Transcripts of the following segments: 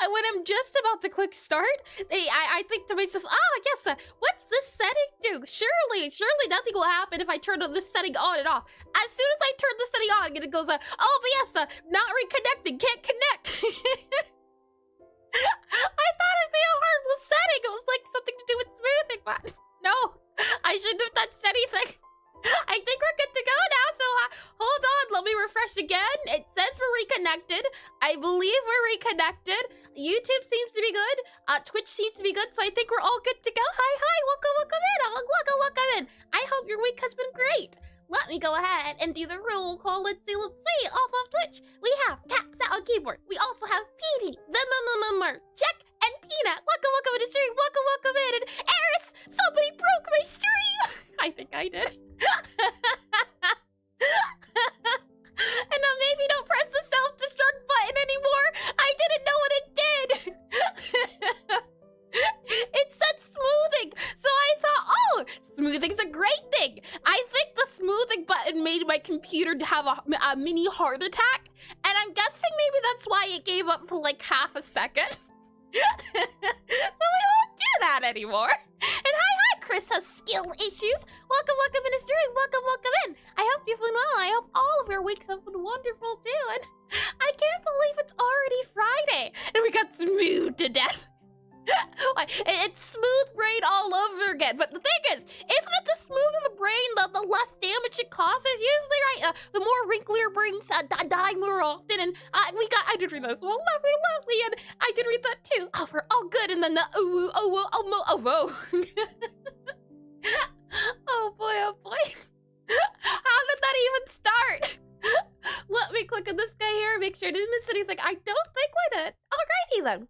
When I'm just about to click start, I think to myself, I guess, what's this setting do? Surely nothing will happen if I turn this setting on and off. As soon as I turn the setting on, it goes, oh, but yes, not reconnecting, can't connect. I thought it'd be a harmless setting. It was like something to do with smoothing, but no, I shouldn't have touched anything. I think we're good to go now, so hold on, let me refresh again. It says we're reconnected. I believe we're reconnected. YouTube seems to be good. Twitch seems to be good, so I think we're all good to go. Hi, welcome in. I hope your week has been great. Let me go ahead and do the roll call. Let's see, off of Twitch. We have Cats Out on keyboard. We also have Petey, the Check, and Peanut. Welcome in the stream. Welcome in. And Eris, somebody broke my stream. I think I did. And now maybe don't press the self-destruct button anymore. I didn't know what it did. It said smoothing, so I thought, oh, smoothing's a great thing. I think the smoothing button made my computer have a mini heart attack, and I'm guessing maybe that's why it gave up for like half a second. So we won't do that anymore. And hi, Chris has skill issues. Welcome in the stream. Welcome in. I hope you've been well. I hope all of your weeks have been wonderful too. And I can't believe it's already Friday and we got smooth to death. It's smooth brain all over again. But the thing is, isn't it the smoother the brain, the less damage it causes? Usually, right? The more wrinklier brains die more often. And I did read that as well. Lovely. And I did read that too. Oh, we're all good. And then the oh boy. How did that even start? Let me click on this guy here. Make sure I didn't miss anything. I don't think we did. Alrighty then.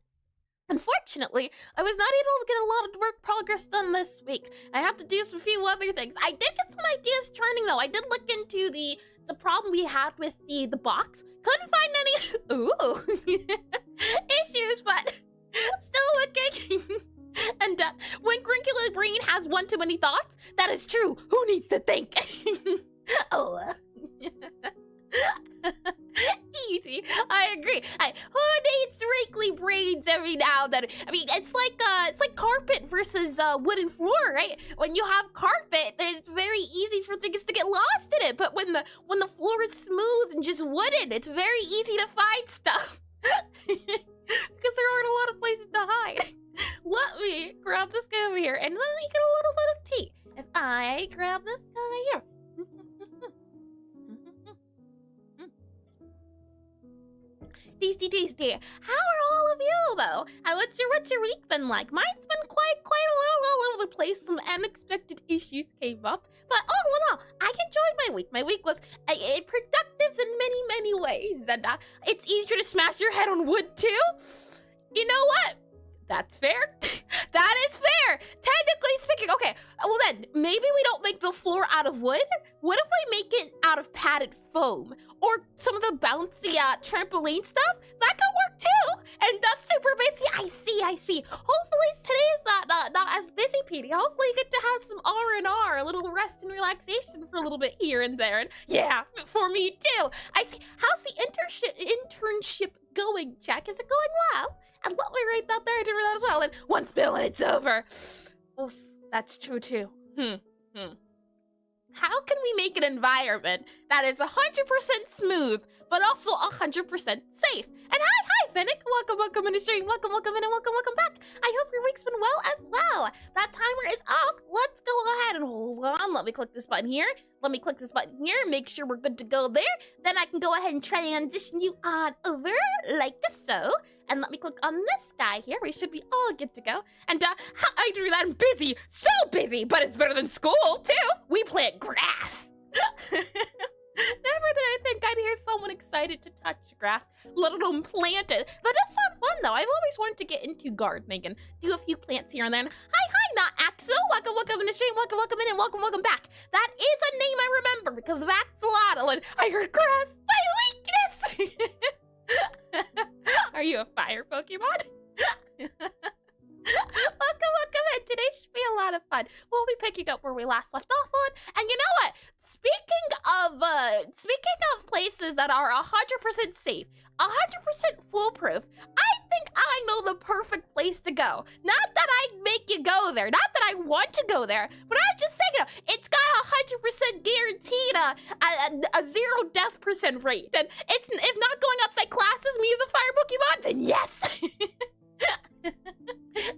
Unfortunately, I was not able to get a lot of work progress done this week. I have to do some few other things. I did get some ideas churning though. I did look into the problem we had with the box. Couldn't find any issues, but still looking. And when Grincular Brain has one too many thoughts, that is true. Who needs to think? Easy. I agree. Who needs wrinkly brains every now and then? I mean, it's like carpet versus wooden floor, right? When you have carpet, it's very easy for things to get lost in it. But when the floor is smooth and just wooden, it's very easy to find stuff. Because there aren't a lot of places to hide. Let me grab this guy over here and let me get a little bit of tea. If I grab this guy here. Tasty. How are all of you though? What's your week been like? Mine's been quite a little all over the place. Some unexpected issues came up, but all in all, I enjoyed my week. My week was productive in many ways, and it's easier to smash your head on wood too. You know what? That's fair. That is fair. Technically speaking, okay. Well then, maybe we don't make the floor out of wood. What if we make it out of padded foam? Or some of the bouncy trampoline stuff? That could work too. And that's super busy. I see. Hopefully today's not as busy, Petey. Hopefully you get to have some R&R, a little rest and relaxation for a little bit here and there. And yeah, for me too. I see. How's the internship going, Jack? Is it going well? And let me write that there. I did read that as well. And one spill and it's over. Oof, that's true too. How can we make an environment that is 100% smooth, but also 100% safe? And hi, Finnick. Welcome in the stream. Welcome in and welcome back. I hope your week's been well as well. That timer is off. Let's go ahead and hold on. Let me click this button here. Make sure we're good to go there. Then I can go ahead and transition you on over like so. And let me click on this guy here. We should be all good to go. And I do that. I'm busy. So busy. But it's better than school, too. We plant grass. Never did I think I'd hear is someone excited to touch grass, let alone plant it. That does sound fun, though. I've always wanted to get into gardening and do a few plants here and there. And hi, not Axel. Welcome in the stream. Welcome in and welcome back. That is a name I remember because of Axolotl, and I heard grass, my weakness. Are you a fire Pokemon? Welcome in. Today should be a lot of fun. We'll be picking up where we last left off on. And you know what? Speaking of places that are 100% safe, 100% foolproof, I think I know the perfect place to go. Not that I make you go there, not that I want to go there, but I'm just saying, it's got 100% guaranteed a 0 death percent rate. And it's if not going outside classes, me as a fire Pokemon, then yes.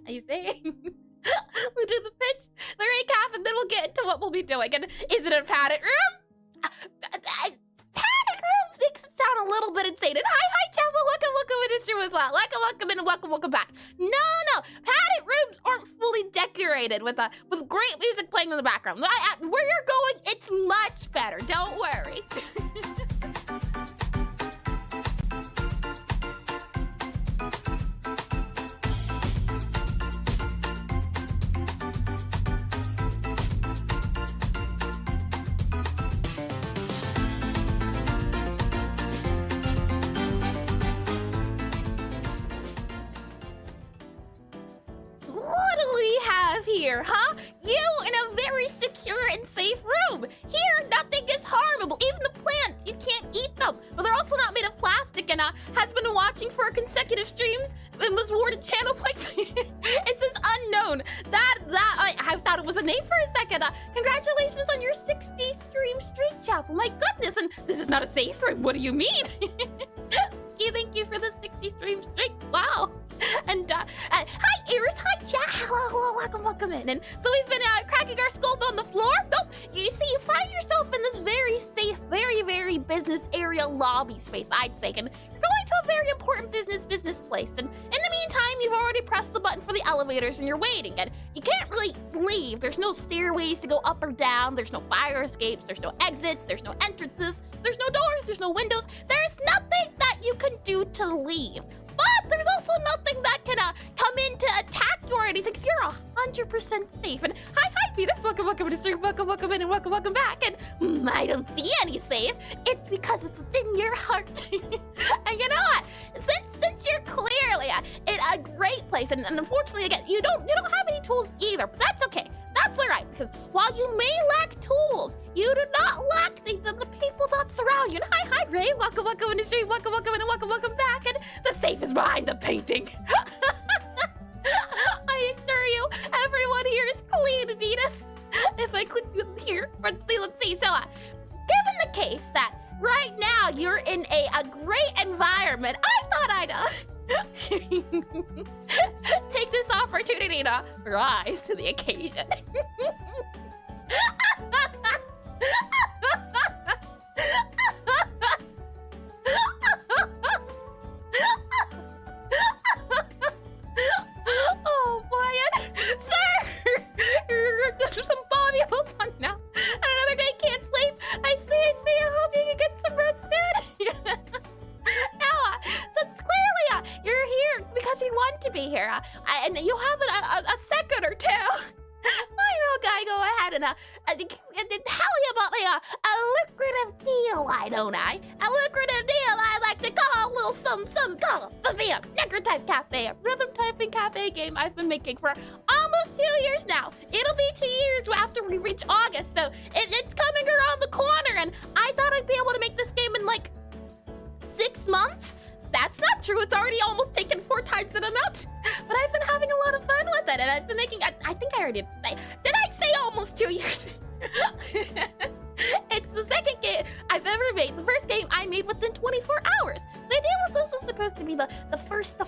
Are you saying? We'll do the pitch, the recap, and then we'll get into what we'll be doing. And is it a padded room? Padded room makes it sound a little bit insane. And hi, Chapel. Welcome in this room as well. Welcome in and welcome back. No. Padded rooms aren't fully decorated with great music playing in the background. Where you're going, it's much better. Don't worry. What do we have here, huh? You in a very secure and safe room. Here, nothing is harmable. Even the plants, you can't eat them. But they're also not made of plastic and has been watching for consecutive streams and was awarded channel points. It says unknown. I thought it was a name for a second. Congratulations on your 60 stream streak, Chapel. My goodness, and this is not a safe room. What do you mean? Thank you for the 60 stream streak. Wow. And hi Iris, hi chat, hello, welcome in. And so we've been cracking our skulls on the floor. Nope, you see, you find yourself in this very safe, very business area lobby space, I'd say, and you're going to a very important business place. And in the meantime, you've already pressed the button for the elevators and you're waiting, and you can't really leave. There's no stairways to go up or down, there's no fire escapes, there's no exits, there's no entrances, there's no doors, there's no windows, there's nothing that you can do to leave. But there's also nothing that can come in to attack you or anything, because you're 100% safe. And hi, Venus, welcome to the stream, welcome in and welcome back. And I don't see any safe. It's because it's within your heart. And you know what? Since you're clearly in a great place, and unfortunately, again, you don't have any tools either, but that's okay. That's all right, because while you may lack tools, you do not lack the people that surround you. And hi, Ray, welcome in the stream, welcome in and welcome back. And the safe is behind the painting. I assure you, everyone here is clean, Venus. If I click here, let's see. So, given the case that right now you're in a great environment, I thought I'd take this opportunity to rise to the occasion. Oh boy, sir! There's some Bobby, hold on now. Another day, can't sleep. I see. I hope you can get some rest soon. Now, since clearly you're here because you want to be here, and you have a second or two, why don't I go ahead and tell you about a lucrative deal, why don't I? A lucrative deal I like to call a little some call the Necrotype Cafe, a rhythm typing cafe game I've been making for almost 2 years now. It'll be 2 years after we reach August, so it's coming around the corner, and I thought I'd be able to make this game in like 6 months. That's not true. It's already almost taken 4 times that amount. But I've been having a lot of fun with it, and I've been making. I think I already did. Did I say almost 2 years? It's the second game I've ever made. The first game I made within 24 hours. The idea was this is supposed to be the first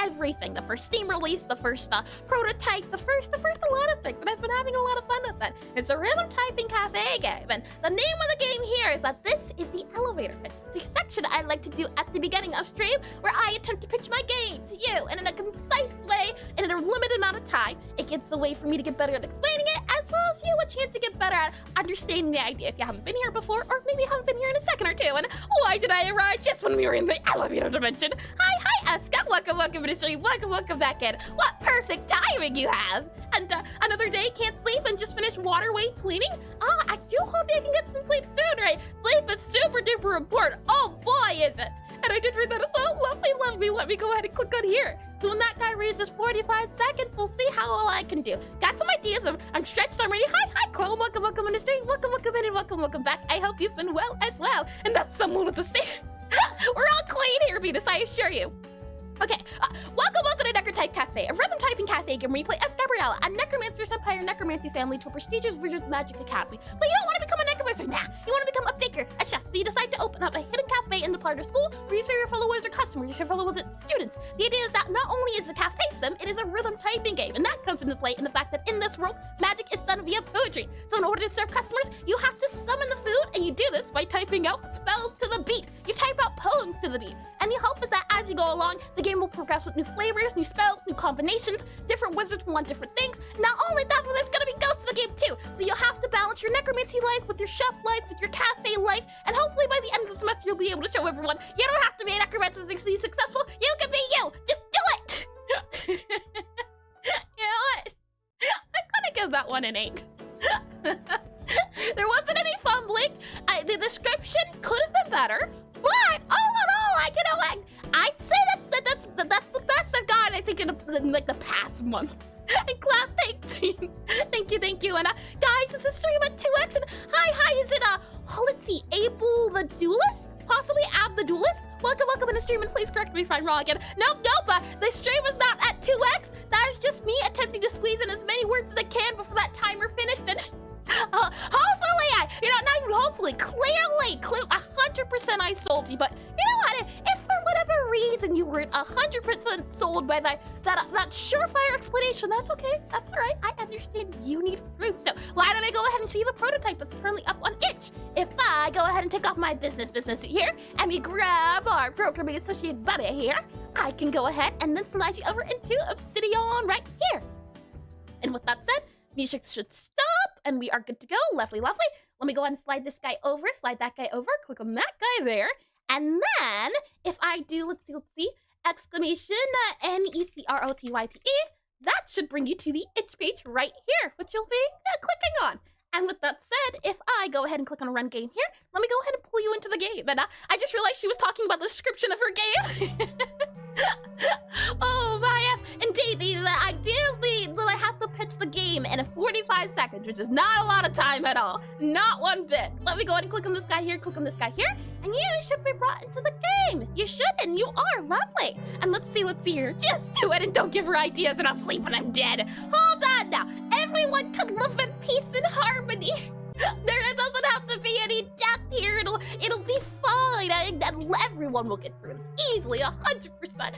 everything, the first Steam release, the first prototype, the first a lot of things, and I've been having a lot of fun with it. It's a rhythm typing cafe game, and the name of the game here is that this is the elevator pitch. It's a section I like to do at the beginning of stream where I attempt to pitch my game to you, and in a concise way, and in a limited amount of time. It gets a way for me to get better at explaining it, as well as you a chance to get better at understanding the idea if you haven't been here before, or maybe you haven't been here in a second or two. And why did I arrive just when we were in the elevator dimension? Hi, Eska. Welcome to the stream. Welcome back in. What perfect timing you have. And another day, can't sleep and just finished water weight tweeting? I do hope you can get some sleep soon, right? Sleep is super duper important. Oh boy, is it. And I did read that as well. Lovely. Let me go ahead and click on here. So when that guy reads just 45 seconds, we'll see how well I can do. Got some ideas of, I'm stretched, I'm ready. Hi, Claude. Welcome in the stream. Welcome in and welcome back. I hope you've been well as well. And that's someone with the same. We're all clean here, Venus, I assure you. Okay, welcome to Necrotype Cafe, a rhythm typing cafe game where you play as Gabriella, a Necromancer Empire Necromancy family to a prestigious Wizards Magic Academy. But you don't want to become a Necromancer, nah. You want to become a baker, a chef, so you decide to open up a hidden cafe in the part of school where you serve your fellow wizard customers, your fellow wizard students. The idea is that not only is a cafe sim, it is a rhythm typing game, and that comes into play in the fact that in this world, magic is done via poetry. So in order to serve customers, you have to summon the food, and you do this by typing out spells to the beat. You type out poems to the beat, and the hope is that as you go along, the game will progress with new flavors, new spells, new combinations. Different wizards will want different things. Not only that, but there's gonna be ghosts in the game too. So you'll have to balance your necromancy life with your chef life, with your cafe life, and hopefully by the end of the semester you'll be able to show everyone you don't have to be a necromancer to be successful. You can be you. Just do it. You know what? I'm gonna give that one an 8. There wasn't any fumbling. The description could have been better, but all in all, I'd say that's the best I've got. I think in like the past month. And Claude, thanks. thank you. And guys, it's a stream at 2x. And hi, is it let's see, Abel the Duelist? Possibly Ab the Duelist? Welcome in the stream, and please correct me if I'm wrong again. Nope. The stream is not at 2x. That is just me attempting to squeeze in as many words as I can before that timer finished. And hopefully, clearly, 100% I sold you. But you know what? If for whatever reason you weren't 100% sold by that surefire explanation, that's okay. That's all right. I understand you need proof. So why don't I go ahead and see the prototype that's currently up on itch? If I go ahead and take off my business suit here, and we grab our programming associate buddy here, I can go ahead and then slide you over into Obsidian right here. And with that said, music should stop, and we are good to go. Lovely. Let me go ahead and slide this guy over, slide that guy over, click on that guy there. And then, if I do, let's see, exclamation, Necrotype, that should bring you to the itch page right here, which you'll be clicking on. And with that said, if I go ahead and click on run game here, let me go ahead and pull you into the game. And I just realized she was talking about the description of her game. Oh my yes, indeed, the idea is that I have to pitch the game in 45 seconds, which is not a lot of time at all. Not one bit. Let me go ahead and click on this guy here, and you should be brought into the game. You should, and you are. Lovely. And let's see here. Just do it and don't give her ideas and I'll sleep when I'm dead. Hold on now. Everyone can live in peace and harmony. There doesn't have to be any death here. It'll be fine. Everyone will get through this easily, 100%.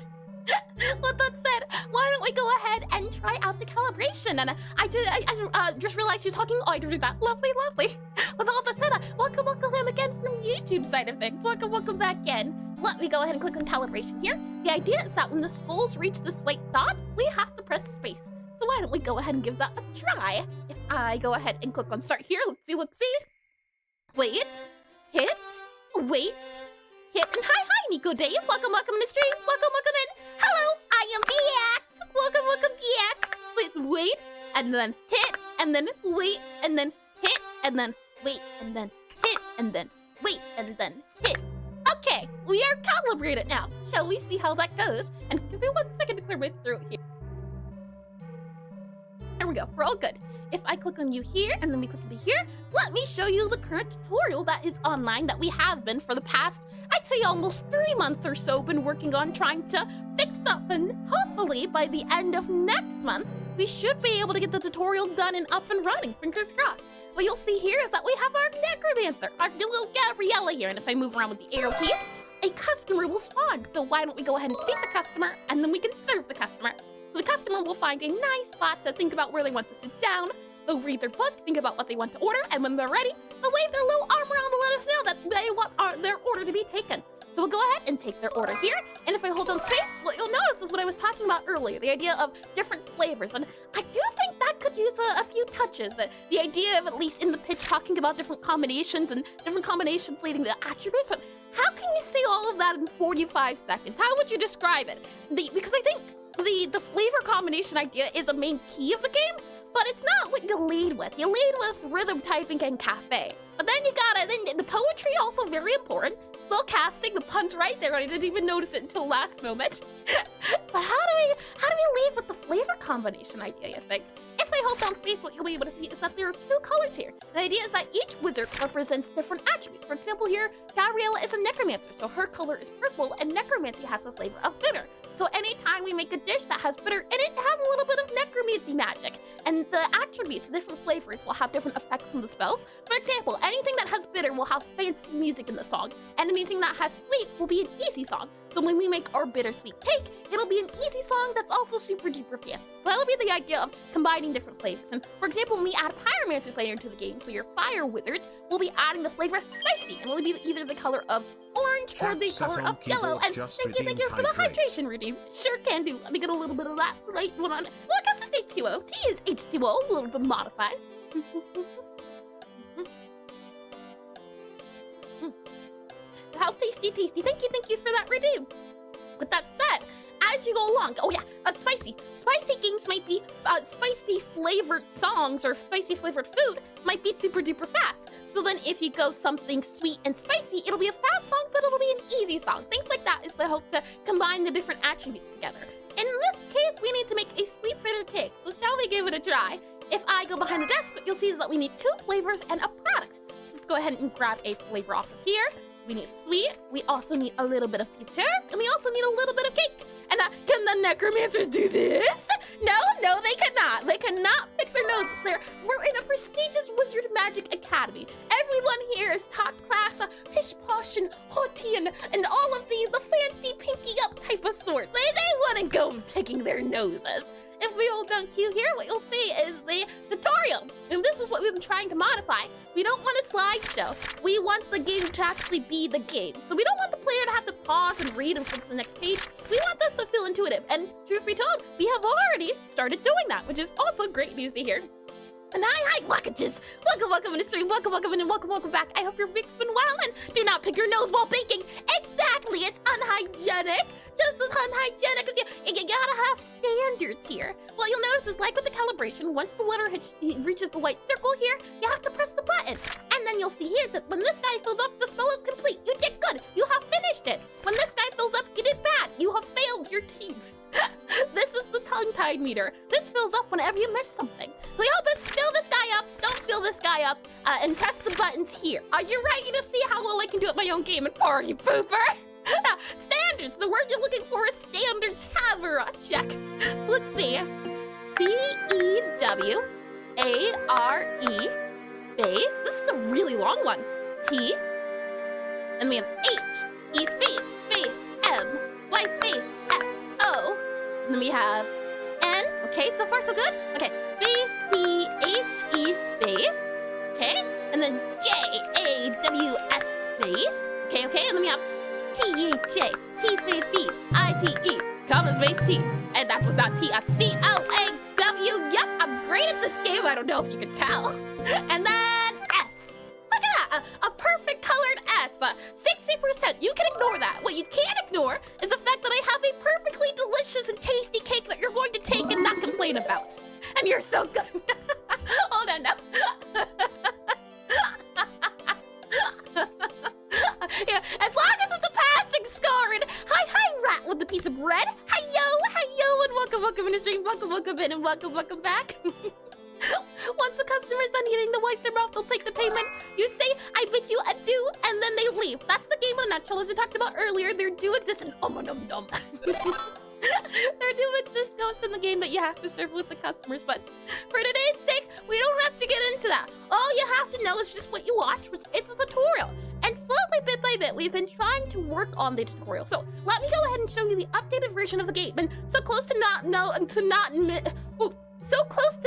With that said, why don't we go ahead and try out the calibration? And I just realized you're talking. Oh, I did that. Lovely. With all that said, welcome again from the YouTube side of things. Welcome back in. Let me go ahead and click on calibration here. The idea is that when the skulls reach this white dot, we have to press space. So why don't we go ahead and give that a try? If I go ahead and click on start here, let's see. Wait, hit, wait, hit, and hi, Nico Dave. Welcome in the stream. Welcome in. Hello, I am back. Welcome back. Wait, and then hit, and then wait, and then hit, and then wait, and then hit, and then wait, and then hit. Okay, we are calibrated now. Shall we see how that goes? And give me 1 second to clear my throat here. There we go, we're all good. If I click on you here, and then we click on here, let me show you the current tutorial that is online that we have been for the past, I'd say almost 3 months or so, been working on trying to fix up, and hopefully by the end of next month, we should be able to get the tutorial done and up and running, fingers crossed. What you'll see here is that we have our Necromancer, our little Gabriella here, and if I move around with the arrow keys, a customer will spawn. So why don't we go ahead and seat the customer, and then we can serve the customer. So the customer will find a nice spot to think about where they want to sit down. They'll read their book, think about what they want to order, and when they're ready, they'll wave their little arm around to let us know that they want their order to be taken. So we'll go ahead and take their order here, and if I hold down space, what you'll notice is what I was talking about earlier, the idea of different flavors, and I do think that could use a few touches. The idea of at least in the pitch talking about different combinations and different combinations leading to attributes, but how can you say all of that in 45 seconds? How would you describe it? Because I think the flavor combination idea is a main key of the game, but it's not what you lead with. You lead with rhythm typing and cafe. But then then the poetry also very important. Spell casting, the pun's right there, I didn't even notice it until last moment. But how do we lead with the flavor combination idea, you think? If I hold down space, what you'll be able to see is that there are two colors here. The idea is that each wizard represents different attributes. For example, here, Gabriella is a necromancer, so her color is purple, and necromancy has the flavor of bitter. So anytime we make a dish that has bitter in it, it has a little bit of necromancy magic. And the attributes, the different flavors, will have different effects on the spells. For example, anything that has bitter will have fancy music in the song, and anything that has sweet will be an easy song. So when we make our bittersweet cake, it'll be an easy song that's also super duper fancy. So that'll be the idea of combining different flavors. And for example, when we add pyromancers later into the game, so your fire wizards will be adding the flavor spicy, and will be either the color of orange or the color of yellow. And thank you for the hydration redeem. Sure can do. Let me get a little bit of that right one on. Well, I guess it's H2O. Tea is H2O, a little bit modified. How tasty. Thank you for that redeem. With that said, as you go along, oh yeah, spicy games might be, spicy flavored songs or spicy flavored food might be super duper fast. So then if you go something sweet and spicy, it'll be a fast song, but it'll be an easy song. Things like that is the hope to combine the different attributes together. In this case, we need to make a sweet bitter cake. So shall we give it a try? If I go behind the desk, what you'll see is that we need 2 flavors and a product. Let's go ahead and grab a flavor off of here. We need sweet, we also need a little bit of bitter, and we also need a little bit of cake. And can the necromancers do this? No, they cannot. They cannot pick their noses. We're in a prestigious wizard magic academy. Everyone here is top class, pish posh and haughty and all of the fancy pinky up type of sort. They wouldn't go picking their noses. If we hold down Q here, what you'll see is the tutorial. And this is what we've been trying to modify. We don't want a slideshow. We want the game to actually be the game. So we don't want the player to have to pause and read and flip to the next page. We want this to feel intuitive. And truth be told, we have already started doing that, which is also great news to hear. And hi, Wackages! Welcome to the stream, welcome back. I hope your week's been well, and do not pick your nose while baking. Exactly, it's unhygienic. Just as unhygienic as you gotta have standards here. What you'll notice is, like with the calibration, once the letter reaches the white circle here, you have to press the button. And then you'll see here that when this guy fills up, the spell is complete. You did good. You have finished it. When this guy fills up, you did bad. You have failed your team. This is the tongue-tied meter. This fills up whenever you miss something. So y'all best fill this guy up, don't fill this guy up, and press the buttons here. Are you ready to see how well I can do at my own game and party pooper? Standards, the word you're looking for is standards. Havera, check. So let's see. B-E-W-A-R-E space. This is a really long one. T. And we have H, E space, M, Y space, S, O. And then we have N. Okay, so far so good. Okay, space, T, H, E space. Okay, and then J, A, W, S space. Okay, and then we have T-H-A, T space B, I-T-E, comma space T. And that was not T, C-O-A-W. Yep, I'm great at this game. I don't know if you can tell. And then S. Look at that, a perfect colored S. 60%, you can ignore that. What you can't ignore is the fact that I have a perfectly delicious and tasty cake that you're going to take and not complain about. And you're so good. Hold on now. Yeah, as long as it's a passing score. And hi, rat with the piece of bread. Hi-yo, and welcome in the stream. Welcome in, and welcome back. Once the customer's done eating, they'll wipe their mouth, they'll take the payment. You say, I bid you adieu, and then they leave. That's the game in a nutshell. As I talked about earlier, there do exist an dum. There do exist ghosts in the game that you have to serve with the customers, but for today's sake, we don't have to get into that. All you have to know is just what you watch, which it's a tutorial. And slowly, bit by bit, we've been trying to work on the tutorial. So let me go ahead and show you the updated version of the game. And so close to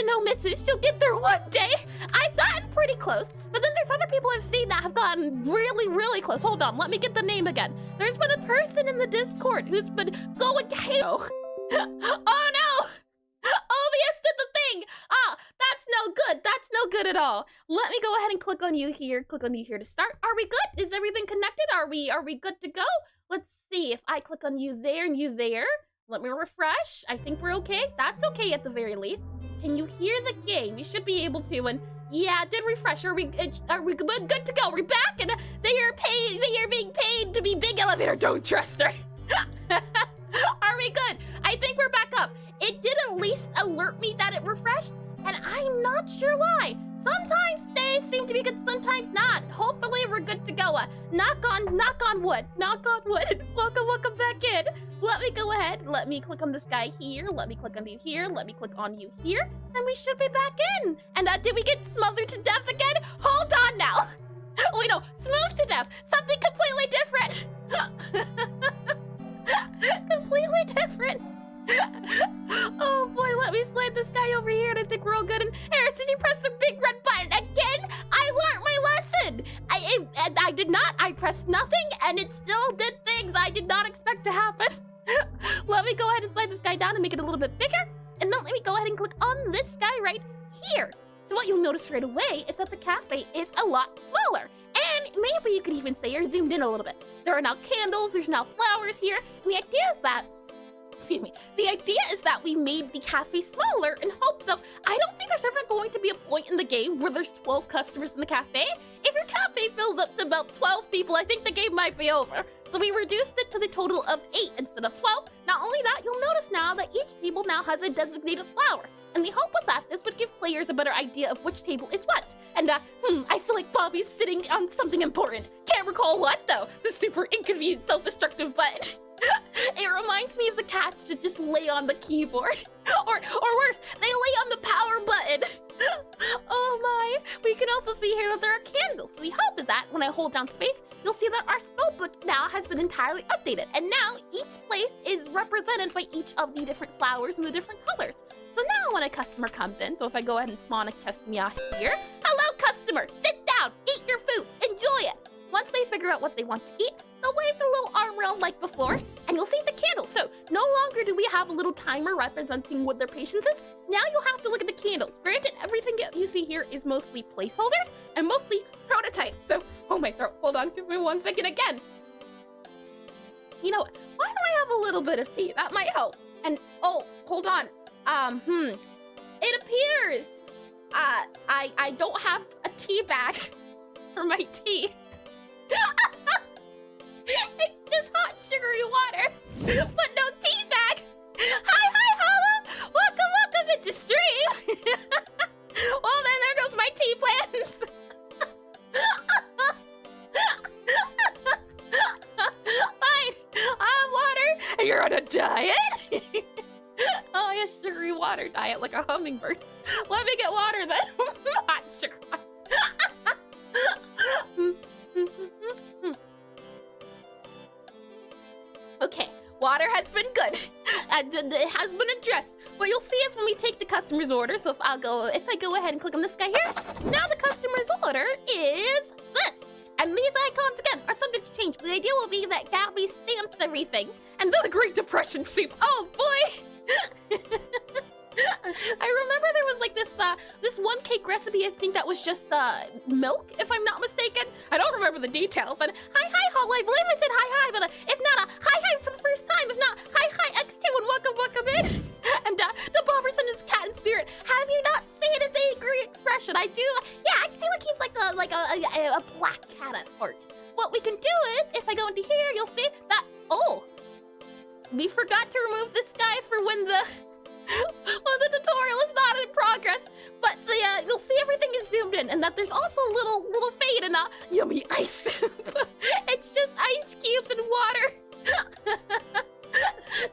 no misses, she'll get there one day. I've gotten pretty close, but then there's other people I've seen that have gotten really, really close. Hold on, let me get the name again. There's been a person in the Discord who's been going to Oh no! OBS did the thing! good at all. Let me go ahead and click on you here to start. Are we good? Is everything connected? Are we good to go? Let's see if I click on you there and you there. Let me refresh. I think we're okay. That's okay at the very least. Can you hear the game? You should be able to. And yeah, it did refresh. Are we good to go? We're back, and they are being paid to be big elevator. Don't trust her. Are we good? I think we're back up. It did at least alert me that it refreshed, and I'm not sure why. Sometimes they seem to be good, sometimes not. Hopefully we're good to go. Knock on wood. Knock on wood. Welcome back in. Let me go ahead. Let me click on this guy here. Let me click on you here. Let me click on you here. And we should be back in. And did we get smothered to death again? Hold on now. Wait, no. Smooth to death. Something completely different. Completely different. Oh boy, let me slide this guy over here, and I think we're all good. And Harris, did you press the big red button again? I learned my lesson. I did not. I pressed nothing, and it still did things I did not expect to happen. Let me go ahead and slide this guy down and make it a little bit bigger. And then let me go ahead and click on this guy right here. So what you'll notice right away is that the cafe is a lot smaller. And maybe you could even say you're zoomed in a little bit. There are now candles, there's now flowers here. And the idea is that the idea is that we made the cafe smaller in hopes of, I don't think there's ever going to be a point in the game where there's 12 customers in the cafe. If your cafe fills up to about 12 people, I think the game might be over. So we reduced it to the total of 8 instead of 12. Not only that, you'll notice now that each table now has a designated flower. And the hope was that this would give players a better idea of which table is what. And I feel like Bobby's sitting on something important. Can't recall what though. The super inconvenient self-destructive button. It reminds me of the cats that just lay on the keyboard. Or worse, they lay on the power button. Oh my. We can also see here that there are candles. So the hope is that when I hold down space, you'll see that our spellbook now has been entirely updated. And now each place is represented by each of the different flowers and the different colors. So now when a customer comes in, so if I go ahead and spawn a customer here, hello customer, sit down, eat your food, enjoy it. Once they figure out what they want to eat, they'll wave the little arm around like before, and you'll see the candles. So no longer do we have a little timer representing what their patience is. Now you'll have to look at the candles. Granted, everything you see here is mostly placeholders and mostly prototypes. So, oh my throat, hold on, give me 1 second again. You know what? Why don't I have a little bit of tea? That might help. And, oh, hold on. It appears, I don't have a tea bag for my tea. It's just hot sugary water, but no tea bag. Hi, holla. Welcome into stream. Well then, there goes my tea plans. Fine, I have water, and you're on a diet? Oh, yeah, sugary water diet like a hummingbird. Let me get water then. Hot sugar water. Okay, water has been good. It has been addressed. What you'll see is when we take the customer's order, so if I go ahead and click on this guy here, now the customer's order is this. And these icons, again, are subject to change. But the idea will be that Gabby stamps everything. And then the Great Depression soup. Oh, boy! I remember there was like this one cake recipe, I think that was just milk, if I'm not mistaken. I don't remember the details. And hi, Holly, I believe I said hi, but if not, hi for the first time. If not, hi, X2, and welcome in. And the Bomberson is cat in spirit. Have you not seen his angry expression? I do. Yeah, I feel like he's like a black cat at heart. What we can do is, if I go into here, you'll see that, oh, we forgot to remove this guy for when the tutorial is not in progress, but you'll see everything is zoomed in, and that there's also a little fade in yummy ice. It's just ice cubes and water.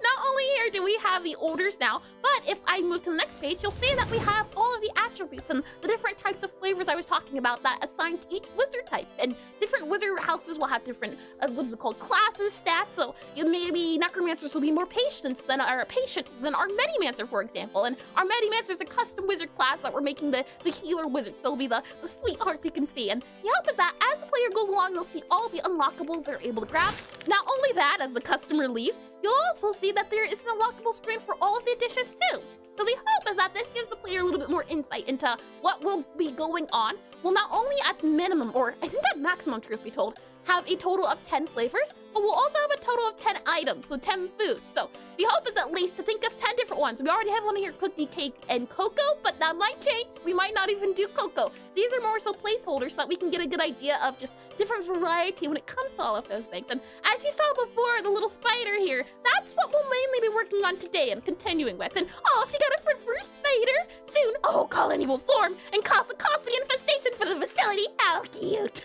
Not only here do we have the orders now, but if I move to the next page, you'll see that we have all of the attributes and the different types of flavors I was talking about that assign to each wizard type. And different wizard houses will have different, what is it called, classes, stats. So maybe Necromancers will be more patient than our Medimancer, for example. And our Medimancer is a custom wizard class that we're making the healer wizard. They'll be the sweethearts you can see. And the hope is that as the player goes along, they'll see all the unlockables they're able to grab. Not only that, as the customer leaves, you'll also see that there is an unlockable screen for all of the dishes too. So the hope is that this gives the player a little bit more insight into what will be going on. We'll not only at minimum, or I think at maximum, truth be told, have a total of 10 flavors, but we'll also have a total of 10 items, so 10 foods. So the hope is at least to think of 10 different ones. We already have one here, cookie, cake, and cocoa, but that might change. We might not even do cocoa. These are more so placeholders so that we can get a good idea of just different variety when it comes to all of those things. And as you saw before, the little spider here, that's what we'll mainly be working on today and continuing with. And oh, she got a first spider. Soon, oh, colony will form and cause a costly infestation for the facility. How cute.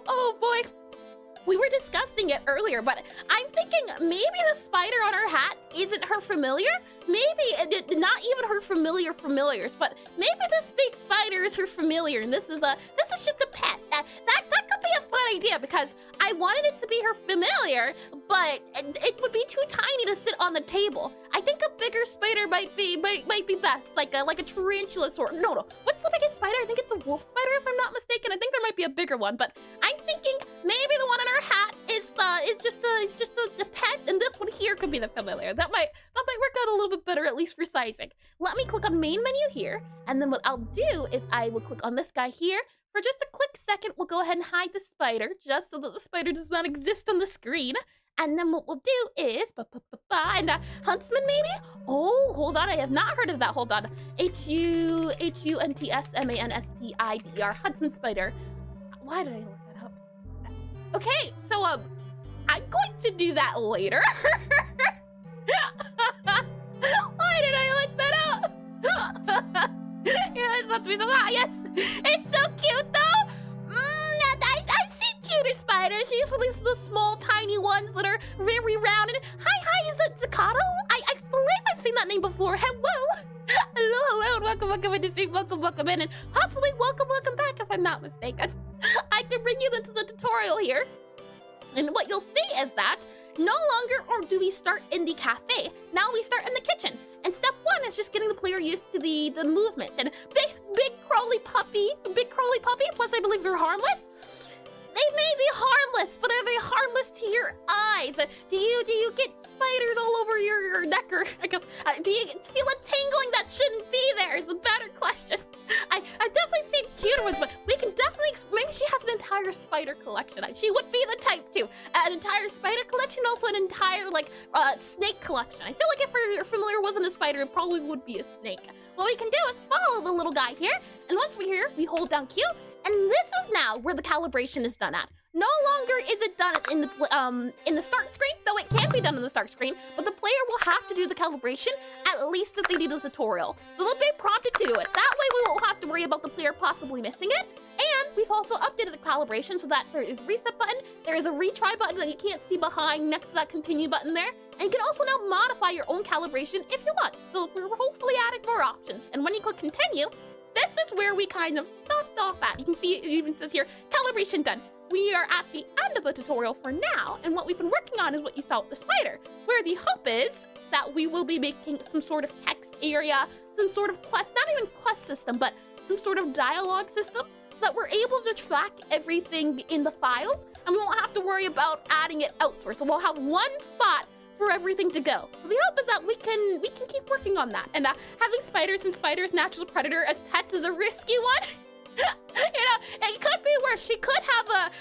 Oh boy, we were discussing it earlier, but I'm thinking maybe the spider on her hat isn't her familiar. Maybe not even her familiars, but maybe this big spider is her familiar, and this is just a pet. That could be a fun idea because I wanted it to be her familiar, but it would be too tiny to sit on the table. I think a bigger spider might be best, like a tarantula sort. No. What's the biggest spider? I think it's a wolf spider, if I'm not mistaken. I think there might be a bigger one, but I'm thinking maybe the one in her hat is just a pet, and this one here could be the familiar. That might work out a little bit better, at least for sizing. Let me click on main menu here, and then what I'll do is I will click on this guy here. For just a quick second, we'll go ahead and hide the spider, just so that the spider does not exist on the screen. And then what we'll do is, and Huntsman maybe? Oh, hold on, I have not heard of that. Hold on. Huntsmanspider, Huntsman spider. Why did I look that up? Okay, so I'm going to do that later. Why did I look that up? Yeah, it's not to be so yes. It's so cute though. I've seen cuter spiders. Usually it's the small, tiny ones that are very round. And hi, is it Godot? I believe I've seen that name before. Hello. Hello, and welcome into stream. Welcome in, and possibly welcome back if I'm not mistaken. I can bring you into the tutorial here. And what you'll see is that no longer do we start in the cafe. Now we start in the kitchen. And step one is just getting the player used to the movement. And big crawly puppy, plus I believe they're harmless. They may be harmless, but are they harmless to your eyes? Do you get spiders all over your neck, or I guess do you feel a tingling that shouldn't be there? Is a better question. I've definitely seen cuter ones, but we can definitely maybe she has an entire spider collection. She would be the type to an entire spider collection, also an entire snake collection. I feel like if your familiar wasn't a spider, it probably would be a snake. What we can do is follow the little guy here, and once we're here, we hold down Q. And this is now where the calibration is done at. No longer is it done in the start screen, though it can be done in the start screen, but the player will have to do the calibration at least if they do the tutorial. So they'll be prompted to do it. That way we won't have to worry about the player possibly missing it. And we've also updated the calibration so that there is a reset button, there is a retry button that you can't see behind next to that continue button there. And you can also now modify your own calibration if you want. So we're hopefully adding more options. And when you click continue, this is where we kind of stopped off at. You can see it even says here, calibration done. We are at the end of the tutorial for now, and what we've been working on is what you saw with the spider, where the hope is that we will be making some sort of text area, some sort of quest, not even quest system, but some sort of dialogue system, so that we're able to track everything in the files, and we won't have to worry about adding it elsewhere. So we'll have one spot for everything to go. So the hope is that we can keep working on that. And having spiders and spiders natural predator as pets is a risky one. It could be worse. She could have a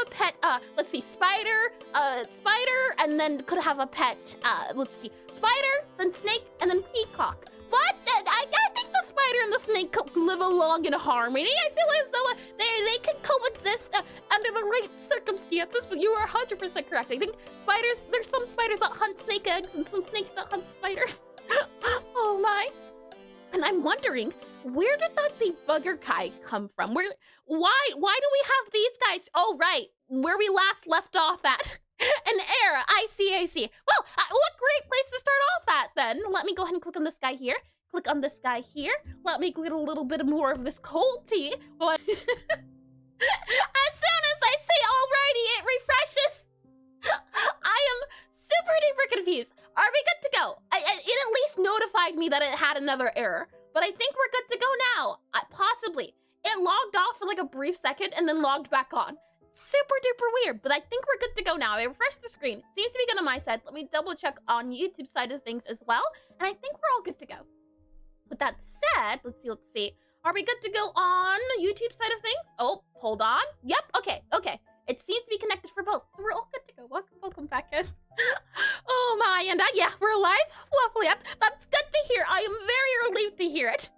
pet. Let's see, spider, and then could have a pet. Let's see, spider, then snake, and then peacock. But I think the spider and the snake could live along in harmony. I feel as though they can coexist under the right circumstances, but you are 100% correct. I think there's some spiders that hunt snake eggs and some snakes that hunt spiders. Oh my. And I'm wondering, where did that debugger guy come from? Why do we have these guys? Oh, right, where we last left off at. An error, I see. Well, what great place to start off at then. Let me go ahead and click on this guy here. Click on this guy here. Let me get a little bit more of this cold tea. Well, as soon as I say alrighty, it refreshes. I am super duper confused. Are we good to go? It at least notified me that it had another error, but I think we're good to go now. Possibly. It logged off for like a brief second and then logged back on. super duper weird, but I think we're good to go now. I refreshed the screen. It seems to be good on my side. Let me double check on YouTube side of things as well. And I think we're all good to go. With that said, let's see. Are we good to go on YouTube side of things? Oh, hold on. Yep, okay. It seems to be connected for both, so we're all good to go. Welcome back in. Oh my, and yeah, we're alive. Lovely. That's good to hear. I am very relieved to hear it.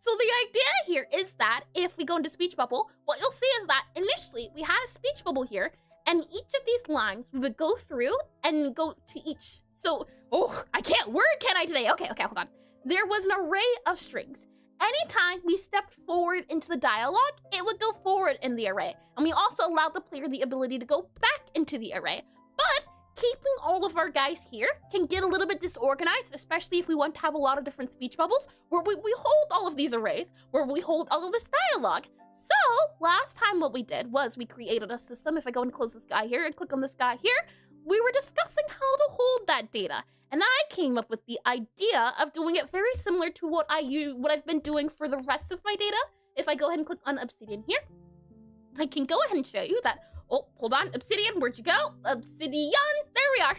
So the idea here is that if we go into speech bubble, what you'll see is that initially we had a speech bubble here, and each of these lines we would go through and go to each. So, I can't word, can I today? Okay, hold on. There was an array of strings. Anytime we stepped forward into the dialogue, it would go forward in the array. And we also allowed the player the ability to go back into the array. But keeping all of our guys here can get a little bit disorganized, especially if we want to have a lot of different speech bubbles where we hold all of these arrays, where we hold all of this dialogue. So last time what we did was we created a system. If I go and close this guy here and click on this guy here, we were discussing how to hold that data. And I came up with the idea of doing it very similar to what I've been doing for the rest of my data. If I go ahead and click on Obsidian here, I can go ahead and show you that. Oh, hold on, Obsidian, where'd you go? Obsidian, there we are.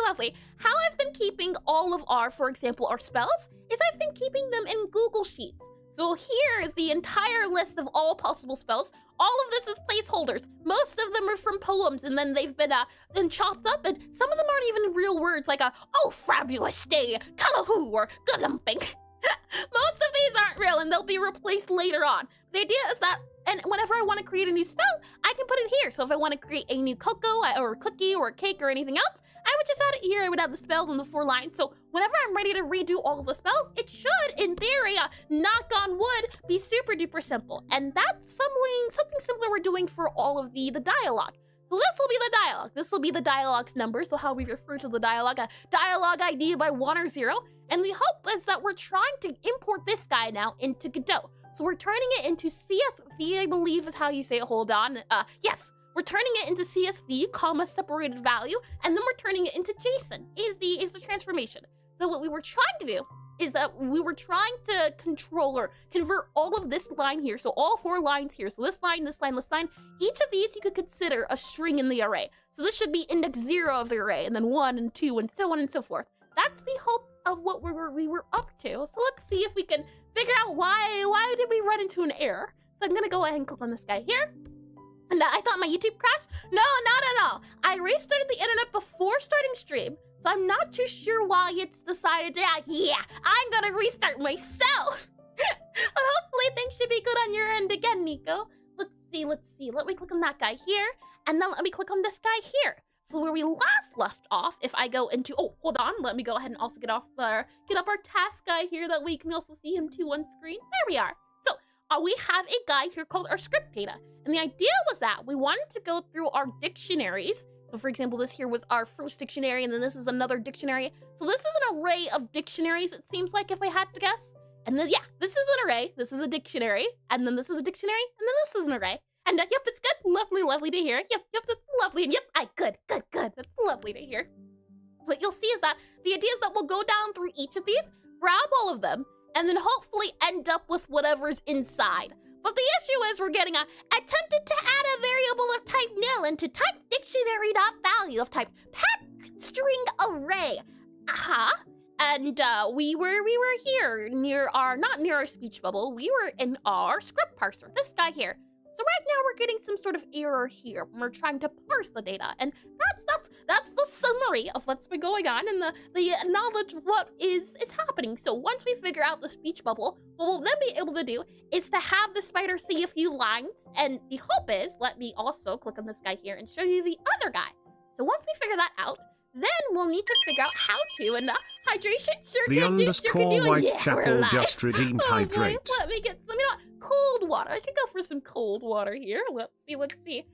Lovely. How I've been keeping all of our, for example, our spells, is I've been keeping them in Google Sheets. So here is the entire list of all possible spells. All of this is placeholders. Most of them are from poems, and then they've been chopped up, and some of them aren't even real words, like oh, fabulous day, kalahoo, or good-lumping. Most of these aren't real, and they'll be replaced later on. The idea is that, and whenever I want to create a new spell, I can put it here. So if I want to create a new cocoa, or a cookie, or a cake, or anything else, I would just add it here. I would add the spell in the 4 lines. So whenever I'm ready to redo all of the spells, it should, in theory, knock on wood, be super duper simple. And that's something similar we're doing for all of the dialogue. So this will be the dialogue. This will be the dialogue's number, so how we refer to the dialogue, a dialogue ID by 1 or 0. And the hope is that we're trying to import this guy now into Godot. So we're turning it into CSV, I believe is how you say it. Hold on. Yes, we're turning it into CSV, comma, separated value, and then we're turning it into JSON, is the transformation. So what we were trying to do is that we were trying to convert all of this line here, so all 4 lines here, so this line, this line, this line, each of these you could consider a string in the array. So this should be index 0 of the array, and then 1 and 2 and so on and so forth. That's the hope of what we were up to. So let's see if we can figure out why did we run into an error. So I'm gonna go ahead and click on this guy here. And I thought my YouTube crashed? No, not at all. I restarted the internet before starting stream, so I'm not too sure why it's decided to, I'm gonna restart myself. But hopefully things should be good on your end again, Nico. Let's see. Let me click on that guy here, and then let me click on this guy here. So where we last left off, if I go into, hold on, let me go ahead and also get up our task guy here, that we can also see him too on screen. There we are. So we have a guy here called our script data. And the idea was that we wanted to go through our dictionaries. So for example, this here was our first dictionary, and then this is another dictionary. So this is an array of dictionaries, it seems like, if I had to guess. And then, this is an array, this is a dictionary, and then this is a dictionary, and then this is an array. And yep, it's good. Lovely to hear. Yep, that's lovely. And yep, good. That's lovely to hear. What you'll see is that the idea is that we'll go down through each of these, grab all of them, and then hopefully end up with whatever's inside. But the issue is we're getting attempted to add a variable of type nil into type dictionary.value of type pack string array. And we were here near not near our speech bubble. We were in our script parser, this guy here. So right now we're getting some sort of error here when we're trying to parse the data, and that's the summary of what's been going on and the knowledge of what is happening. So once we figure out the speech bubble, what we'll then be able to do is to have the spider see a few lines, and the hope is, let me also click on this guy here and show you the other guy. So once we figure that out, then we'll need to figure out how to, and hydration sure the can do, underscore Whitechapel just redeemed hydrate. Let me get some, cold water. I could go for some cold water here. Let's see.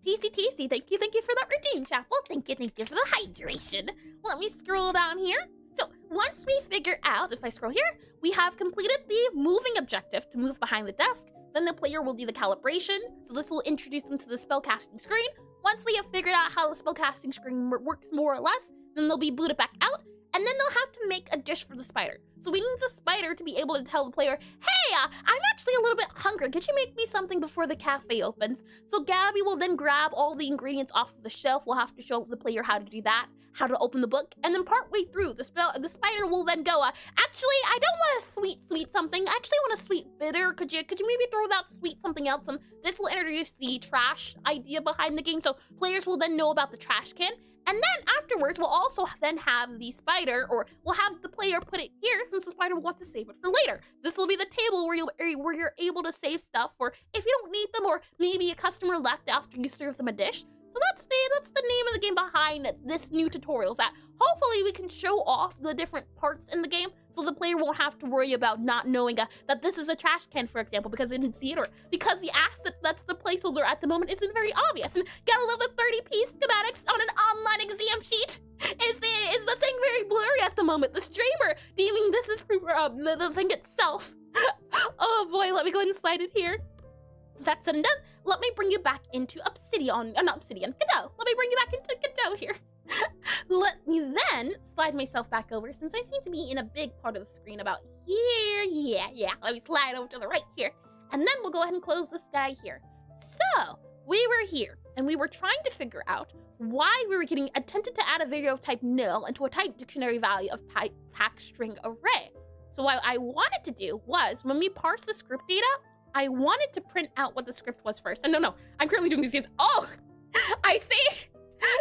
Tasty. Thank you for that redeem, Chapel. Thank you for the hydration. Let me scroll down here. So once we figure out, if I scroll here, we have completed the moving objective to move behind the desk. Then the player will do the calibration. So this will introduce them to the spellcasting screen. Once they have figured out how the spellcasting screen works more or less, then they'll be booted back out. and then they'll have to make a dish for the spider. So we need the spider to be able to tell the player, hey, I'm actually a little bit hungry. Could you make me something before the cafe opens? So Gabby will then grab all the ingredients off of the shelf. We'll have to show the player how to do that, how to open the book, and then partway through, the spider will then go, actually, I don't want a sweet something. I actually want a sweet bitter. Could you maybe throw that sweet something else? And this will introduce the trash idea behind the game, so players will then know about the trash can. And then afterwards, we'll also then have the spider, or we'll have the player put it here since the spider wants to save it for later. This will be the table where you're able to save stuff for if you don't need them, or maybe a customer left after you serve them a dish. So that's the name of the game behind this new tutorial, is that hopefully we can show off the different parts in the game so the player won't have to worry about not knowing that this is a trash can, for example, because they didn't see it, or because the asset that's the placeholder at the moment isn't very obvious. And gotta love the 30p schematics on an online exam sheet. Is the thing very blurry at the moment? The streamer deeming this is the thing itself. Oh boy, let me go ahead and slide it here. That's done. Let me bring you back into Obsidian. Not Obsidian, Godot. Let me bring you back into Godot here. Let me then slide myself back over, since I seem to be in a big part of the screen about here. Yeah. Let me slide over to the right here. And then we'll go ahead and close this guy here. So, we were here, and we were trying to figure out why we were getting attempted to add a video type nil into a type dictionary value of pack string array. So what I wanted to do was, when we parse the script data, I wanted to print out what the script was first. And no, I'm currently doing these. Oh, I see.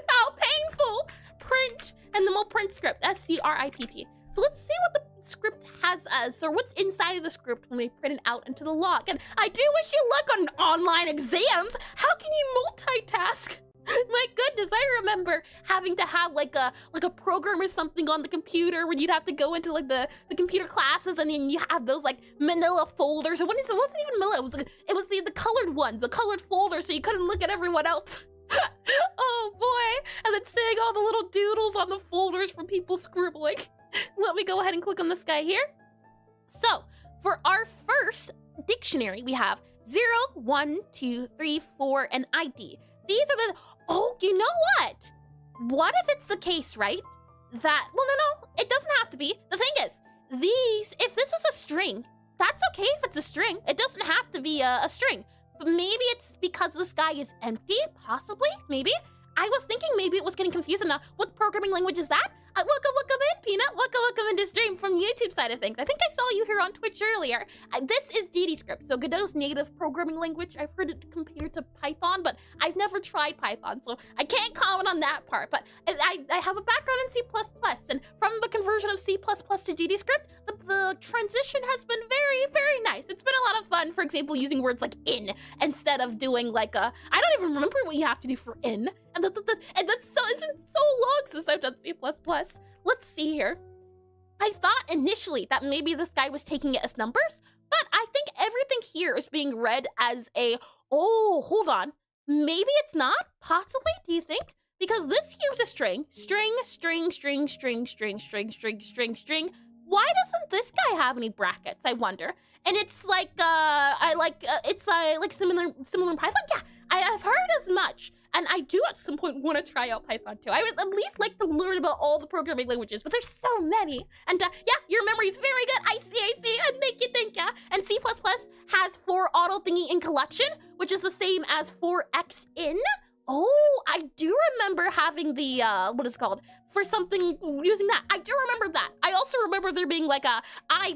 How painful. Print, and then we'll print script, S-C-R-I-P-T. So let's see what the script has as, or what's inside of the script when we print it out into the log. And I do wish you luck on online exams. How can you multitask? My goodness, I remember having to have like a program or something on the computer when you'd have to go into like the computer classes, and then you have those like manila folders. It wasn't even manila, it was the colored ones, the colored folders, so you couldn't look at everyone else. Oh boy, and then seeing all the little doodles on the folders from people scribbling. Let me go ahead and click on this guy here. So, for our first dictionary, we have 0, 1, 2, 3, 4, and ID. These are the... Oh, you know what? What if it's the case, right? That... Well, no, it doesn't have to be. The thing is, if this is a string, that's okay if it's a string. It doesn't have to be a string. But maybe it's because this guy is empty, possibly, maybe. I was thinking maybe it was getting confusing. What programming language is that? Welcome in, Peanut. Welcome into stream from YouTube side of things. I think I saw you here on Twitch earlier. This is GDScript, so Godot's native programming language. I've heard it compared to Python, but I've never tried Python, so I can't comment on that part. But I have a background in C++, and from the conversion of C++ to GDScript, the transition has been very, very nice. It's been a lot of fun, for example, using words like in instead of doing like I don't even remember what you have to do for in. And it's been so long since I've done C++. Let's see here. I thought initially that maybe this guy was taking it as numbers, but I think everything here is being read as oh, hold on. Maybe it's not? Possibly? Do you think? Because this here's a string. String. Why doesn't this guy have any brackets, I wonder? And it's like, similar in Python? Yeah, I've heard as much. And I do at some point want to try out Python too. I would at least like to learn about all the programming languages, but there's so many. And yeah, your memory's very good. I see. And thank you. And C++ has for auto thingy in collection, which is the same as for X in. Oh, I do remember having the, what is it called? For something, using that. I do remember that. I also remember there being like a I++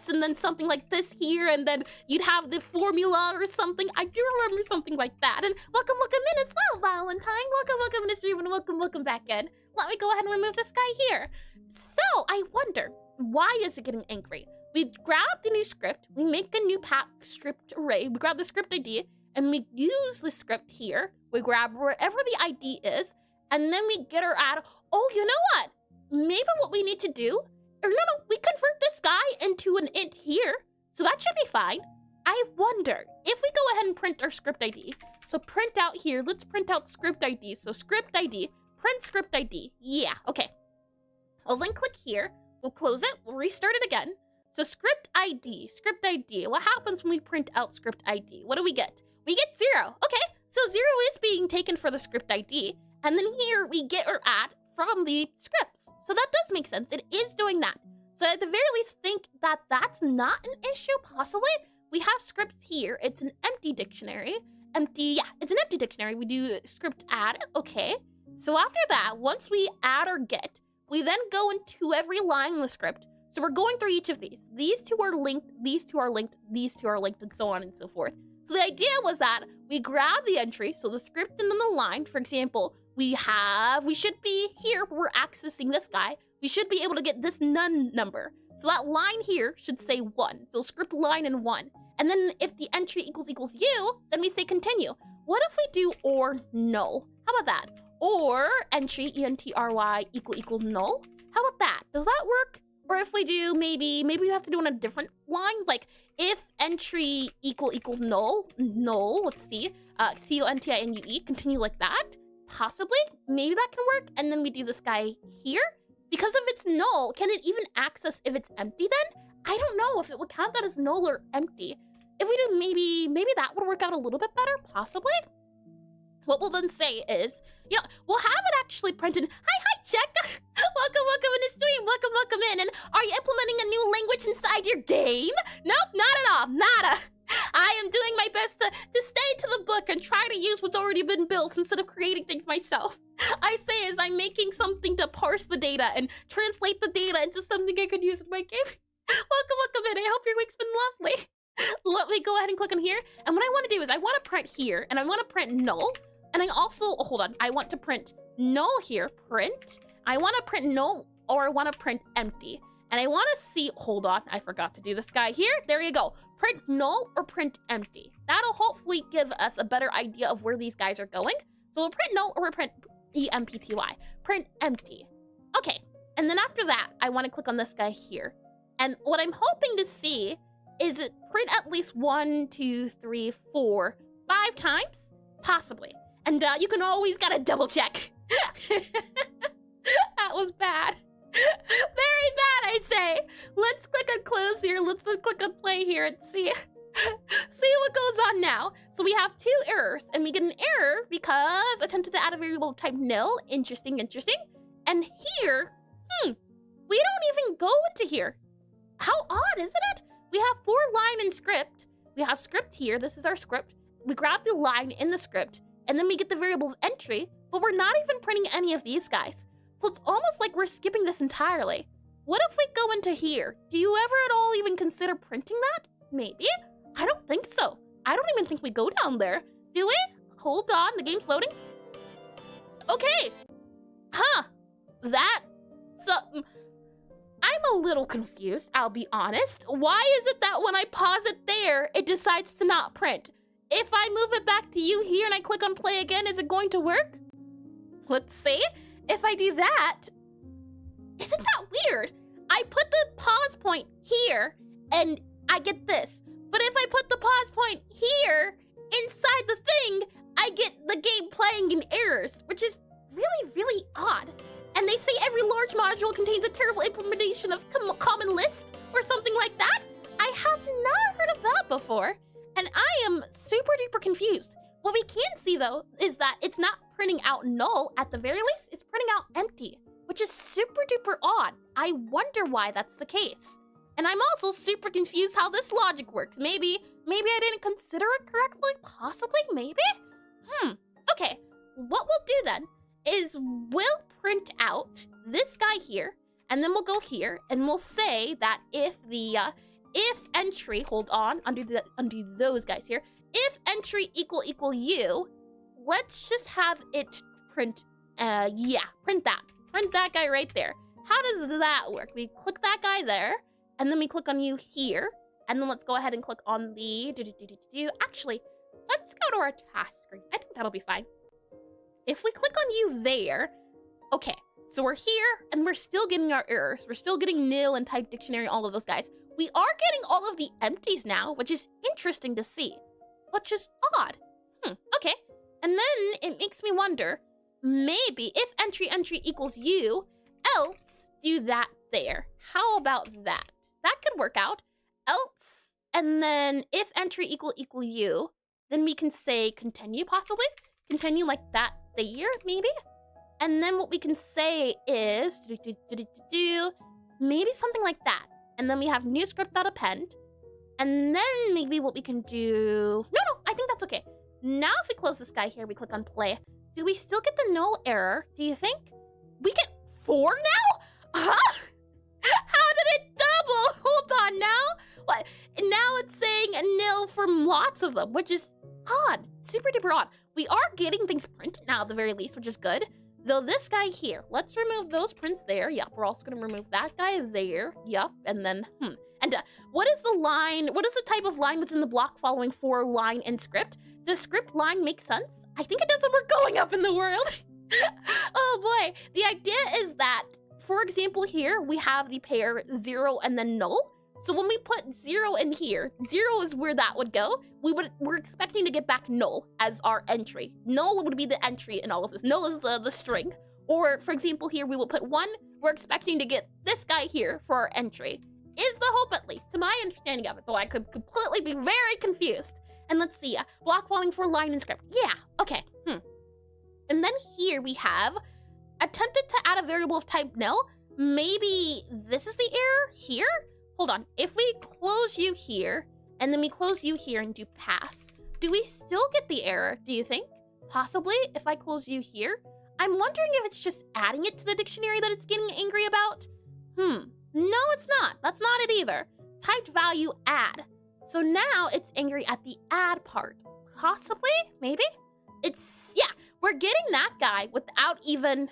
and then something like this here, and then you'd have the formula or something. I do remember something like that. And welcome in as well, Valentine. Welcome in the stream, and welcome back in. Let me go ahead and remove this guy here. So, I wonder, why is it getting angry? We grab the new script, we make a new pack script array, we grab the script ID, and we use the script here. We grab wherever the ID is, and then we get our add. Oh, you know what? Maybe what we need to do, or no, we convert this guy into an int here, so that should be fine. I wonder if we go ahead and print our script ID. So print out here, let's print out script ID. So script ID, print script ID. Yeah, okay. I'll then click here, we'll close it, we'll restart it again. So script ID. What happens when we print out script ID? What do we get? We get 0. Okay, so 0 is being taken for the script ID. And then here we get our add from the scripts. So that does make sense. It is doing that. So at the very least, think that that's not an issue, possibly. We have scripts here. It's an empty dictionary. Yeah, it's an empty dictionary. We do script add, okay. So after that, once we add or get, we then go into every line in the script. So we're going through each of these. These two are linked, these two are linked, these two are linked, and so on and so forth. So the idea was that we grab the entry, so the script and then the line. For example, we should be here, we're accessing this guy. We should be able to get this none number. So that line here should say 1. So script line and 1. And then if the entry equals you, then we say continue. What if we do or null? How about that? Or entry, entry equal null? How about that? Does that work? Or if we do, maybe we have to do on a different line, like if entry equal null, let's see, continue, continue like that, possibly, maybe that can work. And then we do this guy here. Because if it's null, can it even access if it's empty then? I don't know if it would count that as null or empty. If we do, maybe that would work out a little bit better, possibly. What we'll then say is, we'll have it actually printed. Hi, check. welcome in the stream. Welcome in. And are you implementing a new language inside your game? Nope, not at all. Nada. I am doing my best to stay to the book and try to use what's already been built instead of creating things myself. I say is I'm making something to parse the data and translate the data into something I could use in my game. Welcome in. I hope your week's been lovely. Let me go ahead and click on here. And what I want to do is I want to print here and I want to print null. And I also, hold on, I want to print null here, print. I want to print null or I want to print empty. And I want to see, hold on, I forgot to do this guy here. There you go. Print null or print empty. That'll hopefully give us a better idea of where these guys are going. So we'll print null or we'll print empty. Print empty. Okay, and then after that, I want to click on this guy here. And what I'm hoping to see is it print at least 1, 2, 3, 4, 5 times, possibly. And you can always gotta double check. That was bad. Very bad, I say. Let's click on close here. Let's click on play here and see what goes on now. So we have 2 errors, and we get an error because attempted to add a variable type nil. Interesting. And here, we don't even go into here. How odd, isn't it? We have 4 line in script. We have script here. This is our script. We grab the line in the script, and then we get the variable entry, but we're not even printing any of these guys. So it's almost like we're skipping this entirely. What if we go into here? Do you ever at all even consider printing that? Maybe? I don't think so. I don't even think we go down there. Do we? Hold on, the game's loading. Okay. Huh. I'm a little confused, I'll be honest. Why is it that when I pause it there, it decides to not print? If I move it back to you here and I click on play again, is it going to work? Let's see. If I do that, isn't that weird? I put the pause point here and I get this. But if I put the pause point here inside the thing, I get the game playing in errors, which is really, really odd. And they say every large module contains a terrible implementation of common Lisp or something like that. I have not heard of that before. And I am super duper confused. What we can see though is that it's not printing out null at the very least, it's printing out empty, which is super duper odd. I wonder why that's the case. And I'm also super confused how this logic works. Maybe I didn't consider it correctly, possibly, maybe? Okay, what we'll do then is we'll print out this guy here, and then we'll go here, and we'll say that if entry, hold on, undo those guys here, if entry equal you, let's just have it print, print that guy right there. How does that work? We click that guy there, and then we click on you here, and then let's go ahead and click on the Actually, let's go to our task screen. I think that'll be fine. If we click on you there, okay, so we're here, and we're still getting our errors. We're still getting nil and type dictionary, all of those guys. We are getting all of the empties now, which is interesting to see, but just odd. Okay, and then it makes me wonder, maybe if entry equals you, else do that there. How about that? That could work out. Else, and then if entry equal you, then we can say continue, possibly? Continue like that there, maybe? And then what we can say is maybe something like that. And then we have new script.append. And then maybe what we can do... No, I think that's okay. Now if we close this guy here, we click on play. Do we still get the null error, do you think? We get 4 now? Huh? How did it double? Hold on now. What? Now it's saying a nil from lots of them, which is odd. Super duper odd. We are getting things printed now at the very least, which is good. Though this guy here, let's remove those prints there. Yep, we're also gonna remove that guy there. Yep, and then, And what is the line, what is the type of line within the block following for line in script? Does script line make sense? I think it does when we're going up in the world. Oh boy. The idea is that, for example here, we have the pair 0 and then null. So when we put 0 in here, 0 is where that would go. We're expecting to get back null as our entry. Null would be the entry in all of this. Null is the string. Or for example here, we will put 1. We're expecting to get this guy here for our entry. Is the hope, at least, to my understanding of it, though I could completely be very confused. And let's see, block following for line in script. Yeah, okay, And then here we have attempted to add a variable of type null. Maybe this is the error here? Hold on, if we close you here, and then we close you here and do pass, do we still get the error, do you think? Possibly, if I close you here? I'm wondering if it's just adding it to the dictionary that it's getting angry about? No, it's not. That's not it either. Typed value add. So now it's angry at the add part. Possibly? Maybe? Yeah, we're getting that guy without even...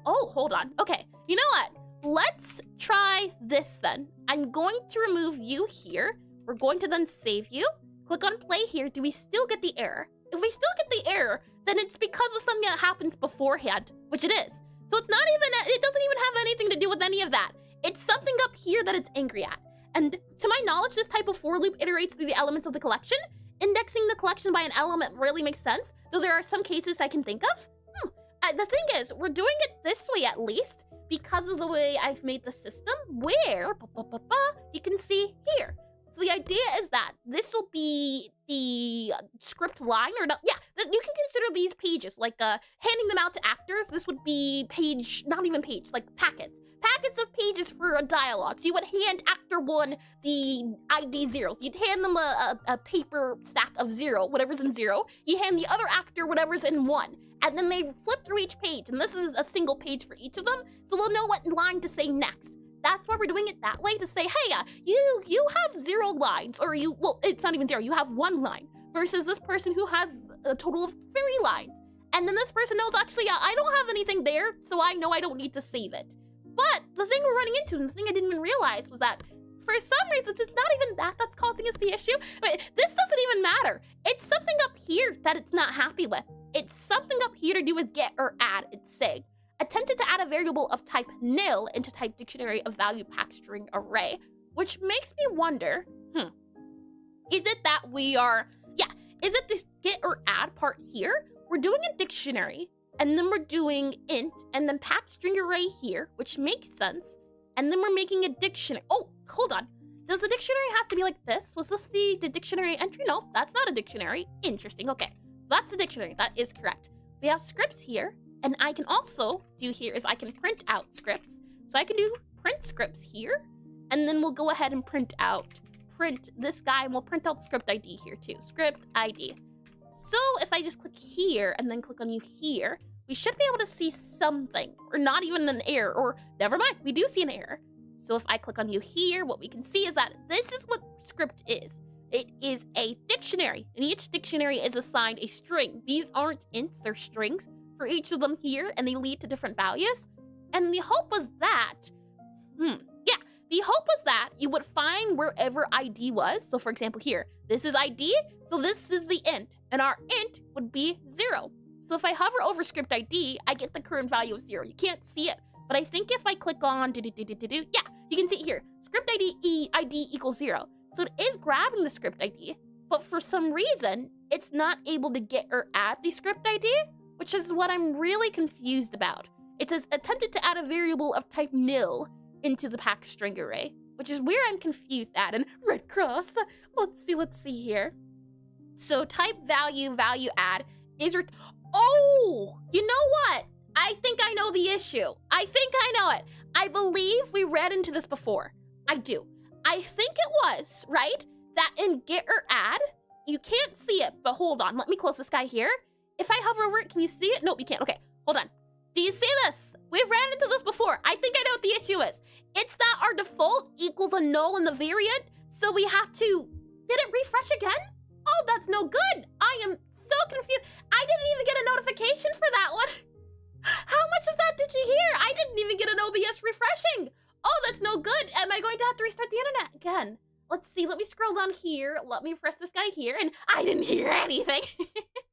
Oh, hold on. Okay, you know what? Let's try this then. I'm going to remove you here. We're going to then save you. Click on play here. Do we still get the error? If we still get the error, then it's because of something that happens beforehand, which it is. So it's not even, it doesn't even have anything to do with any of that. It's something up here that it's angry at. And to my knowledge, this type of for loop iterates through the elements of the collection. Indexing the collection by an element really makes sense, though there are some cases I can think of. The thing is, we're doing it this way at least, because of the way I've made the system, where you can see here. So the idea is that this will be the script line, or not, yeah, you can consider these pages, like handing them out to actors. This would be page, not even page, like packets. Packets of pages for a dialogue. So you would hand actor 1 the ID 0. So you'd hand them a paper stack of 0, whatever's in 0. You hand the other actor whatever's in 1. And then they flip through each page. And this is a single page for each of them. So they'll know what line to say next. That's why we're doing it that way, to say, hey, you have 0 lines. Or well, it's not even 0. You have 1 line. Versus this person who has a total of 3 lines. And then this person knows, actually, I don't have anything there. So I know I don't need to save it. But the thing we're running into, and the thing I didn't even realize, was that for some reasons, it's not even that's causing us the issue. But this doesn't even matter. It's something up here that it's not happy with. It's something up here to do with get or add, it's saying. Attempted to add a variable of type nil into type dictionary of value pack string array, which makes me wonder, is it that we are, is it this get or add part here? We're doing a dictionary, and then we're doing int, and then pack string array here, which makes sense. And then we're making a dictionary. Oh, hold on. Does the dictionary have to be like this? Was this the dictionary entry? No, that's not a dictionary. Interesting, okay. So that's a dictionary, that is correct. We have scripts here, and I can also do here is I can print out scripts. So I can do print scripts here, and then we'll go ahead and print this guy, and we'll print out script ID here too, script ID. So if I just click here and then click on you here, we should be able to see something, or not even an error, or never mind, we do see an error. So if I click on you here, what we can see is that this is what script is. It is a dictionary, and each dictionary is assigned a string. These aren't ints, they're strings for each of them here, and they lead to different values. And the hope was that, the hope was that you would find wherever ID was. So for example here, this is ID, so this is the int, and our int would be 0. So if I hover over script ID, I get the current value of 0. You can't see it, but I think if I click on you can see it here. Script ID equals 0. So it is grabbing the script ID, but for some reason, it's not able to get or add the script ID, which is what I'm really confused about. It says attempted to add a variable of type nil into the pack string array, which is where I'm confused at. And red cross. Let's see here. So type value add is oh, you know what? I think I know the issue. I think I know it. I believe we read into this before. I do. I think it was, right, that in get or add, you can't see it, but hold on. Let me close this guy here. If I hover over it, can you see it? Nope, you can't. Okay, hold on. Do you see this? We've ran into this before. I think I know what the issue is. It's that our default equals a null in the variant, so we have to... Did it refresh again? Oh, that's no good. I am so confused. I didn't even get a notification for that one. How much of that did you hear? I didn't even get an OBS refreshing. Oh, that's no good. Am I going to have to restart the internet again? Let's see. Let me scroll down here. Let me press this guy here. And I didn't hear anything.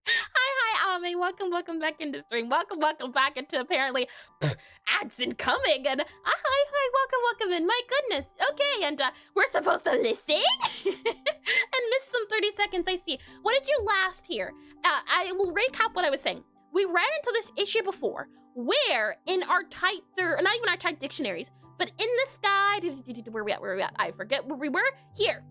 Hi, Ame. Welcome back into stream. Welcome back into apparently ads incoming. And hi, welcome in. My goodness. Okay, and we're supposed to listen and miss some 30 seconds. I see. What did you last hear? I will recap what I was saying. We ran into this issue before, where in our type, not even our type dictionaries, but in this guide, where are we at? I forget where we were. Here.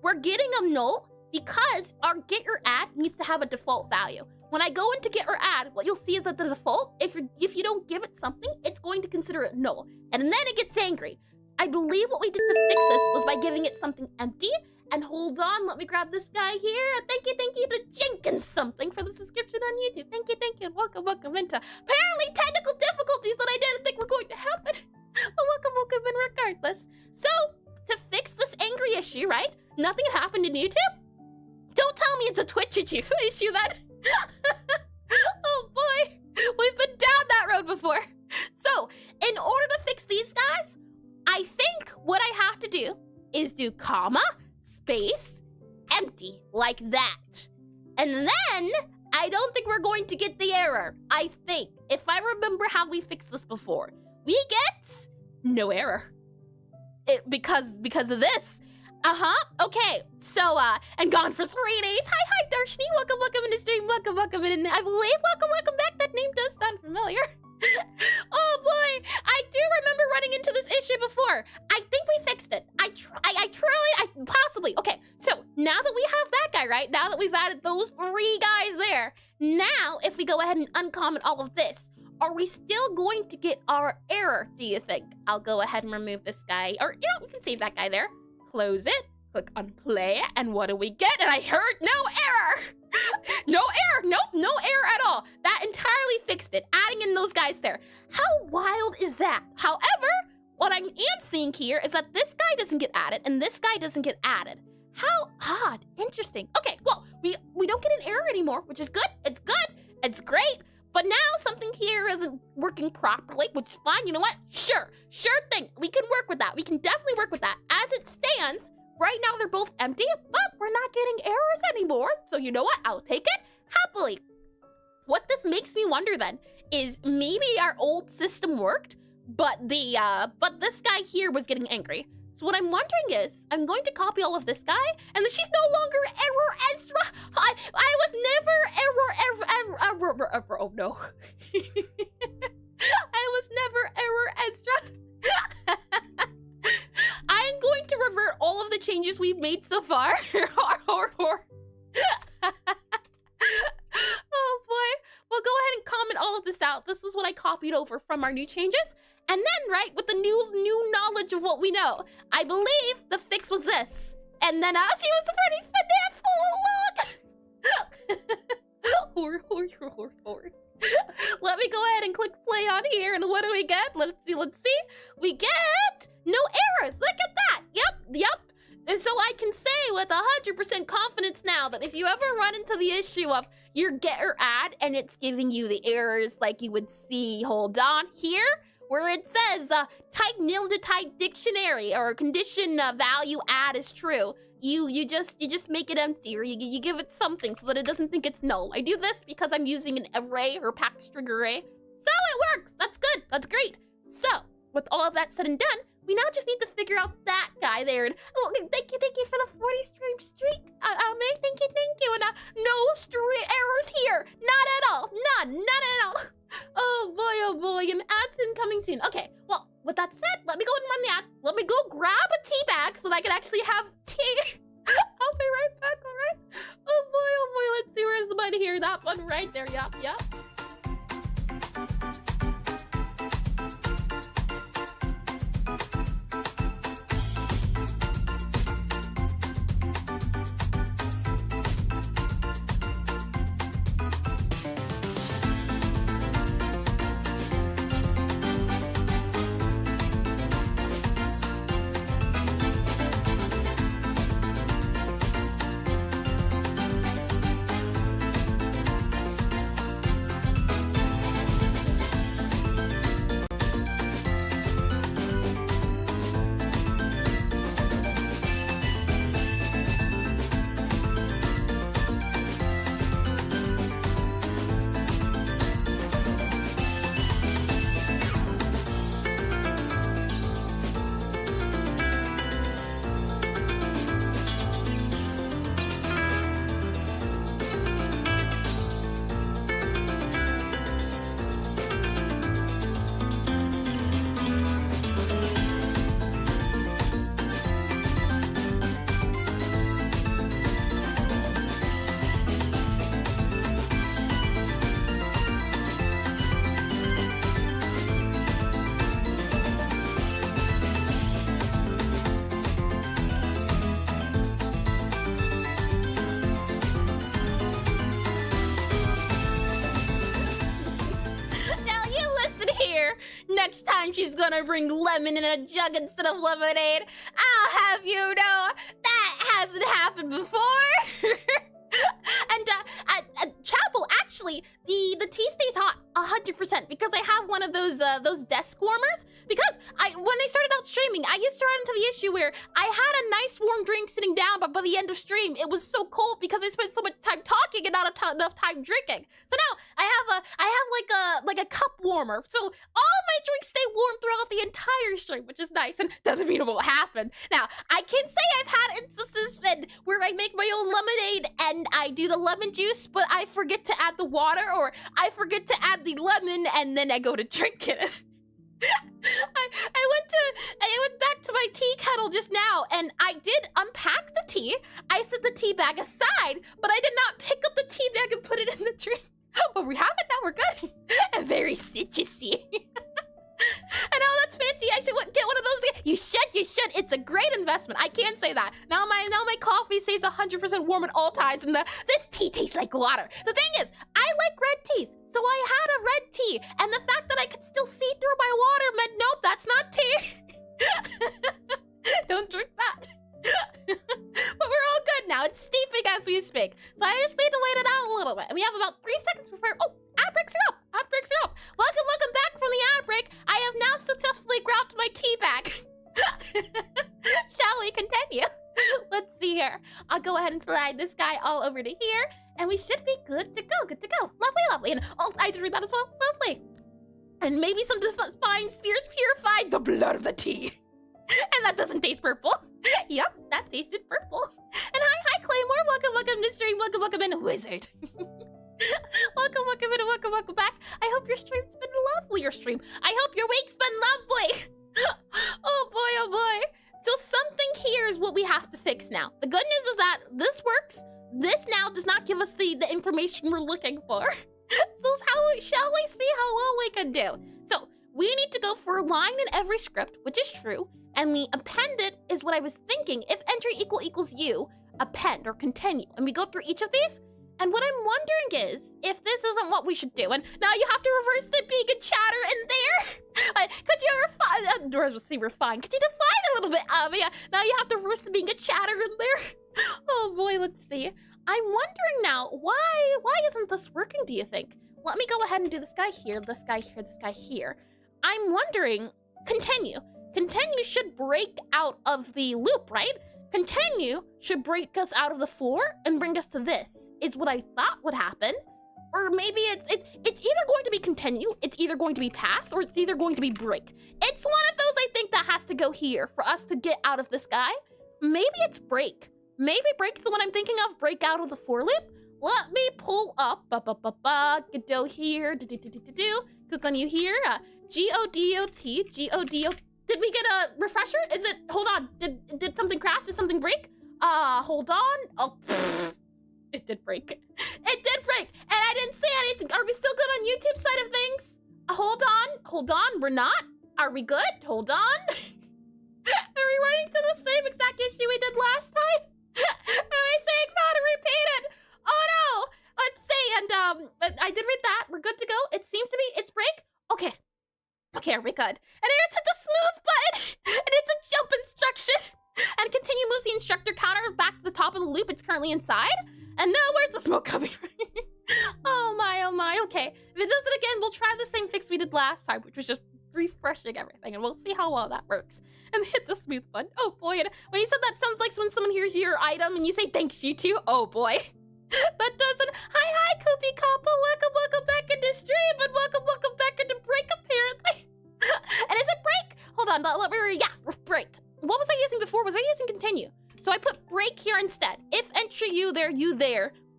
We're getting a null because our get or add needs to have a default value. When I go into get or add, what you'll see is that the default, if you don't give it something, it's going to consider it null. And then it gets angry. I believe what we did to fix this was by giving it something empty. And hold on, let me grab this guy here. Thank you to Jenkins something for the subscription on YouTube. Thank you, and welcome into apparently technical difficulties that I didn't think were going to happen. But welcome in regardless. So, to fix this angry issue, right? Nothing had happened in YouTube? Don't tell me it's a Twitch issue then. Oh boy, we've been down that road before. So, in order to fix these guys, I think what I have to do is do comma, space, empty, like that. And then, I don't think we're going to get the error. I think, if I remember how we fixed this before, we get no error. Because of this. Okay, so, and gone for 3 days. Hi, Darshni, welcome in the stream, welcome in, I believe, welcome back, that name does sound familiar. Oh boy, I do remember running into this issue before. I think we fixed it. I truly, possibly. Okay, so now that we have that guy, right? Now that we've added those 3 guys there, now if we go ahead and uncomment all of this, are we still going to get our error, do you think? I'll go ahead and remove this guy, or, we can save that guy there. Close it, click on play, and what do we get? And I heard no error! No error, nope, no error at all. That entirely fixed it, adding in those guys there. How wild is that? However, what I am seeing here is that this guy doesn't get added, and this guy doesn't get added. How odd, interesting. Okay, well, we don't get an error anymore, which is good, it's great. But now something here isn't working properly, which is fine. You know what? Sure thing. We can work with that. We can definitely work with that. As it stands, right now they're both empty, but we're not getting errors anymore. So you know what? I'll take it happily. What this makes me wonder then is maybe our old system worked, but this guy here was getting angry. So what I'm wondering is, I'm going to copy all of this guy, and then she's no longer error Ezra. I was never error, oh no. I was never error Ezra. I'm going to revert all of the changes we've made so far. Oh boy. Well, go ahead and comment all of this out. This is what I copied over from our new changes. And then, right, with the new knowledge of what we know, I believe the fix was this. And then she was pretty FNAF all along. Let me go ahead and click play on here, and what do we get? Let's see. We get no errors. Look at that. Yep. And so I can say with 100% confidence now that if you ever run into the issue of your get or add and it's giving you the errors like you would see, hold on, here, where it says type nil to type dictionary or condition value add is true. You just make it empty, or you give it something so that it doesn't think it's null. I do this because I'm using an array or packed string array. So it works. That's good. That's great. So with all of that said and done, we now just need to figure out that guy there. And oh, thank you for the 40 stream streak. May, thank you. And no errors here. Not at all. None at all. Oh boy. And ads incoming soon. Okay, well, with that said, let me go and run the ads. Let me go grab a tea bag so that I can actually have tea. I'll be right back, all right? Oh boy. Let's see, where's the button here? That one right there. Yup. next time she's gonna bring lemon in a jug instead of lemonade. I'll have you know that hasn't happened before. And Chapel, actually, the tea stays hot 100% because I have one of those desk warmers. Because when I started out streaming, I used to run into the issue where I had a nice warm drink sitting down, but by the end of stream, it was so cold because I spent so much time talking and not enough time drinking. So now I have like a cup warmer, so all my drinks stay warm throughout the entire stream, which is nice and doesn't mean it won't happen. Now I can say I've had instances where I make my own lemonade and I do the lemon juice, but I forget to add the water, or I forget to add the lemon, and then I go to drink it. I went back to my tea kettle just now, and I did unpack the tea. I set the tea bag aside, but I did not pick up the tea bag and put it in the drink. But we have it now, we're good. And very citrusy. I know, that's fancy. I should get one of those. You should. It's a great investment. I can say that. Now my coffee stays 100% warm at all times, and this tea tastes like water. The thing is, I like red teas, so I had a red tea, and the fact that I could still see through my water meant, nope, that's not tea. Don't drink that. But we're all good now. It's steeping as we speak, so I just need to wait it out a little bit. And we have about 3 seconds before. Oh, ad breaks are up. Ad breaks are up. Welcome back from the ad break. I have now successfully grabbed my tea bag. Shall we continue? Let's see here. I'll go ahead and slide this guy all over to here, and we should be good to go. Good to go. Lovely. And oh, I did read that as well. Lovely. And maybe some divine spirits purified the blood of the tea. And that doesn't taste purple. Yep, that tasted purple. And hi, Claymore. Welcome to stream. Welcome in, Wizard. Welcome back. I hope your stream's been lovely. I hope your week's been lovely. Oh boy. So something here is what we have to fix now. The good news is that this works. This now does not give us the information we're looking for. So shall we see how well we can do? So we need to go for a line in every script, which is true. And the appended is what I was thinking. If entry equals you, append or continue. And we go through each of these. And what I'm wondering is if this isn't what we should do. And now you have to reverse the being a chatter in there. Could you refine? Doors will see refine. Could you define a little bit? Yeah. Now you have to reverse the being a chatter in there. Oh boy, let's see. I'm wondering now, why isn't this working, do you think? Let me go ahead and do this guy here, this guy here, this guy here. I'm wondering, continue. Continue should break out of the loop, right? Continue should break us out of the floor and bring us to this, is what I thought would happen. Or maybe it's either going to be continue, it's either going to be pass, or it's either going to be break. It's one of those, I think, that has to go here for us to get out of this guy. Maybe it's break. Maybe break's the one I'm thinking of, break out of the for loop. Let me pull up, Godot here, click on you here, Godot. Did we get a refresher? Is it, hold on, did something crash? Did something break? Hold on. Oh, it did break. It did break, and I didn't say anything. Are we still good on YouTube side of things? Hold on, we're not? Are we good? Hold on. Are we running to the same exact issue we did last time? Am I saying how to repeat it? Oh no! Let's see, and I did read that. We're good to go. It seems to be, it's break. Okay, are we good? And here's hit the smooth button, and it's a jump instruction. And continue moves the instructor counter back to the top of the loop it's currently inside. And now where's the smoke coming from? Oh my, okay. If it does it again, we'll try the same fix we did last time, which was just refreshing everything, and we'll see how well that works. And hit the smooth button. Oh boy, and when you said that sounds like when someone hears your item and you say thanks you too. Oh boy. That doesn't. Hi, Koopy Couple. Welcome back into stream, and welcome back into break apparently. And is it break? Hold on, yeah, break. What was I using before? Was I using continue? So I put break here instead. If entry you there,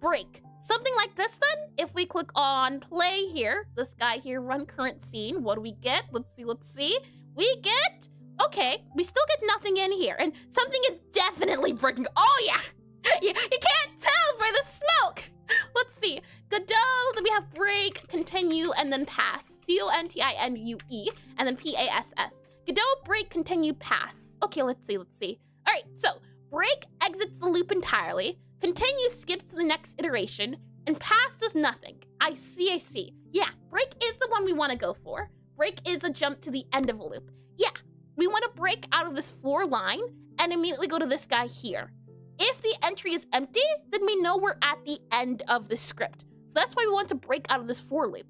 break. Something like this then. If we click on play here, this guy here, run current scene, what do we get? Let's see. We get, okay, we still get nothing in here, and something is definitely breaking. Oh yeah, you can't tell by the smoke. Let's see, Godot, then we have break, continue, and then pass. C-O-N-T-I-N-U-E, and then P-A-S-S. Godot, break, continue, pass. Okay, let's see. All right, so break exits the loop entirely, continue skips to the next iteration, and pass does nothing. I see. Yeah, break is the one we want to go for. break is a jump to the end of a loop. Yeah, we want to break out of this for line and immediately go to this guy here. If the entry is empty, then we know we're at the end of the script. So that's why we want to break out of this for loop.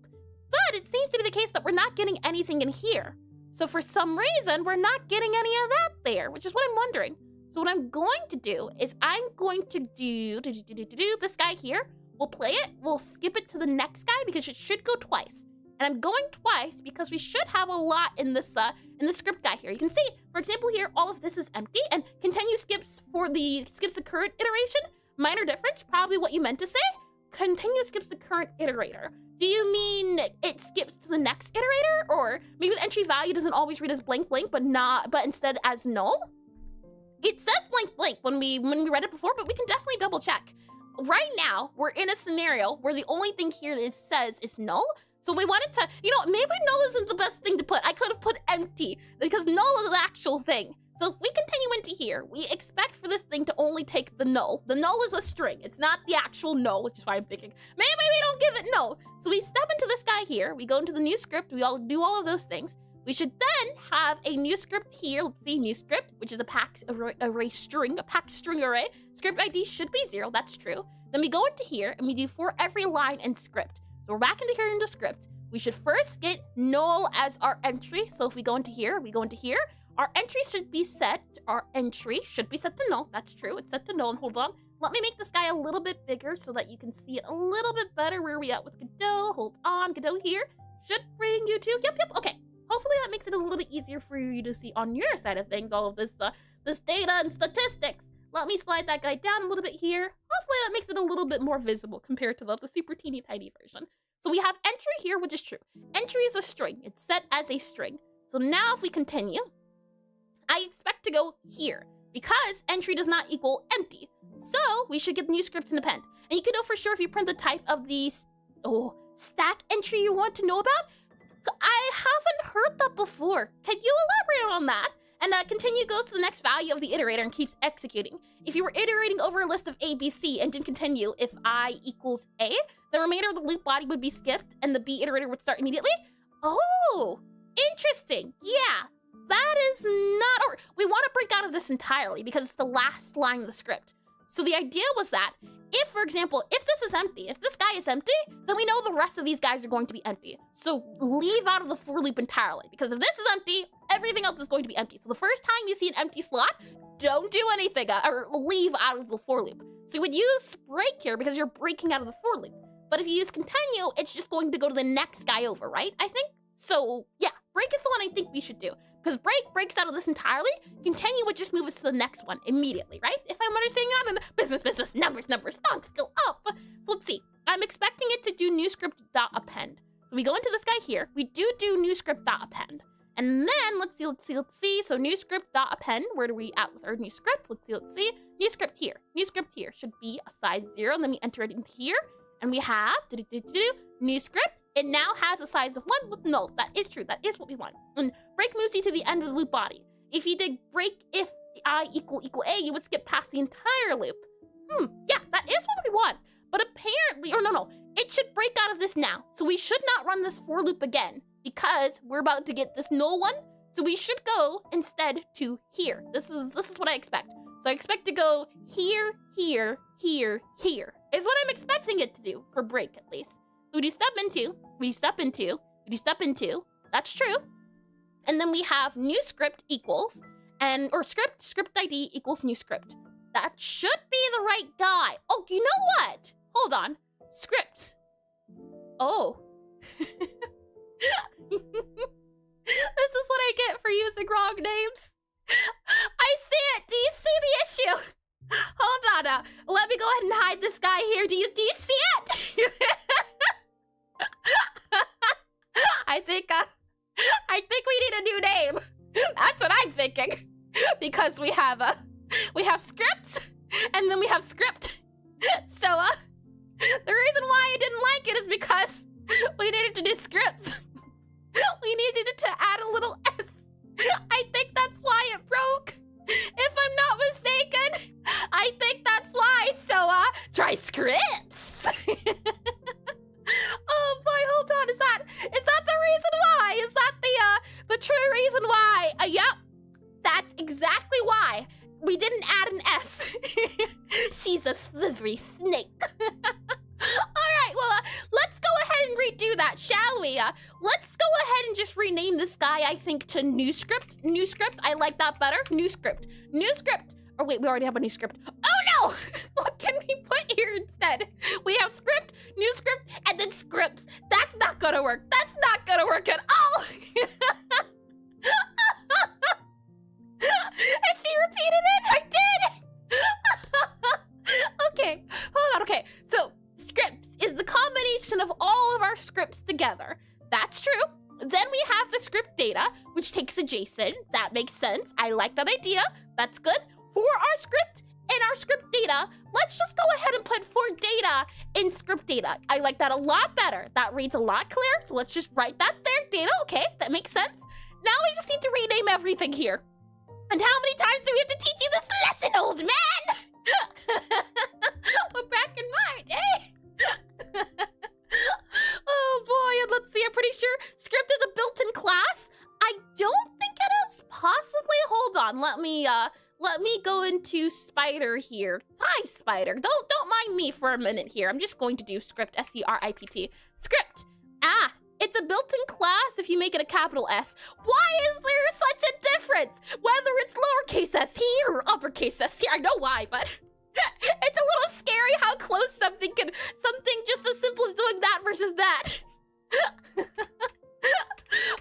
But it seems to be the case that we're not getting anything in here. So for some reason, we're not getting any of that there, which is what I'm wondering. So what I'm going to do is I'm going to do this guy here. We'll play it, we'll skip it to the next guy because it should go twice. And I'm going twice because we should have a lot in this script guy here. You can see, for example, here, all of this is empty and continue skips skips the current iteration. Minor difference, probably what you meant to say. Continue skips the current iterator. Do you mean it skips to the next iterator? Or maybe the entry value doesn't always read as blank blank, but instead as null? It says blank blank when we read it before, but we can definitely double check. Right now, we're in a scenario where the only thing here that it says is null. So we wanted to, maybe null isn't the best thing to put. I could have put empty because null is an actual thing. So if we continue into here, we expect for this thing to only take the null. The null is a string. It's not the actual null, which is why I'm thinking, maybe we don't give it null. So we step into this guy here. We go into the new script. We all do all of those things. We should then have a new script here. Let's see, new script, which is a packed array string, a packed string array. Script ID should be 0. That's true. Then we go into here and we do for every line in script. So we're back into here into script. We should first get null as our entry. So if we go into here, our entry should be set. Our entry should be set to null. That's true. It's set to null. And hold on. Let me make this guy a little bit bigger so that you can see it a little bit better. Where are we at with Godot? Hold on. Godot here should bring you to. Yep. Okay. Hopefully that makes it a little bit easier for you to see on your side of things. All of this data and statistics. Let me slide that guy down a little bit here. Hopefully that makes it a little bit more visible compared to the super teeny tiny version. So we have entry here, which is true. Entry is a string. It's set as a string. So now if we continue, I expect to go here because entry does not equal empty. So we should get new scripts and append. And you can know for sure if you print the type of the stack entry you want to know about. I haven't heard that before. Can you elaborate on that? And continue goes to the next value of the iterator and keeps executing. If you were iterating over a list of A, B, C and didn't continue if I equals A, the remainder of the loop body would be skipped and the B iterator would start immediately. Oh, interesting. Yeah, that is not, or we want to break out of this entirely because it's the last line of the script. So the idea was that if, for example, if this is empty, if this guy is empty, then we know the rest of these guys are going to be empty. So leave out of the for loop entirely, because if this is empty, everything else is going to be empty. So the first time you see an empty slot, don't do anything or leave out of the for loop. So you would use break here because you're breaking out of the for loop. But if you use continue, it's just going to go to the next guy over, right? I think. So yeah, break is the one I think we should do. Because break breaks out of this entirely, continue would just move us to the next one immediately, right? If I'm understanding that, and business, numbers, stonks go up. So let's see. I'm expecting it to do new script.append. So we go into this guy here. We do new script.append. And then let's see. So new script.append. Where do we at with our new script? Let's see. New script here. New script here should be a size 0. And then we enter it in here. And we have new script. It now has a size of 1 with null. That is true. That is what we want. And break moves you to the end of the loop body. If you did break if I equal A, you would skip past the entire loop. Yeah, that is what we want. But apparently, no. It should break out of this now. So we should not run this for loop again because we're about to get this null one. So we should go instead to here. This is what I expect. So I expect to go here, here, here, here. Is what I'm expecting it to do for break at least. So we do step into, that's true. And then we have new script equals, script ID equals new script. That should be the right guy. Oh, you know what? Hold on. Script. Oh. This is what I get for using wrong names. I see it. Do you see the issue? Hold on now. Let me go ahead and hide this guy here. Do you see it? I think we need a new name. That's what I'm thinking. Because we have scripts and then we have script. So the reason why I didn't like it is because we needed to do scripts. We needed to add a little S. I think that's why it broke. If I'm not mistaken, I think that's why. So try scripts. Oh boy, hold on. Is that the reason why? Is that the he's a slithery snake. Alright, well, let's go ahead and redo that, shall we? Let's go ahead and just rename this guy, I think, to new script. New script, I like that better. New script. New script. Oh, wait, we already have a new script. Oh, no! What can we put here instead? We have script, new script, and then scripts. That's not gonna work. That's not gonna work at all. And she repeated it? I did! Okay, hold on, okay. So, scripts is the combination of all of our scripts together. That's true. Then we have the script data, which takes a JSON. That makes sense. I like that idea. That's good. For our script and our script data, let's just go ahead and put for data in script data. I like that a lot better. That reads a lot clearer. So let's just write that there. Data, okay, that makes sense. Now we just need to rename everything here. And how many times do we have to teach you this lesson, old man? We're back in my day. Oh boy, and let's see, I'm pretty sure script is a built-in class. I don't think it is, possibly. Hold on, let me go into Spider here. Hi, Spider. Don't mind me for a minute here. I'm just going to do script, S-C-R-I-P-T. Script. It's a built-in class if you make it a capital S. Why is there such a difference? Whether it's lowercase s here or uppercase s here, I know why, but it's a little scary how close something just as simple as doing that versus that.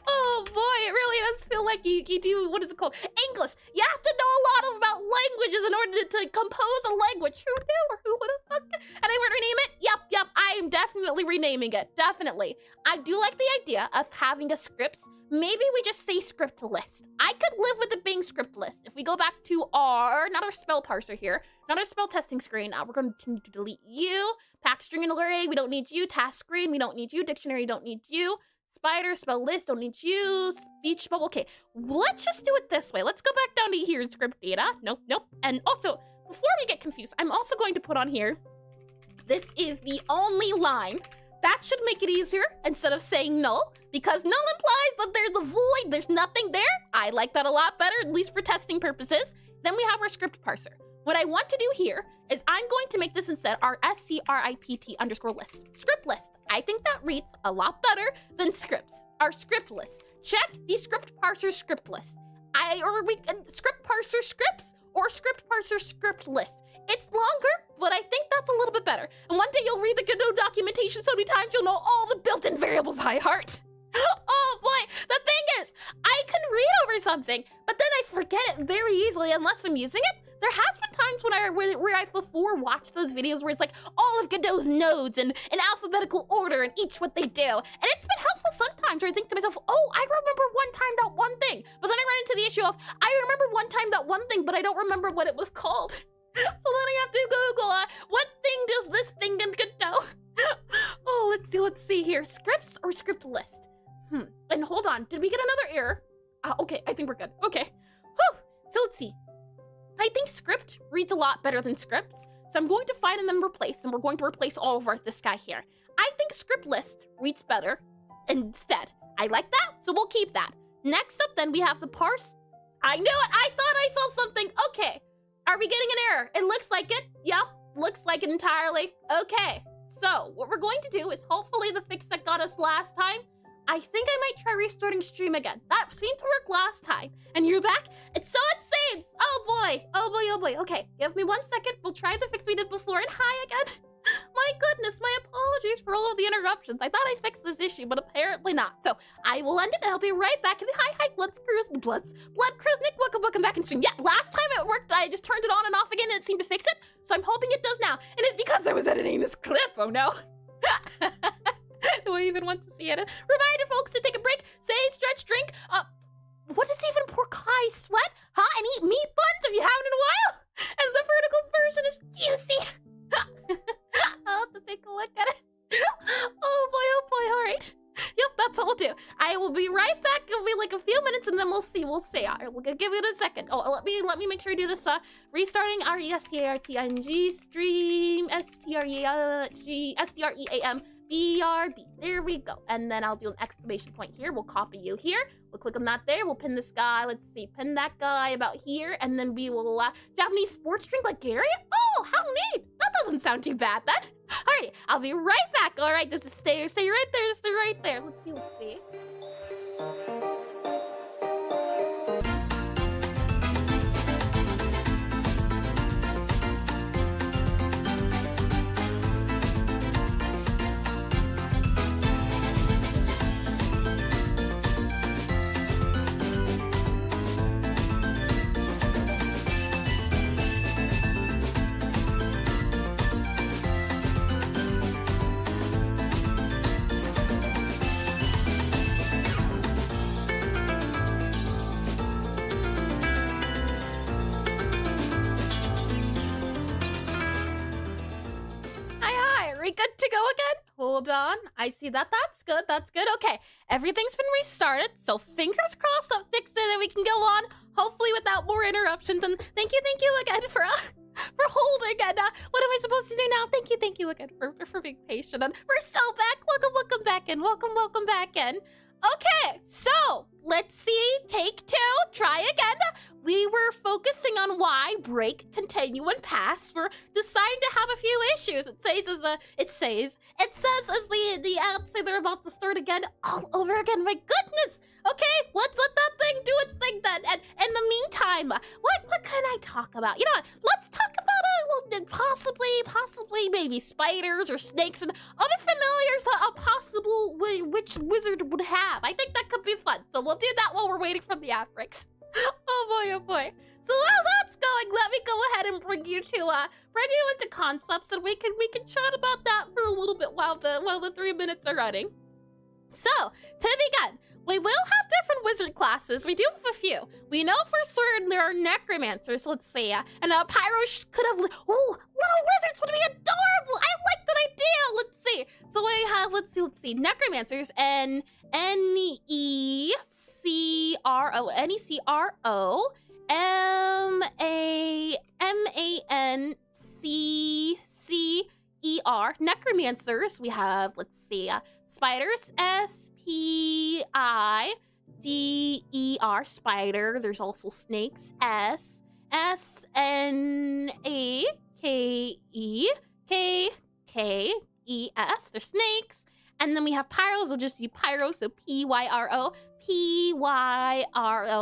Oh boy, it really does feel like you do, what is it called? English. You have to know a lot about languages in order to compose a language. Who knew or who would have thought? And I would rename it? Yep, I am definitely renaming it. Definitely. I do like the idea of having a script. Maybe we just say script list. I could live with it being script list. If we go back to not our spell parser here, not our spell testing screen, we're going to need to delete you. Pack string and array, we don't need you. Task screen, we don't need you. Dictionary, don't need you. Spider, spell list, don't need you. Speech bubble, okay. Let's just do it this way. Let's go back down to here in script data. Nope. And also, before we get confused, I'm also going to put on here, this is the only line. That should make it easier instead of saying null, because null implies that there's a void, there's nothing there. I like that a lot better, at least for testing purposes. Then we have our script parser. What I want to do here is I'm going to make this instead our script underscore list. Script list. I think that reads a lot better than scripts. Our script list. Check the script parser script list. Script parser scripts or script parser script list. It's longer, but I think that's a little bit better. And one day you'll read the Godot documentation so many times you'll know all the built-in variables by heart. Oh boy, the thing is, I can read over something, but then I forget it very easily unless I'm using it. There has been times where I've before watched those videos where it's like all of Godot's nodes in alphabetical order and each what they do. And it's been helpful sometimes where I think to myself, oh, I remember one time that one thing. But then I run into the issue of, I remember one time that one thing, but I don't remember what it was called. So then I have to Google, what thing does this thing in Godot? Oh, let's see here. Scripts or script list? And hold on, did we get another error? Okay, I think we're good. Okay. Whew. So let's see. I think script reads a lot better than scripts. So I'm going to find and then replace, and we're going to replace all of this guy here. I think script list reads better instead. I like that, so we'll keep that. Next up then we have the parse. I knew it, I thought I saw something. Okay, are we getting an error? It looks like it. Yep, looks like it entirely. Okay, so what we're going to do is hopefully the fix that got us last time. I think I might try restarting stream again. That seemed to work last time. And you're back? And so it seems. Oh boy. Oh boy, oh boy. Okay, give me 1 second. We'll try the fix we did before. And hi again. My goodness, my apologies for all of the interruptions. I thought I fixed this issue, but apparently not. So I will end it and I'll be right back. And hi, Blood Kruznik, welcome back in stream. Yeah, last time it worked. I just turned it on and off again and it seemed to fix it. So I'm hoping it does now. And it's because I was editing this clip. Oh no. Do I even want to see it? Reminder, folks, to take a break, say, stretch, drink. What does even pork pie sweat? Huh? And eat meat buns if you haven't in a while? And the vertical version is juicy. I'll have to take a look at it. Oh boy, all right. Yep, that's all I'll do. I will be right back. It'll be like a few minutes and then we'll see. We'll give it a second. Oh, let me make sure I do this. Restarting RESTARTING stream STREAM. BRB. There we go. And then I'll do an exclamation point here. We'll copy you here. We'll click on that there. We'll pin this guy. Let's see. Pin that guy about here. And then we will Japanese sports drink like Gatorade. Oh, how neat. doesn't sound too bad then. All right, I'll be right back. All right, just stay right there, stay right there. Let's see. Good to go again? Hold on. I see that. That's good. Okay, everything's been restarted, so fingers crossed that fixed it and we can go on, hopefully without more interruptions. And thank you again for holding. And what am I supposed to do now? Thank you again for being patient. And we're so back. Welcome back in. Welcome back in. Okay, so let's see. Take 2. Try again. We were focusing on why break, continue, and pass. We're deciding to have a few issues. It says as the ads say they're about to start again, all over again. My goodness. Okay, let's let that thing do its thing then. And in the meantime, what can I talk about? You know what? Let's talk about possibly maybe spiders or snakes and other familiars that a possible witch wizard would have. I think that could be fun. So we'll do that while we're waiting for the ad breaks. Oh boy. So while that's going, let me go ahead and bring you into concepts, and we can chat about that for a little bit while the 3 minutes are running. So to begin, we will have different wizard classes. We do have a few. We know for certain there are necromancers. Let's see, and Pyro could have. Oh, little lizards would be adorable. I like that idea. Let's see. So we have. Let's see. Necromancers. Necromancer. Necromancers. We have. Let's see. Spiders. Spider. Spider. There's also snakes. Snakes. They're snakes. And then we have pyros. We'll just do pyro. So Pyro.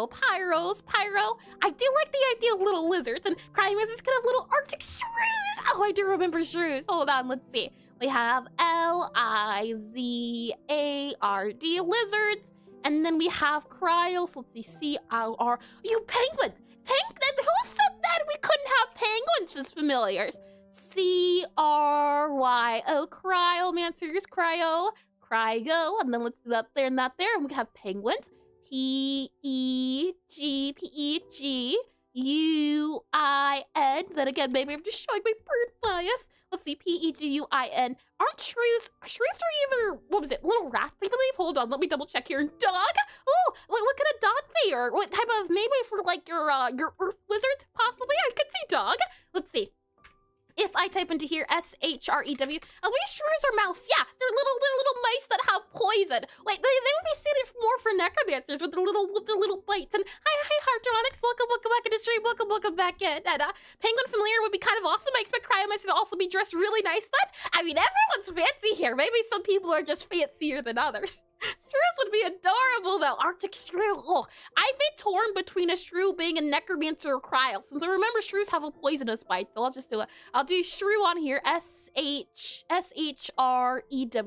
Pyros. Pyro. I do like the idea of little lizards. And crying wizards could have little Arctic shrews. Oh, I do remember shrews. Hold on. Let's see. We have Lizard, lizards, and then we have cryos. Let's see, C-R-R. You penguins! Who said that we couldn't have penguins as familiars? C-R-Y-O, cryomancers, cryo, and then let's do that there and that there, and we can have penguins. P-E-G-U-I-N. Then again, maybe I'm just showing my bird bias. Let's see, P-E-G-U-I-N. Aren't shrews are either, what was it, little rats, I believe? Hold on, let me double check here. Dog? Oh, what could a dog be? Or what type of, maybe for like your earth wizard, possibly? I could see dog. Let's see. If I type into here, S-H-R-E-W, are we shrews or mouse? Yeah, they're little mice that have poison. Wait, they would be suited more for necromancers with the little bites. And hi, Hardronics, welcome back into stream, welcome back in. And penguin familiar would be kind of awesome. I expect cryomancers to also be dressed really nice then. I mean, everyone's fancy here. Maybe some people are just fancier than others. Shrews would be adorable, though. Arctic shrew. Oh, I'd be torn between a shrew being a necromancer or cryo, since I remember shrews have a poisonous bite. So I'll just do it. I'll do shrew on here. S-H-R-E-W.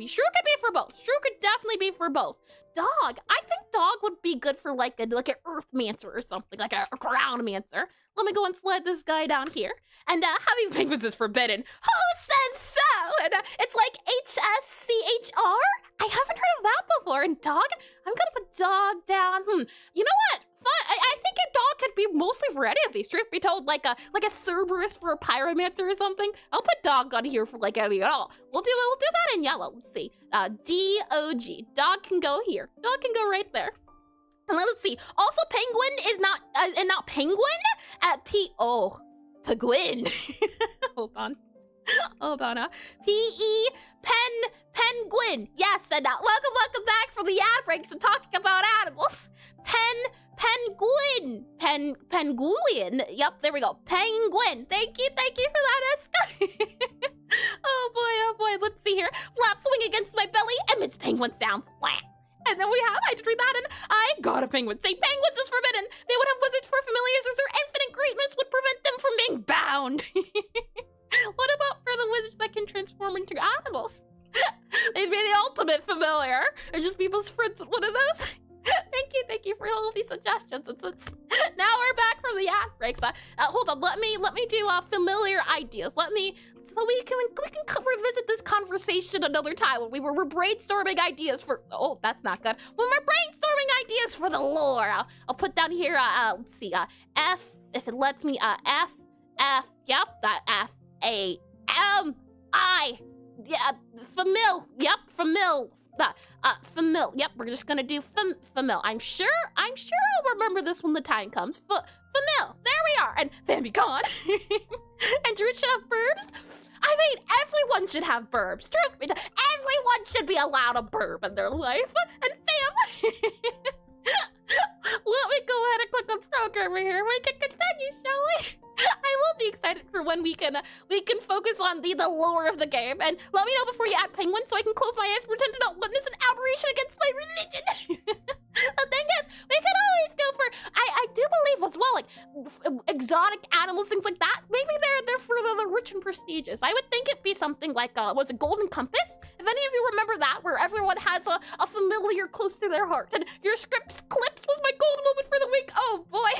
Shrew could be for both. Shrew could definitely be for both. Dog. I think dog would be good for like an earthmancer or something, like a groundmancer. Let me go and slide this guy down here. And having penguins is forbidden. Who says so? And it's like H-S-C-H-R? I haven't heard of that before. And dog? I'm gonna put dog down. You know what? Fun. I think a dog could be mostly for any of these. Truth be told, like a Cerberus for a pyromancer or something. I'll put dog on here for like any at all. We'll do that in yellow. Let's see. D-O-G. Dog can go here. Dog can go right there. And let's see. Also, penguin is not penguin at penguin. Hold on. P-E penguin. Yes, and welcome back from the ad breaks and talking about animals. Penguin. Yep, there we go. Penguin. Thank you for that, Eska. penguin sounds. And then I did read that, and I got a penguin. Say penguins is forbidden. They would have wizards for familiars as their infinite greatness would prevent them from being bound. What about for the wizards that can transform into animals? They'd be the ultimate familiar. Or just people's friends with one of those. Thank you for all of these suggestions. Now we're back from the ad breaks. Hold on, let me do familiar ideas. So we can revisit this conversation another time when we're brainstorming ideas for. Oh, that's not good. When we're brainstorming ideas for the lore, I'll put down here. Let's see. F if it lets me. F. Yep, that F-A-M-I. Yeah, famil. Yep, famil. Famil. Yep, we're just gonna do famil. I'm sure I'll remember this when the time comes. Famil. There we are. And Famicon. And Druid should have burbs. I mean, everyone should have burbs. Truth be told, everyone should be allowed a burb in their life. And fam. Let me go ahead and click on programming here. We can continue, shall we? I will be excited for when we can focus on the lore of the game. And let me know before you add penguins so I can close my eyes and pretend to not witness an aberration against my religion. The thing is, we could always go for, I do believe as well, like exotic animals, things like that. Maybe they're for the rich and prestigious. I would think it'd be something like, what's a golden compass? If any of you remember that, where everyone has a familiar close to their heart. And your script's clips was my golden moment for the week. Oh boy.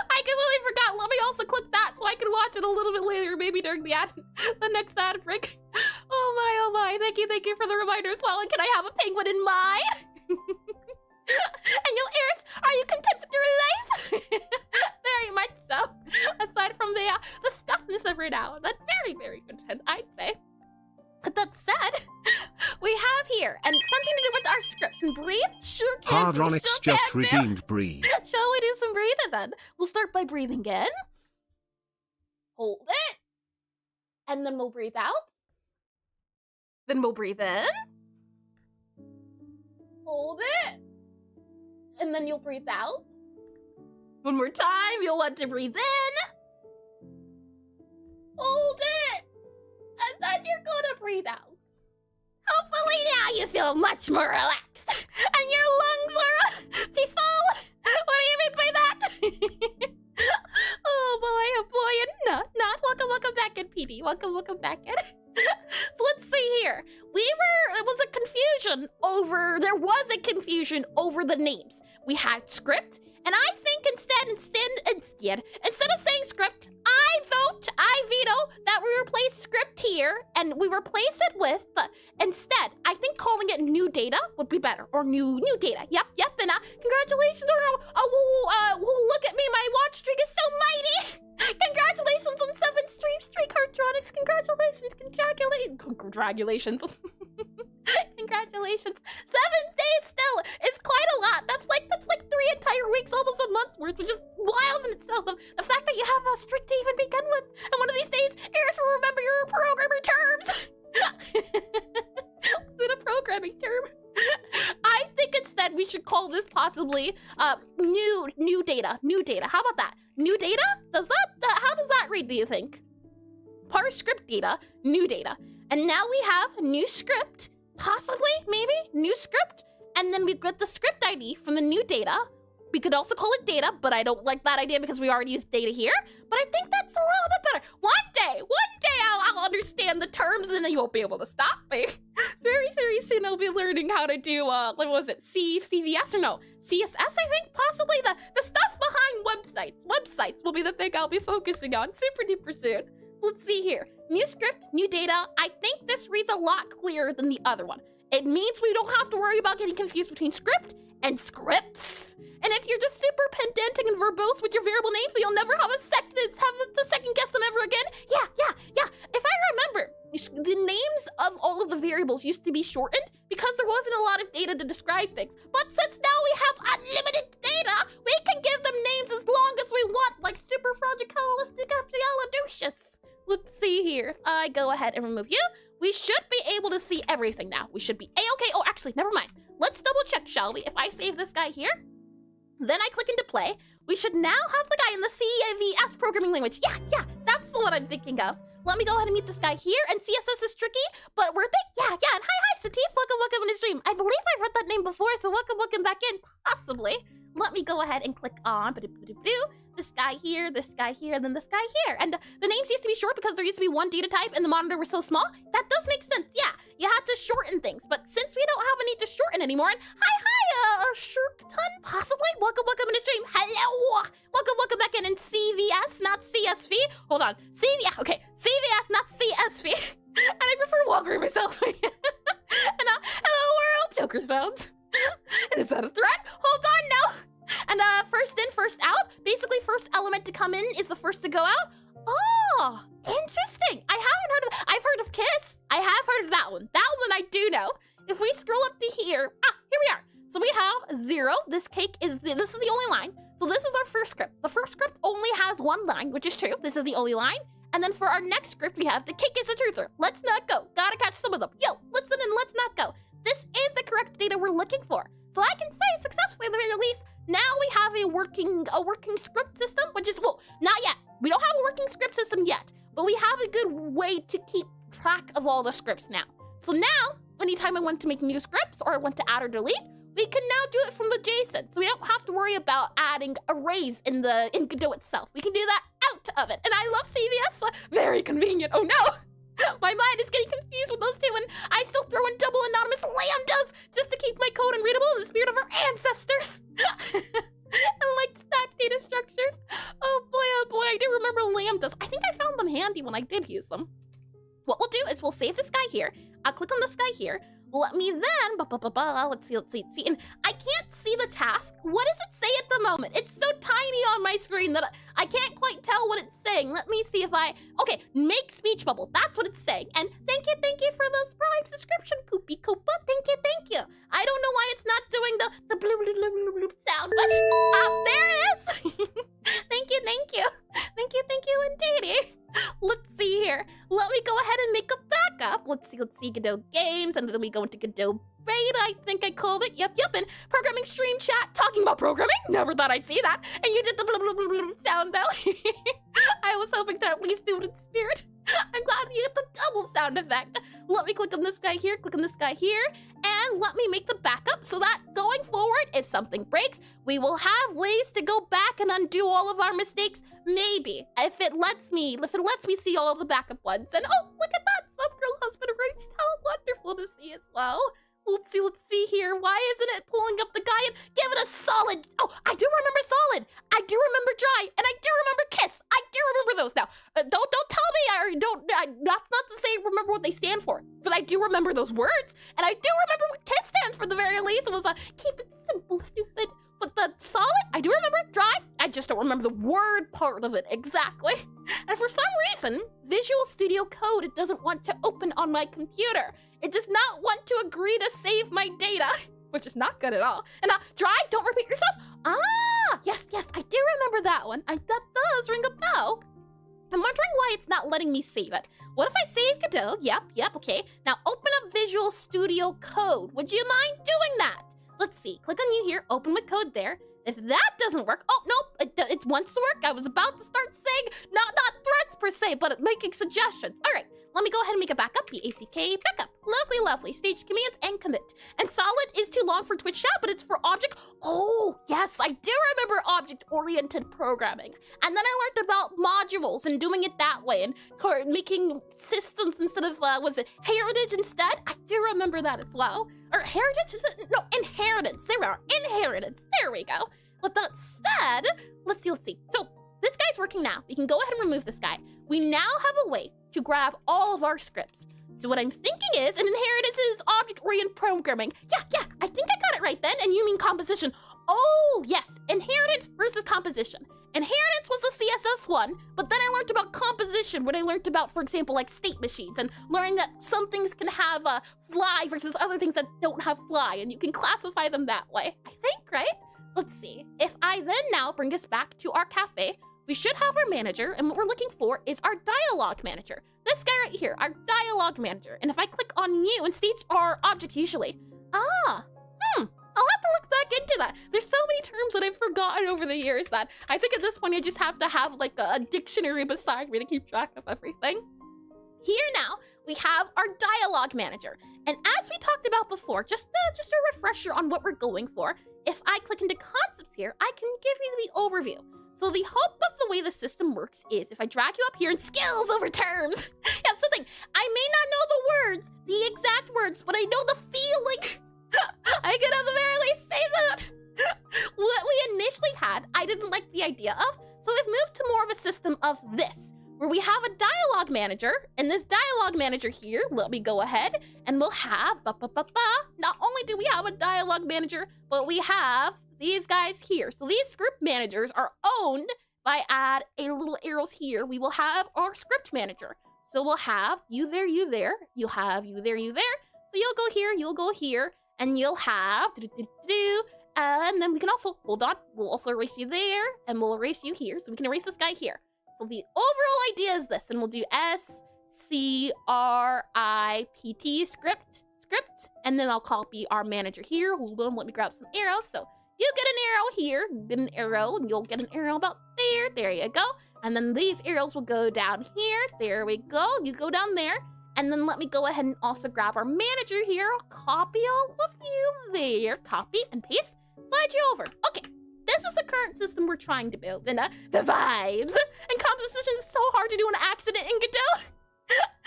I completely forgot. Let me also click that so I can watch it a little bit later, maybe during the next ad break. Oh my. Thank you for the reminder as well. And can I have a penguin in mind? And yo, Eris, are you content with your life? Very much so. Aside from the stuffness every now and then, very content, I'd say. But that said, we have here, and something to do with our scripts and breathe. Sure can do. Hardronix just redeemed breathe. Shall we do some breathing then? We'll start by breathing in. Hold it. And then we'll breathe out. Then we'll breathe in. Hold it. And then you'll breathe out. One more time, you'll want to breathe in. Hold it. And then you're gonna breathe out. Hopefully now you feel much more relaxed. And your lungs are full. What do you mean by that? Oh boy, and not. Welcome back in, PD. Welcome back in. So let's see here. There was a confusion over the names. We had script, and I think instead of saying script, I veto that we replace script here, and we replace it with, instead, I think calling it new data would be better, or new data. Yep, and congratulations, look at me, my watch streak is so mighty! Congratulations on 7 streak, Hardronix, congratulations. Congratulations. 7 days still is quite a lot. That's like 3 entire weeks, almost a month's worth, which is wild in itself. The fact that you have a streak to even begin with. And one of these days, Eris will remember your programming terms. Is it a programming term? I think instead we should call this possibly new data. How about that? New data? How does that read, do you think? Parse script data, new data. And now we have new script, possibly, maybe, new script. And then we've got the script ID from the new data. We could also call it data, but I don't like that idea because we already used data here. But I think that's a little bit better. One day I'll understand the terms and then you won't be able to stop me. Very soon I'll be learning how to do, what was it, CVS or no? CSS, I think, possibly the stuff behind websites. Websites will be the thing I'll be focusing on super duper soon. Let's see here. New script, new data. I think this reads a lot clearer than the other one. It means we don't have to worry about getting confused between script and scripts. And if you're just super pedantic and verbose with your variable names, so you'll never have to second guess them ever again. Yeah. If I remember, the names of all of the variables used to be shortened because there wasn't a lot of data to describe things. But since now we have unlimited data, we can give them names as long as we want, like superfragilalisticaptialadocious. Let's see here. If I go ahead and remove you, we should be able to see everything now. We should be A-okay. Oh, actually, never mind. Let's double check, shall we? If I save this guy here, then I click into play, we should now have the guy in the CVS programming language. Yeah, that's the one I'm thinking of. Let me go ahead and meet this guy here, and CSS is tricky, but worth it? Yeah, and hi, Satif, welcome in the stream. I believe I've read that name before, so welcome back in, possibly. Let me go ahead and click on this guy here, and then this guy here. And the names used to be short because there used to be one data type and the monitor was so small. That does make sense, yeah. You had to shorten things, but since we don't have a need to shorten anymore, and hi, Shirkton, possibly? Welcome in the stream. Hello! Welcome back in CVS, not CSV. Hold on, okay, CVS, not CSV. And I prefer Walker myself. And hello world, Joker sounds. And is that a threat? Hold on now. And first in, first out. Basically, first element to come in is the first to go out. Oh, interesting. I haven't heard of. I've heard of Kiss. I have heard of that one. That one I do know. If we scroll up to here, here we are. So we have 0. This cake is this is the only line. So this is our first script. The first script only has one line, which is true. This is the only line. And then for our next script, we have the cake is a truther. Let's not go. Gotta catch some of them. Yo, listen and let's not go. This is the correct data we're looking for. So I can say successfully at the very least, now we have a working script system, which is, well, not yet. We don't have a working script system yet, but we have a good way to keep track of all the scripts now. So now, anytime I want to make new scripts or I want to add or delete, we can now do it from the JSON. So we don't have to worry about adding arrays in Godot itself. We can do that out of it. And I love CVS, so very convenient. Oh no! My mind is getting confused with those two, and I still throw in double anonymous lambdas just to keep my code unreadable in the spirit of our ancestors. And like stack data structures. Oh boy, I do remember lambdas. I think I found them handy when I did use them. What we'll do is we'll save this guy here. I'll click on this guy here. Let me then, let's see. And I can't see the task. What does it say at the moment? It's so tiny on my screen that I can't quite tell what it's saying. Let me see if okay, make speech bubble. That's what it's saying. And thank you for the Prime subscription, Koopy Koopa. Thank you. I don't know why it's not doing the bloop bloop bloop bloop sound, but there it is. Thank you indeed. Let's see here. Let me go ahead and make a backup. Let's see Godot games, and then we go into Godot beta, I think I called it. Yep, and programming stream chat, talking about programming. Never thought I'd see that. And you did the blah blah blah blah sound though. I was hoping to at least do it in spirit. I'm glad you get the double sound effect. Let me click on this guy here, and let me make the backup so that going forward, if something breaks, we will have ways to go back and undo all of our mistakes. Maybe if it lets me see all of the backup ones. And oh, look at that, Subgirl husband reached. How wonderful to see as well. Let's see here. Why isn't it pulling up the guy and give it a solid? Oh, I do remember solid. I do remember dry, and I do remember kiss. I do remember those now. Don't tell me not to say remember what they stand for, but I do remember those words, and I do remember what kiss stands for. The very least, it was keep it simple, stupid. But the solid, I do remember. Dry, I just don't remember the word part of it exactly. And for some reason, Visual Studio Code, it doesn't want to open on my computer. It does not want to agree to save my data, which is not good at all. And now, dry, don't repeat yourself. Yes, I do remember that one. That does ring a bell. I'm wondering why it's not letting me save it. What if I save Godot? Yep, okay. Now open up Visual Studio Code. Would you mind doing that? Let's see, click on you here, open with code there. If that doesn't work, oh, nope, it wants to work. I was about to start saying, not threats per se, but making suggestions. All right, let me go ahead and make a backup, BACK backup. Lovely, stage commands and commit. And solid is too long for Twitch chat, but it's for object. Oh, yes, I do remember object-oriented programming. And then I learned about modules and doing it that way and making systems instead of, was it heritage instead? I do remember that as well. Or heritage, is it? No, inheritance. There we are, inheritance. There we go. With that said, let's see. So this guy's working now. We can go ahead and remove this guy. We now have a way to grab all of our scripts. So what I'm thinking is, an inheritance is object-oriented programming. Yeah, I think I got it right then, and you mean composition. Oh, yes, inheritance versus composition. Inheritance was the CSS one, but then I learned about composition when I learned about, for example, like state machines and learning that some things can have a fly versus other things that don't have fly, and you can classify them that way. I think, right? Let's see. If I then now bring us back to our cafe, we should have our manager, and what we're looking for is our dialogue manager. This guy right here, our dialogue manager. And if I click on new and stage our objects usually. I'll have to look back into that. There's so many terms that I've forgotten over the years that I think at this point I just have to have like a dictionary beside me to keep track of everything. Here now, we have our dialogue manager. And as we talked about before, just a refresher on what we're going for, if I click into concepts here, I can give you the overview. So the hope of the way the system works is if I drag you up here in skills over terms, yeah, that's the thing. I may not know the words, the exact words, but I know the feeling. I can at the very least say that. What we initially had, I didn't like the idea of, so we've moved to more of a system of this, where we have a dialogue manager, and this dialogue manager here, let me go ahead, and we'll have, not only do we have a dialogue manager, but we have these guys here. So these script managers are owned by add a little arrows here. We will have our script manager. So we'll have you there, you'll have you there. So you'll go here, and you'll have, and then we can also, hold on, we'll also erase you there, and we'll erase you here, so we can erase this guy here. So the overall idea is this, and we'll do script, and then I'll copy our manager here. Hold on, let me grab some arrows. So you get an arrow here, get an arrow, and you'll get an arrow about there. There you go. And then these arrows will go down here. There we go. You go down there. And then let me go ahead and also grab our manager here. I'll copy all of you there. Copy and paste. Slide you over. Okay. This is the current system we're trying to build. And the vibes and composition is so hard to do an accident in Godot.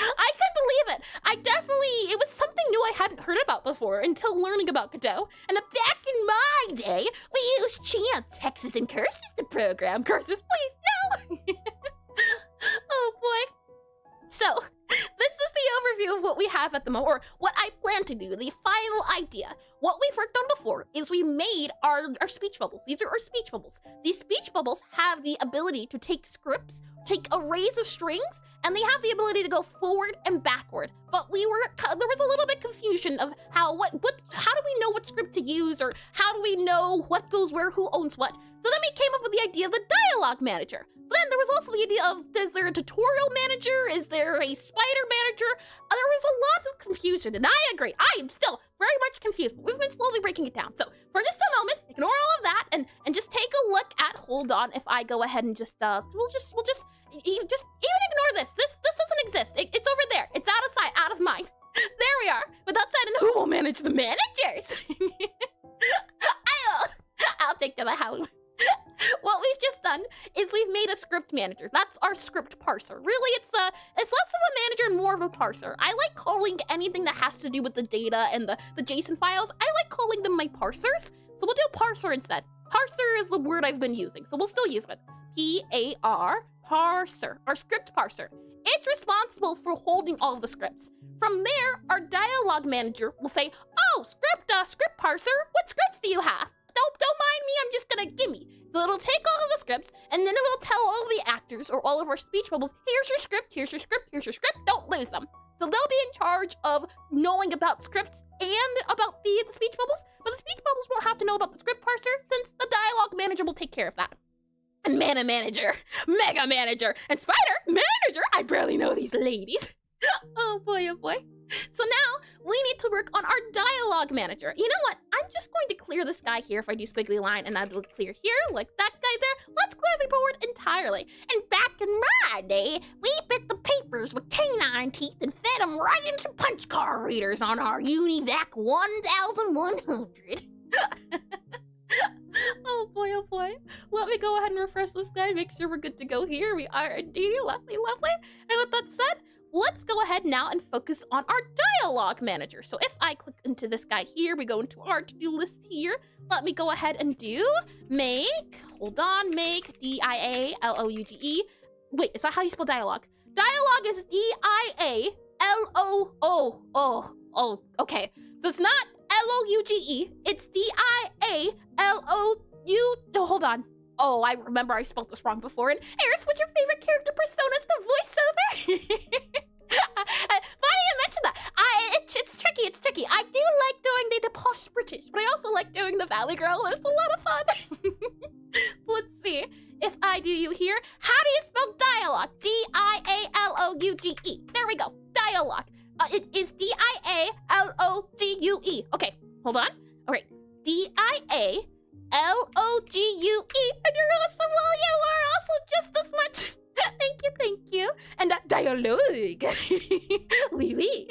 I couldn't believe it. It was something new I hadn't heard about before until learning about Godot. And back in my day, we used chance, hexes, and curses to program. Curses, please, no! Oh boy. So, this is the overview of what we have at the moment, or what I plan to do, the final idea. What we've worked on before is we made our speech bubbles. These are our speech bubbles. These speech bubbles have the ability to take scripts, take arrays of strings, and they have the ability to go forward and backward. But there was a little bit confusion of how do we know what script to use, or how do we know what goes where, who owns what? So then we came up with the idea of the dialogue manager. But then there was also the idea of, is there a tutorial manager? Is there a spider manager? There was a lot of confusion, and I agree. I am still very much confused, but we've been slowly breaking it down. So for just a moment, ignore all of that, and just take a look at, hold on, if I go ahead and just, we'll just even ignore this. This doesn't exist. It's over there. It's out of sight, out of mind. There we are. With that said, and who will manage the managers? I'll take to the Hollywood. What we've just done is we've made a script manager. That's our script parser. Really, it's less of a manager and more of a parser. I like calling anything that has to do with the data and the JSON files, I like calling them my parsers. So we'll do parser instead. Parser is the word I've been using, so we'll still use it. P-A-R, parser, our script parser. It's responsible for holding all of the scripts. From there, our dialogue manager will say, oh, script parser, what scripts do you have? Don't mind me, I'm just gonna gimme. So it'll take all of the scripts, and then it will tell all of the actors, or all of our speech bubbles, here's your script, here's your script, here's your script, don't lose them. So they'll be in charge of knowing about scripts and about the speech bubbles, but the speech bubbles won't have to know about the script parser, since the dialogue manager will take care of that. And mana manager, mega manager, and spider manager, I barely know these ladies. Oh boy, oh boy. So now, we need to work on our dialogue manager. You know what? I'm just going to clear this guy here if I do squiggly line, and I will clear here, like that guy there. Let's clear the board entirely. And back in my day, we bit the papers with canine teeth and fed them right into punch card readers on our Univac 1100. Oh boy, oh boy. Let me go ahead and refresh this guy, make sure we're good to go here. We are indeed, lovely, lovely. And with that said, let's go ahead now and focus on our dialogue manager. So if I click into this guy here, we go into our to-do list here. Let me go ahead and do make D-I-A-L-O-U-G-E. Wait, is that how you spell dialogue? Dialogue is D-I-A-L-O-O. Okay. So it's not L-O-U-G-E, it's D-I-A-L-O-U. No, hold on. Oh, I remember I spelled this wrong before. And Eris, what's your favorite character persona? Is the voiceover? Funny you mentioned that. It's tricky. I do like doing the posh British, but I also like doing the Valley Girl. It's a lot of fun. Let's see. If I do you here, how do you spell dialogue? D-I-A-L-O-U-G-E. There we go. Dialogue. It is D-I-A-L-O-G-U-E. Okay, hold on. All right. D-I-A-L-O-G-U-E. And you're awesome. Well, you are awesome just as much. Thank you. And dialogue. Oui, oui.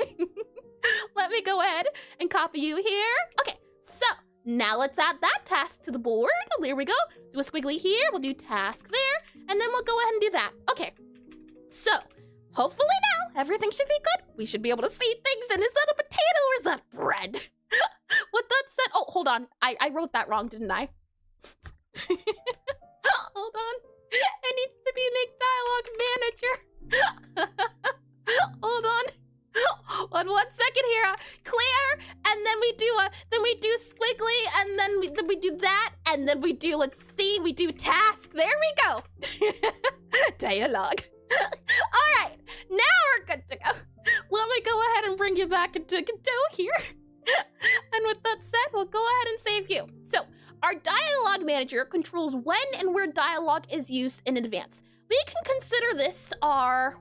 Let me go ahead and copy you here. Okay, so now let's add that task to the board. There we go. Do a squiggly here. We'll do task there. And then we'll go ahead and do that. Okay, so hopefully now everything should be good. We should be able to see things. And is that a potato or is that bread? With that said, oh, hold on. I wrote that wrong, didn't I? Hold on. It needs to be make dialogue manager. Hold on. One second here. Clear, and then we do squiggly, and then we do that, and then we do, let's see, we do task. There we go. Dialogue. All right, now we're good to go. Let me go ahead and bring you back into Godot here. And with that said, we'll go ahead and save you. So our dialogue manager controls when and where dialogue is used in advance. We can consider this our,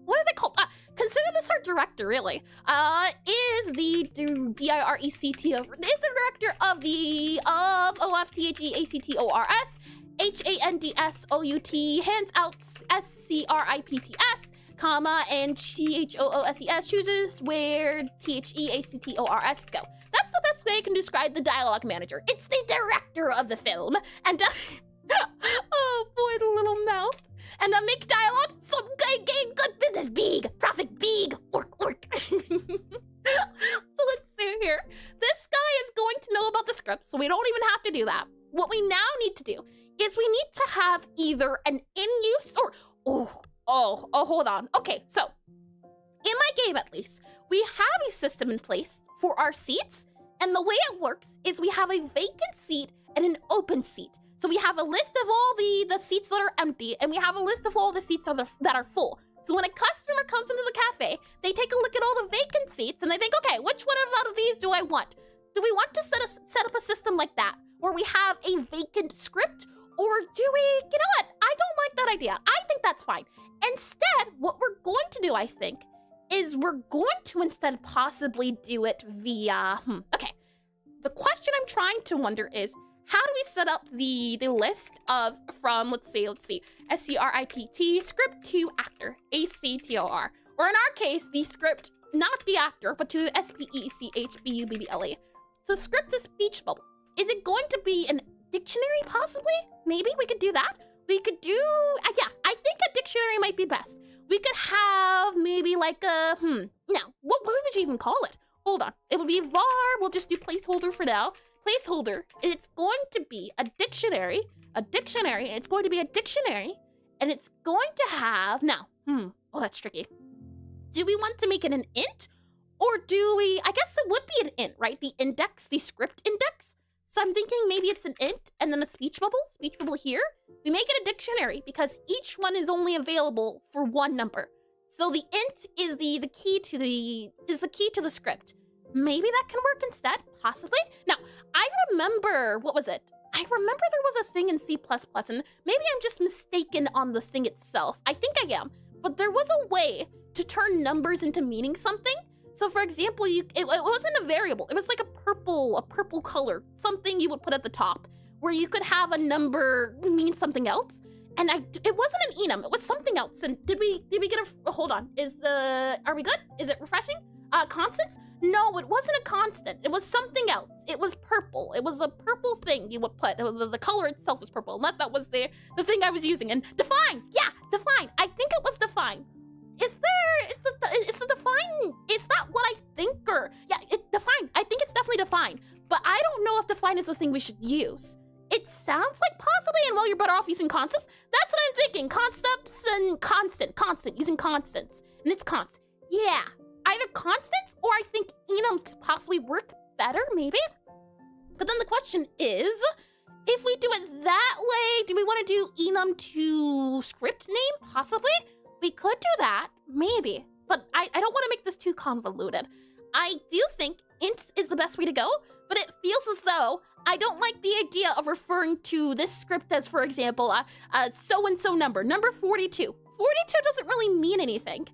what are they called? Consider this our director, really. Is the D-I-R-E-C-T-O, is the director of the, O-F-T-H-E-A-C-T-O-R-S, H-A-N-D-S-O-U-T, hands out, S-C-R-I-P-T-S, comma, and C-H-O-O-S-E-S, chooses where T-H-E-A-C-T-O-R-S go. That's the best way I can describe the dialogue manager. It's the director of the film. And, oh boy, the little mouth. And make dialogue, some good business, big, profit, big, ork. So let's see here. This guy is going to know about the script, so we don't even have to do that. What we now need to do is we need to have either an in-use or, hold on. Okay, so in my game at least, we have a system in place for our seats, and the way it works is we have a vacant seat and an open seat. So we have a list of all the seats that are empty, and we have a list of all the seats that are full. So when a customer comes into the cafe, they take a look at all the vacant seats, and they think, okay, which one out of these do I want? Do we want to set up a system like that, where we have a vacant script? Or do we, you know what? I don't like that idea. I think that's fine. Instead, what we're going to do, I think, is we're going to instead possibly do it via, okay. The question I'm trying to wonder is, how do we set up the list of from, let's see, S-C-R-I-P-T, script to actor, A-C-T-O-R. Or in our case, the script, not the actor, but to S-P-E-C-H-B-U-B-B-L-E. The script is speech bubble. Is it going to be an dictionary, possibly? Maybe we could do that. We could do, yeah, I think a dictionary might be best. We could have maybe like a, now, what would you even call it? Hold on, it would be var, we'll just do placeholder for now. Placeholder, and it's going to be a dictionary, and it's going to be a dictionary, and it's going to have, now, oh, that's tricky. Do we want to make it an int, or do we, I guess it would be an int, right? The index, the script index. So I'm thinking maybe it's an int, and then a speech bubble here. We make it a dictionary, because each one is only available for one number. So the int is the key to the script. Maybe that can work instead, possibly. Now, I remember, what was it? I remember there was a thing in C++, and maybe I'm just mistaken on the thing itself. I think I am, but there was a way to turn numbers into meaning something. So for example, it wasn't a variable. It was like a purple color, something you would put at the top, where you could have a number mean something else. And it wasn't an enum, it was something else. And did we get a, hold on, are we good? Is it refreshing? Constants? No, it wasn't a constant. It was something else. It was purple. It was a purple thing you would put. The color itself was purple, unless that was the thing I was using. And define, yeah, define. I think it was define. Is the define, is that what I think? Or, yeah, define. I think it's definitely define. But I don't know if define is the thing we should use. It sounds like possibly, and well, you're better off using concepts. That's what I'm thinking. Concepts and constant, using constants. And it's constant. Yeah. Either constants, or I think enums could possibly work better, maybe? But then the question is, if we do it that way, do we want to do enum to script name, possibly? We could do that, maybe. But I don't want to make this too convoluted. I do think int is the best way to go, but it feels as though I don't like the idea of referring to this script as, for example, so-and-so number 42. 42 doesn't really mean anything.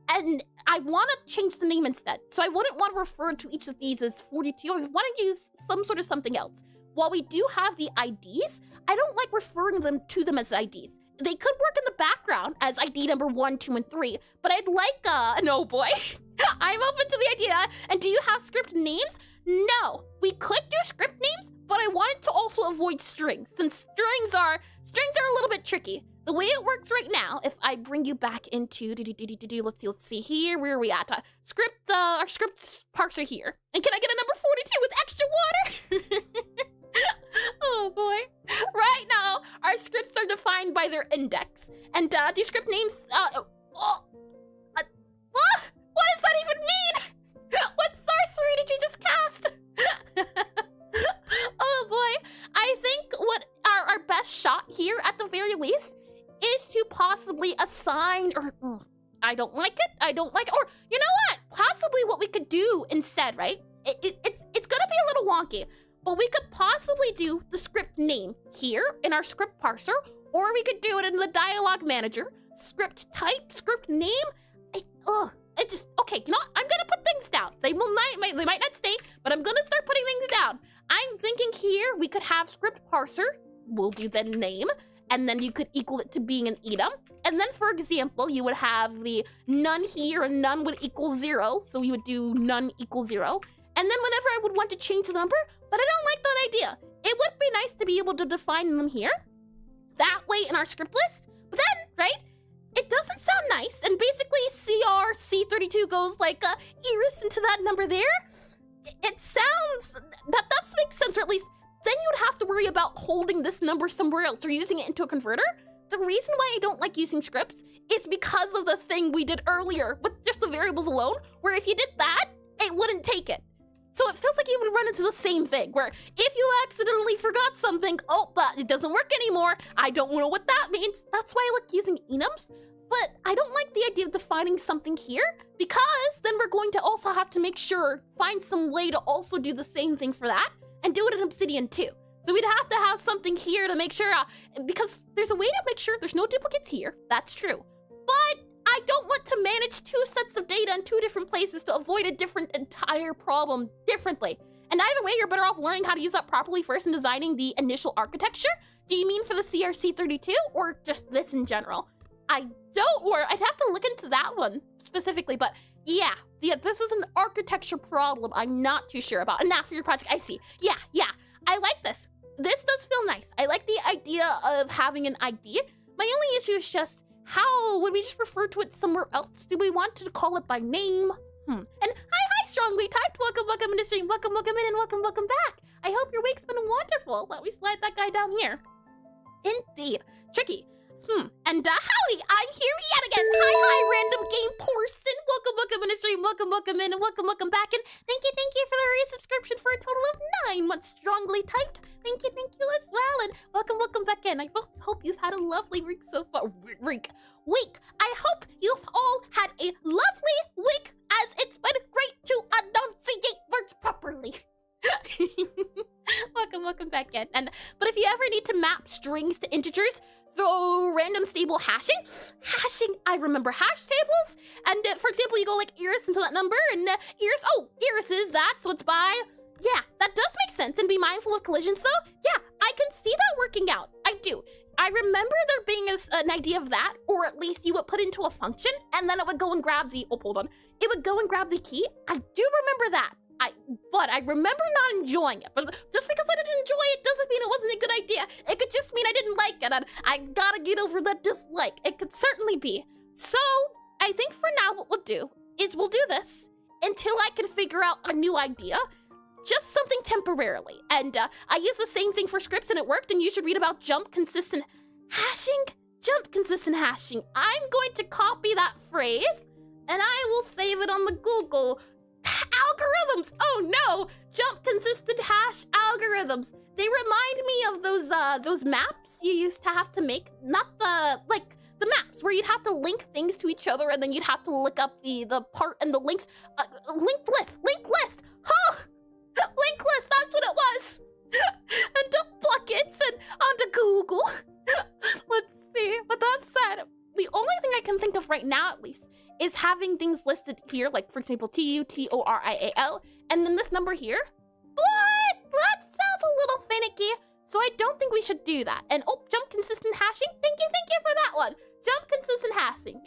And I want to change the name instead. So I wouldn't want to refer to each of these as 42. I want to use some sort of something else. While we do have the IDs, I don't like referring to them as IDs. they could work in the background as ID number 1, 2, and 3, but I'd like, no boy. I'm open to the idea. And do you have script names? No, we could do script names, but I wanted to also avoid strings, since strings are a little bit tricky. The way it works right now, if I bring you back into, let's see here, where are we at? Our script parser here. And can I get a number 42 with extra water? Oh boy. Right now, our scripts are defined by their index. And do script names, what does that even mean? What sorcery did you just cast? Oh boy. I think what our best shot here, at the very least, is to possibly assign, or I don't like it, or you know what? Possibly what we could do instead, right? It's gonna be a little wonky, but we could possibly do the script name here in our script parser, or we could do it in the dialogue manager, script type, script name. Okay, you know what? I'm gonna put things down. They might not stay, but I'm gonna start putting things down. I'm thinking here we could have script parser. We'll do the name, and then you could equal it to being an item. And then, for example, you would have the none here, and none would equal 0. So we would do none equals 0. And then whenever I would want to change the number, but I don't like that idea. It would be nice to be able to define them here. That way in our script list. But then, right, it doesn't sound nice. And basically CRC32 goes like Iris into that number there. It sounds, that does make sense, or at least then you would have to worry about holding this number somewhere else or using it into a converter. The reason why I don't like using scripts is because of the thing we did earlier with just the variables alone, where if you did that, it wouldn't take it. So it feels like you would run into the same thing, where if you accidentally forgot something, oh, but it doesn't work anymore, I don't know what that means. That's why I like using enums, but I don't like the idea of defining something here, because then we're going to also have to make sure, find some way to also do the same thing for that, and do it in Obsidian too. So we'd have to have something here to make sure, because there's a way to make sure there's no duplicates here, that's true. But I don't want to manage 2 sets of data in 2 different places to avoid a different entire problem differently. And either way, you're better off learning how to use that properly first and designing the initial architecture. Do you mean for the CRC32 or just this in general? I'd have to look into that one specifically, but yeah, this is an architecture problem I'm not too sure about. And now for your project, I see. Yeah, I like this. This does feel nice. I like the idea of having an ID. My only issue is just, how would we just refer to it somewhere else? Do we want to call it by name? And hi, strongly typed. Welcome into stream. Welcome in, and welcome back. I hope your week's been wonderful. Let me slide that guy down here. Indeed. Tricky. And howdy, I'm here yet again. Hi, random game person. Welcome into stream. Welcome in, and welcome back. And thank you for the resubscription for a total of 9 months strongly typed. Thank you as well. And welcome back in. I hope you've had a lovely week so far. Week. I hope you've all had a lovely week, as it's been great to enunciate words properly. Welcome back in. But if you ever need to map strings to integers, throw random stable hashing, I remember hash tables. And for example, you go like Iris into that number, and Iris is that, so it's by. Yeah, that does make sense. And be mindful of collisions though. Yeah, I can see that working out. I do. I remember there being an idea of that, or at least you would put into a function, and then it would go and grab the, it would go and grab the key. I do remember that. But I remember not enjoying it. But just because I didn't enjoy it doesn't mean it wasn't a good idea. It could just mean I didn't like it, and I gotta get over that dislike. It could certainly be. So I think for now what we'll do is we'll do this until I can figure out a new idea. Just something temporarily. And I used the same thing for scripts and it worked, and you should read about jump consistent hashing. I'm going to copy that phrase, and I will save it on the Google algorithms. Oh no, jump consistent hash algorithms. They remind me of those maps you used to have to make, not the maps where you'd have to link things to each other, and then you'd have to look up the part and the links. Linked list. Huh? Linked list, that's what it was. And to buckets and onto Google. Let's see. With that said, the only thing I can think of right now, at least, is having things listed here, like for example, TUTORIAL, and then this number here. But that sounds a little finicky. So I don't think we should do that. And oh, jump consistent hashing. Thank you for that one. Jump consistent hashing.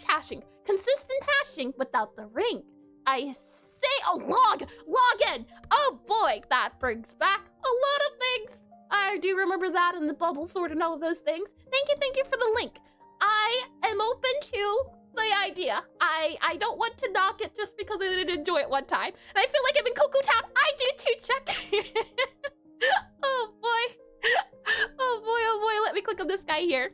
Consistent hashing without the ring. I say, oh, log in. Oh boy, that brings back a lot of things. I do remember that and the bubble sort and all of those things. Thank you for the link. I am open to the idea. I don't want to knock it just because I didn't enjoy it one time. And I feel like I'm in Cocoa Town. I do too, check. Oh boy. Oh boy. Let me click on this guy here.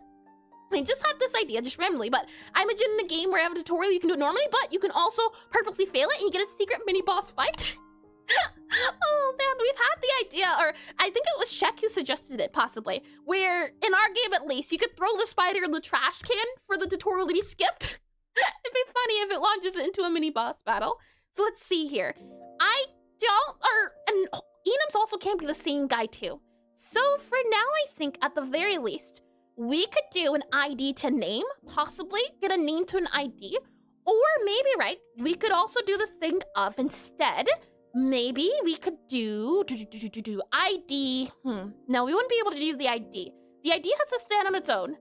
I just had this idea, just randomly, but I imagine in a game where I have a tutorial, you can do it normally, but you can also purposely fail it and you get a secret mini boss fight. Oh man, we've had the idea, or I think it was Shek who suggested it, possibly, where in our game at least, you could throw the spider in the trash can for the tutorial to be skipped. It'd be funny if it launches into a mini boss battle. So let's see here. And Enums also can't be the same guy too. So for now, I think at the very least, we could do an ID to name, possibly get a name to an ID, or maybe, right, we could also do the thing of instead, maybe we could do ID. No, we wouldn't be able to do the ID. The ID has to stand on its own.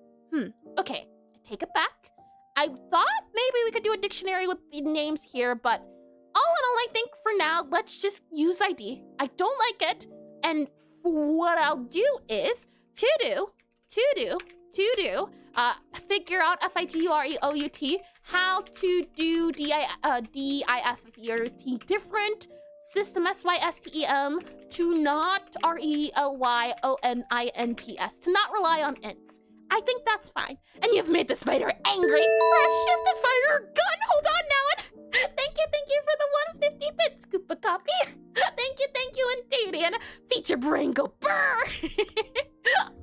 Okay, I take it back. I thought maybe we could do a dictionary with the names here, but all in all, I think for now, let's just use ID. I don't like it, and what I'll do is figure out FIGUREOUT how to do DIFERT different system SYSTEM to not RELYONINTS, to not rely on ints. I think that's fine. And you've made the spider angry. Shift the fighter gun. Hold on now. Thank you for the 150 bit scuba copy. Thank you indeed. And feature brain go burr.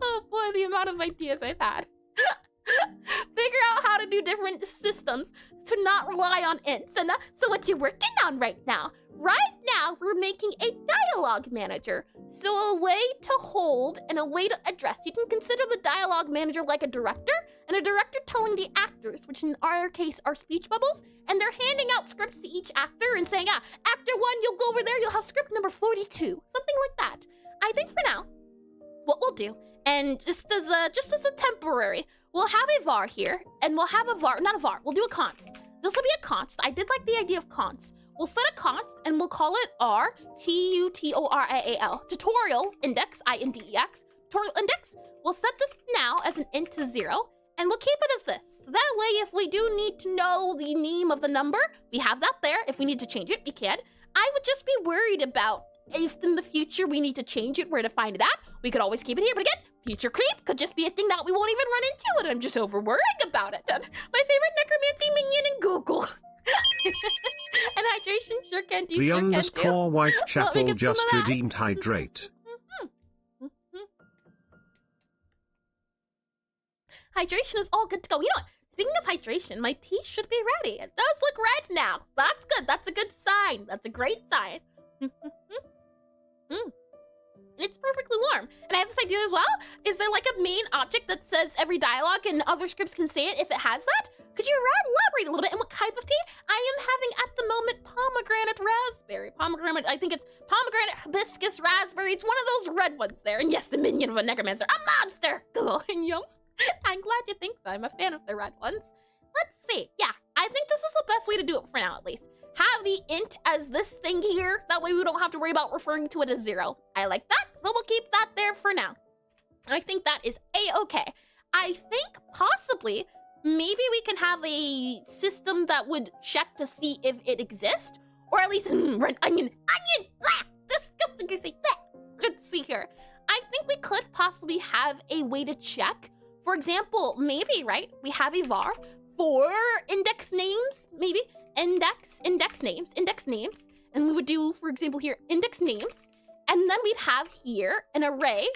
Oh boy, the amount of ideas I've had. Figure out how to do different systems to not rely on ints. And so what you working on right now? Right now, we're making a dialogue manager. So a way to hold and a way to address. You can consider the dialogue manager like a director, and a director telling the actors, which in our case are speech bubbles, and they're handing out scripts to each actor and saying, actor 1, you'll go over there, you'll have script number 42. Something like that. I think for now, what we'll do, and just as a temporary, we'll have a var here, and we'll have we'll do a const. This will be a const. I did like the idea of const. We'll set a const, and we'll call it RTUTORIAL, tutorial index, INDEX, tutorial index. We'll set this now as an int to 0, and we'll keep it as this. So that way, if we do need to know the name of the number, we have that there. If we need to change it, we can. I would just be worried about if in the future we need to change it, where to find it at. We could always keep it here, but again, future creep could just be a thing that we won't even run into, and I'm just over worrying about it. And my favorite necromancy minion in Google. And hydration sure can do. The underscore Whitechapel just redeemed hydrate. Hydration is all good to go. You know what? Speaking of hydration, my tea should be ready. It does look red now. That's good. That's a good sign. That's a great sign. It's perfectly warm. And I have this idea as well. Is there like a main object that says every dialogue and other scripts can say it if it has that? Could you elaborate a little bit? And what type of tea? I am having at the moment pomegranate raspberry. Pomegranate, I think it's pomegranate hibiscus raspberry. It's one of those red ones there. And yes, the minion of a necromancer. A mobster. Yum. I'm glad you think so. I'm a fan of the red ones. Let's see. Yeah, I think this is the best way to do it for now, at least. Have the int as this thing here. That way we don't have to worry about referring to it as 0. I like that, so we'll keep that there for now. I think that is a-okay. I think possibly, maybe we can have a system that would check to see if it exists. Or at least, run onion, blah, disgusting, I say, blah. Let's see here. I think we could possibly have a way to check. For example, maybe, right, we have a var for index names, maybe. Index names, and we would do, for example, here, index names, and then we'd have here an array,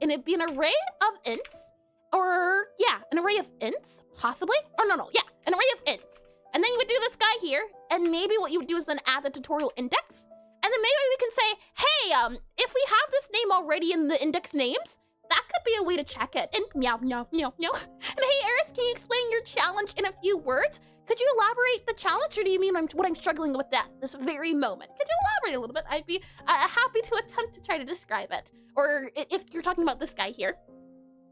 and it'd be an array of ints, or, yeah, an array of ints, possibly, or no, yeah, an array of ints, and then you would do this guy here, and maybe what you would do is then add the tutorial index, and then maybe we can say, hey, if we have this name already in the index names, that could be a way to check it, and meow, meow, meow, meow, and hey, Eris, can you explain your challenge in a few words? Could you elaborate the challenge, or do you mean what I'm struggling with that this very moment? Could you elaborate a little bit, I'd be happy to attempt to try to describe it. Or if you're talking about this guy here.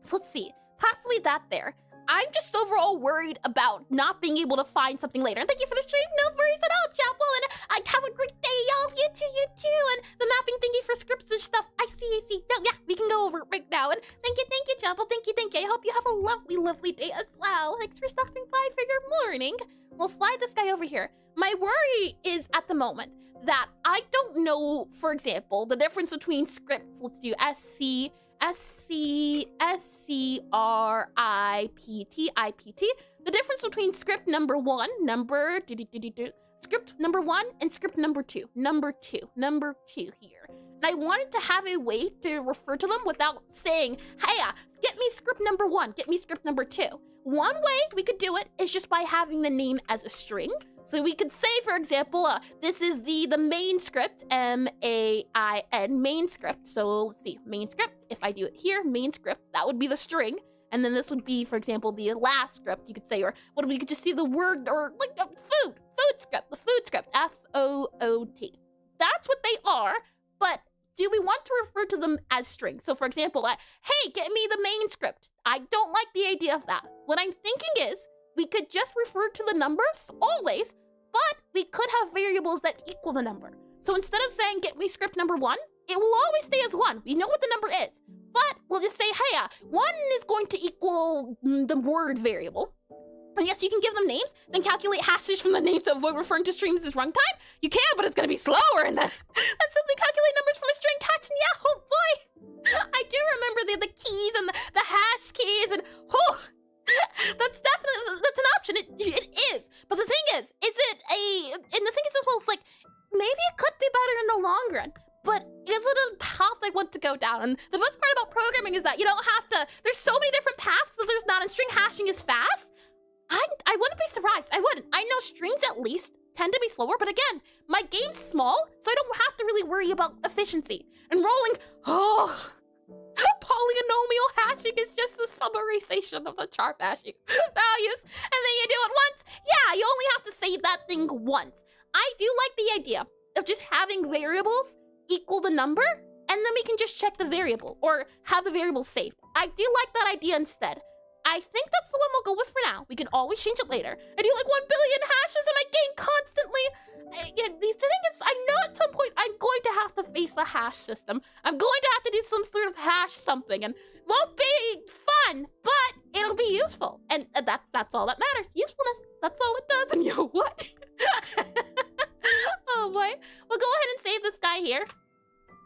So let's see. Possibly that there. I'm just overall worried about not being able to find something later. And thank you for the stream. No worries at all, Chapel. And I have a great day, y'all. You too. And the mapping thingy for scripts and stuff. I see. No, yeah, we can go over it right now. And thank you, Chapel. Thank you. I hope you have a lovely day as well. Thanks for stopping by for your morning. We'll slide this guy over here. My worry is at the moment that I don't know, for example, the difference between scripts. Let's do SCRIPT, the difference between script number one, script number one and script number two here. And I wanted to have a way to refer to them without saying, hey, get me script number one, get me script number two. One way we could do it is just by having the name as a string. So we could say, for example, this is the main script, M-A-I-N, main script. So let's see, main script. If I do it here, main script, that would be the string. And then this would be, for example, the last script, you could say, or what we could just see the word, or like food script, the food script, F-O-O-T. That's what they are, but do we want to refer to them as strings? So for example, hey, get me the main script. I don't like the idea of that. What I'm thinking is, we could just refer to the numbers always, but we could have variables that equal the number. So instead of saying get me script number one, it will always stay as one. We know what the number is, but we'll just say, hey, one is going to equal the word variable. And yes, you can give them names, then calculate hashes from the names to avoid referring to streams as runtime. You can, but it's gonna be slower, and then simply calculate numbers from a string catch, and yeah, oh boy. I do remember the keys and the hash keys, and whew. That's an option. It is. But the thing is it and the thing is as well, it's like, maybe it could be better in the long run, but is it a path I want to go down? And the best part about programming is that you don't have to, there's so many different paths that there's not, and string hashing is fast. I wouldn't be surprised. I wouldn't. I know strings at least tend to be slower, but again, my game's small, so I don't have to really worry about efficiency. And rolling, polynomial hashing is just the summarization of the chart hashing values, and then you do it once. Yeah, you only have to say that thing once. I do like the idea of just having variables equal the number, and then we can just check the variable, or have the variable saved. I do like that idea instead. I think that's the one we'll go with for now. We can always change it later. I do like 1 billion hashes in my game constantly. The thing is, I know at some point I'm going to have to face a hash system. I'm going to have to do some sort of hash something, and it won't be fun, but it'll be useful. And that's all that matters. Usefulness, that's all it does. And yo, what? Oh boy. We'll go ahead and save this guy here.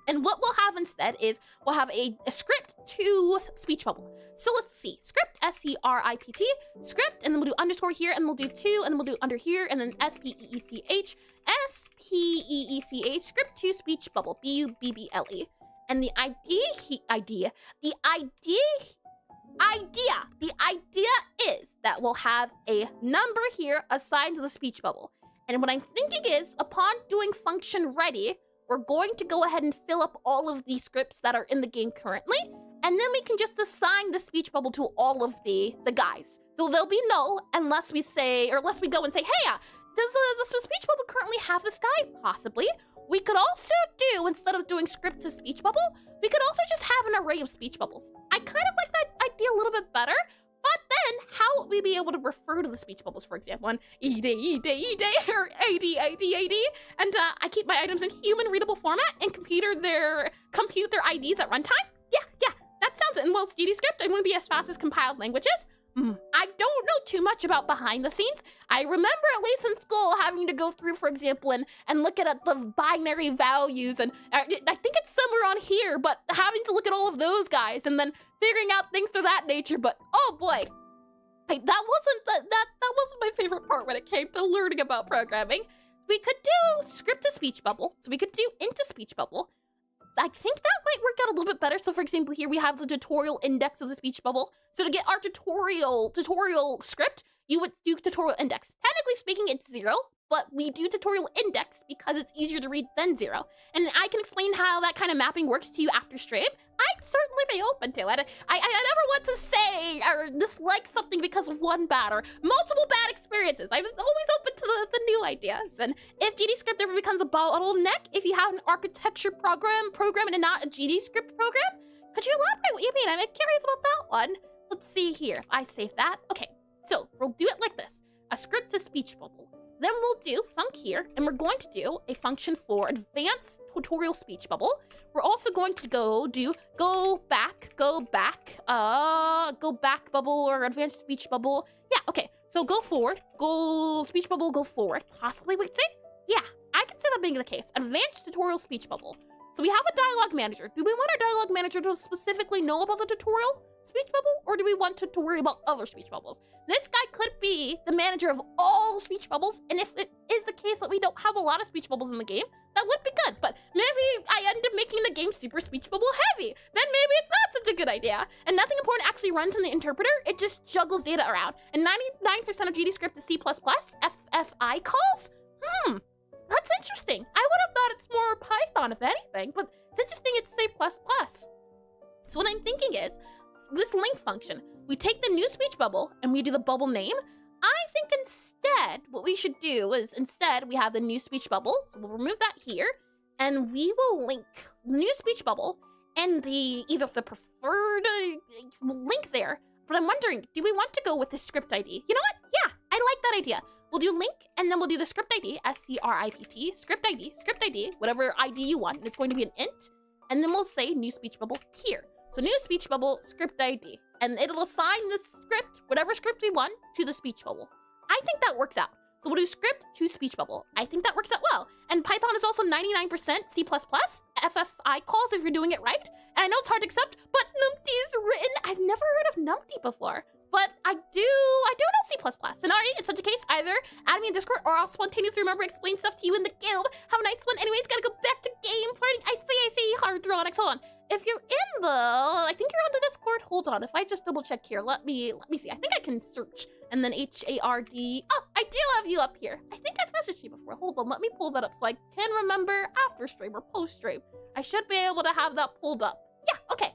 And what we'll have instead is we'll have a script to speech bubble. So let's see, script, S-C-R-I-P-T, script, and then we'll do underscore here, and we'll do two, and then we'll do under here, and then S-P-E-E-C-H, S-P-E-E-C-H, script to speech bubble, B-U-B-B-L-E. And the idea is that we'll have a number here assigned to the speech bubble. And what I'm thinking is, upon doing function ready, we're going to go ahead and fill up all of the scripts that are in the game currently, and then we can just assign the speech bubble to all of the guys. So there'll be null unless we say, or unless we go and say, hey, does the speech bubble currently have this guy? Possibly. We could also do, instead of doing script to speech bubble, we could also just have an array of speech bubbles. I kind of like that idea a little bit better. But then, how would we be able to refer to the speech bubbles, for example, on E-Day, or AD, and I keep my items in human readable format and compute their IDs at runtime? Yeah, that sounds it. And well, it's GDScript, I'm going to be as fast as compiled languages. I don't know too much about behind the scenes. I remember at least in school having to go through, for example, and look at the binary values, and I think it's somewhere on here, but having to look at all of those guys and then figuring out things to that nature. But oh boy, that wasn't my favorite part when it came to learning about programming. We could do script to speech bubble, so we could do into speech bubble. I think that might work out a little bit better. So for example, here we have the tutorial index of the speech bubble. So to get our tutorial script, you would do tutorial index. Technically speaking, it's 0, but we do tutorial index because it's easier to read than 0. And I can explain how that kind of mapping works to you after stream. I'd certainly be open to it. I never want to say or dislike something because of one bad or multiple bad experiences. I'm always open to the new ideas. And if GDScript ever becomes a bottleneck, if you have an architecture program and not a GDScript program, could you elaborate what you mean? I'm curious about that one. Let's see here. If I save that. Okay, so we'll do it like this. A script to speech bubble. Then we'll do func here, and we're going to do a function for advanced tutorial speech bubble. We're also going to go back bubble or advanced speech bubble. Yeah, okay. So go forward, go speech bubble, go forward. Possibly we could say? Yeah, I can see that being the case. Advanced tutorial speech bubble. So we have a dialogue manager. Do we want our dialogue manager to specifically know about the tutorial speech bubble, or do we want to worry about other speech bubbles? This guy could be the manager of all speech bubbles, and if it is the case that we don't have a lot of speech bubbles in the game, that would be good, but maybe I end up making the game super speech bubble heavy. Then maybe it's not such a good idea. And nothing important actually runs in the interpreter, it just juggles data around. And 99% of GDScript is C++, FFI calls? That's interesting. I would have thought it's more Python, if anything, but it's interesting it's C++. So what I'm thinking is, this link function, we take the new speech bubble and we do the bubble name. I think instead, what we should do is instead we have the new speech bubble. So we'll remove that here and we will link the new speech bubble and either the preferred link there. But I'm wondering, do we want to go with the script ID? You know what? Yeah, I like that idea. We'll do link and then we'll do the script ID, SCRIPT, script ID, whatever ID you want. And it's going to be an int. And then we'll say new speech bubble here. So new speech bubble, script ID, and it'll assign the script, whatever script we want, to the speech bubble. I think that works out. So we'll do script to speech bubble. I think that works out well. And Python is also 99% C++, FFI calls if you're doing it right. And I know it's hard to accept, but numpty is written. I've never heard of numpty before, but I do know C++. And alright, in such a case, either add me in Discord or I'll spontaneously remember explain stuff to you in the guild. Have a nice one. Anyways, gotta go back to game planning. I see, Hardronics, hold on. If you're in I think you're on the Discord. Hold on, if I just double check here, let me see. I think I can search and then HARD. Oh, I do have you up here. I think I've messaged you before. Hold on, let me pull that up so I can remember after stream or post stream. I should be able to have that pulled up. Yeah, okay.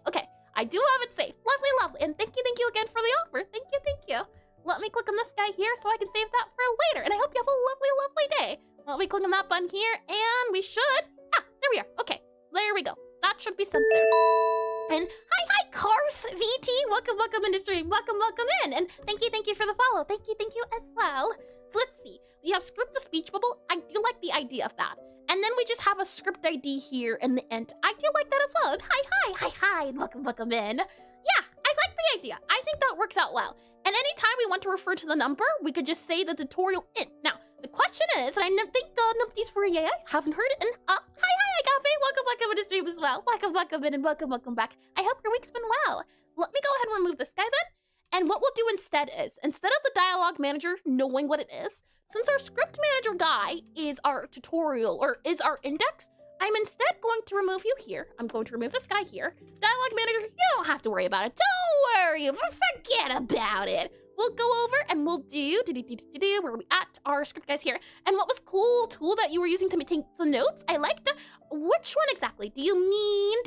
I do have it saved. Lovely. And thank you again for the offer. Thank you. Let me click on this guy here so I can save that for later. And I hope you have a lovely day. Let me click on that button here and we should. There we are. Okay, there we go. That should be sent there. And hi, Karth VT. Welcome in the stream. Welcome in. And thank you for the follow. Thank you as well. So let's see. We have script to speech bubble. I do like the idea of that. And then we just have a script ID here in the end. I do like that as well. And hi, and welcome in. Yeah, I like the idea. I think that works out well. And anytime we want to refer to the number, we could just say the tutorial int. Now, the question is, and I think numpty's for yay. I haven't heard it. And hi, Agape. Welcome in the stream as well. Welcome in and welcome back. I hope your week's been well. Let me go ahead and remove this guy then. And what we'll do instead of the dialogue manager knowing what it is, since our script manager guy is our tutorial or is our index, I'm instead going to remove you here. I'm going to remove this guy here. Dialogue manager, you don't have to worry about it. Don't worry, forget about it. We'll go over and we'll do where are we at? Our script guys here. And what was cool tool that you were using to make the notes? I liked which one exactly? Do you mean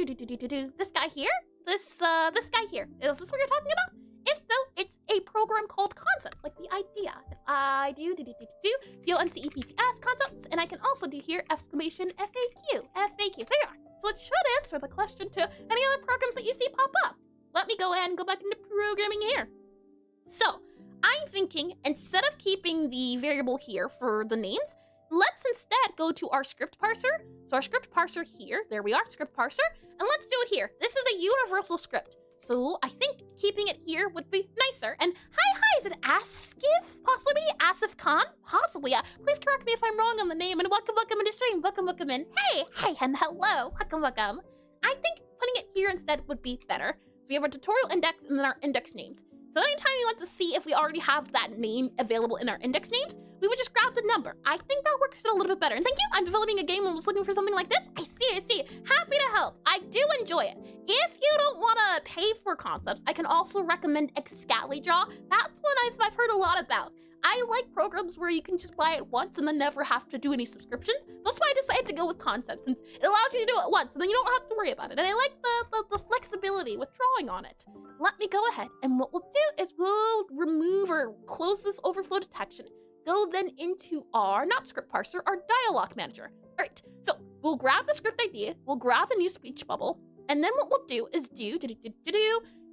this guy here? This guy here? Is this what you're talking about? If so, it's a program called concept, like the idea. If I do CONCEPTS concepts, and I can also do here exclamation FAQ. There you are. So it should answer the question to any other programs that you see pop up. Let me go ahead and go back into programming here. So I'm thinking instead of keeping the variable here for the names, let's instead go to our script parser. So our script parser here, there we are, script parser, and let's do it here. This is a universal script. So I think keeping it here would be nicer. And hi, is it Asif? Possibly? Asif Khan? Possibly. Please correct me if I'm wrong on the name. And welcome in the stream. Welcome in. Hey, and hello. Welcome. I think putting it here instead would be better. So we have our tutorial index and then our index names. So anytime you want to see if we already have that name available in our index names, we would just grab the number. I think that works a little bit better. And thank you. I'm developing a game and was looking for something like this. I see. Happy to help. I do enjoy it. If you don't want to pay for concepts, I can also recommend Excalidraw. That's one I've heard a lot about. I like programs where you can just buy it once and then never have to do any subscriptions. That's why I decided to go with Concept, since it allows you to do it once and then you don't have to worry about it. And I like the flexibility with drawing on it. Let me go ahead, and what we'll do is we'll remove or close this overflow detection. Go then into our, not script parser, our dialogue manager. All right, so we'll grab the script idea, we'll grab a new speech bubble, and then what we'll do is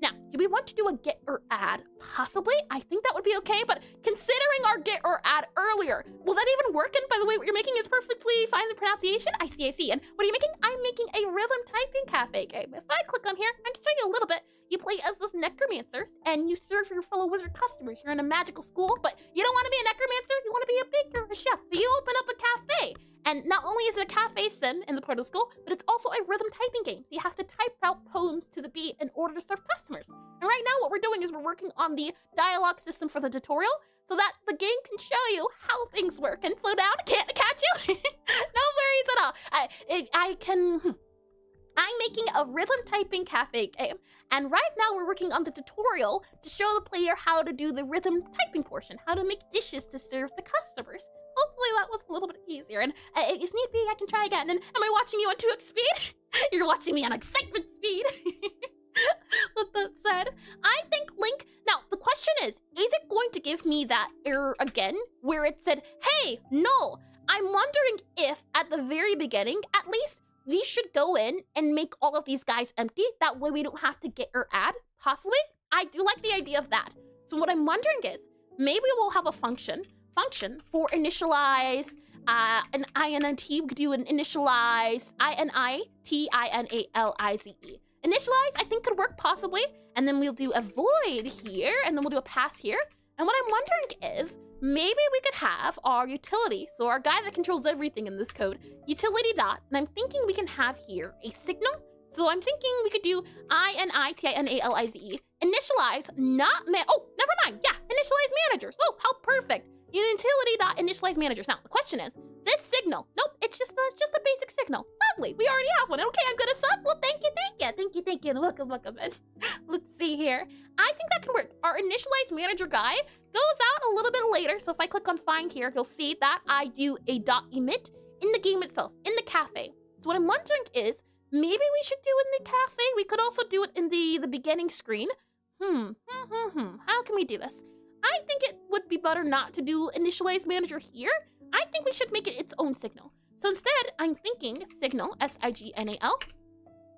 now, do we want to do a get or add? Possibly. I think that would be okay, but considering our get or add earlier, will that even work? And by the way, what you're making is perfectly fine, the pronunciation. I see. And what are you making? I'm making a rhythm typing cafe game. If I click on here, I can show you a little bit. You play as this Necromancer, and you serve your fellow wizard customers. You're in a magical school, but you don't want to be a Necromancer, you want to be a baker or a chef. So you open up a cafe. And not only is it a cafe sim in the part of the school, but it's also a rhythm typing game. So you have to type out poems to the beat in order to serve customers. And right now what we're doing is we're working on the dialogue system for the tutorial so that the game can show you how things work. And slow down, can't catch you? No worries at all. I'm making a rhythm typing cafe game. And right now we're working on the tutorial to show the player how to do the rhythm typing portion, how to make dishes to serve the customers. Hopefully that was a little bit easier, and if need be, I can try again. And am I watching you on 2x speed? You're watching me on excitement speed. With that said, I think Link, now the question is it going to give me that error again, where it said, hey, no, I'm wondering if at the very beginning, at least, we should go in and make all of these guys empty. That way we don't have to get or add, possibly. I do like the idea of that. So what I'm wondering is, maybe we'll have a function for initialize an INT. We could do an initialize INITINALIZE. Initialize, I think, could work possibly. And then we'll do a void here, and then we'll do a pass here. And what I'm wondering is, maybe we could have our utility, so our guy that controls everything in this code, utility dot, and I'm thinking we can have here a signal. So I'm thinking we could do INITINALIZE, initialize, oh, never mind, yeah, initialize managers. Oh, how perfect. Utility.initialize managers. Now, the question is, this signal, nope, it's just a basic signal. Lovely, we already have one. Okay, I'm good at sub. Well, thank you. And welcome. Let's see here. I think that can work. Our initialize manager guy goes out a little bit later. So if I click on find here, you'll see that I do a dot emit in the game itself, in the cafe. So what I'm wondering is, maybe we should do it in the cafe. We could also do it in the beginning screen. How can we do this? I think it would be better not to do initialize manager here. I think we should make it its own signal. So instead, I'm thinking signal, S-I-G-N-A-L.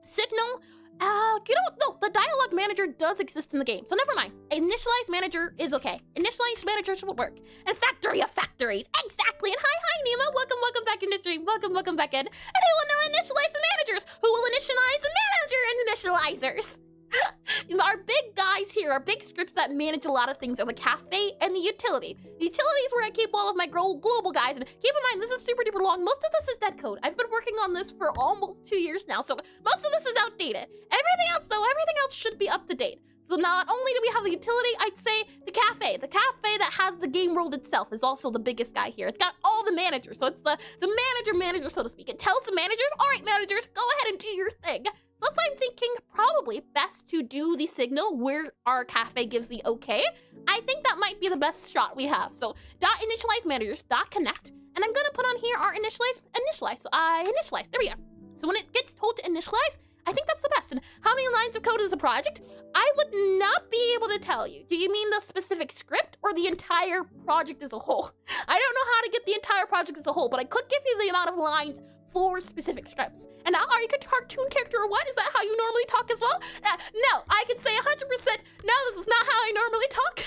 Signal, no, the dialogue manager does exist in the game. So never mind. Initialize manager is okay. Initialize managers will work. And factory of factories. Exactly. And hi, Nemo. Welcome back in the stream. Welcome back in. And who will now initialize the managers? Who will initialize the manager and initializers? Our big guys here, our big scripts that manage a lot of things are the cafe and the utility. The utility is where I keep all of my global guys. And keep in mind, this is super duper long. Most of this is dead code. I've been working on this for almost 2 years now, so most of this is outdated. Everything else should be up to date. So not only do we have the utility, I'd say the cafe. The cafe that has the game world itself is also the biggest guy here. It's got all the managers, so it's the manager, so to speak. It tells the managers, all right, managers, go ahead and do your thing. So that's why I'm thinking probably best to do the signal where our cafe gives the okay. I think that might be the best shot we have. So dot initialize managers, dot connect, and I'm gonna put on here our initialize. So I initialize, there we go. So when it gets told to initialize, I think that's the best. And how many lines of code is a project? I would not be able to tell you. Do you mean the specific script or the entire project as a whole? I don't know how to get the entire project as a whole, but I could give you the amount of lines for specific scripts. And now, are you a cartoon character or what? Is that how you normally talk as well? No, I can say 100%, no, this is not how I normally talk.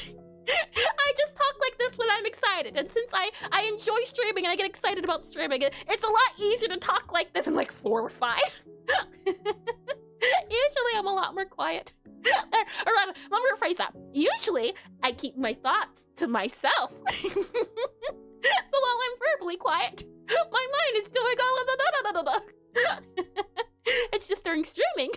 I just talk like this when I'm excited. And since I enjoy streaming and I get excited about streaming, it's a lot easier to talk like this in like 4 or 5. Usually I'm a lot more quiet. Or rather, let me rephrase that. Usually I keep my thoughts to myself. So while I'm verbally quiet, my mind is doing all of the It's just during streaming,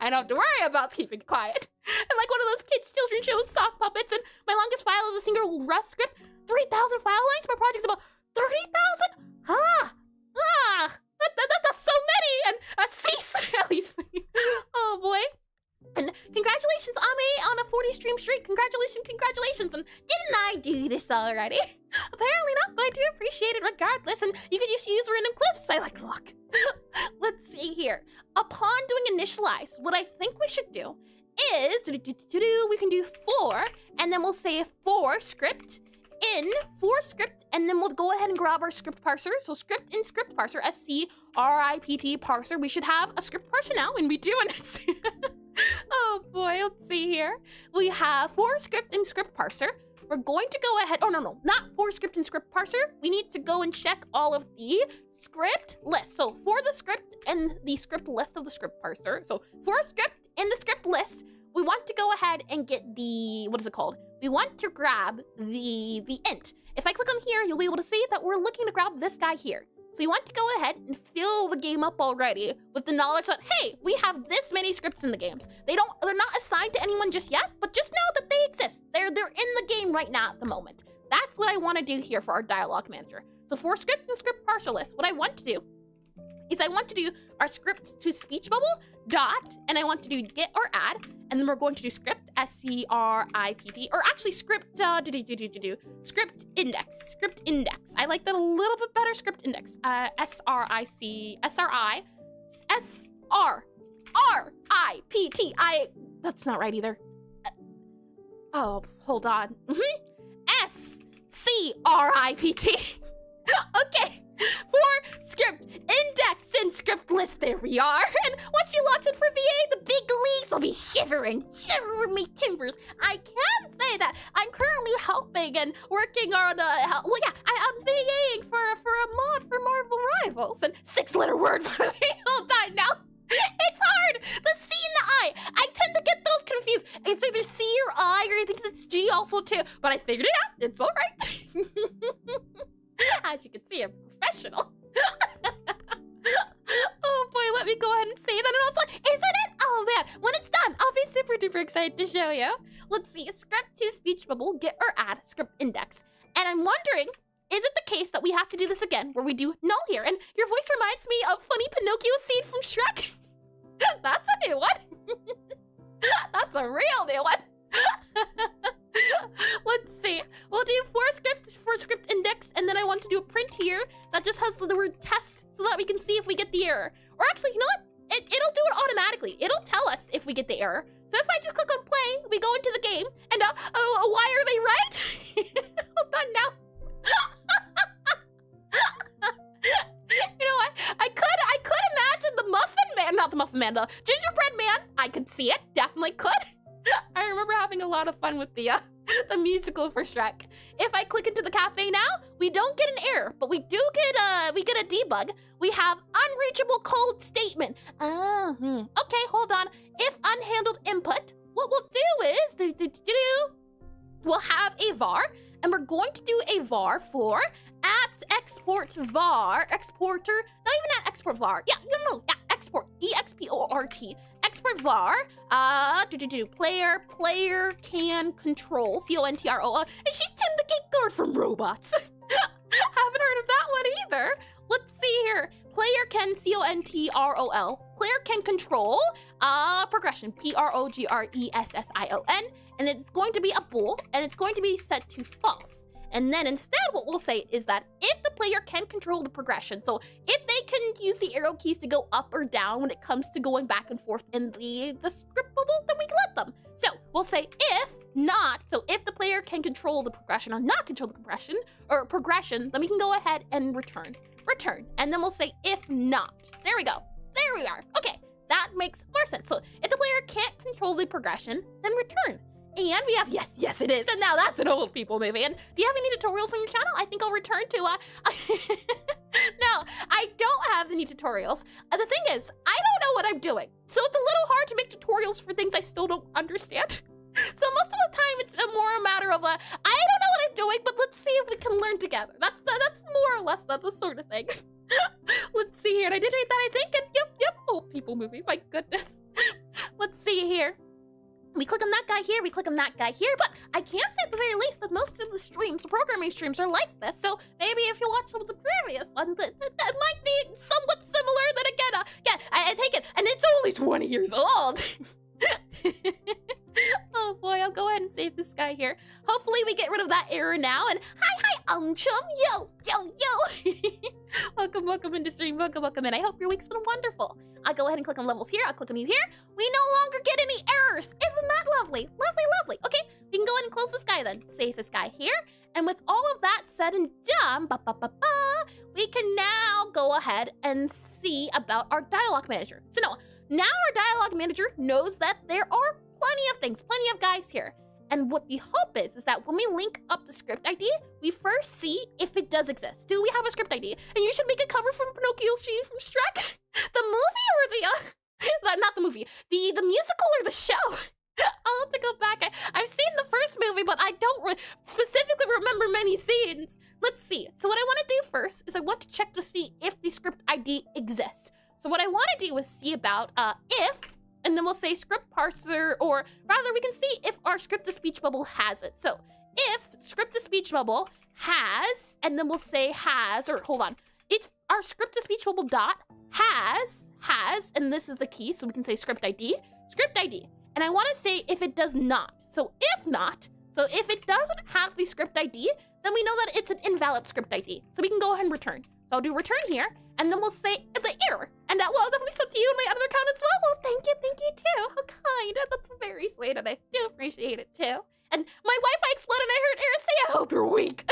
I don't have to worry about keeping quiet. And like one of those kids' children shows, sock puppets, and my longest file is a single Rust script. 3,000 file lines? My project's about 30,000? That's so many! And cease, at least. Oh boy. And congratulations, Ame, on a 40 stream streak. Congratulations. And do this already. Apparently not, but I do appreciate it regardless, and you can just use random clips. I like luck. Let's see here. Upon doing initialize, what I think we should do is, we can do for, and then we'll say for script in for script, and then we'll go ahead and grab our script parser. So script in script parser, script parser. We should have a script parser now, and we do, and it's oh boy, let's see here. We have for script in script parser. We're going to go ahead, oh no, not for script and script parser. We need to go and check all of the script list. So for the script and the script list of the script parser. So for script in the script list, we want to go ahead and get the, what is it called? We want to grab the int. If I click on here, you'll be able to see that we're looking to grab this guy here. So you want to go ahead and fill the game up already with the knowledge that, hey, we have this many scripts in the games. They're not assigned to anyone just yet, but just know that they exist. They're in the game right now at the moment. That's what I want to do here for our dialogue manager. So for script and script parser list, what I want to do is I want to do our script to speech bubble dot, and I want to do get or add, and then we're going to do script script, or actually script script index. I like that a little bit better. Script index script. That's not right either. Oh, hold on. script. Okay. For script index and script list, there we are. And once she logs in for VA, the big leagues will be shivering me timbers. I can say that I'm currently helping and working on I'm VAing for a mod for Marvel Rivals. And 6-letter word, by the way. Hold on now. It's hard. The C and the I. I tend to get those confused. It's either C or I, or I think it's G also too. But I figured it out. It's all right. As you can see, I'm professional. Oh boy, let me go ahead and save that. And also, isn't it? Oh man, when it's done, I'll be super duper excited to show you. Let's see, script to speech bubble, get or add, script index. And I'm wondering, is it the case that we have to do this again, where we do null here? And your voice reminds me of funny Pinocchio scene from Shrek. That's a new one. That's a real new one. Let's see. We'll do for script index, and then I want to do a print here that just has the word test so that we can see if we get the error. Or actually, you know what? It'll do it automatically. It'll tell us if we get the error. So if I just click on play, we go into the game, and why are they right? Hold on now. You know what? I could imagine the Muffin Man, not the Muffin Man, the Gingerbread Man. I could see it, definitely could. I remember having a lot of fun with the musical for Shrek. If I click into the cafe now, we don't get an error, but we do get a debug. We have unreachable code statement. Okay, hold on. If unhandled input, what we'll do is we'll have a var, and we're going to do a var for export var exporter. Not even at export var. Yeah, export export. Export var, player can control, control, and she's Tim the Gate Guard from Robots. Haven't heard of that one either. Let's see here. Player can, control, player can control, progression, progression, and it's going to be a bool, and it's going to be set to false. And then instead what we'll say is that if the player can control the progression, so if they can use the arrow keys to go up or down when it comes to going back and forth in the script bubble, then we can let them. So we'll say if not, so if the player can control the progression or not control the progression, then we can go ahead and return. And then we'll say if not. There we go. There we are. Okay, that makes more sense. So if the player can't control the progression, then return. And we have, yes it is. And now that's an old people movie. And do you have any tutorials on your channel? I think I'll return to, no, I don't have any tutorials. The thing is, I don't know what I'm doing. So it's a little hard to make tutorials for things I still don't understand. So most of the time it's more a matter of, I don't know what I'm doing, but let's see if we can learn together. That's more or less the sort of thing. Let's see here. And I did read that, I think. And yep, old people movie. My goodness. Let's see here. We click on that guy here, we click on that guy here, but I can say at the very least that most of the streams, the programming streams, are like this. So maybe if you watch some of the previous ones, that might be somewhat similar. Then again, I take it, and it's only 20 years old. Oh boy, I'll go ahead and save this guy here. hopefully we get rid of that error now. And hi, chum, yo. welcome into stream, welcome in. I hope your week's been wonderful. I'll go ahead and click on levels here. I'll click on you here. We no longer get any errors. Isn't that lovely? Lovely. Okay, we can go ahead and close this guy then. Save this guy here. And with all of that said and done, we can now go ahead and see about our dialogue manager. So now our dialogue manager knows that there are plenty of things, plenty of guys here. And what the hope is that when we link up the script ID, we first see if it does exist. Do we have a script ID? And you should make a cover from Pinocchio's scene from Shrek. The movie or the, not the movie, the musical or the show? I'll have to go back. I've seen the first movie, but I don't specifically remember many scenes. Let's see. So what I want to do first is I want to check to see if the script ID exists. So what I want to do is see about if, and then we'll say script parser, or rather we can see if our script-to-speech bubble has it. So if script-to-speech bubble has, and then we'll say has, or hold on, it's our script-to-speech bubble dot has, and this is the key, so we can say script ID. And I want to say if it does not. So if not, so if it doesn't have the script ID, then we know that it's an invalid script ID. So we can go ahead and return. So I'll do return here, and then we'll say the error. And that will definitely sub to you in my other account as well. Well, thank you too. How kind. That's very sweet, and I do appreciate it too. And my Wi-Fi exploded, and I heard Eric say, I hope you're weak.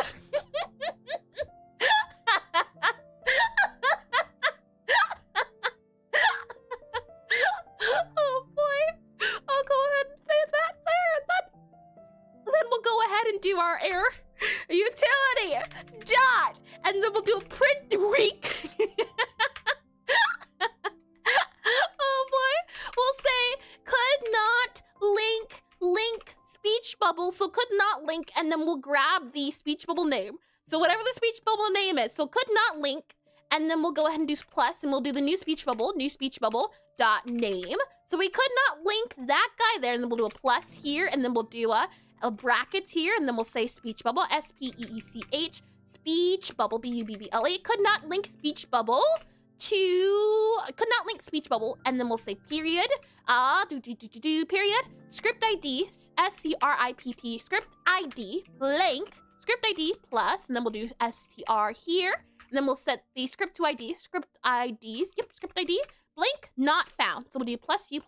Oh boy. I'll go ahead and say that there, and then we'll go ahead and do our error utility dot, and then we'll do a print weak. Oh boy. We'll say could not link speech bubble, so could not link, and then we'll grab the speech bubble name. So whatever the speech bubble name is, so could not link, and then we'll go ahead and do plus, and we'll do the new speech bubble dot name. So we could not link that guy there, and then we'll do a plus here, and then we'll do a brackets here, and then we'll say speech bubble, SPEECH, speech bubble, BUBBLE, could not link speech bubble to, could not link speech bubble, and then we'll say period, period, script ID, SCRIPT, script ID, link, script ID plus, and then we'll do STR here, and then we'll set the script to ID, script IDs, script ID, blank, not found, so we'll do plus U,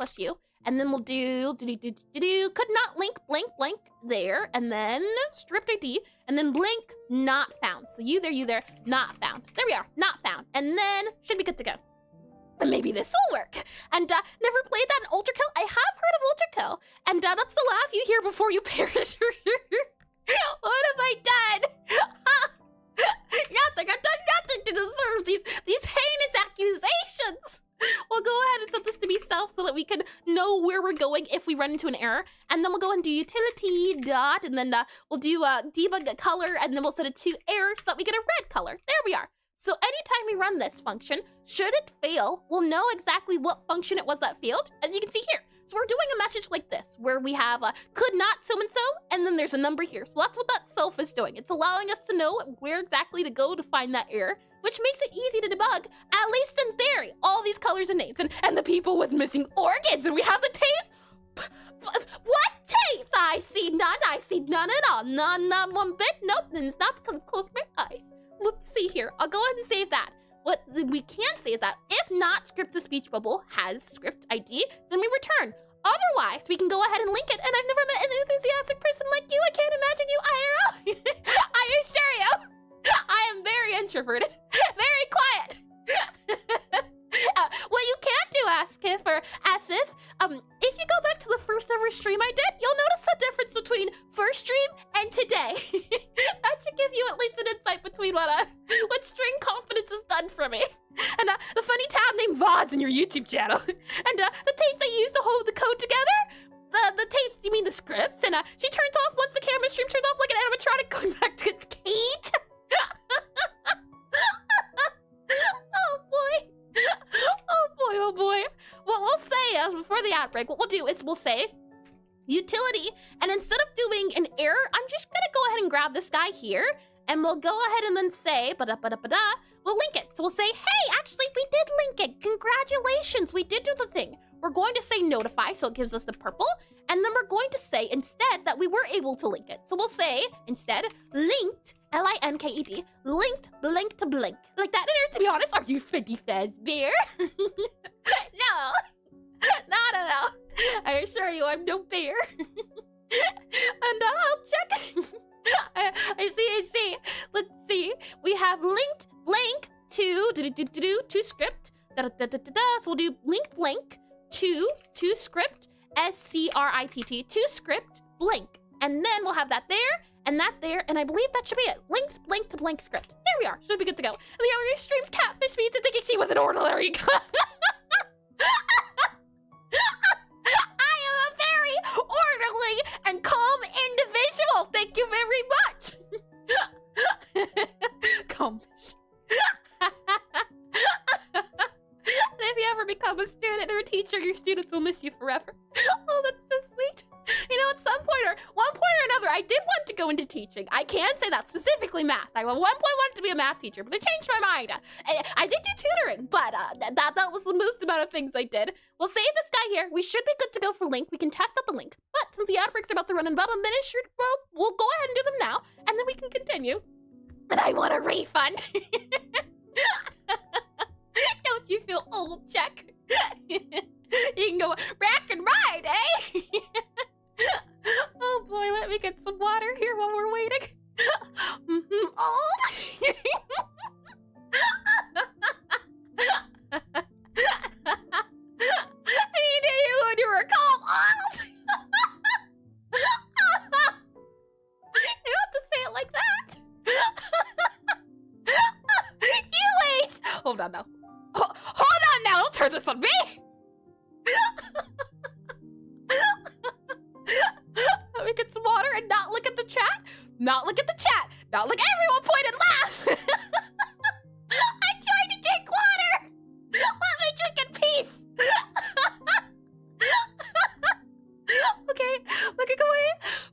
and then we'll do could not link blank there, and then script ID, and then blank not found. So you there, not found. There we are, not found. And then should be good to go. And maybe this will work. And never played that in Ultrakill? I have heard of Ultrakill. And that's the laugh you hear before you perish. What have I done? Nothing. I've done nothing to deserve these heinous accusations. We'll go ahead and set this to be self so that we can know where we're going if we run into an error. And then we'll go and do utility dot, and then we'll do debug color, and then we'll set it to error so that we get a red color. There we are. So anytime we run this function, should it fail, we'll know exactly what function it was that failed, as you can see here. So we're doing a message like this, where we have could not so-and-so, and then there's a number here. So that's what that self is doing. It's allowing us to know where exactly to go to find that error, which makes it easy to debug, at least in theory. All these colors and names, and the people with missing organs, and we have the tapes. What tapes? I see none at all. None, not one bit. Nope, and it's not because I closed my eyes. Let's see here. I'll go ahead and save that. What we can say is that if not script-to-speech bubble has script ID, then we return. Otherwise, we can go ahead and link it, and I've never met an enthusiastic person like you. I can't imagine you IRL. I assure you, I am very introverted, very quiet. What you can do, Asif, if you go back to the first ever stream I did, you'll notice the difference between first stream and today. That should give you at least an insight between what string confidence has done for me. And the funny tab named VODs in your YouTube channel. And the tape that you use to hold the code together. The tapes, you mean the scripts? And she turns off once the camera stream turns off like an animatronic going back to its cage. Oh boy. What we'll say before the outbreak, what we'll do is we'll say utility, and instead of doing an error, I'm just gonna go ahead and grab this guy here, and we'll go ahead and then say, we'll link it. So we'll say, hey, actually, we did link it. Congratulations, we did do the thing. we're going to say notify, so it gives us the purple, and then we're going to say instead that we were able to link it. So we'll say instead linked, L-I-N-K-E-D, linked blank to blank. Like that. And to be honest, are you Freddy Fazbear? No. No. I assure you, I'm no bear. And I'll check. I see. Let's see. We have linked blank to script. So we'll do link blank to script, S-C-R-I-P-T, to script blank. And then we'll have that there and that there, and I believe that should be it. Linked blank to blank script. There we are. Should be good to go. And the other streams catfish me into thinking she was an ordinary guy. I am a very orderly and calm individual. Thank you very much. Calm. If you ever become a student or a teacher, your students will miss you forever. Oh, that's so sweet. You know, at one point or another, I did want to go into teaching. I can say that, specifically math. I at one point wanted to be a math teacher, but I changed my mind. I did do tutoring, but that was the most amount of things I did. We'll save this guy here. We should be good to go for link. We can test out the link. But since the outbreaks are about to run in about a minute, we'll go ahead and do them now, and then we can continue. And I want a refund. Don't you feel old, Check? You can go rack and ride, eh? Oh boy, let me get some water here while we're waiting. Oh! I knew you when you were called old! You don't have to say it like that. Anyways! Hold on now. Hold on now, don't turn this on me! Let me get some water and not look at the chat. Not look at the chat. Not look. Everyone point and laugh. I'm trying to drink water. Let me drink in peace. Okay, looking away.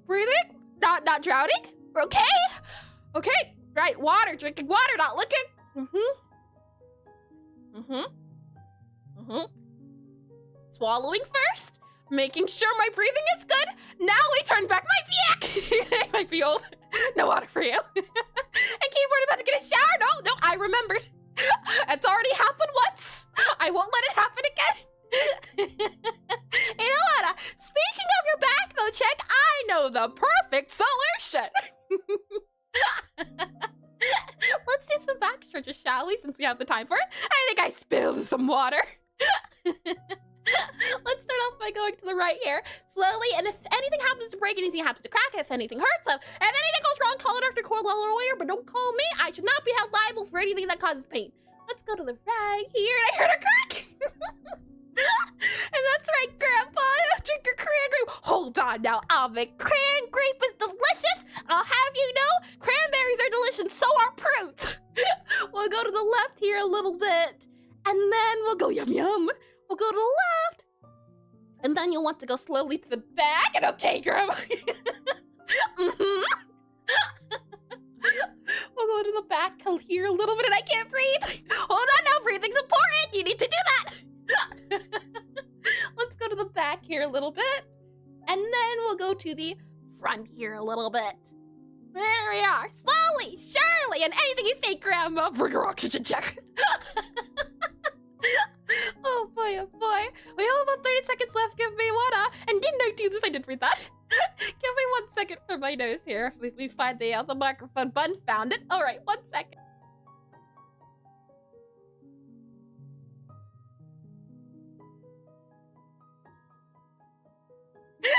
Breathing. Not drowning. We're okay. Okay. Right. Water. Drinking water. Not looking. Swallowing first. Making sure my breathing is good. Now we turn back my yak. I might be old. No water for you. And keyboard about to get a shower. No, I remembered. It's already happened once. I won't let it happen again. You know what? Speaking of your back though, Check, I know the perfect solution. Let's do some back stretches, shall we? Since we have the time for it. I think I spilled some water. Let's start off by going to the right here, slowly, and if anything happens to break, anything happens to crack, if anything hurts, if anything goes wrong, call Dr. Corwell or lawyer, but don't call me. I should not be held liable for anything that causes pain. Let's go to the right here, and I heard a crack! And that's right, Grandpa, drink your cran grape. Hold on now, Alvin, cran grape is delicious. I'll have you know, cranberries are delicious, so are prunes. We'll go to the left here a little bit, and then we'll go yum yum. We'll go to the left, and then you'll want to go slowly to the back, and okay, Grandma. We'll go to the back here a little bit, and I can't breathe. Hold on now, breathing's important. You need to do that. Let's go to the back here a little bit, and then we'll go to the front here a little bit. There we are, slowly, surely, and anything you say, Grandma, bring your oxygen check. Oh boy, oh boy. We have about 30 seconds left. Give me one. And didn't I do this? I did read that. Give me 1 second for my nose here. If we find the microphone button. Found it. All right, 1 second.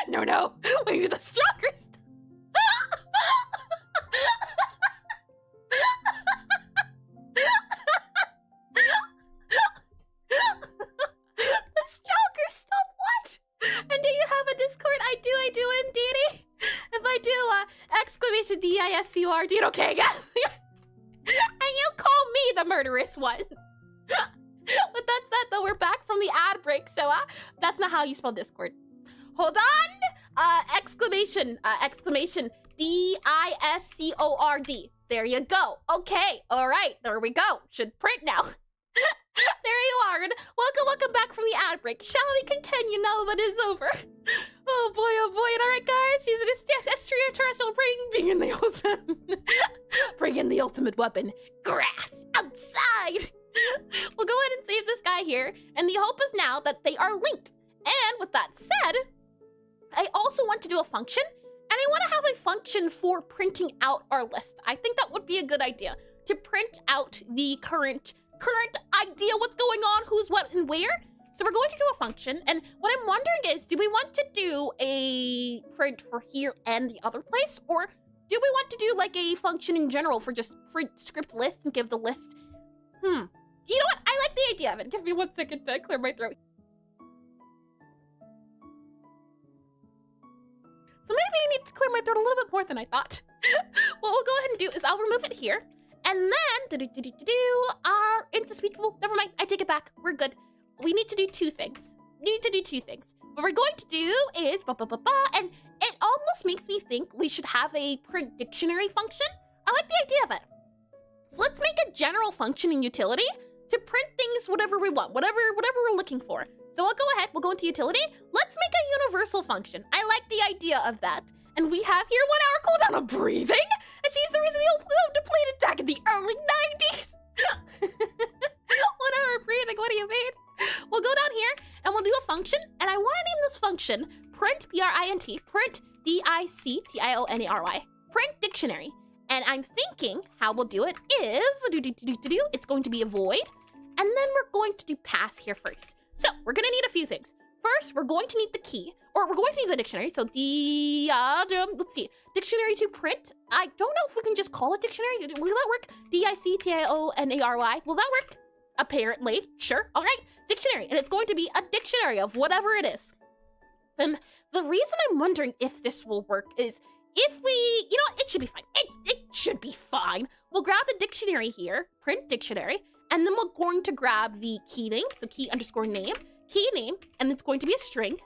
No. Maybe the strongest. And do you have a Discord? I do indeedy. If I do, exclamation D-I-S-C-O-R, D, okay, guys. And you call me the murderous one. With that said, though, we're back from the ad break, so that's not how you spell Discord. Hold on. Exclamation D-I-S-C-O-R-D. There you go. Okay, all right, there we go. Should print now. There you are, and welcome back from the ad break. Shall we continue now that it's over? Oh boy, and alright guys, using this extraterrestrial bring in the ultimate weapon, grass, outside! We'll go ahead and save this guy here, and the hope is now that they are linked. And with that said, I also want to do a function, and I want to have a function for printing out our list. I think that would be a good idea, to print out the current idea what's going on, who's what and where. So we're going to do a function, and what I'm wondering is, do we want to do a print for here and the other place, or do we want to do like a function in general for just print script list and give the list? You know what? I like the idea of it. Give me 1 second to clear my throat. So maybe I need to clear my throat a little bit more than I thought. What we'll go ahead and do is I'll remove it here, and then our unspeakable. Never mind. I take it back. We're good. We need to do two things. What we're going to do is and it almost makes me think we should have a print dictionary function. I like the idea of it. So let's make a general function in utility to print things whatever we want, whatever we're looking for. So I'll go ahead. We'll go into utility. Let's make a universal function. I like the idea of that. And we have here 1 hour cooldown of breathing. And she's the reason the old depleted back in the early 90s. 1 hour breathing. What do you mean? We'll go down here and we'll do a function, and I want to name this function print print dictionary, print dictionary. And I'm thinking how we'll do it is it's going to be a void, and then we're going to do pass here first. So we're gonna need a few things. First, we're going to need the key, or we're going to need the dictionary. So let's see, dictionary to print. I don't know if we can just call it dictionary. Will that work? dictionary. Will that work? Apparently. Sure. All right. Dictionary. And it's going to be a dictionary of whatever it is. And the reason I'm wondering if this will work is if we, you know what? It should be fine. It should be fine. We'll grab the dictionary here, print dictionary, and then we're going to grab the key name. So key name, and it's going to be a string,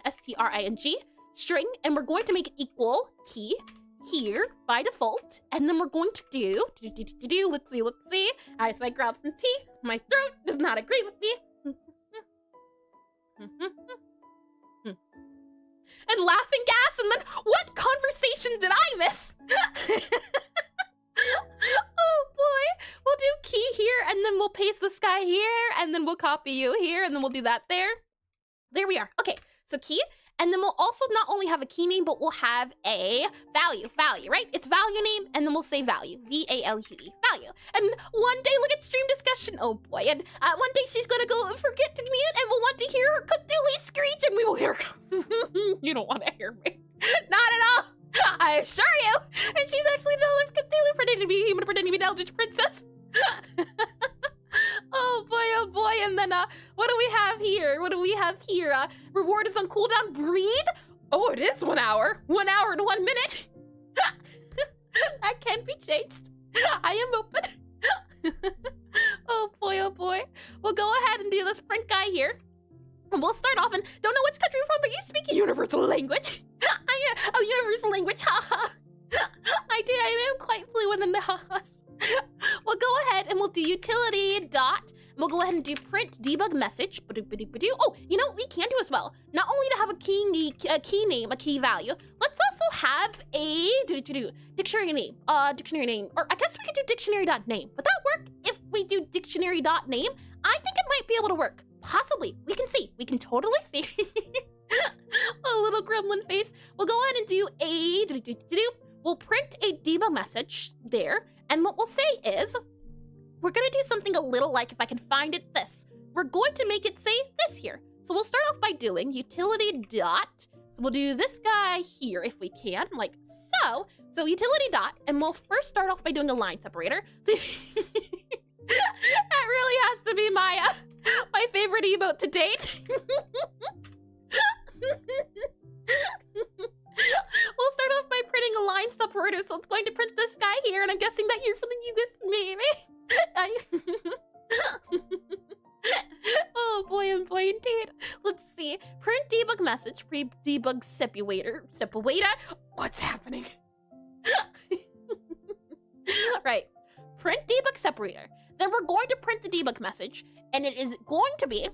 string, and we're going to make it equal key here by default, and then we're going to do let's see. All right, so I grab some tea. My throat does not agree with me. And laughing gas, and then what conversation did I miss? Oh boy. We'll do key here, and then we'll paste this guy here, and then we'll copy you here, and then we'll do that there. There we are. Okay, so key. And then we'll also not only have a key name, but we'll have a value, right? It's value name, and then we'll say value, V-A-L-U-E, value. And one day, look at stream discussion, oh boy. And one day she's gonna go and forget to mute, and we'll want to hear her Cthulhu screech, and we will hear her. You don't want to hear me. Not at all. I assure you. And she's actually telling Cthulhu pretending to be human, pretending to be an eldritch princess. Oh boy, and then what do we have here? Reward is on cooldown, breathe. Oh, it is 1 hour. 1 hour and 1 minute. That can be changed. I am open. Oh boy. We'll go ahead and do this print guy here. And we'll start off, and don't know which country you're from, but you speak a universal language. A universal language, haha. I am quite fluent in the ha-has. We'll go ahead and we'll do utility dot. We'll go ahead and do print debug message. Oh, you know what we can do as well? Not only to have a key name, a key value, let's also have a dictionary name. Or I guess we could do dictionary.name. Would that work if we do dictionary.name? I think it might be able to work. Possibly. We can see. We can totally see. A little gremlin face. We'll go ahead and do a we'll print a debug message there. And what we'll say is, we're gonna do something a little like, if I can find it, this. We're going to make it say this here. So we'll start off by doing utility dot. So we'll do this guy here if we can, like so. So utility dot, and we'll first start off by doing a line separator. So that really has to be my my favorite emote to date. We'll start off by printing a line separator, so it's going to print this guy here, and I'm guessing that you're from the US, maybe. Oh boy, indeed. Let's see. Print debug message, pre-debug separator. What's happening? Right. Print debug separator. Then we're going to print the debug message, and it is going to be,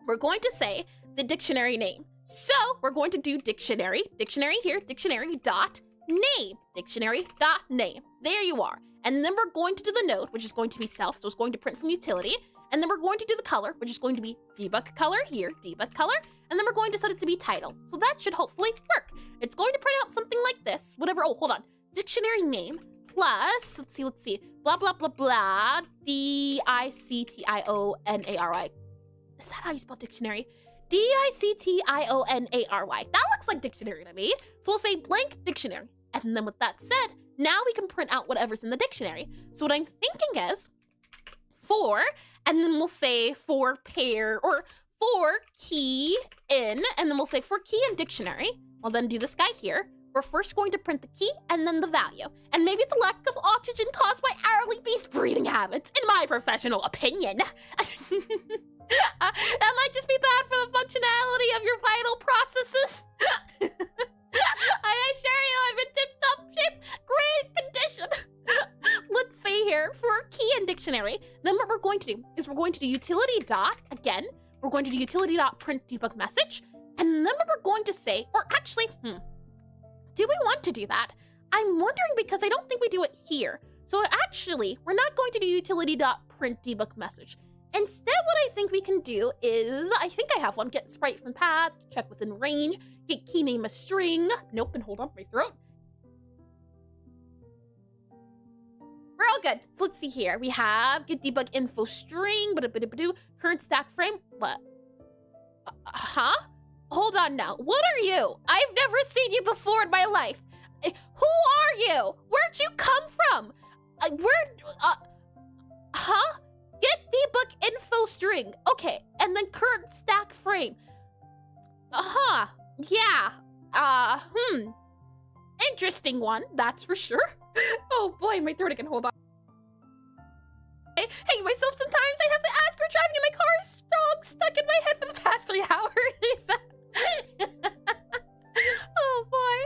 we're going to say the dictionary name. So we're going to do dictionary here, dictionary dot name, dictionary dot name. There you are. And then we're going to do the node, which is going to be self, so it's going to print from utility. And then we're going to do the color, which is going to be debug color here, debug color. And then we're going to set it to be title. So that should hopefully work. It's going to print out something like this, whatever, oh, hold on. Dictionary name plus, let's see, blah, blah, blah, blah, D-I-C-T-I-O-N-A-R-Y. Is that how you spell dictionary? D-I-C-T-I-O-N-A-R-Y. That looks like dictionary to me. So we'll say blank dictionary. And then with that said, now we can print out whatever's in the dictionary. So what I'm thinking is for, and then we'll say for pair, or for key in, and then we'll say for key in dictionary. We'll then do this guy here. We're first going to print the key and then the value. And maybe it's a lack of oxygen caused by hourly beast breeding habits, in my professional opinion. That might just be bad for the functionality of your vital processes. I assure you, I'm in tip-top shape, great condition. Let's see here, for key and dictionary, then what we're going to do is we're going to do utility dot, again, we're going to do utility dot print debug message, and then what we're going to say, or actually, do we want to do that? I'm wondering because I don't think we do it here. So actually, we're not going to do utility dot print debug message. Instead, what I think we can do is, I think I have one, get sprite from path, check within range, get key name a string. Nope, and hold on, my throat. We're all good. So let's see here. We have get debug info string, current stack frame. What? Huh? Hold on now. What are you? I've never seen you before in my life. Who are you? Where'd you come from? Huh? Get debug info string. Okay, and then current stack frame. Yeah. Interesting one, that's for sure. Oh boy, my throat again, hold on. I hate myself sometimes. I have the Asper driving in my car is stuck in my head for the past 3 hours. Oh boy.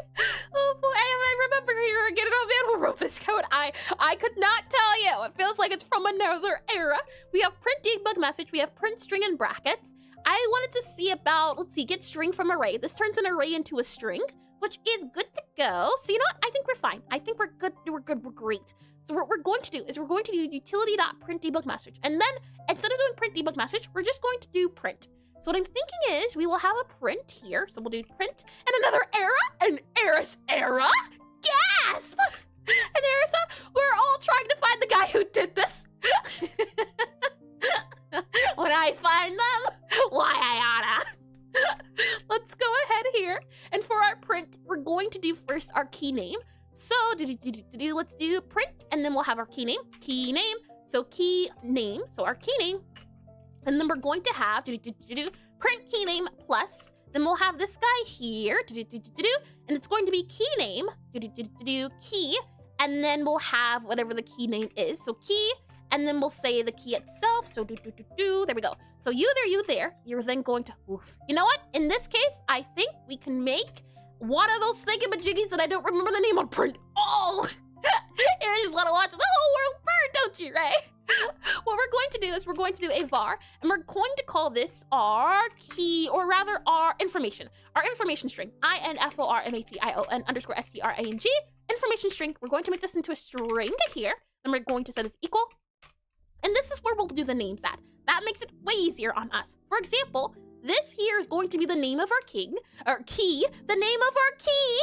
I remember here again. Oh man, who wrote this code? I could not tell you. It feels like it's from another era. We have print debug message. We have print string in brackets. I wanted to see about, let's see, get string from array. This turns an array into a string, which is good to go. So you know what? I think we're fine. I think we're good. We're great. So what we're going to do is we're going to do utility.print debug message. And then instead of doing print debug message, we're just going to do print. So what I'm thinking is we will have a print here. So we'll do print and another era, an Eris era. Gasp! An Erisa, we're all trying to find the guy who did this. When I find them, why I oughta. Let's go ahead here. And for our print, we're going to do first our key name. So let's do print, and then we'll have our key name. Key name. So key name. So our key name. And then we're going to have print key name plus. Then we'll have this guy here. And it's going to be key name. Key. And then we'll have whatever the key name is. So key. And then we'll say the key itself. So there we go. So you there. You're then going to, oof. You know what? In this case, I think we can make one of those thingamajiggies that I don't remember the name on print. Oh! You just want to watch the whole world burn, don't you, Ray? What we're going to do is we're going to do a var, and we're going to call this our key, or rather our information. Our information string. INFORMATION_STRING. Information string. We're going to make this into a string here, and we're going to set as equal. And this is where we'll do the names at. That makes it way easier on us. For example, this here is going to be the name of our key, the name of our key.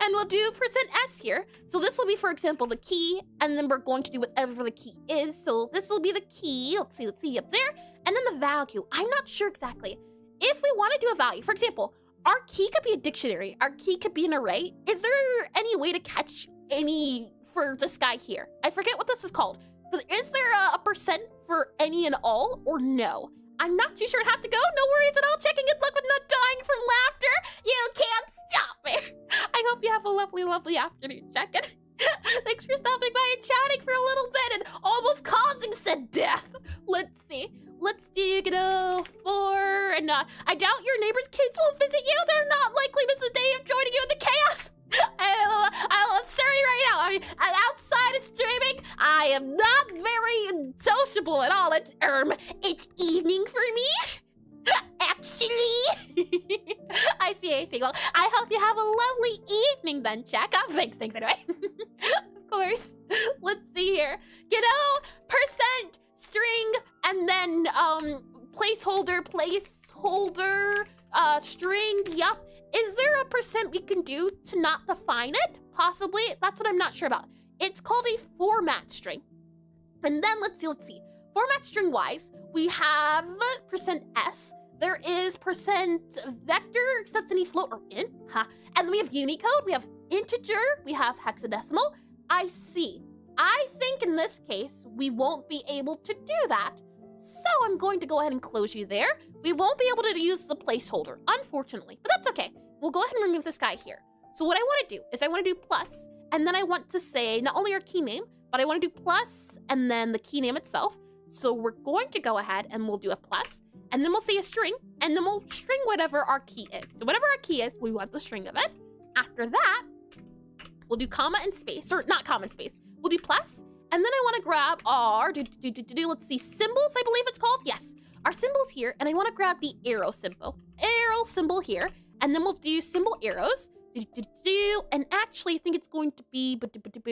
And we'll do %s here. So this will be, for example, the key, and then we're going to do whatever the key is. So this will be the key. Let's see up there. And then the value. I'm not sure exactly. If we want to do a value, for example, our key could be a dictionary. Our key could be an array. Is there any way to catch any for this guy here? I forget what this is called. But is there a % for any and all, or no? I'm not too sure. I'd have to go. No worries at all. Checking good luck with not dying from laughter. You can't stop it. I hope you have a lovely, lovely afternoon. Check it. Thanks for stopping by and chatting for a little bit and almost causing said death. Let's see. Let's do Godot 4. And I doubt your neighbor's kids won't visit you. They're not likely miss a day of joining you in the chaos. I'll stir you right now. I mean, outside of streaming, I am not very simple at all. It's evening for me. Actually. I see. Well, I hope you have a lovely evening then, Jack. Oh, thanks anyway. Of course. Let's see here. Godot, percent, string, and then placeholder, string, yup. Is there a percent we can do to not define it? Possibly. That's what I'm not sure about. It's called a format string. And then let's see. Format string wise, we have percent %s. There is percent vector, except any float or int. And then we have Unicode, we have integer, we have hexadecimal. I see. I think in this case, we won't be able to do that. So I'm going to go ahead and close you there. We won't be able to use the placeholder, unfortunately, but that's okay. We'll go ahead and remove this guy here. So what I want to do is I want to do plus, and then I want to say not only our key name, but I want to do plus and then the key name itself. So we're going to go ahead and we'll do a plus, and then we'll say a string, and then we'll string whatever our key is. So whatever our key is, we want the string of it. After that, we'll do comma and space, or not comma and space. We'll do plus, and then I want to grab our, let's see, symbols, I believe it's called. Yes, our symbols here, and I want to grab the arrow symbol here, and then we'll do symbol arrows, and actually I think it's going to be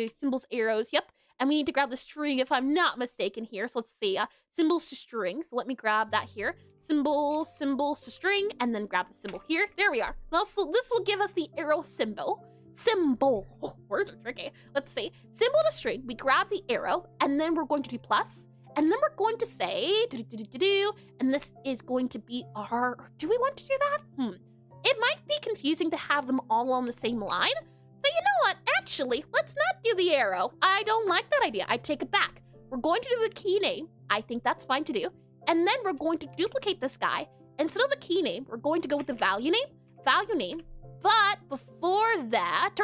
symbols arrows, yep. And we need to grab the string if I'm not mistaken here. So let's see, symbols to string. So let me grab that here. Symbols to string, and then grab the symbol here. There we are. Now, so this will give us the arrow symbol. Oh, words are tricky. Let's see. Symbol to string, we grab the arrow, and then we're going to do plus, and then we're going to say, and this is going to be our, do we want to do that? It might be confusing to have them all on the same line. So you know what? Actually, let's not do the arrow. I don't like that idea. I take it back. We're going to do the key name. I think that's fine to do. And then we're going to duplicate this guy. Instead of the key name, we're going to go with the value name. But before that,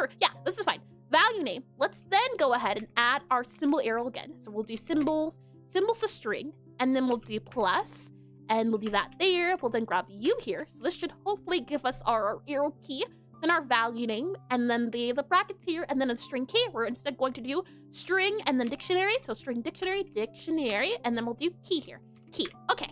this is fine. Value name. Let's then go ahead and add our symbol arrow again. So we'll do symbols to string, and then we'll do plus, and we'll do that there. We'll then grab U here. So this should hopefully give us our arrow key, then our value name, and then the brackets here, and then a string key. We're instead going to do string and then dictionary. So string dictionary, and then we'll do key here. Key. Okay.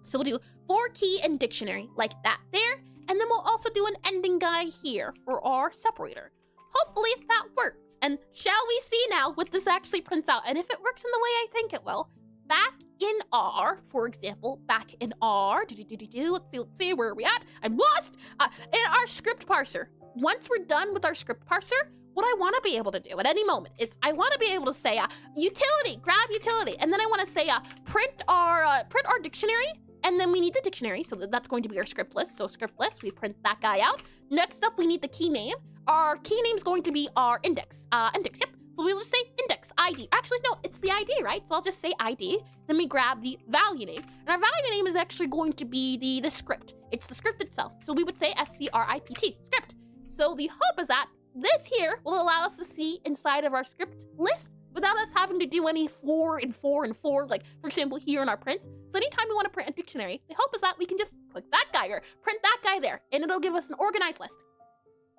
So we'll do for key and dictionary like that there. And then we'll also do an ending guy here for our separator. Hopefully that works. And shall we see now what this actually prints out? And if it works in the way I think it will, back in R, for example, let's see, where are we at? I'm lost. In our script parser. Once we're done with our script parser, what I want to be able to do at any moment is I want to be able to say utility, grab utility, and then I want to say print our dictionary, and then we need the dictionary, so that's going to be our script list. So script list, we print that guy out. Next up, we need the key name. Our key name is going to be our index. Yep. So we'll just say index ID. Actually, no, it's the ID, right? So I'll just say ID. Then we grab the value name. And our value name is actually going to be the script. It's the script itself. So we would say script, script. So the hope is that this here will allow us to see inside of our script list without us having to do any 4 and 4 and 4, like, for example, here in our prints. So anytime we want to print a dictionary, the hope is that we can just click that guy or print that guy there, and it'll give us an organized list.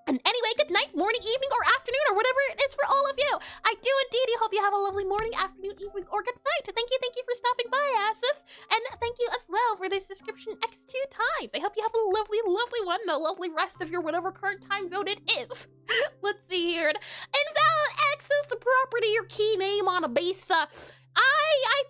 And anyway, good night, morning, evening, or afternoon, or whatever it is for all of you. I do indeed hope you have a lovely morning, afternoon, evening, or good night. Thank you for stopping by, Asif. And thank you as well for this description X2 times. I hope you have a lovely, lovely one, and a lovely rest of your whatever current time zone it is. Let's see here. Invalid access to property or key name on a base. I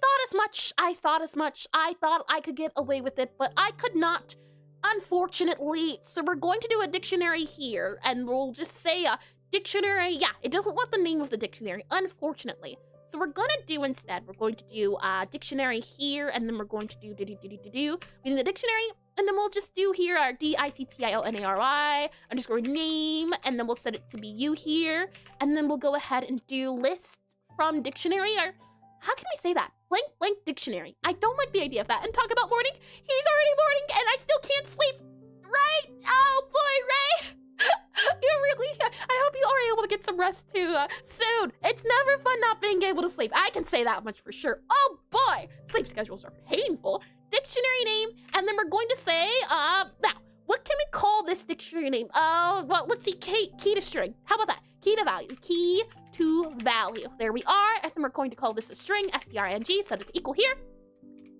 thought as much. I thought I could get away with it, but I could not. Unfortunately, so we're going to do a dictionary here, and we'll just say a dictionary. Yeah, it doesn't want the name of the dictionary, unfortunately. So we're gonna do instead, we're going to do a dictionary here, and then we're going to do we need the dictionary, and then we'll just do here our dictionary underscore name, and then we'll set it to be you here, and then we'll go ahead and do list from dictionary, or how can we say that? Blank dictionary. I don't like the idea of that. And talk about morning. He's already morning and I still can't sleep. Right? Oh boy, Ray. You really, I hope you are able to get some rest too soon. It's never fun not being able to sleep. I can say that much for sure. Oh boy, sleep schedules are painful. Dictionary name, and then we're going to say, now, what can we call this dictionary name? Well, let's see, key to string. How about that? Key to value. Key to value. There we are. I think we're going to call this a string, string, set it to equal here.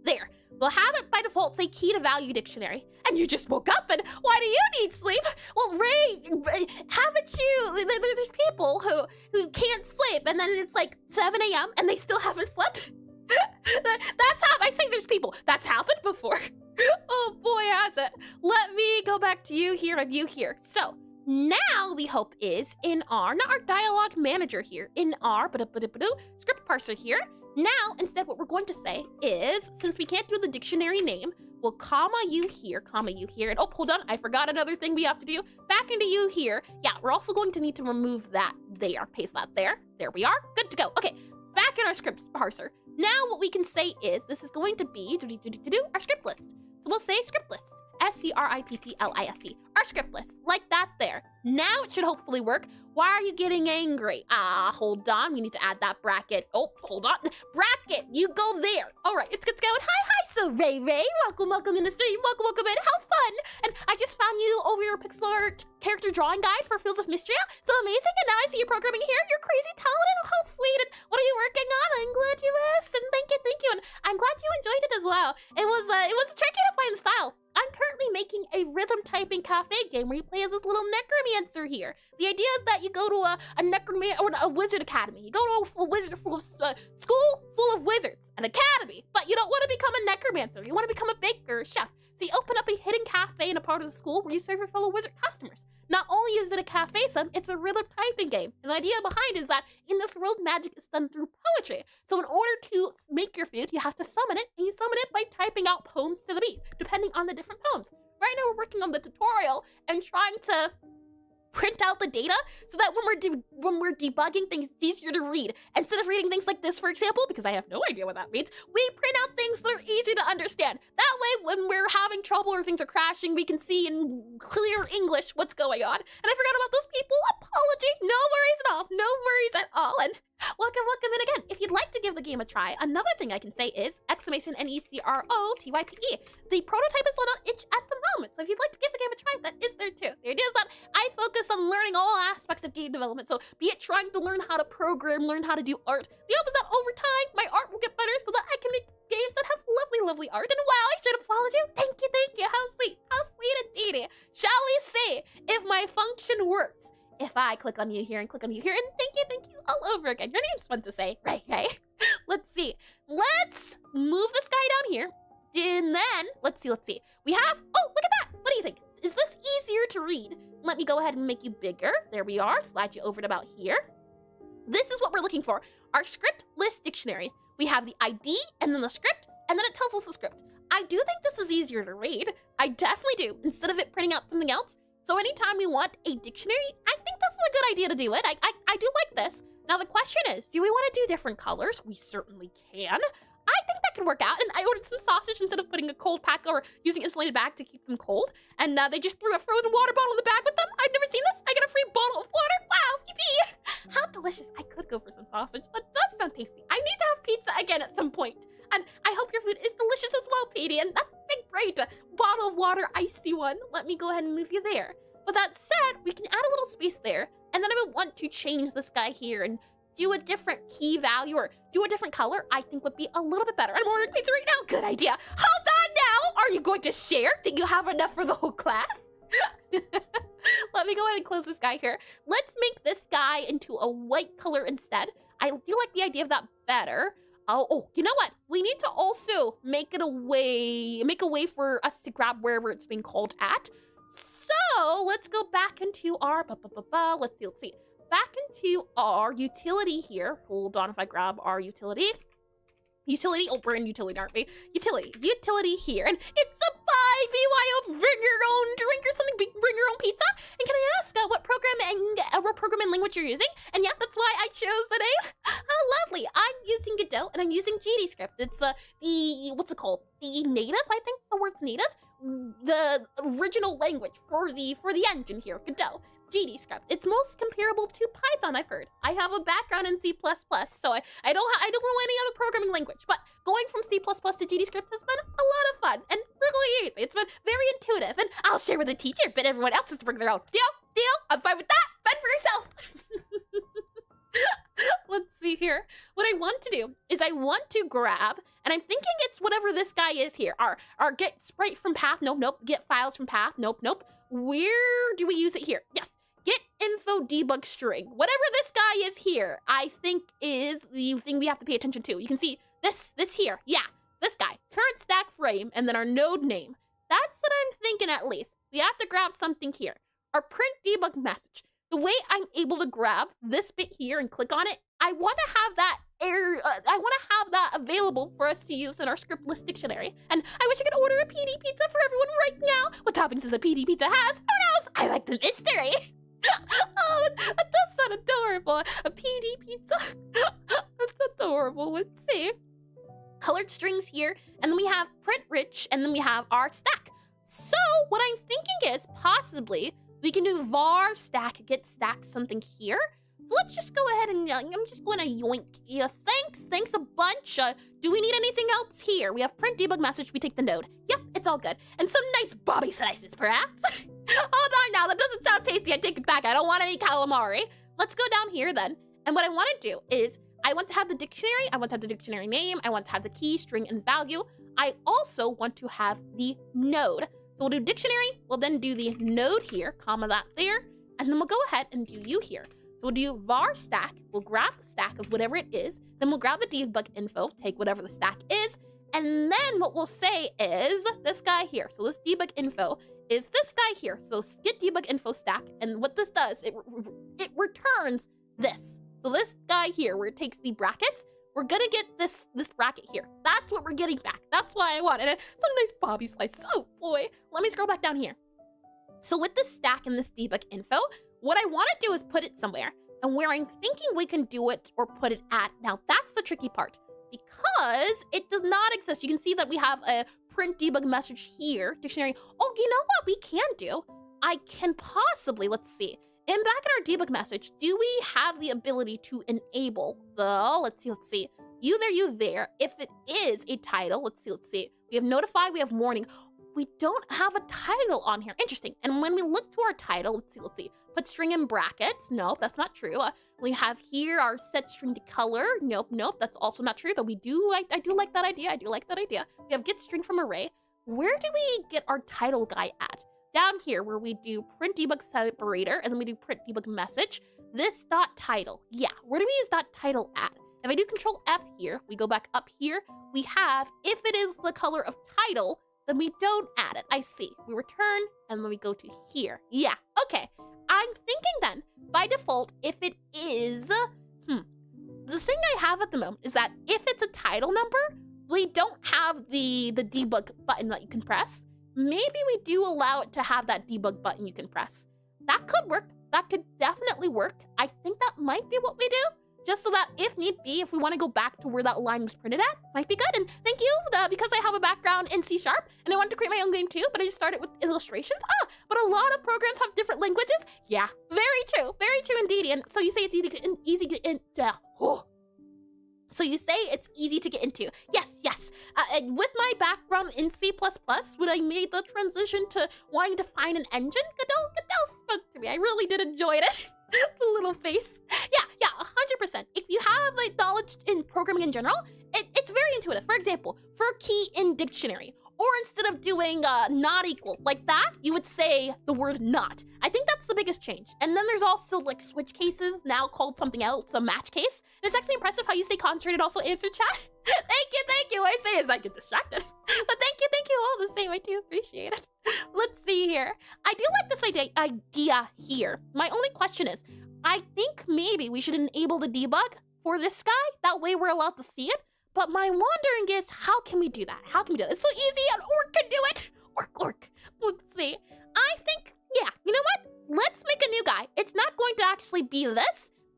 There. We'll have it by default say key to value dictionary. And you just woke up and why do you need sleep? Well, Ray, haven't you? There's people who can't sleep and then it's like 7 a.m. and they still haven't slept. That's how I say there's people. That's happened before. Oh boy, has it. Let me go back to you here and you here. So now the hope is in our, not our dialogue manager here, in our script parser here. Now, instead, what we're going to say is, since we can't do the dictionary name, we'll comma you here, and oh, hold on, I forgot another thing we have to do. Back into you here. Yeah, we're also going to need to remove that there. Paste that there. There we are. Good to go. Okay, back in our script parser. Now what we can say is, this is going to be our script list. So we'll say script list. SCRIPTLIST. Our script list. Like that there. Now it should hopefully work. Why are you getting angry? Hold on. We need to add that bracket. Oh, hold on. Bracket. You go there. All right, it's going. Hi, so Ray. Welcome in the stream. Welcome in. How fun. And I just found you over your pixel art character drawing guide for Fields of Mystria. So amazing. And now I see you programming here. You're crazy talented. Oh, how sweet. And what are you working on? I'm glad you asked. And thank you. And I'm glad you enjoyed it as well. It was tricky to find the style. I'm currently making a rhythm typing cafe game where you play as this little necromancer here. The idea is that you go to a necromancer or a wizard academy. You go to a wizard school full of wizards, an academy, but you don't want to become a necromancer. You want to become a baker or chef. So you open up a hidden cafe in a part of the school where you serve your fellow wizard customers. Not only is it a cafe sim, it's a rhythm typing game. And the idea behind is that in this world, magic is done through poetry. So in order to make your food, you have to summon it, and you summon it by typing out poems to the beat, depending on the different poems. Right now, we're working on the tutorial and trying to print out the data so that when we're debugging things, it's easier to read. Instead of reading things like this, for example, because I have no idea what that means, we print out things that are easy to understand. That way, when we're having trouble or things are crashing, we can see in clear English what's going on. And I forgot about those people. Apology. No worries at all. No worries at all. And welcome in again. If you'd like to give the game a try, another thing I can say is !NECROTYPE. The prototype is still on itch at the moment, so if you'd like to give the game a try, that is there too. The idea is that I focus on learning all aspects of game development, so be it trying to learn how to program, learn how to do art. The hope is that over time, my art will get better so that I can make games that have lovely art. And wow, I should have followed you. Thank you. How sweet indeed. Shall we see if my function works? If I click on you here and thank you all over again. Your name's fun to say, right? Let's see. Let's move this guy down here. And then, let's see. We have, oh, look at that. What do you think? Is this easier to read? Let me go ahead and make you bigger. There we are. Slide you over to about here. This is what we're looking for. Our script list dictionary. We have the ID and then the script, and then it tells us the script. I do think this is easier to read. I definitely do, instead of it printing out something else. So anytime we want a dictionary, I think this is a good idea to do it. I do like this. Now the question is, do we want to do different colors? We certainly can. I think that could work out. And I ordered some sausage instead of putting a cold pack or using insulated bag to keep them cold. And they just threw a frozen water bottle in the bag with them. I've never seen this. I get a free bottle of water. Wow, yippee. How delicious. I could go for some sausage. That does sound tasty. I need to have pizza again at some point. And I hope your food is delicious as well, Petey. And that big great bottle of water, icy one. Let me go ahead and move you there. With that said, we can add a little space there. And then I would want to change this guy here and do a different key value or do a different color, I think would be a little bit better. I'm ordering pizza right now. Good idea. Hold on now. Are you going to share? Do you have enough for the whole class? Let me go ahead and close this guy here. Let's make this guy into a white color instead. I do like the idea of that better. Oh, you know what? We need to also make a way for us to grab wherever it's being called at. So let's go back into our, let's see. Back into our utility here. Hold on if I grab our utility. Oh, we're in utility, aren't we? Utility here. And it's a BYO, bring your own drink or something, bring your own pizza. And can I ask what programming language you're using? And yeah, that's why I chose the name. Oh, lovely. I'm using Godot and I'm using GDScript. It's what's it called? The native, I think the word's native. The original language for the engine here, Godot. GDScript. It's most comparable to Python, I've heard. I have a background in C++, so I don't know any other programming language, but going from C++ to GDScript has been a lot of fun and really easy. It's been very intuitive, and I'll share with the teacher, but everyone else has to bring their own. Deal? I'm fine with that. Fun for yourself. Let's see here. What I want to do is I want to grab, and I'm thinking it's whatever this guy is here. Our get sprite from path. Nope, nope. Get files from path. Nope, nope. Where do we use it here? Yes. Get info debug string. Whatever this guy is here, I think is the thing we have to pay attention to. You can see this here. Yeah, this guy. Current stack frame, and then our node name. That's what I'm thinking at least. We have to grab something here. Our print debug message. The way I'm able to grab this bit here and click on it, I want to have that available for us to use in our script list dictionary. And I wish I could order a PD pizza for everyone right now. What toppings does a PD pizza has? Who knows? I like the mystery. Oh, that does sound adorable. A PD pizza. That's adorable. Let's see. Colored strings here, and then we have print rich, and then we have our stack. So what I'm thinking is possibly we can do var stack get stack something here. So let's just go ahead and I'm just going to yoink. Yeah, thanks a bunch. Do we need anything else here? We have print debug message. We take the node. Yep, it's all good. And some nice bobby slices, perhaps. Hold on now, that doesn't sound tasty. I take it back. I don't want any calamari. Let's go down here then. And what I want to do is I want to have the dictionary. I want to have the dictionary name. I want to have the key, string, and value. I also want to have the node. So we'll do dictionary, we'll then do the node here, comma that there, and then we'll go ahead and do you here. So we'll do var stack, we'll grab the stack of whatever it is, then we'll grab the debug info, take whatever the stack is, and then what we'll say is this guy here. So this debug info is this guy here. So get debug info stack, and what this does, it returns this. So this guy here, where it takes the brackets, we're gonna get this bracket here. That's what we're getting back. That's why I wanted it. Some nice bobby slices. Oh boy. Let me scroll back down here. So with this stack and this debug info, what I want to do is put it somewhere. And where I'm thinking we can do it or put it at, now that's the tricky part. Because it does not exist. You can see that we have a print debug message here, dictionary. Oh, you know what we can do? I can possibly, let's see. And back in our debug message, do we have the ability to enable the, let's see, you there. If it is a title, let's see. We have notify, we have warning. We don't have a title on here. Interesting. And when we look to our title, let's see. Put string in brackets. Nope, that's not true. We have here our set string to color. Nope, that's also not true. Though I do like that idea. We have get string from array. Where do we get our title guy at? Down here where we do print debug separator and then we do print debug message. This dot title. Yeah, where do we use dot title at? If I do control F here, we go back up here. We have, if it is the color of title, then we don't add it. I see. We return and then we go to here. Yeah, okay. I'm thinking then, by default, if it is, the thing I have at the moment is that if it's a title number, we don't have the debug button that you can press. Maybe we do allow it to have that debug button you can press. That could work. That could definitely work. I think that might be what we do. Just so that if need be, if we want to go back to where that line was printed at, might be good. And thank you, because I have a background in C# and I wanted to create my own game too, but I just started with illustrations. But a lot of programs have different languages. Yeah, very true indeed. And so you say it's So you say it's easy to get into. Yes. With my background in C++, when I made the transition to wanting to find an engine, Godot spoke to me. I really did enjoy it. The little face. Yeah, 100%. If you have like knowledge in programming in general, it's very intuitive. For example, for key in dictionary, or instead of doing not equal like that, you would say the word not. I think that's the biggest change. And then there's also like switch cases now called something else, a match case. And it's actually impressive how you stay concentrated, also answer chat. Thank you. I say as I get distracted. But thank you all the same. I do appreciate it. Let's see here. I do like this idea here. My only question is, I think maybe we should enable the debug for this guy. That way we're allowed to see it. But my wondering is, how can we do that? It's so easy, an orc can do it. Orc. Let's see. I think, yeah, you know what? Let's make a new guy. It's not going to actually be this.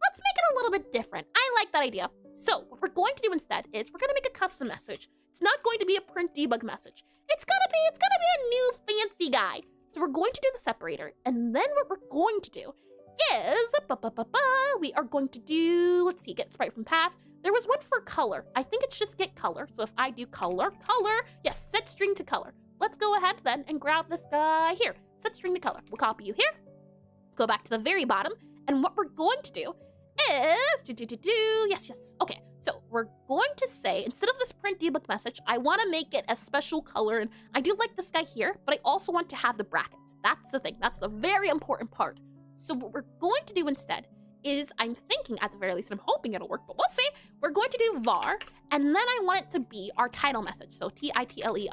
Let's make it a little bit different. I like that idea. So what we're going to do instead is we're going to make a custom message. It's not going to be a print debug message. It's gonna be a new fancy guy. So we're going to do the separator, and then what we're going to do is we are going to do, let's see, get sprite from path. There was one for color. I think it's just get color. So if I do color, yes, set string to color. Let's go ahead then and grab this guy here. Set string to color. We'll copy you here. Go back to the very bottom. And what we're going to do is, yes, okay. So we're going to say, instead of this print debug message, I want to make it a special color, and I do like this guy here, but I also want to have the brackets. That's the thing. That's the very important part. So what we're going to do instead is, I'm thinking at the very least, I'm hoping it'll work, but we'll see. We're going to do var, and then I want it to be our title message. So title_message.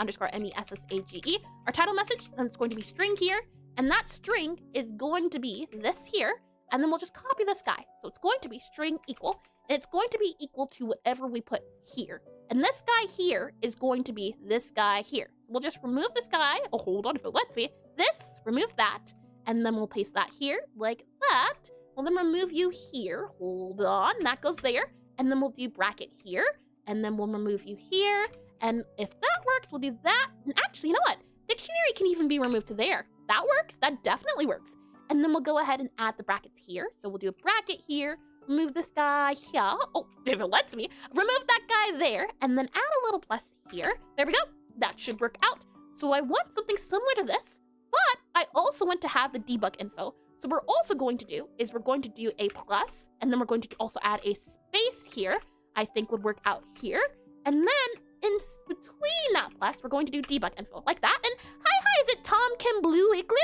Our title message, then it's going to be string here, and that string is going to be this here, and then we'll just copy this guy. So it's going to be string equal, and it's going to be equal to whatever we put here. And this guy here is going to be this guy here. So we'll just remove this guy. Oh, hold on, if it lets me. This, remove that, and then we'll paste that here like that. We'll then remove you here. Hold on, that goes there. And then we'll do bracket here, and then we'll remove you here. And if that works, we'll do that. And actually, you know what? Dictionary can even be removed to there. That works. That definitely works. And then we'll go ahead and add the brackets here. So we'll do a bracket here. Remove this guy here. Oh, if it lets me. Remove that guy there, and then add a little plus here. There we go. That should work out. So I want something similar to this, but I also want to have the debug info. So what we're also going to do is we're going to do a plus, and then we're going to also add a space here. I think would work out here. And then in between that plus, we're going to do debug info like that. And hi, is it Tom Kim Blue Igloo?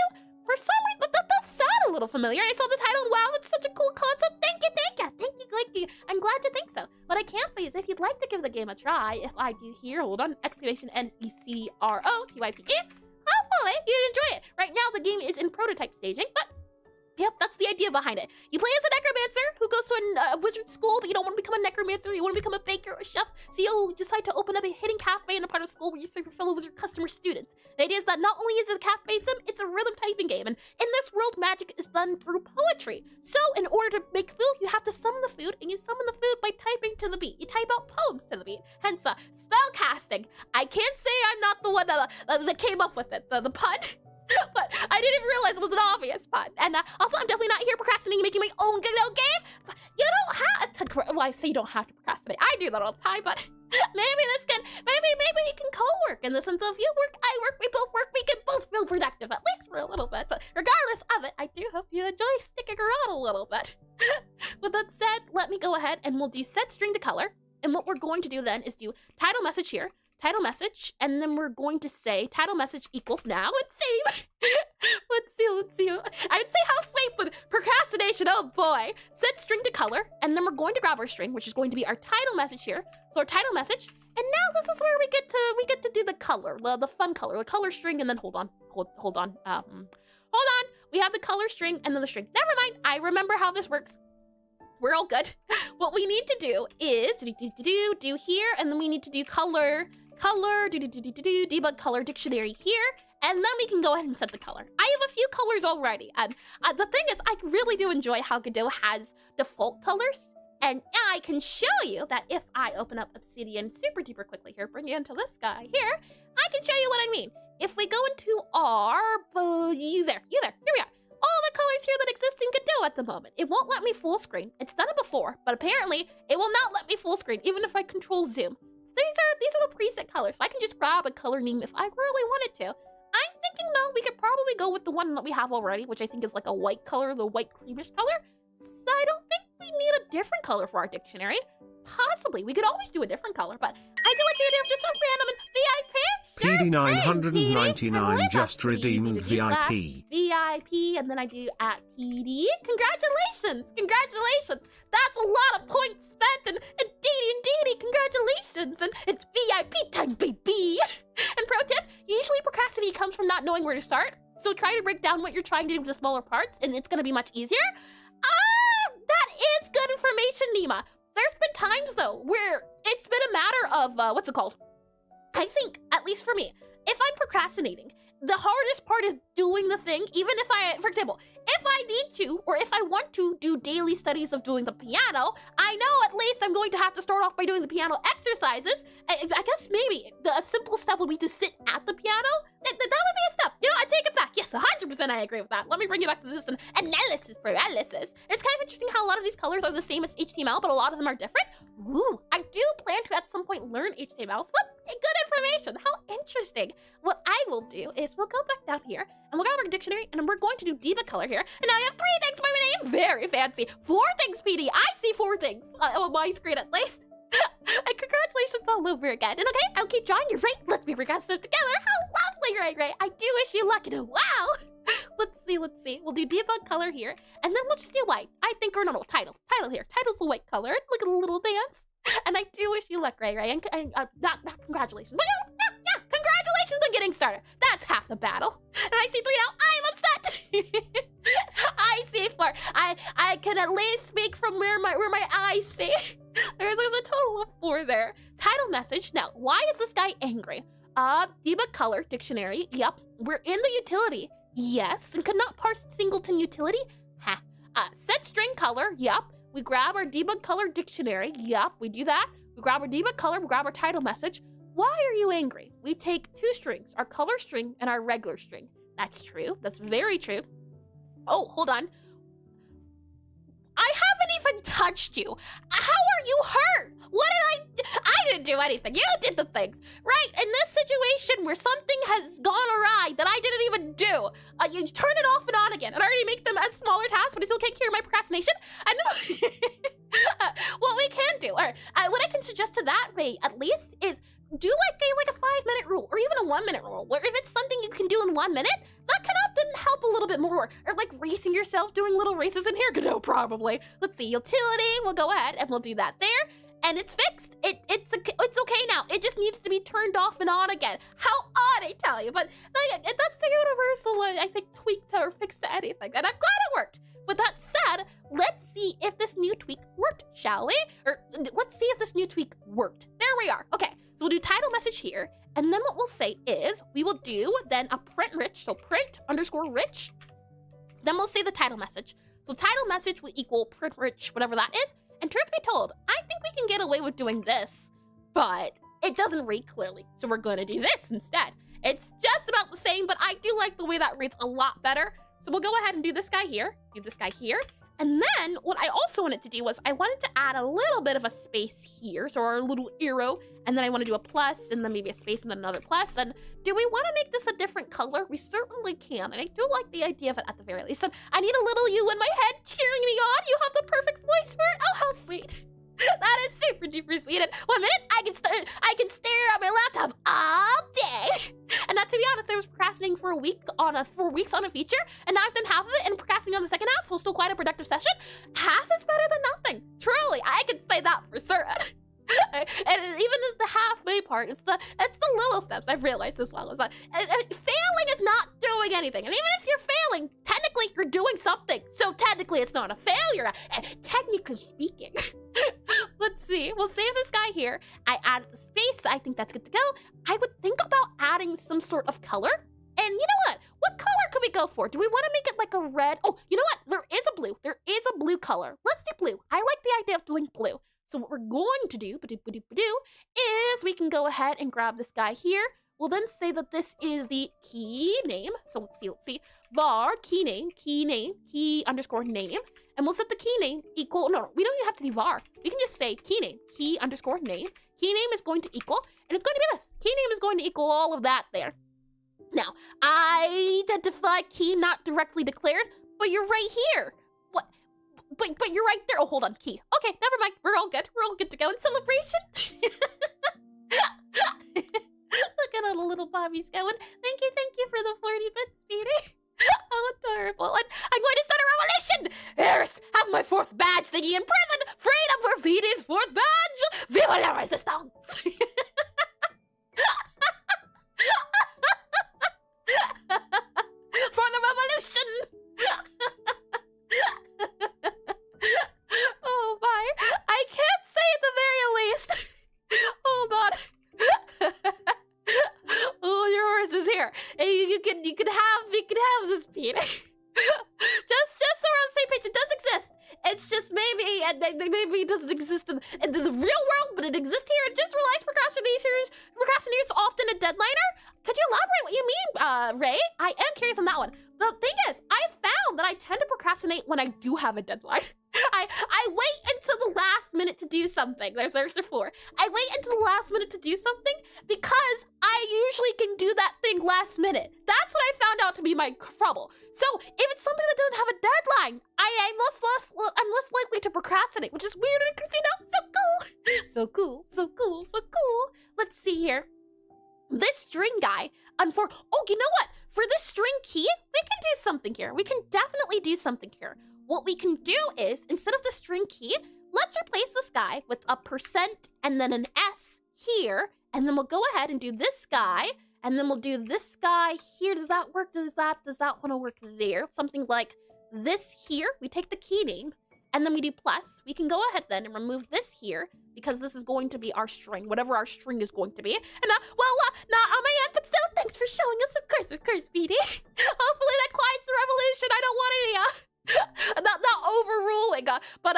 For some reason, that does sound a little familiar. I saw the title. Wow, it's such a cool concept. Thank you. I'm glad to think so. What I can say is, if you'd like to give the game a try, if I do here, hold on, exclamation NECROTYPE, hopefully you'd enjoy it. Right now, the game is in prototype staging, but yep, that's the idea behind it. You play as a necromancer who goes to a wizard school, but you don't want to become a necromancer. You want to become a baker or a chef. So you decide to open up a hidden cafe in a part of school where you serve your fellow wizard customer students. The idea is that not only is it a cafe sim, it's a rhythm typing game. And in this world, magic is done through poetry. So in order to make food, you have to summon the food, and you summon the food by typing to the beat. You type out poems to the beat. Hence, spell casting. I can't say I'm not the one that came up with it, the pun. But I didn't realize it was an obvious pun. And also, I'm definitely not here procrastinating, making my own Godot game. But you don't have to, well, I say you don't have to procrastinate. I do that all the time, but maybe it can co-work in the sense of you work, I work, we both work, we can both feel productive, at least for a little bit. But regardless of it, I do hope you enjoy sticking around a little bit. With that said, let me go ahead and we'll do set string to color. And what we're going to do then is do title message here. Title message, and then we're going to say title message equals now and save. Let's see. I would say how sweet, but procrastination, oh boy. Set string to color, and then we're going to grab our string, which is going to be our title message here. So our title message, and now this is where we get to do the color, the fun color, the color string, and then hold on. We have the color string and then the string. Never mind, I remember how this works. We're all good. What we need to do is do here, and then we need to do color, debug color dictionary here, and then we can go ahead and set the color. I have a few colors already, and the thing is, I really do enjoy how Godot has default colors, and I can show you that if I open up Obsidian super duper quickly here, bring it into this guy here, I can show you what I mean. If we go into our, here we are. All the colors here that exist in Godot at the moment. It won't let me full screen. It's done it before, but apparently it will not let me full screen, even if I control zoom. These are the preset colors. So I can just grab a color name if I really wanted to. I'm thinking though, we could probably go with the one that we have already, which I think is like a white color, the white creamish color. So I don't think we need a different color for our dictionary. Possibly, we could always do a different color, but I do like the idea of just a random VIP. PD999 just redeemed VIP. VIP, and then I do at PD. Congratulations! That's a lot of points spent, and Dee, congratulations! And it's VIP time, baby! And pro tip, usually procrastination comes from not knowing where to start, so try to break down what you're trying to do into smaller parts, and it's gonna be much easier. That is good information, Nima. There's been times, though, where it's been a matter of, what's it called? I think, at least for me, if I'm procrastinating, the hardest part is doing the thing, even if for example, if I need to, or if I want to do daily studies of doing the piano, I know at least I'm going to have to start off by doing the piano exercises. I guess maybe a simple step would be to sit at the piano. That would be a step. You know, I take it back. Yes, 100% I agree with that. Let me bring you back to this analysis paralysis. It's kind of interesting how a lot of these colors are the same as HTML, but a lot of them are different. Ooh, I do plan to at some point learn HTML, so that's good animation. How interesting. What I will do is we'll go back down here and we'll go over dictionary and we're going to do debug color here. And now we have 3 things by my name. Very fancy. 4 things, PD. I see 4 things on my screen at least. And congratulations all over again. And okay, I'll keep drawing you, right? Let's be progressive together. How lovely, right? I do wish you luck and wow. Let's see. We'll do debug color here, and then we'll just do white. I think, or no, title here. Title's the white color. Look at the little dance. And I do wish you luck, Ray. And not congratulations. But yeah, congratulations on getting started. That's half the battle. And I see 3 now. I am upset. I see 4. I can at least speak from where my eyes see. There's a total of 4 there. Title message. Now, why is this guy angry? Debug color dictionary. Yep. We're in the utility. Yes. And could not parse singleton utility. Ha. Set string color. Yep. We grab our debug color dictionary. Yep. We do that. We grab our debug color. We grab our title message. Why are you angry? We take 2 strings, our color string and our regular string. That's true. That's very true. Oh, hold on. I haven't even touched you. How are you hurt? What did I didn't do anything. You did the things, right? In this situation where something has gone awry that I didn't even do, you turn it off and on again and already make them as smaller tasks, but I still can't cure my procrastination. I know. What we can do, or what I can suggest to that way at least is do like a 5-minute rule or even a 1-minute rule, where if it's something you can do in 1 minute, that can often help a little bit more. Or like racing yourself, doing little races in here, Godot probably. Let's see, utility, we'll go ahead and we'll do that there. And it's fixed. It's okay now. It just needs to be turned off and on again. How odd, I tell you. But that's the universal one, I think, tweak to or fix to anything. And I'm glad it worked. With that said, let's see if this new tweak worked, shall we? Or let's see if this new tweak worked. There we are. Okay, so we'll do title message here. And then what we'll say is we will do then a print rich. So print underscore rich. Then we'll say the title message. So title message will equal print rich, whatever that is. And truth be told, I think we can get away with doing this, but it doesn't read clearly. So we're going to do this instead. It's just about the same, but I do like the way that reads a lot better. So we'll go ahead and do this guy here, And then what I also wanted to do was I wanted to add a little bit of a space here. So our little arrow, and then I want to do a plus and then maybe a space and then another plus. And do we want to make this a different color? We certainly can. And I do like the idea of it at the very least. And I need a little you in my head cheering me on. You have the perfect voice for it. Oh, how sweet. That is super duper sweet. And 1 minute, I can stare at my laptop all day. And not to be honest, I was procrastinating for weeks on a feature, and now I've done half of it and procrastinating on the second half, so still quite a productive session. Half is better than nothing. Truly, I can say that for certain. And even the halfway part, it's the little steps I've realized as well. Is that failing is not doing anything, and even if you're failing, technically you're doing something. So technically, it's not a failure. Technically speaking. Let's see. We'll save this guy here. I added the space. I think that's good to go. I would think about adding some sort of color. And you know what? What color could we go for? Do we want to make it like a red? Oh, you know what? There is a blue. There is a blue color. Let's do blue. I like the idea of doing blue. So what we're going to do, is we can go ahead and grab this guy here. We'll then say that this is the key name. So let's see. Var key underscore name. And we'll set the key name equal, no, we don't even have to do var. We can just say key name, key underscore name. Key name is going to equal, and it's going to be this. Key name is going to equal all of that there. Now, I identify key not directly declared, but you're right here. What? But you're right there. Oh, hold on, key. Okay, never mind. We're all good. We're all good to go in celebration. Look at all the little Bobby's going. Thank you for the 40 bits, Speedy. How adorable. And I'm going to start a revolution! Heirs, have my 4th badge thingy in prison! Freedom for Petey's 4th badge! Viva la resistance! For the revolution! Oh my, I can't say at the very least. Hold on. Oh, yours is here. And you can have this, Peter. just so we're on the same page, it does exist. It's just maybe it doesn't exist in the real world, but it exists here. It just realized procrastinators often a deadliner. Could you elaborate what you mean, Ray? I am curious on that one. The thing is, I found that I tend to procrastinate when I do have a deadline. I wait until the last minute to do something. There's the 4. I wait until the last minute to do something because I usually can do that thing last minute. That's what I found out to be my trouble. So if it's something that doesn't have a deadline, I'm less likely to procrastinate, which is weird and crazy. So cool. So cool. Let's see here. This string guy, oh, you know what? For this string key, we can do something here. We can definitely do something here. What we can do is, instead of the string key, let's replace this guy with a % and then an S here, and then we'll go ahead and do this guy, and then we'll do this guy here. Does that work? Does that want to work there? Something like this here. We take the key name, and then we do plus. We can go ahead then and remove this here, because this is going to be our string, whatever our string is going to be. And not on my end, but still, thanks for showing us. Of course, BD. Hopefully that quiets the revolution. I don't want any, not overruling, but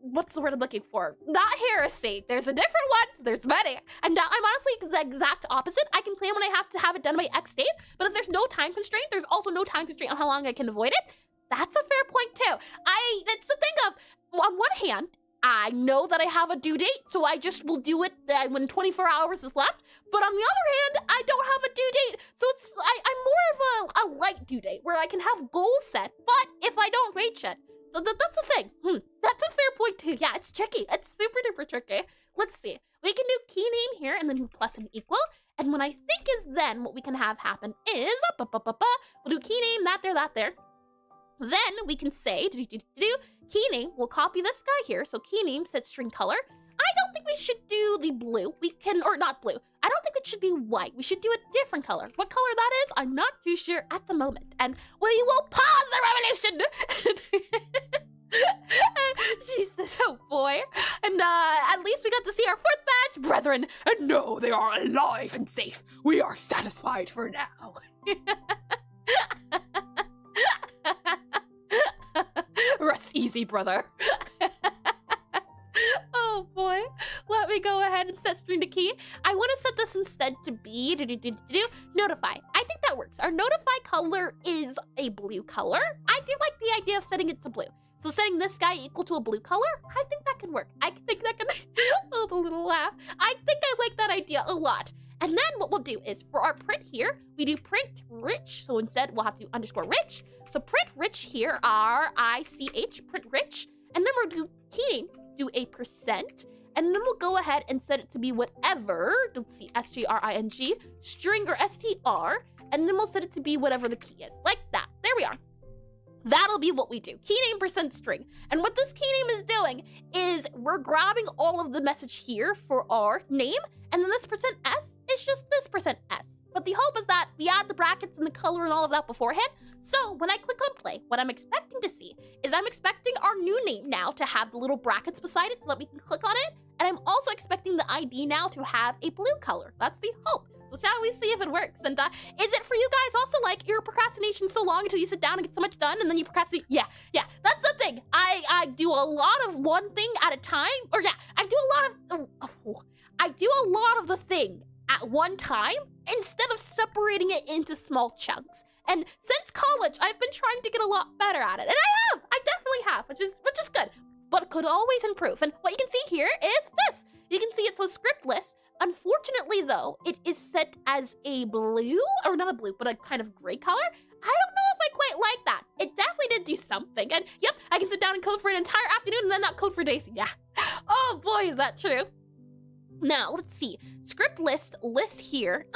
what's the word I'm looking for? Not heresy. There's a different one. There's many. And I'm honestly the exact opposite. I can plan when I have to have it done by X date, but if there's no time constraint, there's also no time constraint on how long I can avoid it. That's a fair point too. That's the thing of, on one hand, I know that I have a due date, so I just will do it when 24 hours is left. But on the other hand, I don't have a due date, so I'm more of a light due date where I can have goals set. But if I don't reach it, that's the thing. That's a fair point too. Yeah, it's tricky. It's super duper tricky. Let's see. We can do key name here and then do plus and equal. And what I think is then what we can have happen is we'll do key name that there. Then we can say key name. We'll copy this guy here. So key name set string color. I don't think we should do the blue. Or not blue. I don't think it should be white. We should do a different color. What color that is, I'm not too sure at the moment. And we will pause the revolution. She said, oh boy. And at least we got to see our 4th badge, brethren. And no, they are alive and safe. We are satisfied for now. Rest easy, brother. Oh boy. Let me go ahead and set string to key. I want to set this instead to be notify. I think that works. Our notify color is a blue color. I do like the idea of setting it to blue. So setting this guy equal to a blue color, I think that can work. I think that can, oh, the little laugh. I think I like that idea a lot. And then what we'll do is for our print here, we do print rich. So instead we'll have to do underscore rich. So print rich here, R-I-C-H, print rich. And then we'll do key, do a %. And then we'll go ahead and set it to be whatever, let's see, S-T-R-I-G, string or S-T-R. And then we'll set it to be whatever the key is, like that. There we are. That'll be what we do. Key name %string. And what this key name is doing is we're grabbing all of the message here for our name. And then this %s is just this %s. But the hope is that we add the brackets and the color and all of that beforehand. So when I click on play, what I'm expecting to see is I'm expecting our new name now to have the little brackets beside it so that we can click on it. And I'm also expecting the ID now to have a blue color. That's the hope. So shall we see if it works? And is it for you guys also like your procrastination so long until you sit down and get so much done and then you procrastinate? Yeah, that's the thing. I do a lot of one thing at a time. Or yeah, I do a lot of the thing at one time instead of separating it into small chunks. And since college, I've been trying to get a lot better at it. And I definitely have, which is good, but could always improve. And what you can see here is this. You can see it says script list. Unfortunately, though, it is set as a blue, or not a blue, but a kind of gray color. I don't know if I quite like that. It definitely did do something. And yep, I can sit down and code for an entire afternoon and then not code for days. Yeah. Oh boy, is that true. Now, let's see. Script list here.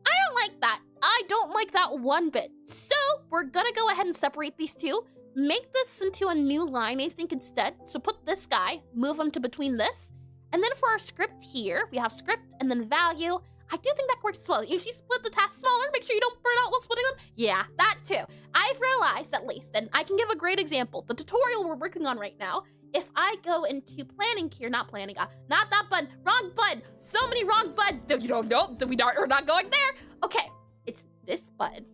I don't like that. I don't like that one bit. So we're gonna go ahead and separate these two. Make this into a new line, I think, instead. So put this guy, move him to between this. And then for our script here, we have script and then value. I do think that works as well. If you split the tasks smaller, make sure you don't burn out while splitting them. Yeah, that too. I've realized at least, and I can give a great example. The tutorial we're working on right now, if I go into planning here, not planning, not that button, wrong button. So many wrong buttons. No, you don't know, we're not going there. Okay, it's this button.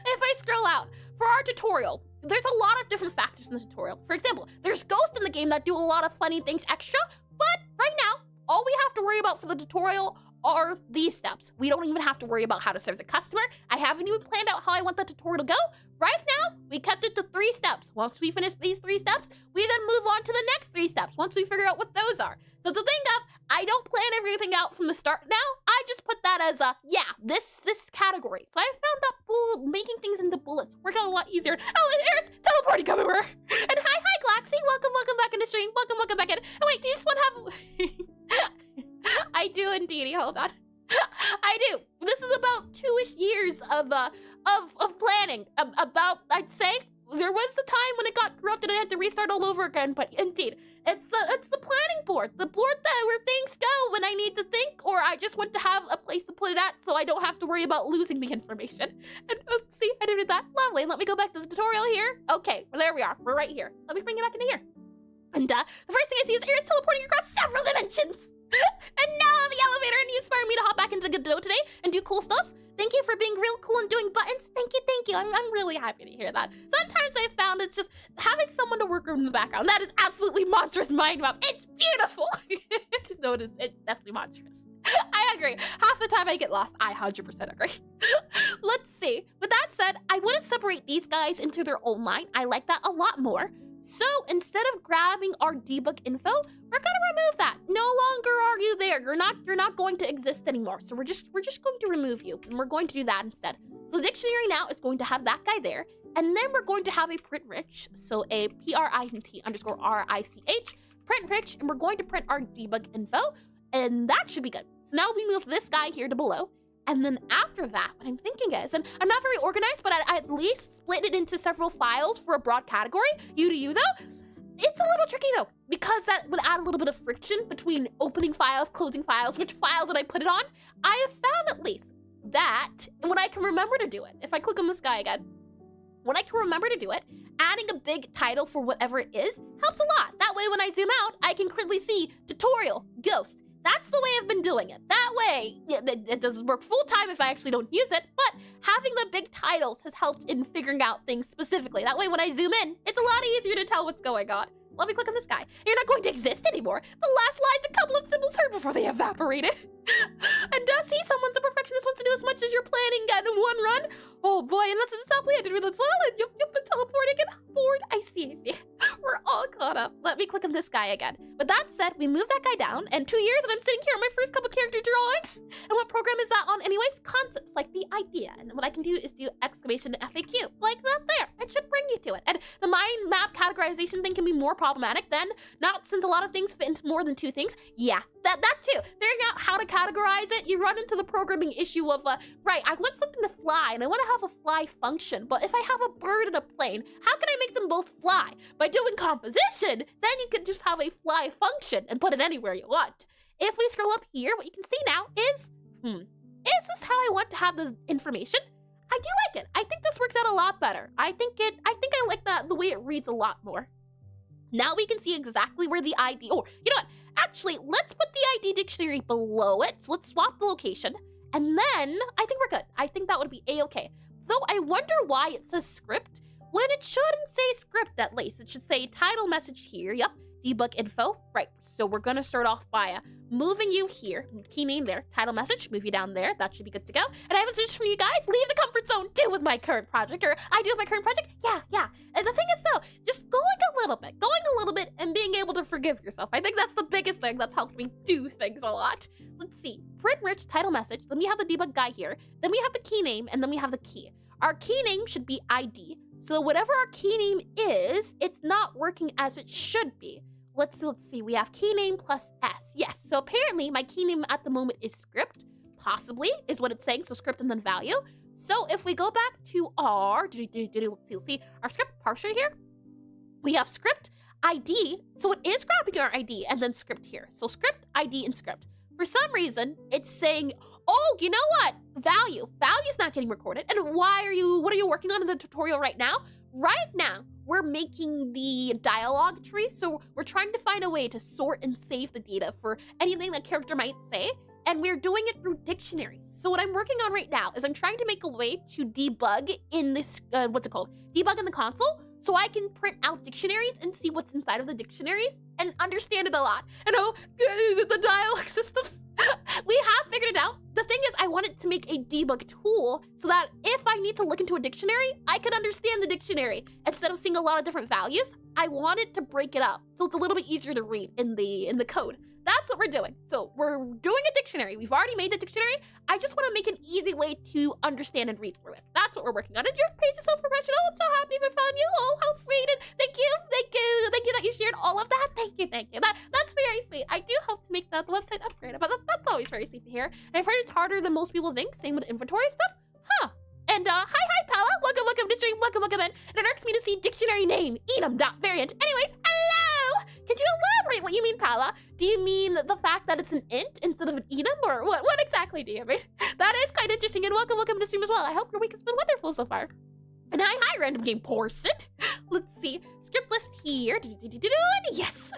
If I scroll out, for our tutorial, there's a lot of different factors in the tutorial. For example, there's ghosts in the game that do a lot of funny things extra, but right now, all we have to worry about for the tutorial are these steps. We don't even have to worry about how to serve the customer. I haven't even planned out how I want the tutorial to go. Right now, we kept it to 3 steps. Once we finish these 3 steps, we then move on to the next 3 steps once we figure out what those are. So to think of, I don't plan everything out from the start now. I just put that as this category. So I found that making things into bullets working a lot easier. Oh, and there's teleporting everywhere. And hi, Glaxy. Welcome back in the stream. Welcome back in. Oh, wait, do you just want to have... I do indeed. Hold on. I do. This is about 2-ish years of planning. About, I'd say, there was the time when it got corrupted and I had to restart all over again, but indeed, it's the planning board. The board where things go when I need to think, or I just want to have a place to put it at so I don't have to worry about losing the information. And see, I did that. Lovely. Let me go back to the tutorial here. Okay, well, there we are. We're right here. Let me bring it back into here. And the first thing I see is Iris teleporting across several dimensions. And now the elevator, and you inspire me to hop back into Godot today and do cool stuff. Thank you for being real cool and doing buttons. Thank you. I'm really happy to hear that. Sometimes I've found it's just having someone to work in the background. That is absolutely monstrous mind map. It's beautiful. No, it's definitely monstrous. I agree. Half the time I get lost. I 100% agree. Let's see. With that said, I want to separate these guys into their own line. I like that a lot more. So instead of grabbing our debug info, we're gonna remove that. No longer are you there. You're not going to exist anymore. So we're just going to remove you, and we're going to do that instead. So the dictionary now is going to have that guy there, and then we're going to have a print rich, so a print_rich print rich, and we're going to print our debug info, and that should be good. So now we move this guy here to below. And then after that, what I'm thinking is, and I'm not very organized, but I at least split it into several files for a broad category. You though, it's a little tricky though, because that would add a little bit of friction between opening files, closing files, which files would I put it on? I have found at least that when I can remember to do it, if I click on this guy again, when I can remember to do it, adding a big title for whatever it is helps a lot. That way when I zoom out, I can clearly see tutorial, ghost. That's the way I've been doing it. That way, it doesn't work full time if I actually don't use it, but having the big titles has helped in figuring out things specifically. That way, when I zoom in, it's a lot easier to tell what's going on. Let me click on this guy. You're not going to exist anymore. The last line's a couple of symbols heard before they evaporated. And see, someone's a perfectionist wants to do as much as you're planning in one run. Oh boy, and that's exactly I did with as well. And you've been teleporting and bored. I see. We're all caught up. Let me click on this guy again. With that said, we move that guy down, and 2 years, and I'm sitting here on my first couple character drawings. And what program is that on anyways? Concepts, like the idea. And what I can do is do exclamation FAQ, like that there. It should bring you to it. And the mind map categorization thing can be more problematic then, not since a lot of things fit into more than 2 things. Yeah, that too. Figuring out how to categorize it, you run into the programming issue of, right, I want something to fly, and I want to have a fly function, but if I have a bird and a plane, how can I make them both fly? By doing composition, then you can just have a fly function and put it anywhere you want. If we scroll up here, what you can see now is this how I want to have the information? I do like it. I think this works out a lot better. I think I like the way it reads a lot more. Now we can see exactly where the ID, or you know what? Actually, let's put the ID dictionary below it. So let's swap the location. And then I think we're good. I think that would be a-okay. Though I wonder why it says script when it shouldn't say script at least. It should say title message here. Yep. Debug info. Right. So we're going to start off by moving you here. Key name there. Title message. Move you down there. That should be good to go. And I have a suggestion for you guys. Leave the comfort zone. Do with my current project. Or I do with my current project. Yeah. And the thing is though, just going a little bit and being able to forgive yourself. I think that's the biggest thing that's helped me do things a lot. Let's see. Print rich title message. Then we have the debug guy here. Then we have the key name, and then we have the key. Our key name should be ID. So whatever our key name is, it's not working as it should be. Let's see. We have key name plus S. Yes. So apparently my key name at the moment is script. Possibly is what it's saying. So script and then value. So if we go back to our let's see our script parser here, we have script ID. So it is grabbing our ID and then script here. So script, ID, and script. For some reason, it's saying, oh, you know what? Value's not getting recorded. And what are you working on in the tutorial right now? Right now, we're making the dialogue tree. So we're trying to find a way to sort and save the data for anything that character might say. And we're doing it through dictionaries. So what I'm working on right now is I'm trying to make a way to debug in this, Debug in the console. So I can print out dictionaries and see what's inside of the dictionaries and understand it a lot. And the dialogue systems, we have figured it out. debug tool so that if I need to look into a dictionary, I can understand the dictionary. Instead of seeing a lot of different values, I want it to break it up so it's a little bit easier to read in the code. That's what we're doing. So we're doing a dictionary. We've already made the dictionary. I just want to make an easy way to understand and read through it. That's what we're working on. And your page is so professional. I'm so happy we found you. Oh, how sweet. And thank you that you shared all of that. Thank you. That's very sweet. I do hope to make the website upgrade, but that's always very sweet to hear. And I've heard it's harder than most people think. Same with inventory stuff. Huh. And hi Paula. Welcome to stream. Welcome in. And it irks me to see dictionary name enum.variant. Anyways, hello. Could you elaborate what you mean, Paula? Do you mean the fact that it's an int instead of an enum, or what exactly do you mean? That is quite interesting, and welcome to stream as well. I hope your week has been wonderful so far. And hi, random game person. Let's see, script list here. Yes.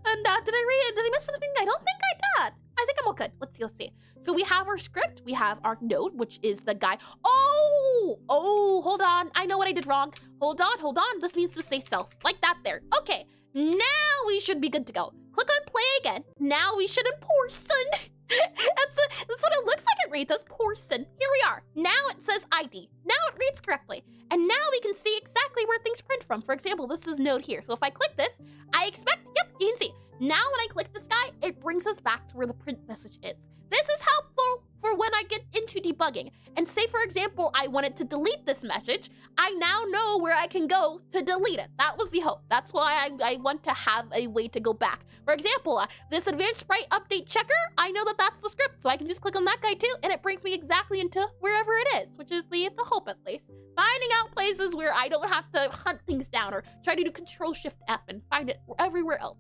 And did I miss something? I don't think I did. I think I'm all good. Let's see. So we have our script, we have our node, which is the guy. Oh, hold on. I know what I did wrong. Hold on. This needs to say self, like that there. Okay, now we should be good to go. Click on play again. Now we should person. That's what it looks like it reads as person. Here we are. Now it says ID. Now it reads correctly. And now we can see exactly where things print from. For example, this is node here. So if I click this, I expect, yep, you can see. Now when I click this guy, it brings us back to where the print message is. This is helpful for when I get into debugging. And say, for example, I wanted to delete this message. I now know where I can go to delete it. That was the hope. That's why I want to have a way to go back. For example, this advanced sprite update checker, I know that that's the script. So I can just click on that guy too, and it brings me exactly into wherever it is, which is the hope at least. Finding out places where I don't have to hunt things down or try to do Control-Shift-F and find it everywhere else.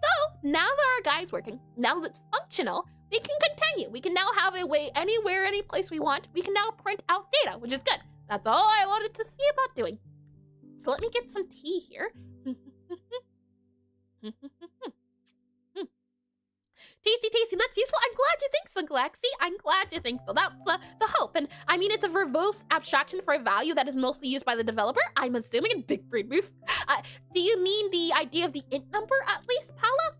So now that our guy's working, now that it's functional, we can continue. We can now have a way anywhere, any place we want. We can now print out data, which is good. That's all I wanted to see about doing. So let me get some tea here. Tasty, that's useful. I'm glad you think so, Galaxy. I'm glad you think so. That's the hope. And I mean, it's a verbose abstraction for a value that is mostly used by the developer. I'm assuming a big brain move. Do you mean the idea of the int number at least, Paula?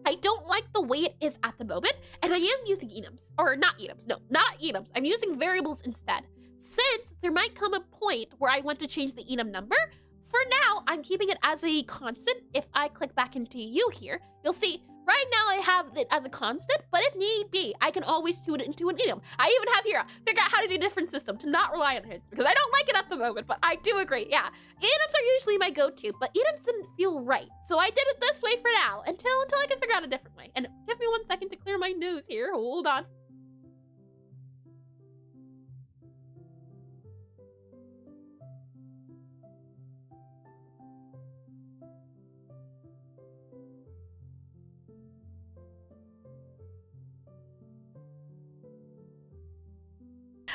I don't like the way it is at the moment, and I am using enums. Or not enums. No, not enums. I'm using variables instead. Since there might come a point where I want to change the enum number, for now, I'm keeping it as a constant. If I click back into you here, you'll see right now I have it as a constant, but if need be, I can always tune it into an enum. I even have here, figure out how to do a different system to not rely on it, because I don't like it at the moment, but I do agree, yeah. Enums are usually my go-to, but enums didn't feel right. So I did it this way for now, until I can figure out a different way. And give me 1 second to clear my nose here, hold on.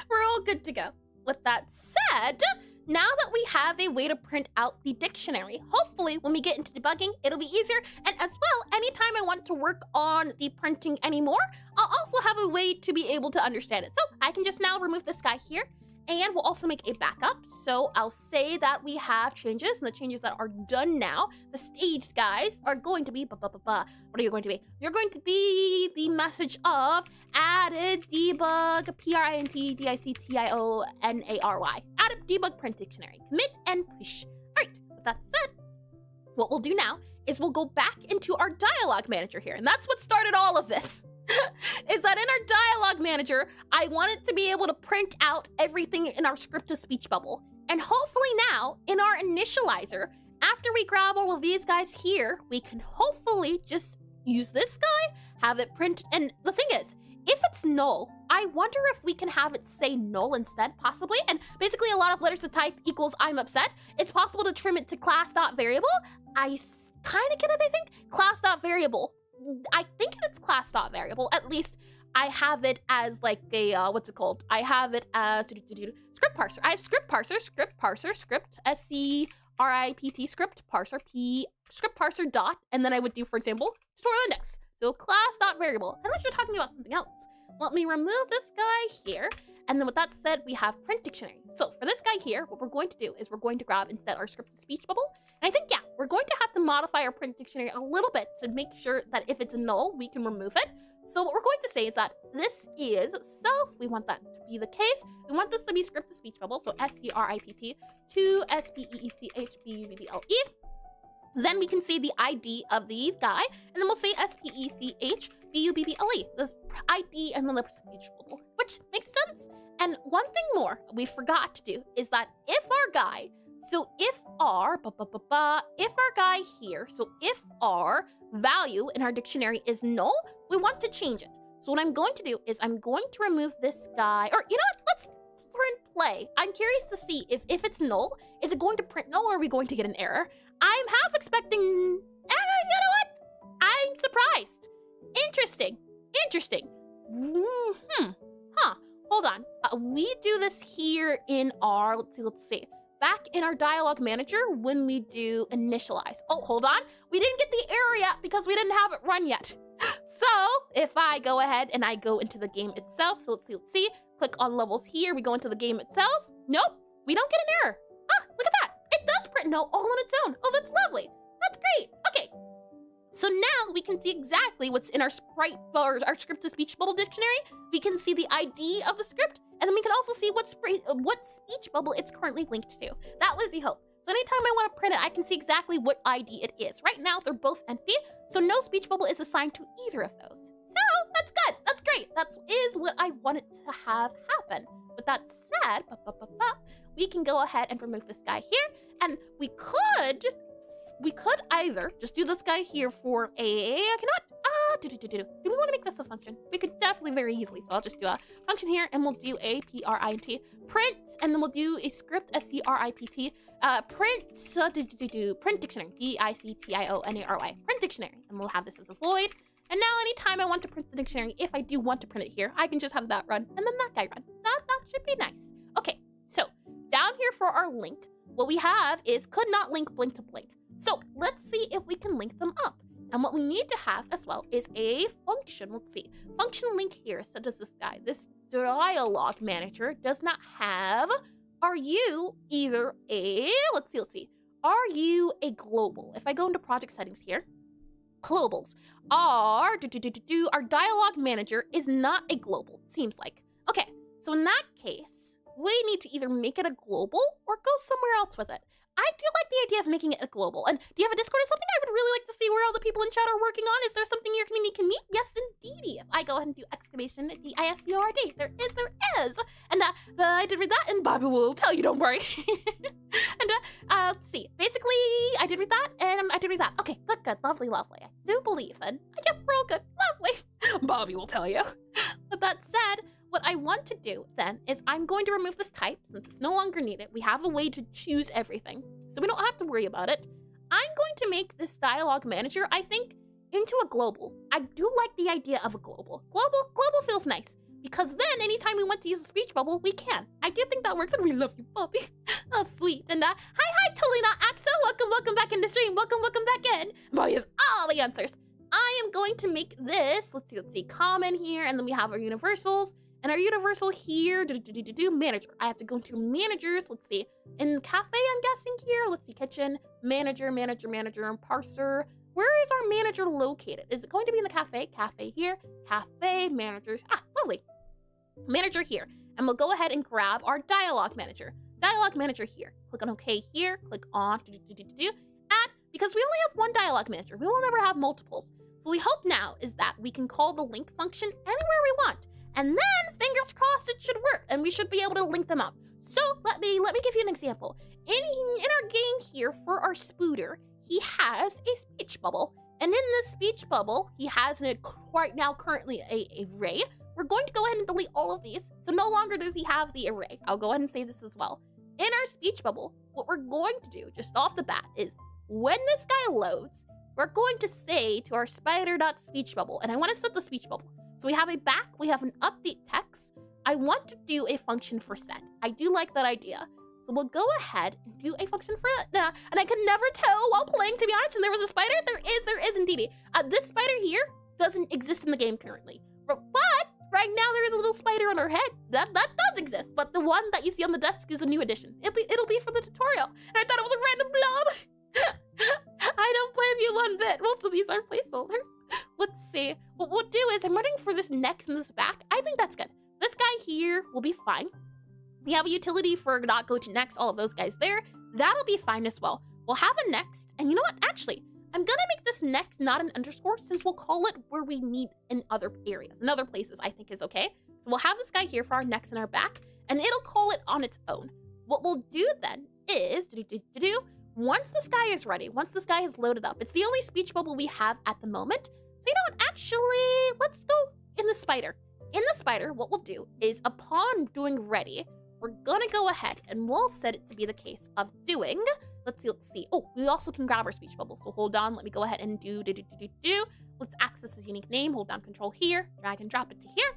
We're all good to go. With that said, now that we have a way to print out the dictionary, hopefully when we get into debugging, it'll be easier. And as well, anytime I want to work on the printing anymore, I'll also have a way to be able to understand it. So I can just now remove this guy here, and we'll also make a backup. So I'll say that we have changes, and the changes that are done now, the staged guys, are going to be, what are you going to be? You're going to be the message of added debug, printdictionary. Added debug print dictionary. Commit and push. All right, with that said, what we'll do now is we'll go back into our dialogue manager here, and that's what started all of this. Is that in our dialogue manager, I wanted to be able to print out everything in our script-to-speech bubble. And hopefully now, in our initializer, after we grab all of these guys here, we can hopefully just use this guy, have it print, and the thing is, if it's null, I wonder if we can have it say null instead, possibly. And basically a lot of letters to type equals I'm upset. It's possible to trim it to class.variable. I kind of get it, I think. Class.variable. I think it's class.variable. At least I have it as like a, what's it called? I have it as script parser. I have script parser, script, S-C-R-I-P-T, script parser, script parser dot, and then I would do, for example, tutorial index. So class.variable, unless you're talking about something else. Let me remove this guy here. And then with that said, we have print dictionary. So for this guy here, what we're going to do is we're going to grab instead our script-to-speech bubble. And I think, yeah, we're going to have to modify our print dictionary a little bit to make sure that if it's null, we can remove it. So what we're going to say is that this is self. We want that to be the case. We want this to be script to speech bubble. So script to speechbubble. Then we can see the ID of the guy, and then we'll say speechbubble, this ID and then the speech bubble, which makes sense. And one thing more we forgot to do is that if our guy, so if our guy here, so if our value in our dictionary is null, we want to change it. So what I'm going to do is I'm going to remove this guy, or you know what, let's print play. I'm curious to see if it's null, is it going to print null or are we going to get an error? I'm half expecting, you know what? I'm surprised. Interesting. Hold on. We do this here in our, let's see. Back in our dialogue manager when we do initialize. Oh, hold on. We didn't get the error yet because we didn't have it run yet. So if I go ahead and I go into the game itself, so let's see. Click on levels here. We go into the game itself. Nope, we don't get an error. Ah, look at that. It does print no all on its own. Oh, that's lovely. That's great. Okay. So now we can see exactly what's in our sprite or our script to speech bubble dictionary. We can see the ID of the script, and then we can also see what speech bubble it's currently linked to. That was the hope. So anytime I want to print it, I can see exactly what ID it is. Right now, they're both empty, so no speech bubble is assigned to either of those. So that's good. That's great. That is what I wanted to have happen. With that said, we can go ahead and remove this guy here, and we could either just do this guy here for a, do we want to make this a function? We could definitely very easily, so I'll just do a function here, and we'll do a print, and then we'll do a script, script, print dictionary, dictionary, print dictionary, and we'll have this as a void. And now anytime I want to print the dictionary, if I do want to print it here, I can just have that run, and then that guy run. That should be nice. Okay, so down here for our link, what we have is could not link blink to blink. So let's see if we can link them up. And what we need to have as well is a function. Let's see. Function link here. So does this guy. This dialogue manager does not have. Are you either a, let's see. Are you a global? If I go into project settings here, globals are, our dialogue manager is not a global, it seems like. Okay, so in that case, we need to either make it a global or go somewhere else with it. I do like the idea of making it a global. And do you have a Discord or something? I would really like to see where all the people in chat are working on. Is there something your community can meet? Yes, indeedy. If I go ahead and do exclamation DISCORD, there is. And I did read that, and Bobby will tell you, don't worry. And let's see. Basically, I did read that, and I did read that. Okay, good, lovely. I do believe in. Yep, we're all good, lovely. Bobby will tell you. With that said, what I want to do then is I'm going to remove this type since it's no longer needed. We have a way to choose everything, so we don't have to worry about it. I'm going to make this dialogue manager, I think, into a global. I do like the idea of a global. Global feels nice because then anytime we want to use a speech bubble, we can. I do think that works, and we love you, Bobby. Oh, sweet. And hi, totally not Axel. Welcome back in the stream. Welcome back in. Bobby has all the answers. I am going to make this, let's see, common here, and then we have our universals. And our universal here, manager. I have to go into managers. Let's see. In cafe, I'm guessing here. Let's see. Kitchen, manager, and parser. Where is our manager located? Is it going to be in the cafe? Cafe here. Cafe, managers. Ah, lovely. Manager here. And we'll go ahead and grab our dialogue manager. Dialogue manager here. Click on OK here. Click on add. Because we only have one dialogue manager. We will never have multiples. So we hope now is that we can call the link function anywhere we want. And then, fingers crossed, it should work, and we should be able to link them up. So, let me give you an example. In our game here, for our spooter, he has a speech bubble. And in this speech bubble, he has right now currently a array. We're going to go ahead and delete all of these, so no longer does he have the array. I'll go ahead and say this as well. In our speech bubble, what we're going to do, just off the bat, is when this guy loads, we're going to say to our spider.speechbubble, and I want to set the speech bubble. So we have a back, we have an update text. I want to do a function for set. I do like that idea. So we'll go ahead and do a function for that. And I could never tell while playing, to be honest, and there was a spider. There is indeed. This spider here doesn't exist in the game currently. But right now there is a little spider on her head. That does exist. But the one that you see on the desk is a new addition. It'll be for the tutorial. And I thought it was a random blob. I don't blame you one bit. Most of these are placeholders. let's see. What we'll do is I'm running for this next and this back. I think that's good. This guy here will be fine. We have a utility for not go to next, all of those guys there. That'll be fine as well. We'll have a next, and you know what? Actually, I'm gonna make this next not an underscore since we'll call it where we need in other areas, in other places, I think is okay. So we'll have this guy here for our next and our back, and it'll call it on its own. What we'll do then is, once this guy is ready, once this guy is loaded up, it's the only speech bubble we have at the moment. So you know what? Actually, let's go in the spider. In the spider, what we'll do is upon doing ready, we're gonna go ahead and we'll set it to be the case of doing, let's see. Oh, we also can grab our speech bubble. So hold on, let me go ahead and do. Let's access his unique name, hold down control here, drag and drop it to here.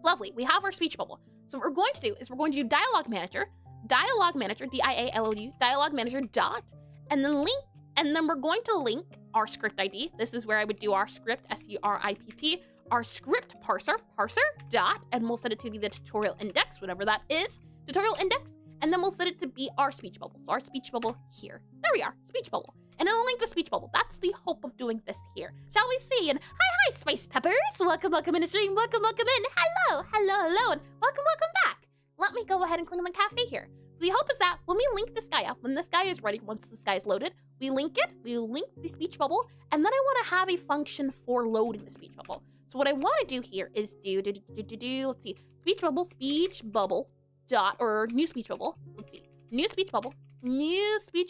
Lovely, we have our speech bubble. So what we're going to do is we're going to do dialog manager, D-I-A-L-O-U, dialog manager dot, and then link, and then we're going to link our script ID. This is where I would do our script, S-C-R-I-P-T, our script parser dot, and we'll set it to be the tutorial index, whatever that is, tutorial index, and then we'll set it to be our speech bubble. So our speech bubble here. There we are, speech bubble. And it'll link the speech bubble. That's the hope of doing this here. Shall we see? And hi, Spice Peppers. Welcome in the stream. Welcome in. Hello, and welcome back. Let me go ahead and click on the cafe here. So the hope is that when we link this guy up, when this guy is ready, once this guy is loaded, we link it, we link the speech bubble, and then I want to have a function for loading the speech bubble. So what I want to do here is let's see, speech bubble dot, or new speech bubble. Let's see, new speech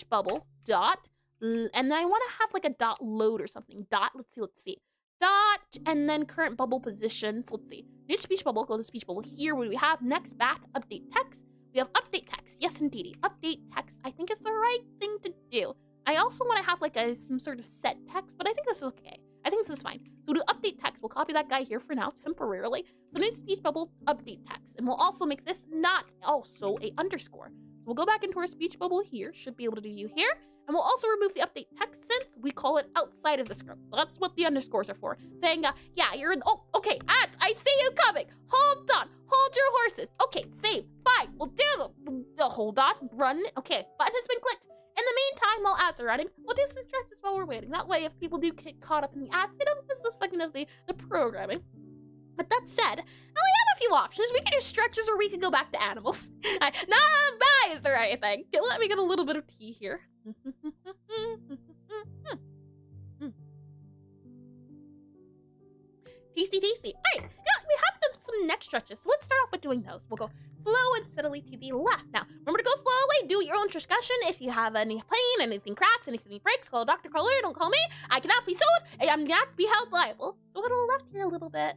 bubble dot, and then I want to have like a dot load or something. Dot, let's see. Dot, and then current bubble positions. Let's see. New speech bubble, go to speech bubble here. What do we have? Next, back, update text. We have update text. Yes, indeedy. Update text, I think is the right thing to do. I also want to have like some sort of set text, but I think this is okay. I think this is fine. So we'll do update text. We'll copy that guy here for now, temporarily. So new speech bubble, update text. And we'll also make this not also a underscore. So we'll go back into our speech bubble here. Should be able to do you here. And we'll also remove the update text since we call it outside of the script. So that's what the underscores are for. Saying, yeah, you're in, oh, okay, ads, I see you coming. Hold on, hold your horses. Okay, save, fine, we'll do them. Hold on, run, okay, button has been clicked. In the meantime, while ads are running, we'll do some stretches while we're waiting. That way, if people do get caught up in the ads, they don't miss the second of the programming. But that said, now we have a few options. We can do stretches or we can go back to animals. Not biased or anything. Okay, let me get a little bit of tea here. Tasty. All right, we have done some neck stretches. So let's start off with doing those. We'll go slow and steadily to the left. Now, remember to go slowly. Do your own discussion. If you have any pain, anything cracks, anything breaks, call a doctor, call her. Don't call me. I cannot be sued. I am not be held liable. So we'll go to the left here a little bit.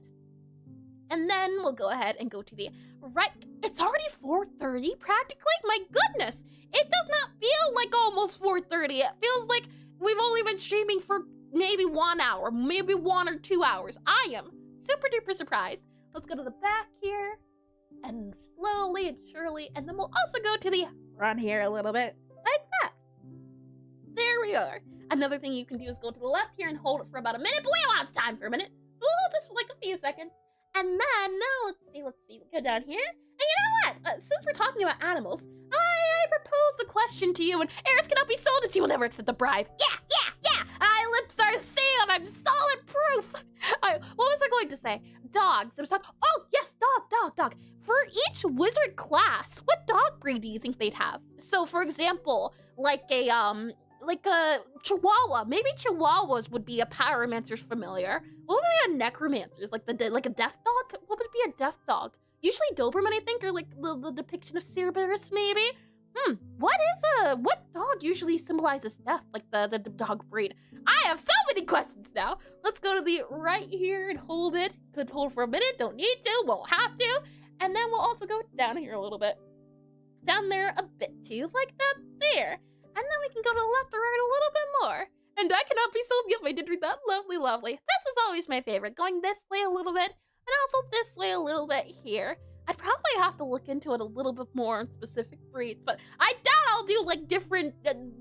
And then we'll go ahead and go to the right. It's already 4:30 practically? My goodness. It does not feel like almost 4:30. It feels like we've only been streaming for maybe 1 hour, maybe 1 or 2 hours. I am super duper surprised. Let's go to the back here and slowly and surely. And then we'll also go to the front here a little bit like that. There we are. Another thing you can do is go to the left here and hold it for about a minute, but we don't have time for a minute. So we'll hold this for like a few seconds. And then, now, let's see, we'll go down here. And you know what? Since we're talking about animals, I propose the question to you, and heirs cannot be sold until you will never accept the bribe. Yeah! My lips are sealed, I'm solid proof! What was I going to say? Dogs. Oh, yes, dog. For each wizard class, what dog breed do you think they'd have? So, for example, like a Chihuahua. Maybe Chihuahuas would be a Pyromancer's familiar. What would be a Necromancer's? Like a death dog? What would be a death dog? Usually Doberman, I think, or like the depiction of Cerberus, maybe. What dog usually symbolizes death? Like the dog breed. I have so many questions now. Let's go to the right here and hold it. Could hold for a minute. Don't need to. Won't have to. And then we'll also go down here a little bit. Down there a bit too, like that there. And then we can go to the left or right a little bit more. And I cannot be sold. Yep, I did read that. Lovely. This is always my favorite. Going this way a little bit, and also this way a little bit here. I'd probably have to look into it a little bit more on specific breeds, but I doubt I'll do like different,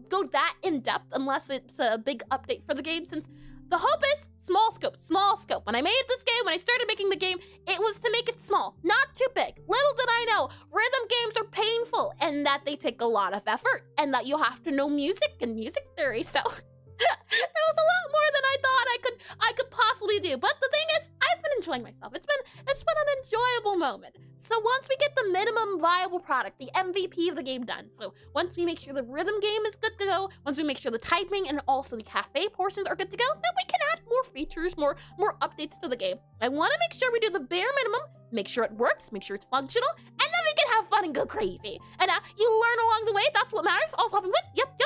go that in depth unless it's a big update for the game, since the hope is small scope. When I made this game, when I started making the game, it was to make it small, not too big. Little did I know, rhythm games are painful and that they take a lot of effort and that you'll have to know music and music theory. So It was a lot more than I thought I could possibly do. But the thing is, I've been enjoying myself. It's been an enjoyable moment. So once we get the minimum viable product, the MVP of the game done. So once we make sure the rhythm game is good to go, once we make sure the typing and also the cafe portions are good to go, then we can add more features, more updates to the game. I want to make sure we do the bare minimum, make sure it works, make sure it's functional, and then we can have fun and go crazy. And you learn along the way. That's what matters. Also having fun. Yep.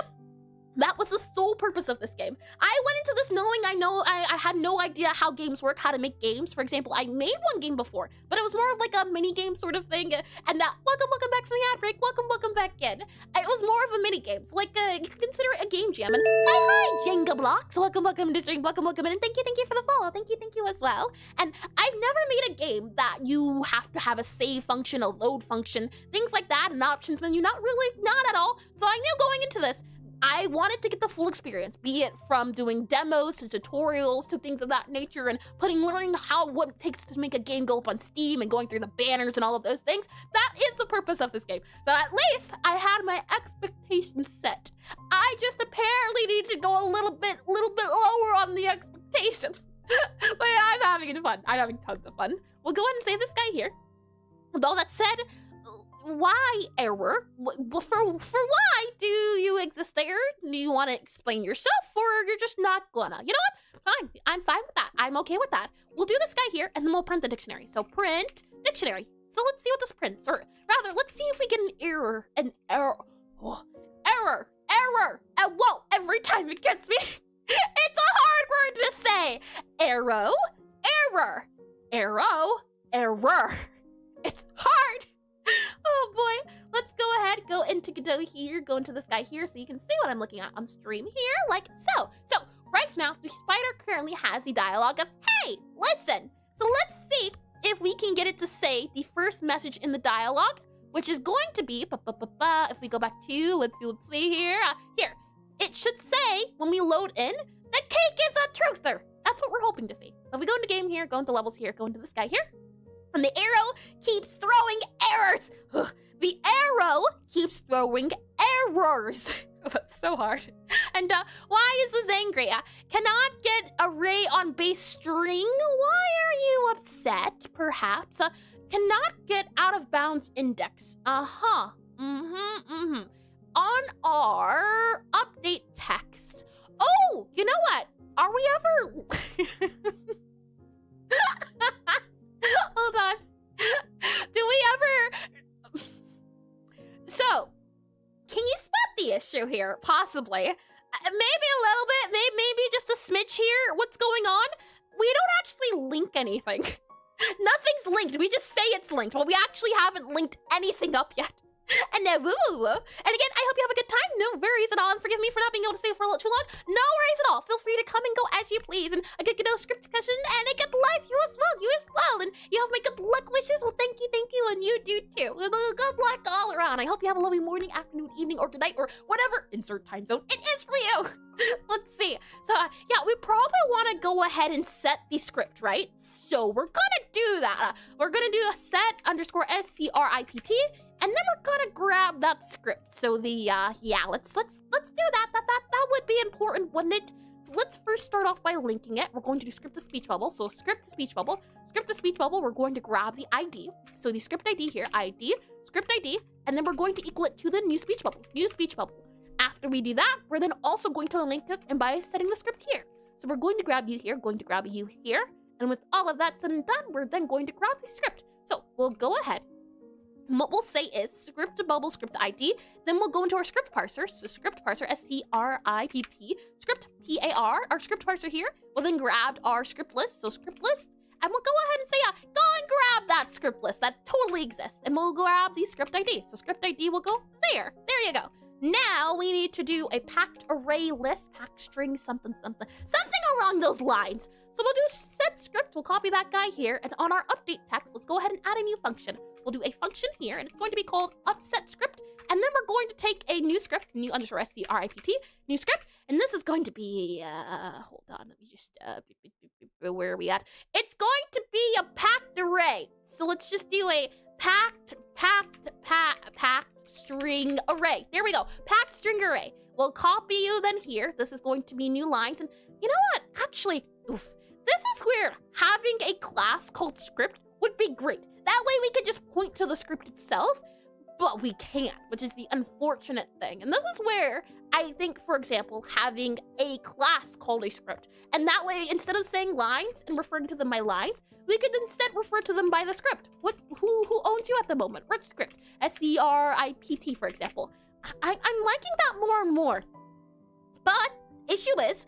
That was the sole purpose of this game. I went into this knowing I had no idea how games work, how to make games. For example, I made one game before, but it was more of like a mini game sort of thing. And welcome back from the ad break. Welcome back in. It was more of a mini game. So like you could consider it a game jam. And hi Jenga blocks. Welcome to stream. Welcome in. And thank you for the follow. Thank you as well. And I've never made a game that you have to have a save function, a load function, things like that, an options menu. Not at all. So I knew going into this, I wanted to get the full experience, be it from doing demos to tutorials to things of that nature and learning what it takes to make a game go up on Steam and going through the banners and all of those things. That is the purpose of this game. So at least I had my expectations set. I just apparently need to go a little bit lower on the expectations. But yeah, I'm having fun. I'm having tons of fun. We'll go ahead and save this guy here. With all that said, why error? For why do you exist there? Do you want to explain yourself, or you're just not gonna? You know what? Fine. I'm fine with that. I'm okay with that. We'll do this guy here, and then we'll print the dictionary. So print dictionary. So let's see what this prints, or rather, let's see if we get an error. Oh, error. And whoa! Every time it gets me, it's a hard word to say. Arrow. It's hard. Oh boy, let's go ahead, go into Godot here, go into this guy here so you can see what I'm looking at on stream here, like so. So right now, the spider currently has the dialogue of, hey, listen. So let's see if we can get it to say the first message in the dialogue, which is going to be, if we go back to, let's see here, here. It should say, when we load in, the cake is a truther. That's what we're hoping to see. So if we go into game here, go into levels here, go into this guy here, and the arrow keeps throwing errors. Ugh. The arrow keeps throwing errors. That's so hard. And why is this angry? Cannot get array on base string. Why are you upset, perhaps? Cannot get out of bounds index. On our update text. Oh, you know what? Are we ever... Hold on. Do we ever... So, can you spot the issue here? Possibly. Maybe a little bit, maybe just a smidge here. What's going on? We don't actually link anything. Nothing's linked. We just say it's linked, but we actually haven't linked anything up yet. And then woo. And again, I hope you have a good time. No worries at all. And forgive me for not being able to stay for a little too long. No worries at all. Feel free to come and go as you please. And a good GDScript discussion and a good life. You as well. And you have my good luck wishes. Well, thank you. And you do too. And good luck all around. I hope you have a lovely morning, afternoon, evening, or good night, or whatever insert time zone it is for you. Let's see. So yeah, we probably want to go ahead and set the script, right? So we're gonna do that. We're gonna do a set _script. And then we're gonna grab that script. So the yeah, let's do that. That would be important, wouldn't it? So let's first start off by linking it. We're going to do script to speech bubble. So script to speech bubble. We're going to grab the ID. So the script ID here, script ID, and then we're going to equal it to the new speech bubble. After we do that, we're then also going to link it and by setting the script here. So we're going to grab you here, and with all of that said and done, we're then going to grab the script. So we'll go ahead. What we'll say is script to bubble script ID, then we'll go into our script parser, so script parser, SCRIPT, script PAR, our script parser here. We'll then grab our script list, so script list, and we'll go ahead and say, go and grab that script list that totally exists, and we'll grab the script ID. So script ID will go there. There you go. Now we need to do a packed array list, packed string, something along those lines. So we'll do set script, we'll copy that guy here, and on our update text, let's go ahead and add a new function. We'll do a function here, and it's going to be called upset script, and then we're going to take a new script, new underscore SCRIPT, new script, and this is going to be, hold on, let me just, where are we at? It's going to be a packed array. So let's just do a packed string array. There we go, packed string array. We'll copy you then here. This is going to be new lines. And you know what? Actually, this is weird. Having a class called script would be great. That way we could just point to the script itself, but we can't, which is the unfortunate thing. And this is where I think, for example, having a class called a script, and that way, instead of saying lines and referring to them by lines, we could instead refer to them by the script. Who owns you at the moment? Which script? SCRIPT, for example. I'm liking that more and more. But issue is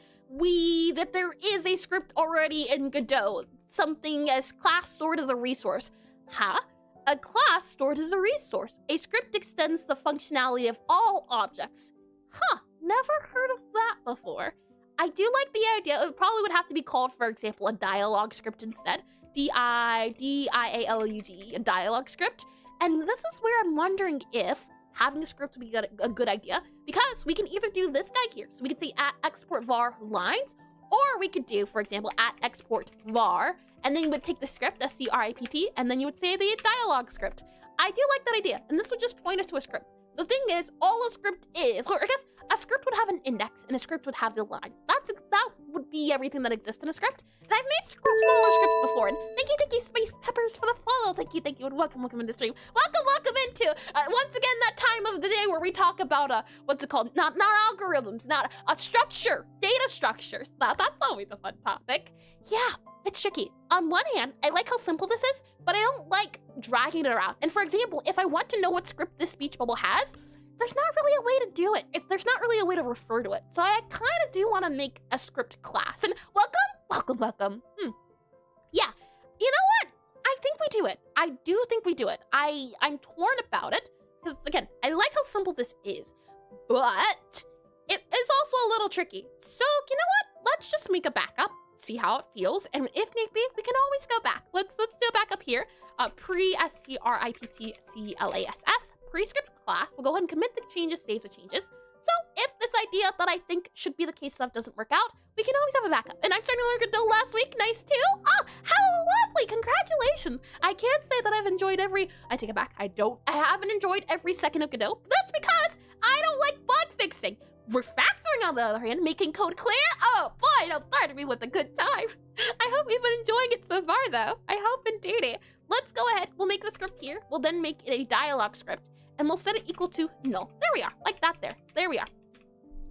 that there is a script already in Godot, something as class stored as a resource. Huh? A class stored as a resource. A script extends the functionality of all objects. Huh, never heard of that before. I do like the idea. It probably would have to be called, for example, a dialogue script instead. D-I-D-I-A-L-O-U-G-E, a dialogue script. And this is where I'm wondering if having a script would be a good idea, because we can either do this guy here. So we could say at export var lines, or we could do, for example, at export var, and then you would take the script, S-C-R-I-P-T, and then you would say the dialogue script. I do like that idea, and this would just point us to a script. The thing is, all a script is, or I guess a script would have an index, and a script would have the lines. That would be everything that exists in a script. And I've made scripts before, and thank you, Space Peppers, for the follow. Thank you, and welcome into stream. Welcome into, once again, that time of the day where we talk about, what's it called? Not algorithms, not a structure, data structures. That's always a fun topic. Yeah, it's tricky. On one hand, I like how simple this is, but I don't like dragging it around. And for example, if I want to know what script this speech bubble has, there's not really a way to do it. There's not really a way to refer to it. So I kind of do want to make a script class. And welcome. Yeah, you know what? I think we do it. I do think we do it. I'm torn about it, because again, I like how simple this is, but it is also a little tricky. So you know what? Let's just make a backup, see how it feels, and if need be, we can always go back. Let's do a backup here. Pre-script-class. Pre-script class. We'll go ahead and commit the changes, save the changes. So if this idea that I think should be the case stuff doesn't work out, we can always have a backup. And I'm starting to learn Godot last week. Nice too. Oh, how lovely. Congratulations. I can't say that I've enjoyed I take it back. I haven't enjoyed every second of Godot. But that's because I don't like bug fixing. Refactoring, on the other hand, making code clear. Oh boy, don't start me with a good time. I hope you've been enjoying it so far though. I hope indeed. Let's go ahead. We'll make the script here. We'll then make it a dialogue script. And we'll set it equal to null. There we are, like that there. There we are.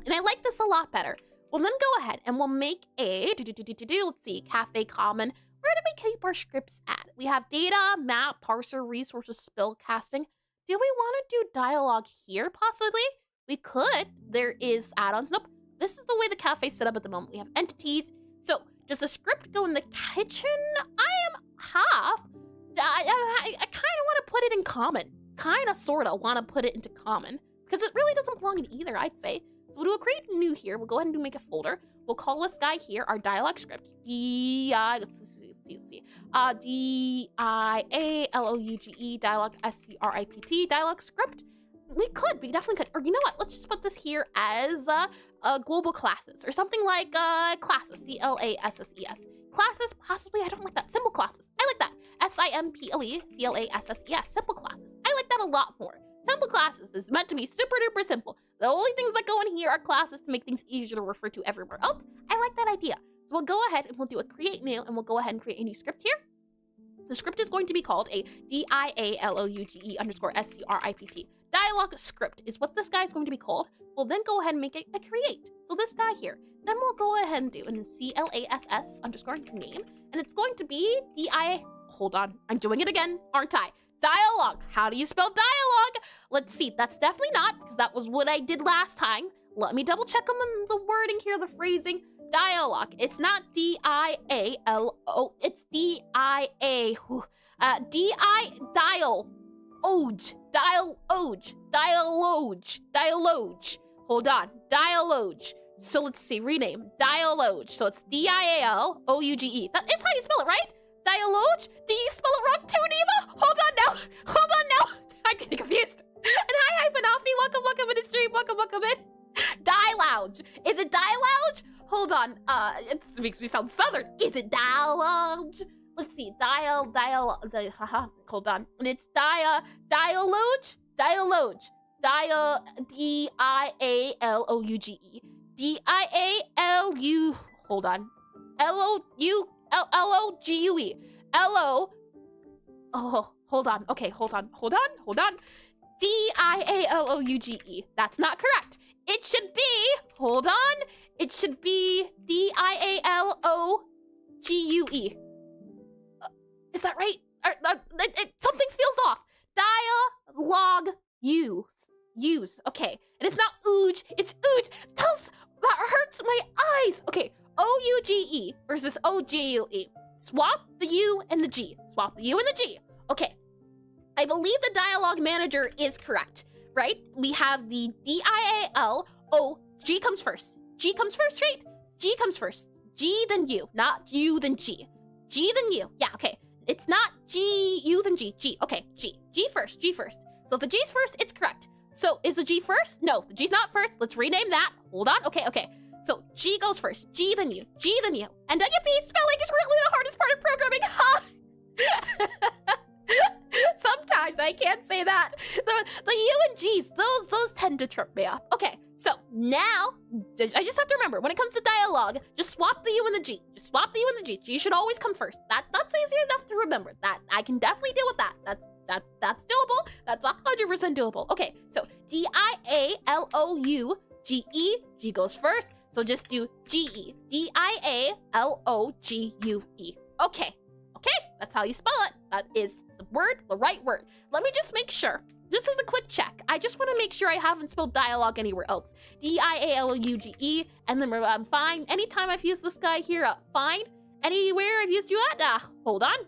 And I like this a lot better. We'll then go ahead and we'll make a, let's see, cafe common. Where do we keep our scripts at? We have data, map, parser, resources, spill, casting. Do we want to do dialogue here, possibly? We could. There is add-ons. Nope. This is the way the cafe is set up at the moment. We have entities. So does the script go in the kitchen? I am half. I kind of want to put it in common. Kind of, sort of want to put it into common, because it really doesn't belong in either, I'd say. So we'll do a create new here. We'll go ahead and make a folder. We'll call this guy here our dialogue script. D-I-A-L-O-U-G-E, dialogue, S-C-R-I-P-T, dialogue script. We definitely could. Or you know what? Let's just put this here as global classes, or something like classes, C-L-A-S-S-E-S. Classes, possibly. I don't like that. Simple classes. I like that. S-I-M-P-L-E-C-L-A-S-S-E-S. Simple classes. I like that a lot more. Simple classes is meant to be super duper simple. The only things that go in here are classes to make things easier to refer to everywhere else. I like that idea. So we'll go ahead and we'll do a create new, and we'll go ahead and create a new script here. The script is going to be called a D-I-A-L-O-U-G-E _SCRIPT. Dialogue script is what this guy is going to be called. We'll then go ahead and make it a create. So this guy here. Then we'll go ahead and do a CLASS _ name. And it's going to be hold on. I'm doing it again, aren't I? Dialogue. How do you spell dialogue? Let's see. That's definitely not, because that was what I did last time. Let me double check on the wording here, the phrasing. Dialogue. It's not D-I-A-L-O. It's D-I-A. Dialogue. Hold on. Dialogue. So let's see. Rename. Dialogue. So it's D-I-A-L-O-U-G-E. That is how you spell it, right? Dialogue? Do you spell it wrong too, Neva? Hold on now. I'm getting confused. And hi, Hypenoffy. Welcome in the stream. Welcome in. Dialogue. Is it dialogue? Hold on. It makes me sound southern. Is it dialogue? Let's see. Dialogue. Hold on. And it's dialogue. D-I-A-L-O-U-G-E. D-I-A-L-U, hold on. L-O-U-L-O-G-U-E. L-O, oh, hold on. Okay, hold on. D-I-A-L-O-U-G-E. That's not correct. It should be, hold on. It should be D-I-A-L-O-G-U-E. Is that right? Something feels off. Dialogue use. Okay. And it's not ooge, it's ooge. That hurts my eyes. Okay. O-U-G-E versus O-G-U-E. Swap the U and the G. Swap the U and the G. Okay. I believe the dialogue manager is correct, right? We have the D-I-A-L-O. G comes first. G comes first, right? G comes first. G then U, not U then G. G then U. Yeah, okay. It's not G, U then G. G. Okay, G. G first. So if the G's first, it's correct. So is the G first? No, the G's not first. Let's rename that. Hold on. Okay. So G goes first. G then U. G then U. And yippee, spelling is really the hardest part of programming. Sometimes I can't say that. The U and G's, those tend to trip me up. Okay, so now I just have to remember when it comes to dialogue, just swap the U and the G. G should always come first. That's easy enough to remember. That I can definitely deal with that. That's doable. That's 100% doable. Okay, so D-I-A-L-O-U-G-E. G goes first, so just do G-E. D-I-A-L-O-G-U-E. Okay, that's how you spell it. That is the right word. Let me just make sure. Just as a quick check, I just want to make sure I haven't spelled dialogue anywhere else. D-I-A-L-O-U-G-E, and then I'm fine. Anytime I've used this guy here, fine. Anywhere I've used you at, hold on.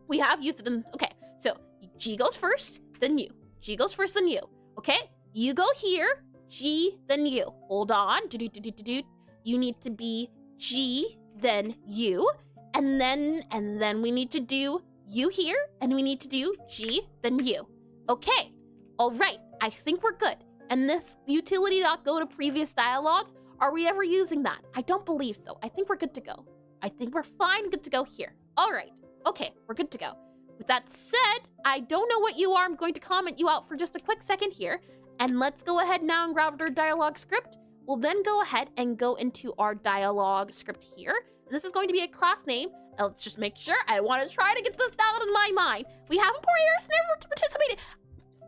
We have used it in, okay. So G goes first, then U. G goes first, then U. Okay, you go here, G, then U. Hold on, you need to be G, then U. And then we need to do U here, and we need to do G, then U. Okay, all right, I think we're good. And this utility.go to previous dialogue, are we ever using that? I don't believe so. I think we're good to go. I think we're fine, good to go here. All right, okay, we're good to go. With that said, I don't know what you are. I'm going to comment you out for just a quick second here. And let's go ahead now and grab our dialogue script. We'll then go ahead and go into our dialogue script here. This is going to be a class name. Let's just make sure. I want to try to get this down in my mind. We have important years never participated.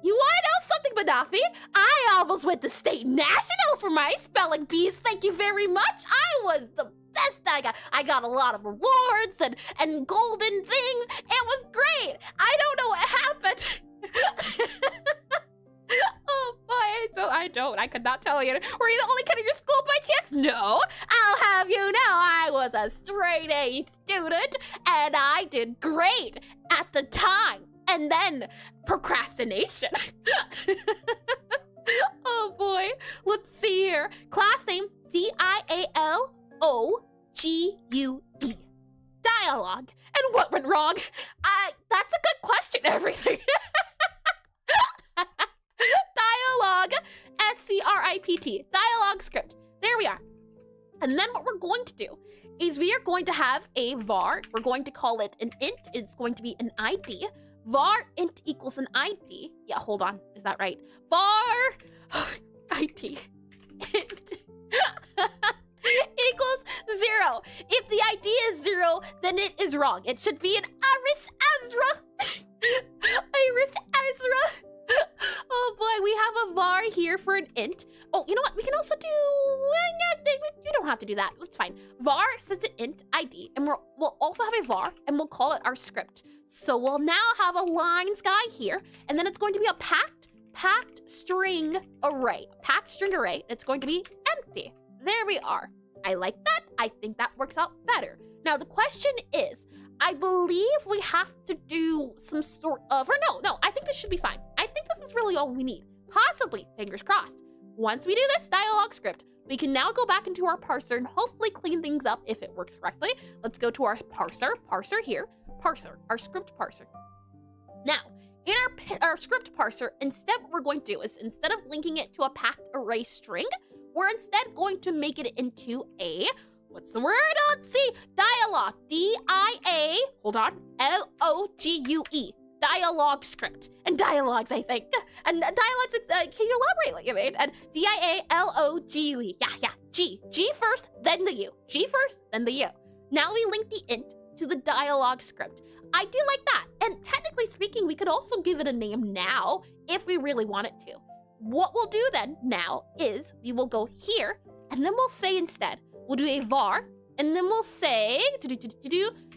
You want to know something, Banafi? I almost went to state nationals for my spelling bees. Thank you very much. I was the best. I got a lot of awards and golden things. It was great. I don't know what happened. Oh boy, I could not tell you. Were you the only kid in your school by chance? No, I'll have you know I was a straight A student and I did great at the time. And then procrastination. Oh boy, let's see here. Class name, D-I-A-L-O-G-U-E. Dialogue. And what went wrong? That's a good question, everything. Dialogue, S-C-R-I-P-T, dialogue script. There we are. And then what we're going to do is we are going to have a var. We're going to call it an int. It's going to be an ID. Var int equals an ID. Yeah, hold on. Is that right? Var ID int equals 0. If the ID is 0, then it is wrong. It should be an Iris Ezra. Iris Ezra. Oh boy, we have a var here for an int. Oh, you know what? We can also do... You don't have to do that. That's fine. Var sets an int ID, and we'll also have a var, and we'll call it our script. So we'll now have a lines guy here, and then it's going to be a packed string array. Packed string array. It's going to be empty. There we are. I like that. I think that works out better. Now the question is, I believe we have to do some sort of, or no, I think this should be fine. I think this is really all we need. Possibly, fingers crossed. Once we do this dialogue script, we can now go back into our parser and hopefully clean things up if it works correctly. Let's go to our parser here, our script parser. Now, in our script parser, instead what we're going to do is instead of linking it to a packed array string, we're instead going to make it into a, what's the word? Let's see, dialogue, D-I-A, hold on, L-O-G-U-E, dialogue script. And dialogues, I think. And dialogues, can you elaborate what you mean? And D-I-A-L-O-G-U-E. Yeah. G. G first, then the U. G first, then the U. Now we link the int to the dialogue script. I do like that. And technically speaking, we could also give it a name now if we really wanted to. What we'll do then now is we will go here, and then we'll say instead, we'll do a var, and then we'll say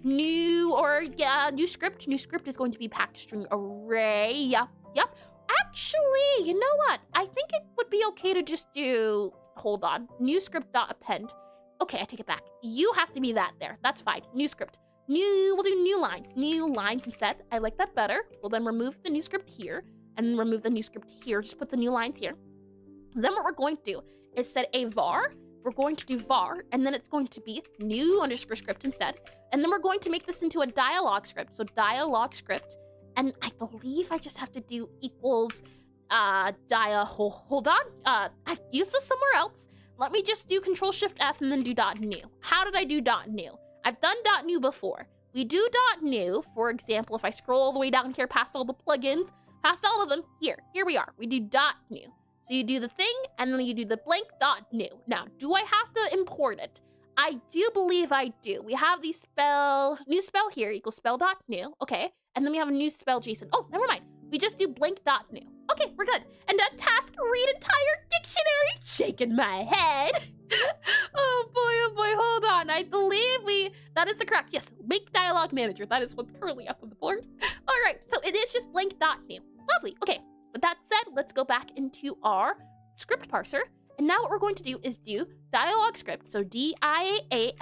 new script. New script is going to be packed string array. Yep. Actually, you know what? I think it would be okay to just do, hold on, new script.append. Okay, I take it back. You have to be that there. That's fine. New script. We'll do new lines. New lines instead. I like that better. We'll then remove the new script here and remove the new script here. Just put the new lines here. Then what we're going to do is set a var. We're going to do var, and then it's going to be new underscore script instead. And then we're going to make this into a dialogue script. So dialogue script. And I believe I just have to do equals hold on. I've used this somewhere else. Let me just do Control-Shift-F and then do .new. How did I do .new? I've done .new before. We do .new, for example, if I scroll all the way down here past all the plugins, past all of them, here we are. We do .new. So you do the thing, and then you do the blank .new. Now, do I have to import it? I do believe I do. We have the new spell here equals spell.new, okay. And then we have a new spell JSON. Oh, never mind. We just do blank.new. Okay, we're good. And that task, read entire dictionary. Shaking my head. Oh boy, hold on. I believe that is the correct, yes, make dialogue manager. That is what's currently up on the board. All right, so it is just blank.new. Lovely, okay. With that said, let's go back into our script parser. And now what we're going to do is do dialogue script. So D-I-A-L-O-G-U-E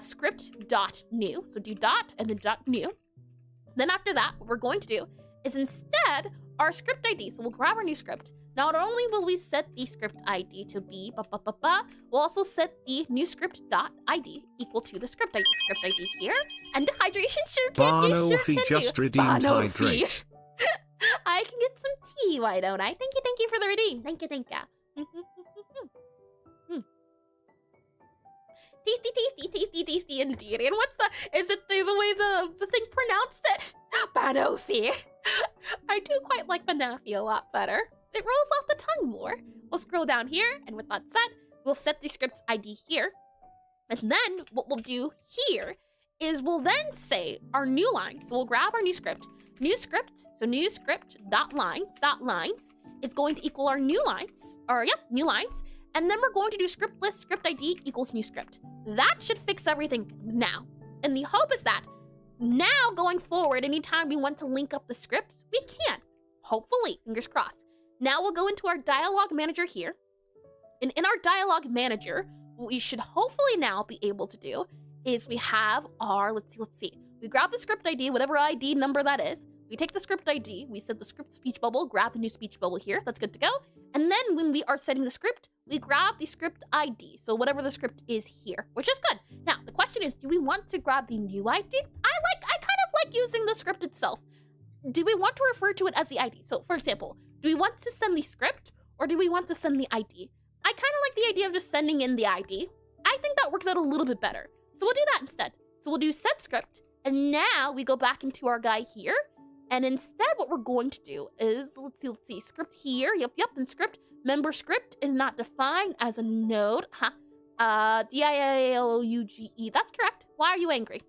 script.new. So do dot and then .new. Then after that, what we're going to do is instead our script ID. So we'll grab our new script. Not only will we set the script ID to be we'll also set the new script.id equal to the script ID. Script ID here. And hydration sure can do. Just redeemed hydrate. I can get some tea, why don't I? Thank you for the redeem. Thank you. Tasty indeed. And what's is it the way the thing pronounced it? Banoffee. I do quite like Banoffee a lot better. It rolls off the tongue more. We'll scroll down here, and with that set, we'll set the script's ID here. And then what we'll do here is we'll then say our new line. So we'll grab our new script. New script dot lines is going to equal our new lines, new lines. And then we're going to do script list script ID equals new script. That should fix everything now. And the hope is that now going forward, anytime we want to link up the script, we can. Hopefully, fingers crossed. Now we'll go into our dialogue manager here. And in our dialogue manager, what we should hopefully now be able to do is we have our, let's see. We grab the script ID, whatever ID number that is. We take the script ID, we set the script speech bubble, grab the new speech bubble here. That's good to go. And then when we are setting the script, we grab the script ID. So whatever the script is here, which is good. Now, the question is, do we want to grab the new ID? I kind of like using the script itself. Do we want to refer to it as the ID? So for example, do we want to send the script or do we want to send the ID? I kind of like the idea of just sending in the ID. I think that works out a little bit better. So we'll do that instead. So we'll do set script. And now we go back into our guy here. And instead what we're going to do is, let's see, script here. Yep, and script. Member script is not defined as a node. D-I-A-L-O-U-G-E. That's correct. Why are you angry?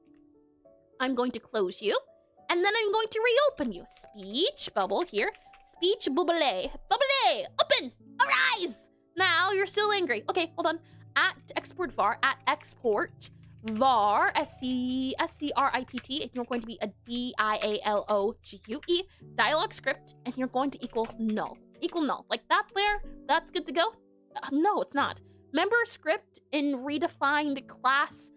I'm going to close you. And then I'm going to reopen you. Speech bubble here. Speech bubble. Bubble, open, arise. Now you're still angry. Okay, hold on. At export var, at export var, S-C-R-I-P-T, and you're going to be a D-I-A-L-O-G-U-E, dialogue script, and you're going to equal null. Equal null. Like that there? That's good to go? No, it's not. Member script in redefined class.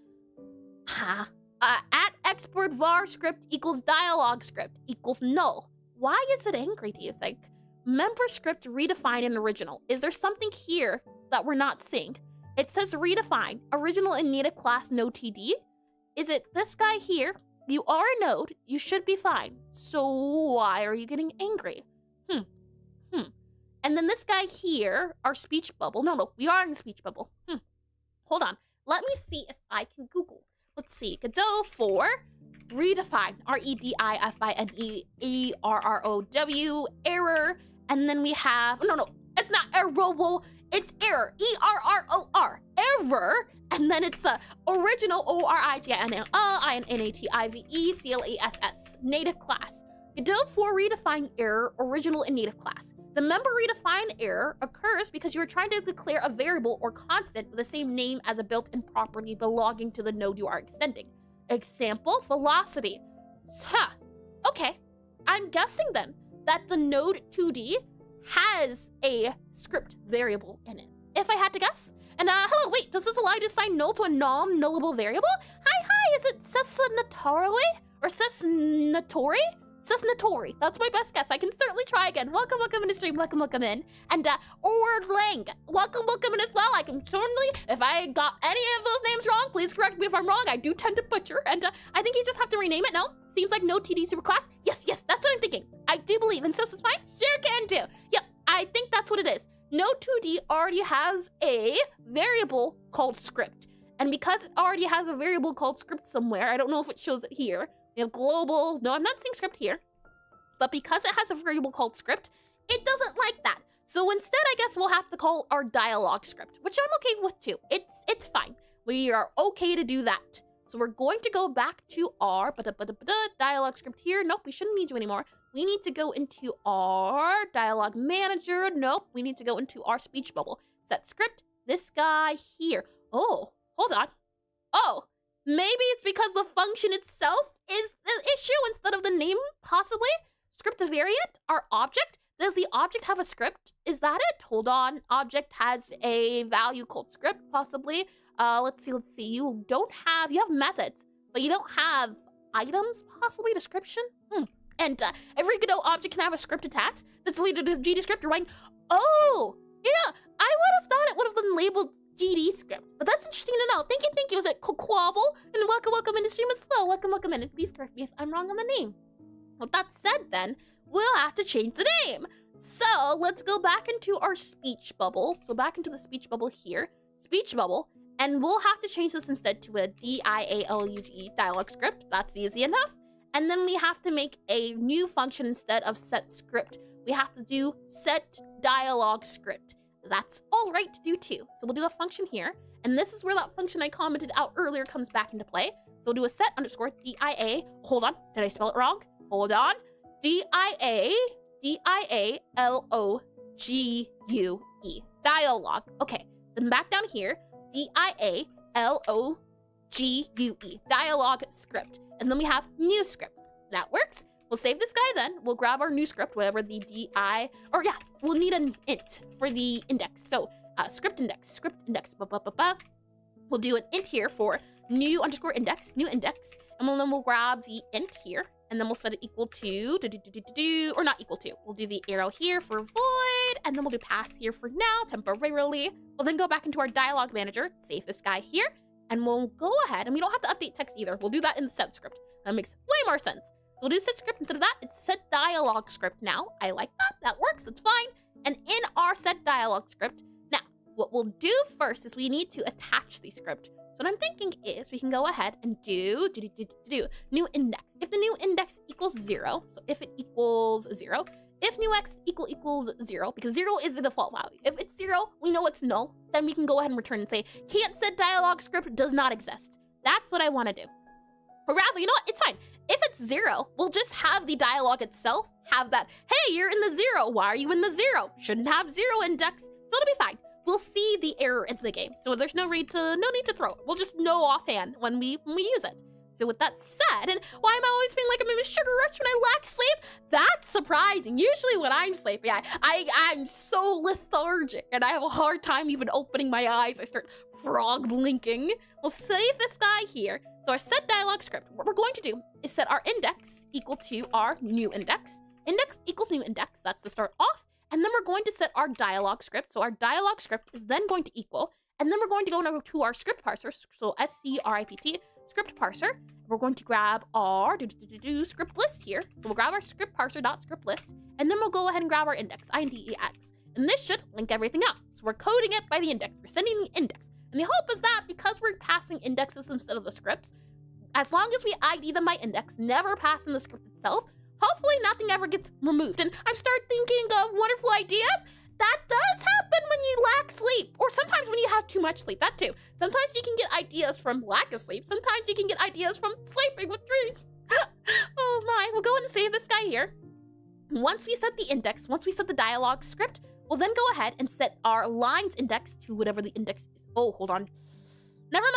At export var script equals dialogue script equals null. Why is it angry, do you think? Member script redefined in original. Is there something here that we're not seeing? It says redefine, original and native class no TD. Is it this guy here? You are a node, you should be fine. So why are you getting angry? And then this guy here, our speech bubble. No, we are in the speech bubble. Hold on, let me see if I can Google. Let's see, Godot for redefine, REDIFINE, error, and then we have, no, it's not error, it's error, ERROR, error, and then it's original, ORIGINALINATIVE CLASS, native class. Godot 4 redefine error, original and native class. The member redefine error occurs because you are trying to declare a variable or constant with the same name as a built-in property belonging to the node you are extending. Example, velocity. Okay, I'm guessing then that the node 2D has a script variable in it, if I had to guess. And hello, wait, does this allow you to assign null to a non-nullable variable? Hi, is it Cessnatori or Cessnatori? Cessnatori, that's my best guess. I can certainly try again. Welcome in the stream, welcome in. And Lang, welcome in as well. I can certainly, if I got any of those names wrong, please correct me if I'm wrong. I do tend to butcher, and I think you just have to rename it, no? Seems like no TD superclass. Yes, that's what I'm thinking. I do believe, and Cess is fine? Sure can do. Yep, I think that's what it is. Node 2D already has a variable called script. And because it already has a variable called script somewhere, I don't know if it shows it here. We have global, no, I'm not seeing script here. But because it has a variable called script, it doesn't like that. So instead, I guess we'll have to call our dialog script, which I'm okay with too. It's fine. We are okay to do that. So we're going to go back to our dialog script here. Nope, we shouldn't need you anymore. We need to go into our dialog manager. Nope, we need to go into our speech bubble. Set script, this guy here. Oh, hold on. Oh, maybe it's because the function itself is the issue instead of the name, possibly? Script variant, our object. Does the object have a script? Is that it? Hold on. Object has a value called script, possibly. Let's see. You have methods, but you don't have items, possibly, description? And every Godot object can have a script attached. That's deleted to GDScript, you're right. Oh, I would have thought it would have been labeled GDScript, but that's interesting to know. Thank you. Was it Quabble? And welcome in the stream as well. Welcome in. And please correct me if I'm wrong on the name. With that said, then, we'll have to change the name. So let's go back into our speech bubble. So back into the speech bubble here. Speech bubble. And we'll have to change this instead to a DIALOG dialog script. That's easy enough. And then we have to make a new function instead of set script. We have to do set dialog script. That's all right to do too. So we'll do a function here. And this is where that function I commented out earlier comes back into play. So we'll do a set underscore DIA. Hold on. Did I spell it wrong? Hold on. DIALOGUE. Dialog. Okay. Then back down here. DIALOGUE. Dialog script. And then we have new script. That works. We'll save this guy then. We'll grab our new script, whatever the we'll need an int for the index. So script index. We'll do an int here for new underscore index, new index. And then we'll grab the int here. And then we'll set it equal to, or not equal to. We'll do the arrow here for void. And then we'll do pass here for now, temporarily. We'll then go back into our dialog manager, save this guy here. And we'll go ahead, and we don't have to update text either. We'll do that in the set script. That makes way more sense. So we'll do set script instead of that. It's set dialog script now. I like that. That works. That's fine. And in our set dialog script, now, what we'll do first is we need to attach the script. So what I'm thinking is we can go ahead and do new index. If the new index equals 0, so if it equals 0, if new x equals 0, because 0 is the default value. If it's 0, we know it's null. Then we can go ahead and return and say, can't set dialog script does not exist. That's what I want to do. Or rather, you know what? It's fine. If it's 0, we'll just have the dialog itself have that, hey, you're in the 0. Why are you in the 0? Shouldn't have 0 index. So it'll be fine. We'll see the error in the game. So there's no need to throw it. We'll just know offhand when we use it. So with that said, and why am I always feeling like I'm in a sugar rush when I lack sleep? That's surprising. Usually when I'm sleepy, I'm so lethargic and I have a hard time even opening my eyes. I start frog blinking. We'll save this guy here. So our set dialog script, what we're going to do is set our index equal to our new index. Index equals new index. That's the start off. And then we're going to set our dialog script. So our dialog script is then going to equal, and then we're going to go over to our script parser. So script script parser. We're going to grab our script list here. So we'll grab our script parser.script list, and then we'll go ahead and grab our index, index. And this should link everything out. So we're coding it by the index. We're sending the index. And the hope is that because we're passing indexes instead of the scripts, As long as we ID them by index, never pass in the script itself, hopefully nothing ever gets removed. And I start thinking of wonderful ideas. That does happen when you lack sleep, or sometimes when you have too much sleep, that too. Sometimes you can get ideas from lack of sleep. Sometimes you can get ideas from sleeping with dreams. Oh my, we'll go ahead and save this guy here. Once we set the index, once we set the dialogue script, we'll then go ahead and set our lines index to whatever the index is. Oh, hold on. Never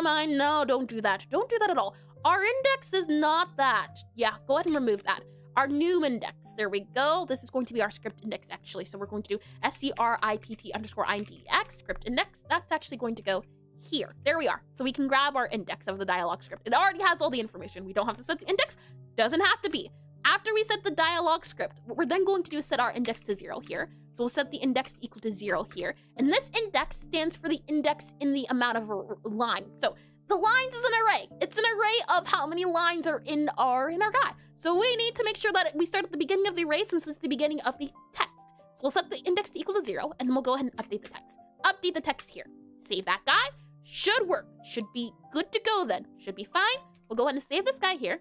mind. No, don't do that. Don't do that at all. Our index is not that. Yeah, go ahead and remove that. Our new index. There we go. This is going to be our script index, actually. So we're going to do script_index, script index. That's actually going to go here. There we are. So we can grab our index of the dialogue script. It already has all the information. We don't have to set the index. Doesn't have to be. After we set the dialogue script, what we're then going to do is set our index to 0 here. So we'll set the index equal to 0 here. And this index stands for the index in the amount of lines. So the lines is an array. It's an array of how many lines are in our guy. So we need to make sure that we start at the beginning of the array since it's the beginning of the text. So we'll set the index to equal to 0, and then we'll go ahead and update the text. Update the text here. Save that guy. Should work. Should be good to go then. Should be fine. We'll go ahead and save this guy here.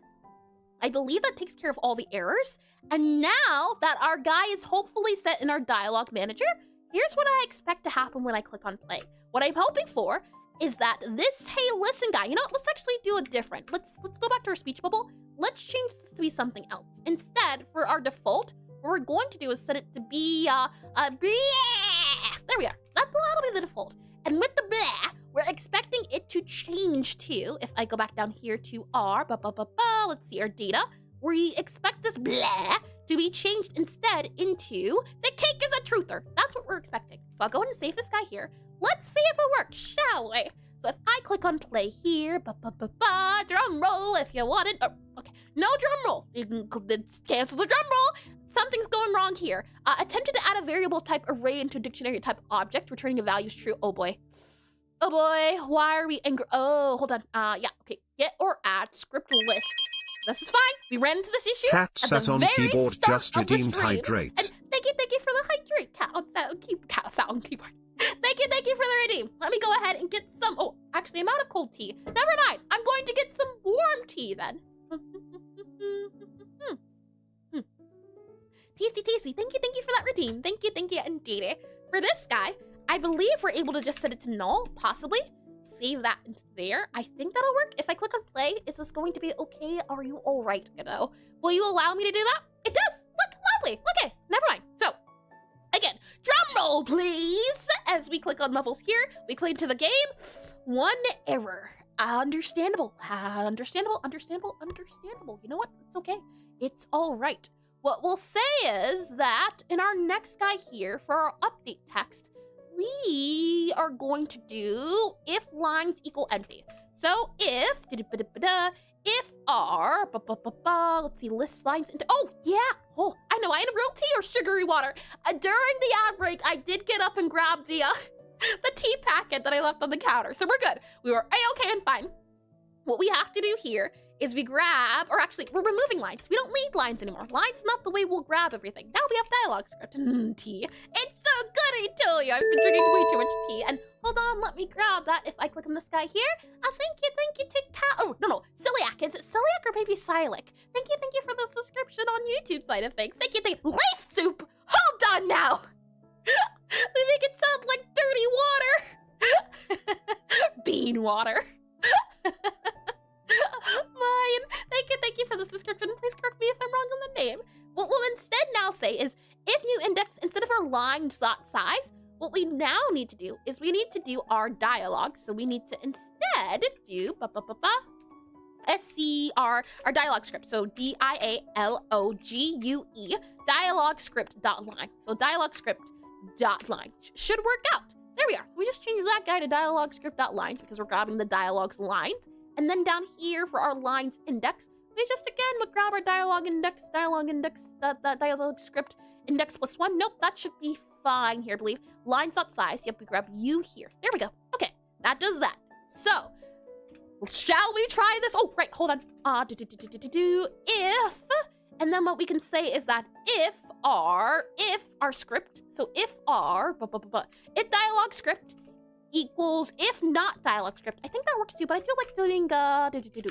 I believe that takes care of all the errors. And now that our guy is hopefully set in our dialogue manager, here's what I expect to happen when I click on play. What I'm hoping for is that this hey listen guy, you know what, let's actually do it different. Let's go back to our speech bubble. Let's change this to be something else. Instead, for our default, what we're going to do is set it to be there we are. That'll be the default. And with the blah, we're expecting it to change to, if I go back down here to our, let's see, our data, we expect this blah to be changed instead into, the cake is a truther. That's what we're expecting. So I'll go ahead and save this guy here. Let's see if it works, shall we? So if I click on play here, drum roll if you want it. Oh, okay, no drum roll. You can cancel the drum roll. Something's going wrong here. Attempted to add a variable type array into dictionary type object, returning a value is true. Oh boy. Oh boy, why are we angry? Oh, hold on. Yeah, okay. Get or add script list. This is fine. We ran into this issue Cat at the sat on very keyboard, start just of the redeemed stream. hydrate. And thank you for the hydrate. Cat sound keyboard. Thank you for the redeem. Let me go ahead and get some. Oh, actually, I'm out of cold tea. Never mind. I'm going to get some warm tea then. Tasty. Thank you for that redeem. Thank you, indeed. For this guy, I believe we're able to just set it to null, possibly. Save that into there. I think that'll work. If I click on play, is this going to be okay? Are you all right, Godot? Will you allow me to do that? It does. Look, lovely. Okay, never mind. So, again, drum roll, please. As we click on levels here, we click into the game. One error. Understandable. Understandable. You know what? It's okay. It's all right. What we'll say is that in our next guy here, for our update text, we are going to do if lines equal empty. So if our, let's see, list lines into, oh yeah, oh, I know, I had real tea or sugary water. During the ad break, I did get up and grab the tea packet that I left on the counter. So we're good. We were a-okay and fine. What we have to do here is we grab, or actually, we're removing lines. We don't need lines anymore. Lines not the way we'll grab everything. Now we have dialogue script. Tea. It's so good, I tell you. I've been drinking way too much tea. And hold on, let me grab that. If I click on this guy here, thank you, TikTok. Oh, no, Celiac. Is it Celiac or maybe Silac? Thank you for the subscription on YouTube side of things. Thank you. Leaf soup. Hold on now. They make it sound like dirty water. Bean water. Mine. Thank you for the subscription. Please correct me if I'm wrong on the name. What we'll instead now say is if new index, instead of our line dot size, what we now need to do is we need to do our dialogue. So we need to instead do our dialogue script. So dialogue dialogue script dot line. So dialogue script dot line should work out. There we are. So we just changed that guy to dialogue script dot lines because we're grabbing the dialogue's lines. And then down here for our lines index, we just again would grab our dialogue index, dialogue script index +1. Nope, that should be fine here, I believe. Lines.size, yep, we grab you here. There we go. Okay, that does that. So, shall we try this? Oh, right, hold on. If, and then what we can say is that if our script, so if our, if dialogue script equals, if not dialog script. I think that works too, but I feel like doing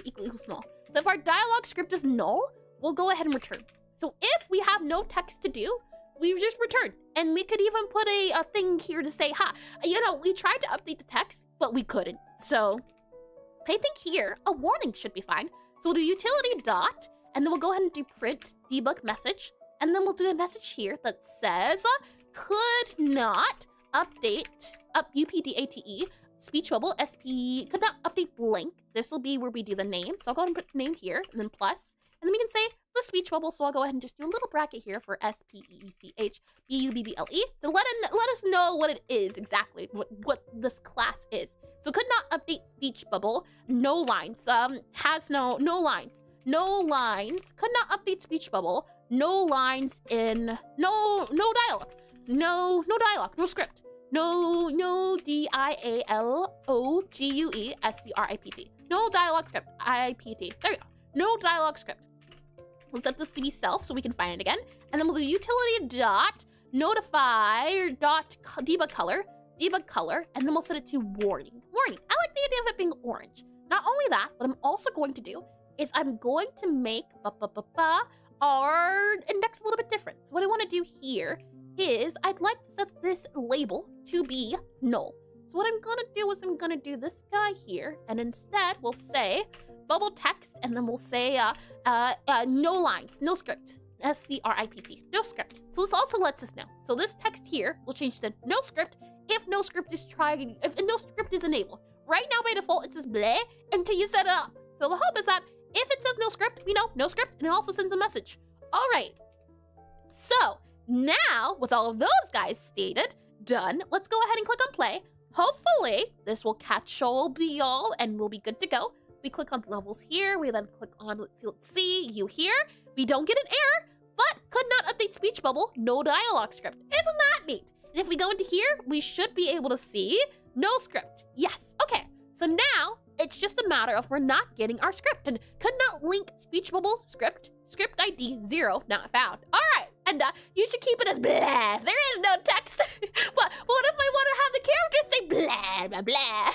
equals null. So if our dialog script is null, we'll go ahead and return. So if we have no text to do, we just return. And we could even put a thing here to say, we tried to update the text, but we couldn't. So I think here, a warning should be fine. So we'll do utility dot, and then we'll go ahead and do print debug message. And then we'll do a message here that says, could not update, UPDATE, speech bubble, SP, could not update blank. This will be where we do the name. So I'll go ahead and put the name here, and then plus. And then we can say the speech bubble, so I'll go ahead and just do a little bracket here for SPEECHBUBBLE to let us know what it is exactly, what this class is. So could not update speech bubble, no lines, has no lines, could not update speech bubble, no lines in, no dialogue, no dialogue, no script, no DIALOGUESCRIPT, no dialogue script, IPT, there we go, no dialogue script. We'll set this to be self so we can find it again. And then we'll do utility dot notify or dot debug color, and then we'll set it to warning. Warning. I like the idea of it being orange. Not only that, what I'm also going to do is I'm going to make our index a little bit different. So what I want to do here is I'd like to set this label to be null. So what I'm going to do is I'm going to do this guy here, and instead we'll say bubble text, and then we'll say no lines, no script, SCRIPT, no script. So this also lets us know. So this text here will change to no script if no script is enabled. Right now by default it says bleh until you set it up. So the hope is that if it says no script, we know no script, and it also sends a message. All right. So now with all of those guys stated, done, let's go ahead and click on play. Hopefully this will catch all and we'll be good to go. We click on levels here. We then click on, let's see, you here. We don't get an error, but could not update speech bubble, no dialogue script. Isn't that neat? And if we go into here, we should be able to see no script. Yes, okay. So now it's just a matter of we're not getting our script and could not link speech bubbles script ID 0 not found. All right, and you should keep it as blah. There is no text. But what if I want to have the characters say blah, blah, blah?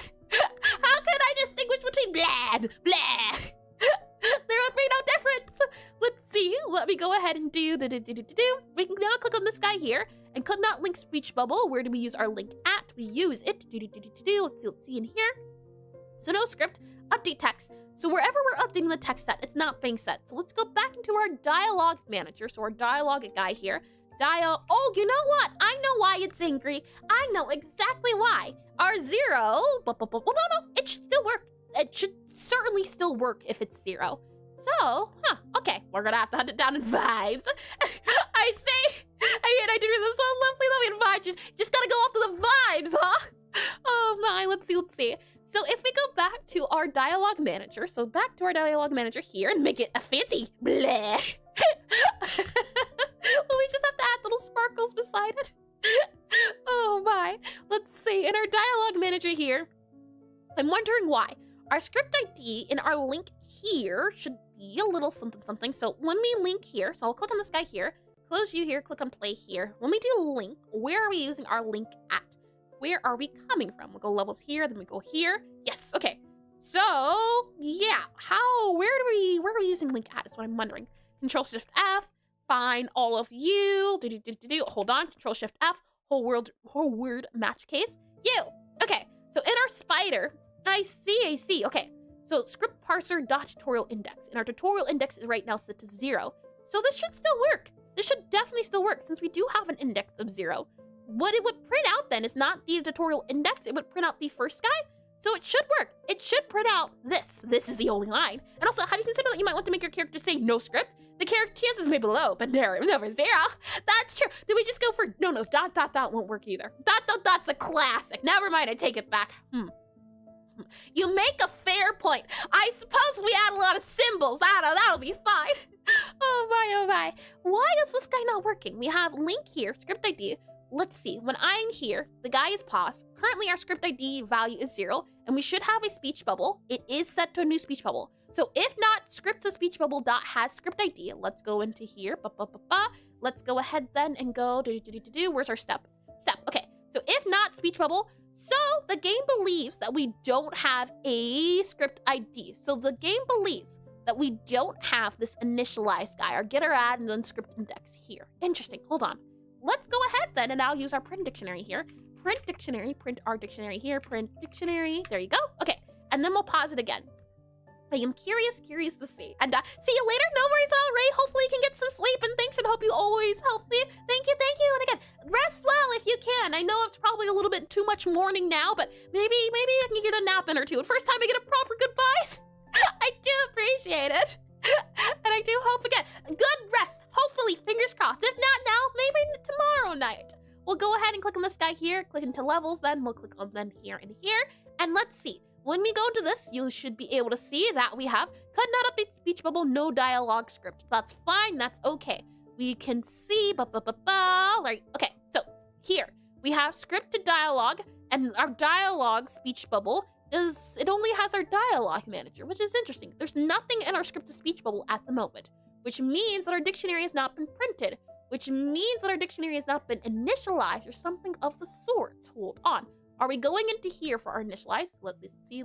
How could I distinguish between blah, blah? There would be no difference. Let's see. Let me go ahead and do the We can now click on this guy here and could not link speech bubble. Where do we use our link at? We use it. Let's see in here. So no script, update text. So wherever we're updating the text at, it's not being set. So let's go back into our dialogue manager. So our dialogue guy here. Oh, you know what? I know why it's angry. I know exactly why. Our 0, no, it should still work. It should certainly still work if it's 0. So, okay, we're gonna have to hunt it down in vibes. I did this one lovely in vibes. Just gotta go off to the vibes, huh? Oh my, let's see. So if we go back to our dialogue manager, here and make it a fancy bleh. Well, we just have to add little sparkles beside it. Oh my. Let's see. In our dialogue manager here, I'm wondering why. Our script ID in our link here should be a little something. So when we link here, so I'll click on this guy here, close you here, click on play here. When we do link, where are we using our link at? Where are we coming from? We'll go levels here, then we go here. Yes, okay. So, yeah, where are we using link at is what I'm wondering. Control Shift F, find all of you, hold on, Control Shift F, whole word match case, you. Okay, so in our spider, I see, okay. So script parser dot tutorial index, and our tutorial index is right now set to 0. So this should still work. This should definitely still work since we do have an index of 0. What it would print out then is not the tutorial index, it would print out the first guy. So it should work. It should print out this. This is the only line. And also, have you considered that you might want to make your character say no script? The character chances may be low, but never 0. That's true. Did we just go for, no, dot won't work either. Dot's a classic. Never mind, I take it back. You make a fair point. I suppose we add a lot of symbols. That'll be fine. Oh my. Why is this guy not working? We have link here, script ID. Let's see, when I'm here, the guy is paused. Currently our script ID value is 0, and we should have a speech bubble. It is set to a new speech bubble. So if not, script to speech bubble dot has script ID. Let's go into here, Let's go ahead then and go, where's our step? Okay, so if not speech bubble, So the game believes that we don't have a script ID. So the game believes that we don't have this initialized guy, our getter add and then script index here. Interesting. Hold on. Let's go ahead then and now use our print dictionary here. Print dictionary, print our dictionary here, print dictionary. There you go. Okay. And then we'll pause it again. I am curious to see. And see you later. No worries at all, Ray. Hopefully you can get some sleep. And thanks and hope you always help me. Thank you. And again, rest well if you can. I know it's probably a little bit too much morning now, but maybe I can get a nap in or two. And first time I get a proper goodbye. I do appreciate it. And I do hope again, good rest. Hopefully, fingers crossed. If not now, maybe tomorrow night. We'll go ahead and click on this guy here, click into levels, then we'll click on then here and here. And let's see. When we go to this, you should be able to see that we have could not update speech bubble, no dialogue script. That's fine, that's okay. We can see, right, okay, so here, we have scripted dialogue, and our dialogue speech bubble it only has our dialogue manager, which is interesting. There's nothing in our scripted speech bubble at the moment, which means that our dictionary has not been printed, which means that our dictionary has not been initialized or something of the sort. Hold on. Are we going into here for our initialize? Let's see.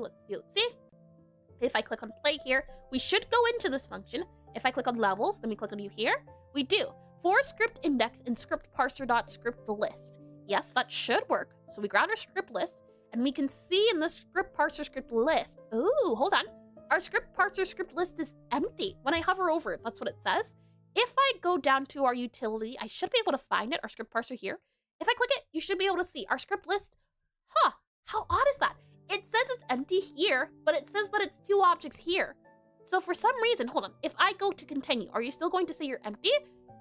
If I click on play here, we should go into this function. If I click on levels, then we click on you here. We do. For script index and script parser.script list. Yes, that should work. So we grab our script list, and we can see in the script parser script list. Ooh, hold on. Our script parser script list is empty. When I hover over it, that's what it says. If I go down to our utility, I should be able to find it, our script parser here. If I click it, you should be able to see our script list. Huh, how odd is that? It says it's empty here, but it says that it's two objects here. So for some reason, hold on, if I go to continue, are you still going to say you're empty?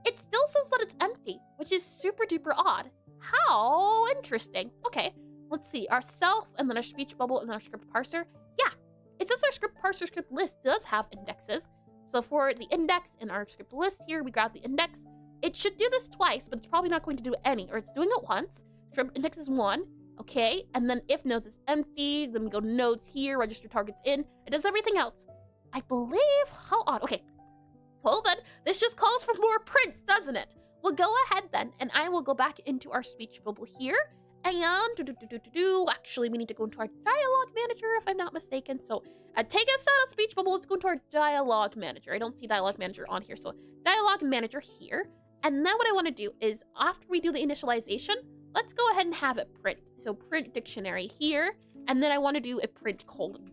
It still says that it's empty, which is super duper odd. How interesting. Okay, let's see, our self and then our speech bubble and then our script parser. Yeah, it says our script parser script list does have indexes. So for the index in our script list here, we grab the index. It should do this twice, but it's probably not going to do any, or it's doing it once. Script index is 1. Okay, and then if nodes is empty, then we go to nodes here, register targets in. It does everything else. I believe, how odd. Okay, well then, this just calls for more prints, doesn't it? We'll go ahead then, and I will go back into our speech bubble here. And actually, we need to go into our dialogue manager, if I'm not mistaken. So take us out of speech bubble, let's go into our dialogue manager. I don't see dialogue manager on here, so dialogue manager here. And then what I want to do is, after we do the initialization, let's go ahead and have it print. So print dictionary here, and then I want to do a print :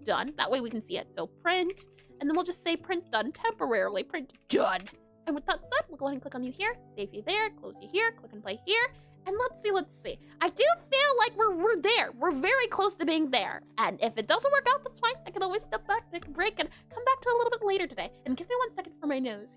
done. That way we can see it. So print, and then we'll just say print done temporarily, print done. And with that said, we'll go ahead and click on you here, save you there, close you here, click and play here. And let's see. I do feel like we're there. We're very close to being there. And if it doesn't work out, that's fine. I can always step back, take a break, and come back to it a little bit later today. And give me 1 second for my nose.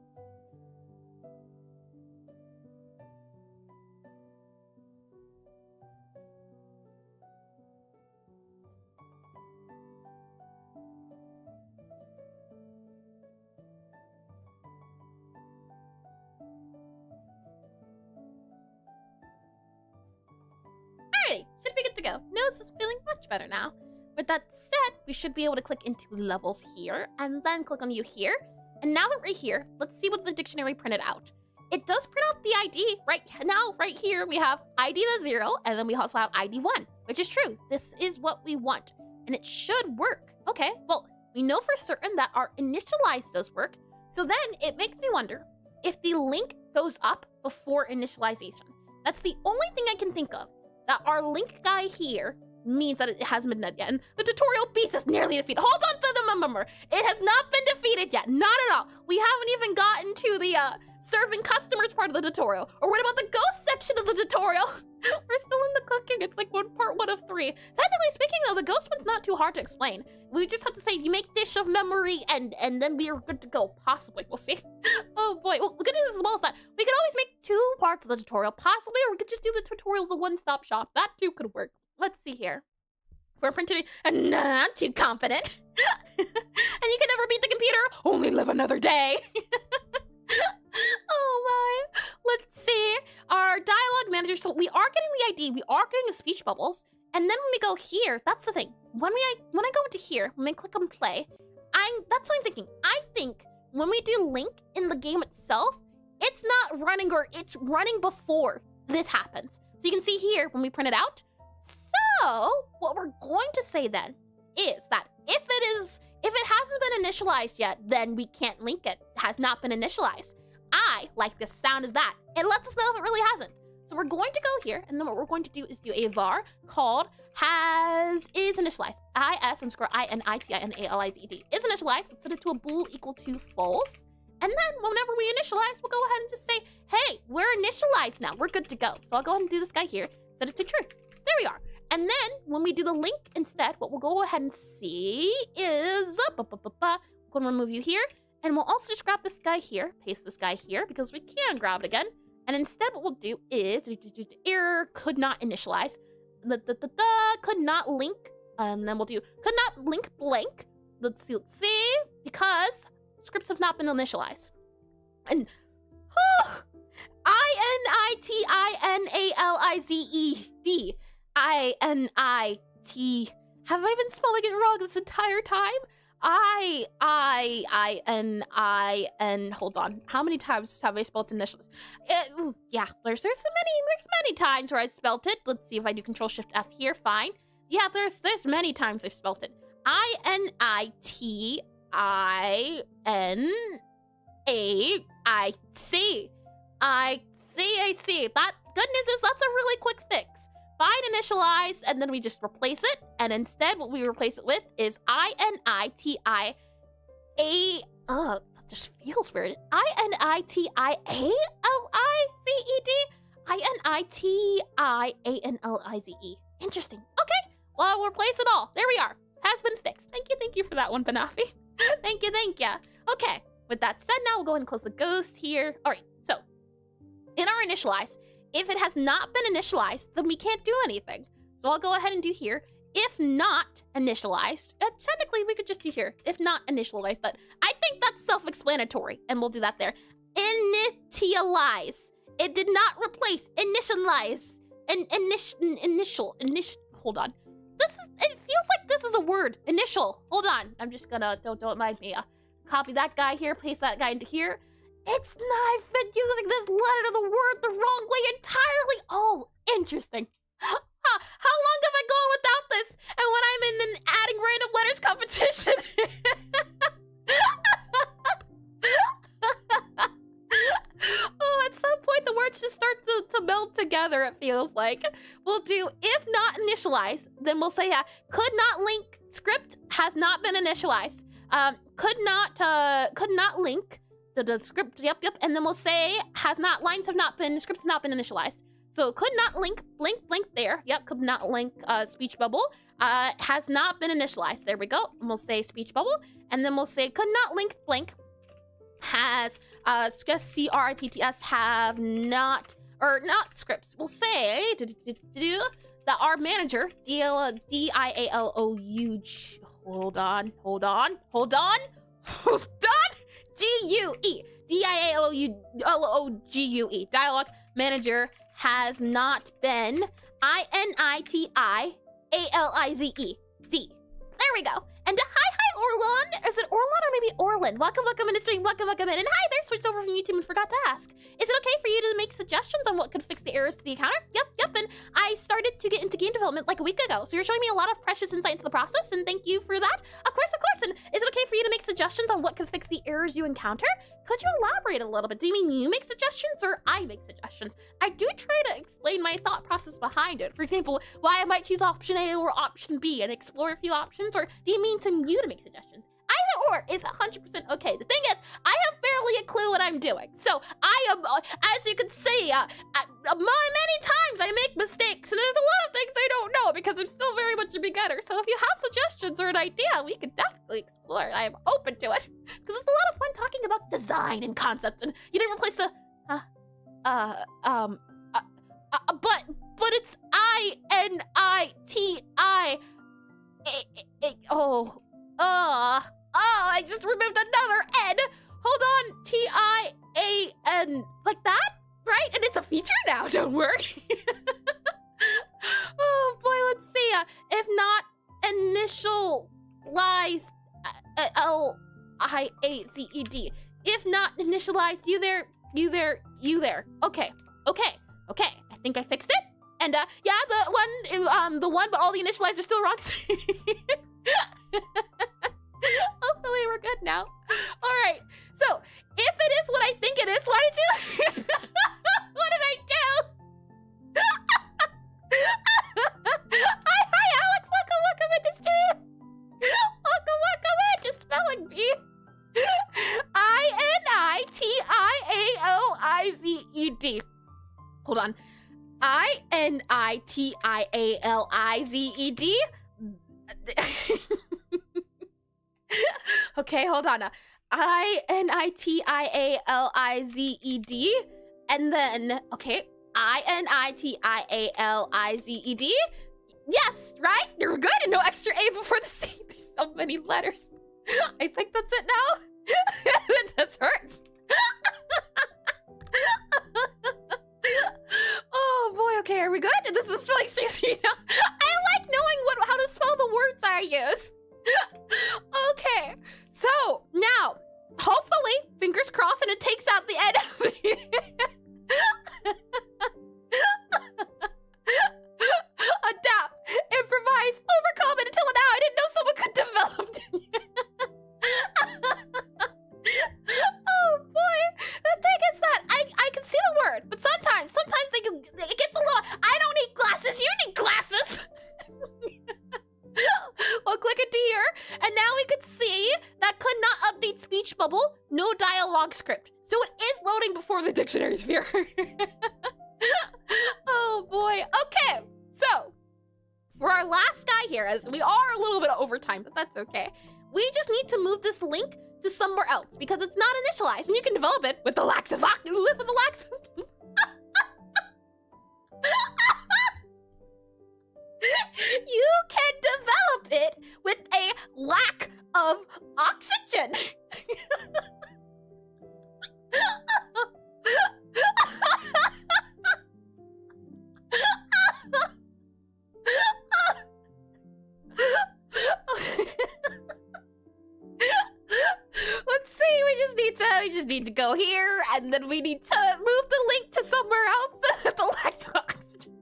Should be good to go. Nose is feeling much better now. With that said, we should be able to click into levels here, and then click on you here. And now that we're here, let's see what the dictionary printed out. It does print out the ID. Right now, right here, we have ID to 0, and then we also have ID 1, which is true. This is what we want, and it should work. Okay, well, we know for certain that our initialize does work, so then it makes me wonder if the link goes up before initialization. That's the only thing I can think of. That our link guy here means that it hasn't been done yet. And the tutorial beast is nearly defeated. Hold on to the member. It has not been defeated yet. Not at all. We haven't even gotten to the serving customers part of the tutorial. Or what about the ghost section of the tutorial? We're still in the cooking. It's like part 1 of 3. Technically speaking though, the ghost one's not too hard to explain. We just have to say you make dish of memory and then we are good to go. Possibly. We'll see. Oh boy. Well, the good news as well is that we could always make 2 parts of the tutorial. Possibly, or we could just do the tutorials a one-stop shop. That too could work. Let's see here. We're printing and not too confident. And you can never beat the computer. Only live another day. Oh my. Let's see. Our dialogue manager. So we are getting the ID. We are getting the speech bubbles. And then when we go here, that's the thing. When I go into here, when I click on play, that's what I'm thinking. I think when we do link in the game itself, it's not running, or it's running before this happens. So you can see here when we print it out. So what we're going to say then is that if it hasn't been initialized yet, then we can't link it. It has not been initialized. I like the sound of that. It lets us know if it really hasn't. So we're going to go here, and then what we're going to do is do a var called is initialized. is_initialized is initialized. Let's set it to a bool equal to false. And then whenever we initialize, we'll go ahead and just say, hey, we're initialized now. We're good to go. So I'll go ahead and do this guy here. Set it to true. There we are. And then when we do the link instead, what we'll go ahead and see is, we're going to remove you here. And we'll also just grab this guy here, paste this guy here, because we can grab it again. And instead what we'll do is, error could not initialize, could not link, and then we'll do could not link blank. Let's see, because scripts have not been initialized. And, INITINALIZED. INIT. Have I been spelling it wrong this entire time? I-N-I-N. Hold on. How many times have I spelled initials? Yeah, there's many times where I spelt it. Let's see if I do Control-Shift-F here. Fine. Yeah, there's many times I've spelt it. I-N-I-T-I-N-A-I-C. I-C-A-C. That, good news is that's a really quick fix. Find initialized, and then we just replace it. And instead, what we replace it with is I-N-I-T-I-A. That just feels weird. I-N-I-T-I-A-L-I-Z-E-D. I-N-I-T-I-A-N-L-I-Z-E. Interesting. Okay. Well, we'll replace it all. There we are. Has been fixed. Thank you for that one, Banafi. Thank you. Okay. With that said, now we'll go ahead and close the ghost here. All right. So, in our initialize, if it has not been initialized, then we can't do anything. So I'll go ahead and do here. If not initialized, technically we could just do here. If not initialized, but I think that's self-explanatory, and we'll do that there. Initialize. It did not replace initialize. Initial. Hold on. It feels like this is a word. Initial. Hold on. I'm just gonna, don't mind me. Copy that guy here, paste that guy into here. It's not, I've been using this letter of the word the wrong way entirely. Oh, interesting. How long have I gone without this? And when I'm in an adding random letters competition. Oh, at some point the words just start to meld together, it feels like. We'll do if not initialized, then we'll say could not link script has not been initialized. Could not link the script, yep, and then we'll say lines have not been, scripts have not been initialized. So could not link blank there, yep, could not link speech bubble, has not been initialized. There we go. And we'll say speech bubble, and then we'll say could not link blank has CRIPTS have not, or not scripts. We'll say that our manager DIALOU, hold on. GUE. DIALOUGUE. Dialogue manager has not been INITIALIZED. There we go. And hi, Orlon. Is it Orlon or maybe Orlin? Welcome in the stream. Welcome in. And hi there, switched over from YouTube and forgot to ask. Is it okay for you to make suggestions on what could fix the errors to the encounter? Yep. And I started to get into game development like a week ago. So you're showing me a lot of precious insight into the process, and thank you for that. Of course. And is it okay for you to make suggestions on what could fix the errors you encounter? Could you elaborate a little bit? Do you mean you make suggestions or I make suggestions? I do try to explain my thought process behind it. For example, why I might choose option A or option B and explore a few options, or do you mean you to make suggestions? Either or is 100% okay. The thing is, I have barely a clue what I'm doing. So I am, as you can see, many times I make mistakes, and there's a lot of things I don't know because I'm still very much a beginner. So if you have suggestions or an idea, we could definitely explore it. I am open to it because it's a lot of fun talking about design and concept. And you didn't replace the, but it's I just removed another N. Hold on, T-I-A-N, like that, right? And it's a feature now, don't worry. Oh boy, let's see. If not initialized, L-I-A-Z-E-D. If not initialized, you there. Okay. I think I fixed it. And yeah, the one, but all the initializers are still wrong. Hopefully we're good now. All right. So if it is what I think it is, why did you? What did I do? Hi, Alex. Welcome into stream. Welcome into spelling bee. INITIALIZED. Hold on. INITIALIZED. Okay, hold on. INITIALIZED. And then, okay, INITIALIZED. Yes, right? You're good. And no extra A before the C. There's so many letters. I think that's it now. That hurts. Oh boy, okay, are we good? This is really easy now. I like knowing how to spell the words I use. Okay, so now, hopefully, fingers crossed, and it takes out the N. Adapt, improvise, overcome, and until now I didn't know someone could develop it. Oh boy, the thing is that I can see the word, but sometimes it gets a little. I don't need glasses. You need glasses. We'll click it to here, and now we could see that could not update speech bubble. No dialogue script, so it is loading before the dictionary sphere. Oh boy. Okay, so for our last guy here, as we are a little bit over time, but that's okay. We just need to move this link to somewhere else because it's not initialized, and you can develop it with the laxative. Live with the laxative. You can develop it with a lack of oxygen. Let's see, we just need to go here, and then we need to move the link to somewhere else. The lack of oxygen.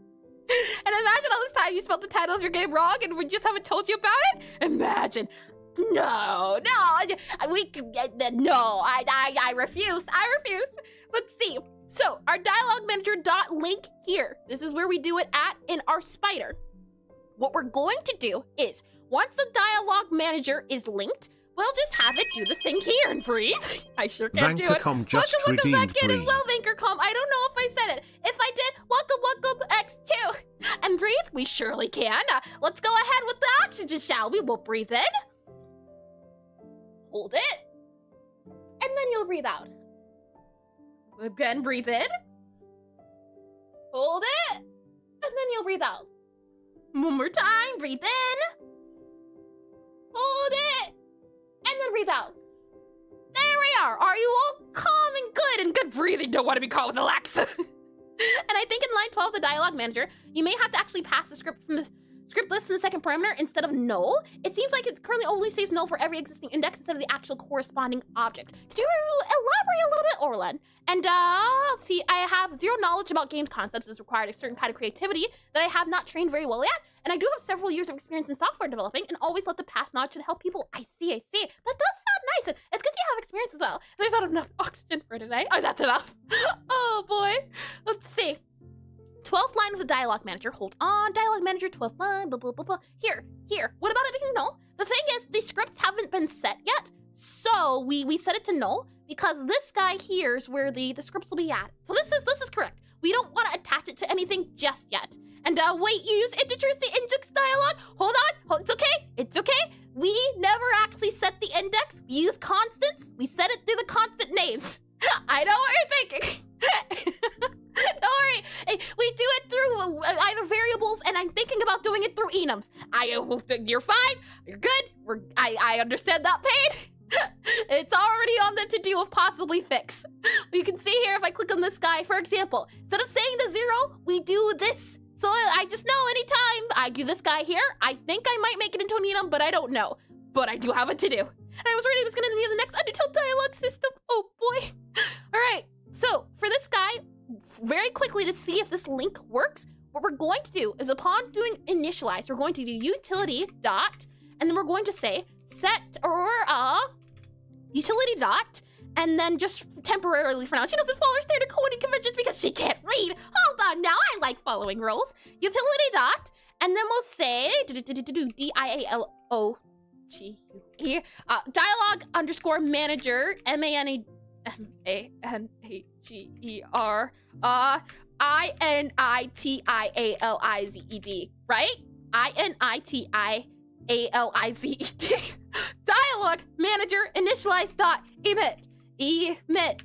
And imagine all this time you spelled the title of your game wrong and we just haven't told you about it? Imagine. No, I refuse. Let's see. So our dialogue manager dot link here. This is where we do it at in our spider. What we're going to do is once the dialogue manager is linked, we'll just have it do the thing here and breathe. I sure can't do it. Vankercom just welcome redeemed back in as breathe. well, Vankercom. I don't know if I said it. If I did, welcome X2. And breathe, we surely can. Let's go ahead with the oxygen, shall we? We'll breathe in. Hold it. And then you'll breathe out. Again, breathe in. Hold it. And then you'll breathe out. One more time, breathe in. Hold it. And then breathe out. There we are. Are you all calm and good? And good breathing. Don't want to be caught with a lax. And I think in line 12, the dialogue manager, you may have to actually pass the script from the script list in the second parameter instead of null. It seems like it currently only saves null for every existing index instead of the actual corresponding object. Could you elaborate a little bit, Orlan? And see, I have zero knowledge about game concepts. It's required a certain kind of creativity that I have not trained very well yet. And I do have several years of experience in software developing and always let the past knowledge to help people. I see. That does sound nice. It's good you have experience as well. There's not enough oxygen for today. Oh, that's enough. Oh boy. Let's see. 12th line of the dialogue manager. Hold on. Dialogue manager, 12th line, blah, blah, blah, blah. Here. What about it being null? The thing is, the scripts haven't been set yet. So we set it to null because this guy here is where the scripts will be at. So this is correct. We don't want to attach it to anything just yet. And wait, you use integers to index dialogue? Hold on. It's okay. We never actually set the index. We use constants. We set it through the constant names. I know what you're thinking. Don't worry. We do it through either variables, and I'm thinking about doing it through enums. You're fine. You're good. I understand that pain. It's already on the to-do of possibly fix. You can see here if I click on this guy, for example, instead of saying the 0, we do this. So I just know anytime I do this guy here, I think I might make it into an enum, but I don't know. But I do have a to-do. And I was worried it was going to be the next Undertale dialogue system. Oh boy. All right. So for this guy, very quickly to see if this link works, what we're going to do is upon doing initialize, we're going to do utility dot, and then we're going to say set or utility dot, and then just temporarily for now, she doesn't follow standard coding conventions because she can't read. Hold on, now I like following rules. Utility dot, and then we'll say dialogue_manager, manager, initialized, right? initialized. Dialogue manager initialize dot emit.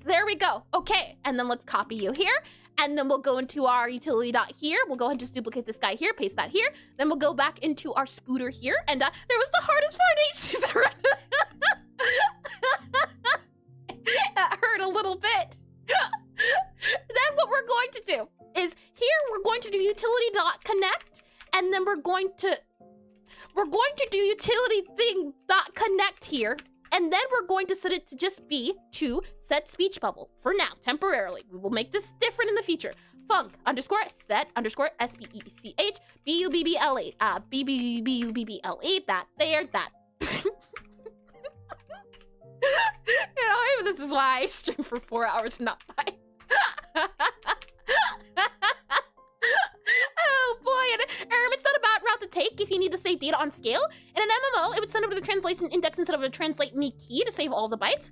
There we go. Okay, and then let's copy you here. And then we'll go into our utility dot here. We'll go ahead and just duplicate this guy here, paste that here. Then we'll go back into our spooter here. And there was the hardest part, that hurt a little bit. Then what we're going to do is here we're going to do utility dot connect, and then we're going to do utility thing dot connect here, and then we're going to set it to just be to set speech bubble for now, temporarily. We will make this different in the future. Func underscore set underscore SPECH BUBBLE BBUBBLE that there that. You know, maybe this is why I stream for 4 hours and not 5. Oh boy, and it's not about route to take if you need to save data on scale. In an MMO, it would send over the translation index instead of a translate me key to save all the bytes.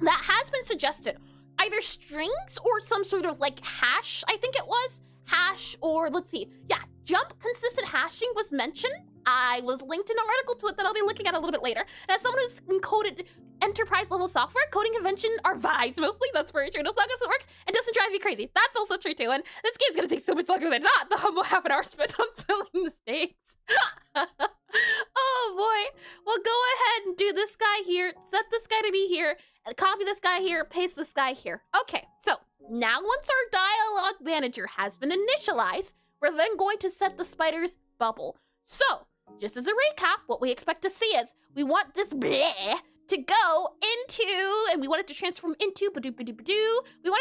That has been suggested. Either strings or some sort of like hash, I think it was. Hash or let's see. Yeah, jump consistent hashing was mentioned. I was linked in an article to it that I'll be looking at a little bit later. And as someone who's encoded enterprise level software, coding convention are vibes mostly. That's very true. As long as it works and doesn't drive you crazy. That's also true too. And this game's gonna take so much longer than not. The humble half an hour spent on selling mistakes. Oh boy. Well, go ahead and do this guy here. Set this guy to be here. Copy this guy here. Paste this guy here. Okay, so now once our dialogue manager has been initialized, we're then going to set the spider's bubble. So, just as a recap, what we expect to see is we want this bleh to go into, and we want it to transform into, we want it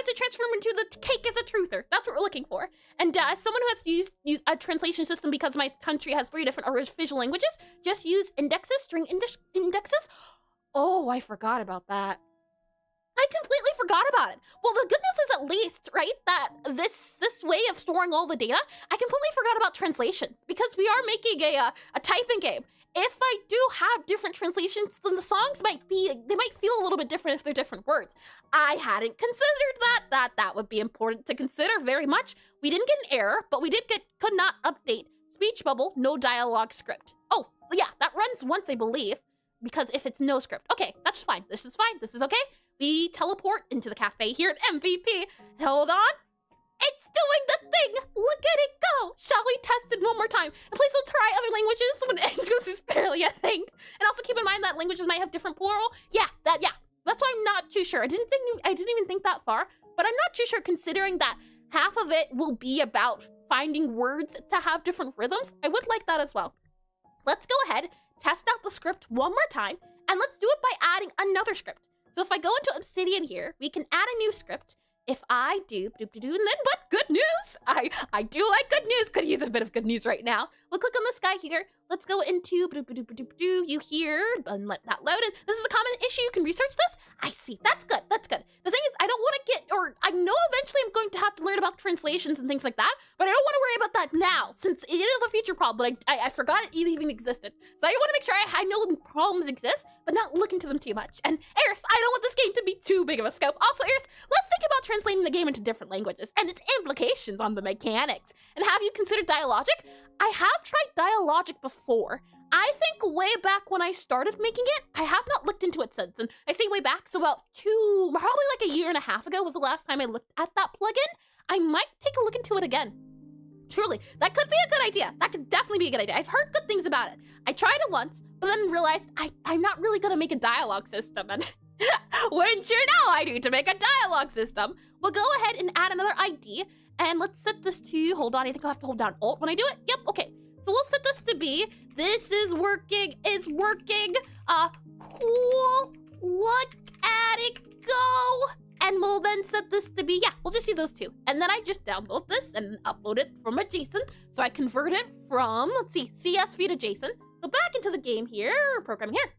to transform into the cake is a truther. That's what we're looking for. And as someone who has to use a translation system because my country has 3 different visual languages, just use indexes, string indexes. Oh, I forgot about that. I completely forgot about it. Well, the good news is at least, right, that this way of storing all the data, I completely forgot about translations because we are making a typing game. If I do have different translations, then the songs might feel a little bit different if they're different words. I hadn't considered that would be important to consider very much. We didn't get an error, but we did get could not update speech bubble, no dialogue script. Oh, yeah, that runs once, I believe, because if it's no script. Okay, that's fine. This is fine. This is okay. We teleport into the cafe here at MVP. Hold on. It's doing the thing. Look at it go. Shall we test it one more time? And please don't try other languages when English is barely a thing. And also keep in mind that languages might have different plural. Yeah. That's why I'm not too sure. I didn't even think that far, but I'm not too sure considering that half of it will be about finding words to have different rhythms. I would like that as well. Let's go ahead, test out the script one more time, and let's do it by adding another script. So if I go into Obsidian here, we can add a new script. If I do, and then what? Good news! I do like good news. Could use a bit of good news right now. We'll click on this guy here. Let's go into you here and let that load in. This is a common issue. You can research this. I see. That's good. That's good. The thing is, I don't want to I know eventually I'm going to have to learn about translations and things like that, but I don't want to worry about that now since it is a future problem, but I forgot it even existed. So I want to make sure I know the problems exist, but not look into them too much. And Eris, I don't want this game to be too big of a scope. Also, Eris, let's think about translating the game into different languages and its implications on the mechanics. And have you considered Dialogic? I have tried Dialogic before. I think way back when I started making it, I have not looked into it since. And I say way back, so about probably like a year and a half ago was the last time I looked at that plugin. I might take a look into it again. Truly, that could be a good idea. That could definitely be a good idea. I've heard good things about it. I tried it once, but then realized I'm not really gonna make a dialogue system. And wouldn't you know, I need to make a dialogue system. We'll go ahead and add another ID. And let's set this to, hold on, I think I'll have to hold down Alt when I do it. Yep, okay. So we'll set this to be, this is working. Cool. Look at it go. And we'll then set this to be, yeah, we'll just do those two. And then I just download this and upload it from a JSON. So I convert it from, let's see, CSV to JSON. So back into the game here, programming here.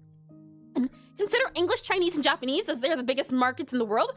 And consider English, Chinese, and Japanese as they're the biggest markets in the world.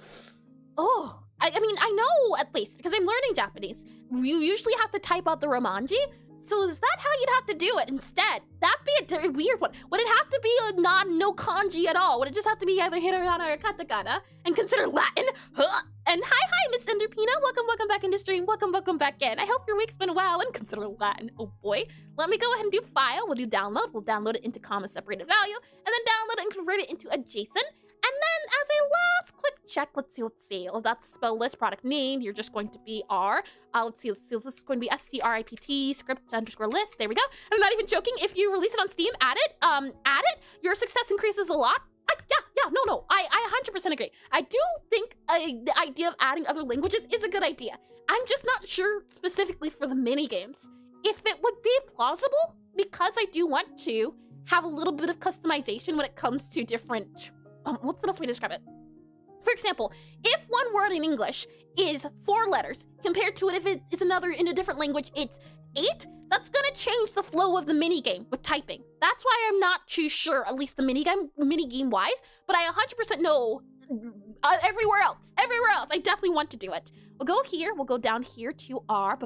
Oh, I mean, I know at least because I'm learning Japanese. You usually have to type out the romanji. So is that how you'd have to do it instead? That'd be a weird one. Would it have to be a no kanji at all? Would it just have to be either hiragana or katakana? And consider Latin? Huh? And hi, Miss Enderpina. Welcome back into stream. Welcome back in. I hope your week's been well and consider Latin. Oh boy. Let me go ahead and do file. We'll do download. We'll download it into comma separated value and then download it and convert it into a JSON. And then as a last quick check, let's see. Well, that's spell list product name. You're just going to be R. Let's see. This is going to be SCRIPT script underscore list. There we go. I'm not even joking. If you release it on Steam, add it. Your success increases a lot. No. I 100% agree. I do think the idea of adding other languages is a good idea. I'm just not sure specifically for the mini games if it would be plausible because I do want to have a little bit of customization when it comes to different. What's the best way to describe it? For example, if one word in English is 4 letters compared to it if it is another in a different language, it's 8, that's gonna change the flow of the minigame with typing. That's why I'm not too sure, at least the minigame wise, but I 100% know everywhere else, I definitely want to do it. We'll go here, we'll go down here to our,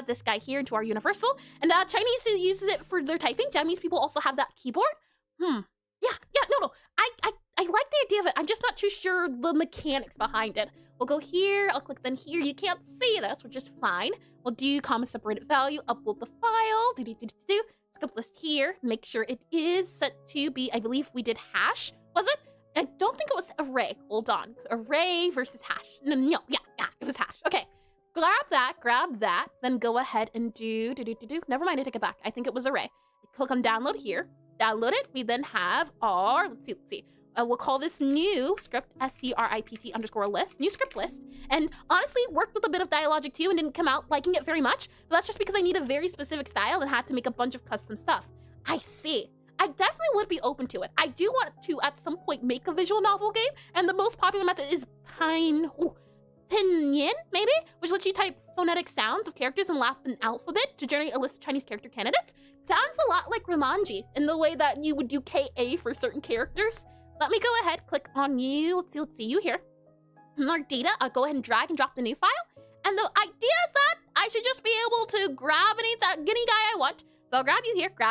this guy here into our universal, and Chinese uses it for their typing. Japanese people also have that keyboard. No, I like the idea of it. I'm just not too sure the mechanics behind it. We'll go here, I'll click then here. You can't see this, which is fine. We'll do comma separated value, upload the file, skip list here, make sure it is set to be, I believe we did hash, was it? I don't think it was array. Hold on. Array versus hash. No, yeah, it was hash. Okay. Grab that, then go ahead and do. Never mind, I take it back. I think it was array. Click on download here. Download it. We then have our, let's see. We'll call this new script, SCRIPT underscore list, new script list. And honestly, worked with a bit of Dialogic too and didn't come out liking it very much. But that's just because I need a very specific style and had to make a bunch of custom stuff. I see. I definitely would be open to it. I do want to, at some point, make a visual novel game. And the most popular method is Pinyin, maybe? Which lets you type phonetic sounds of characters in Latin alphabet to generate a list of Chinese character candidates. Sounds a lot like Romanji in the way that you would do KA for certain characters. Let me go ahead, click on you. Let's see you here. Our data, I'll go ahead and drag and drop the new file. And the idea is that I should just be able to grab any guy I want. So I'll grab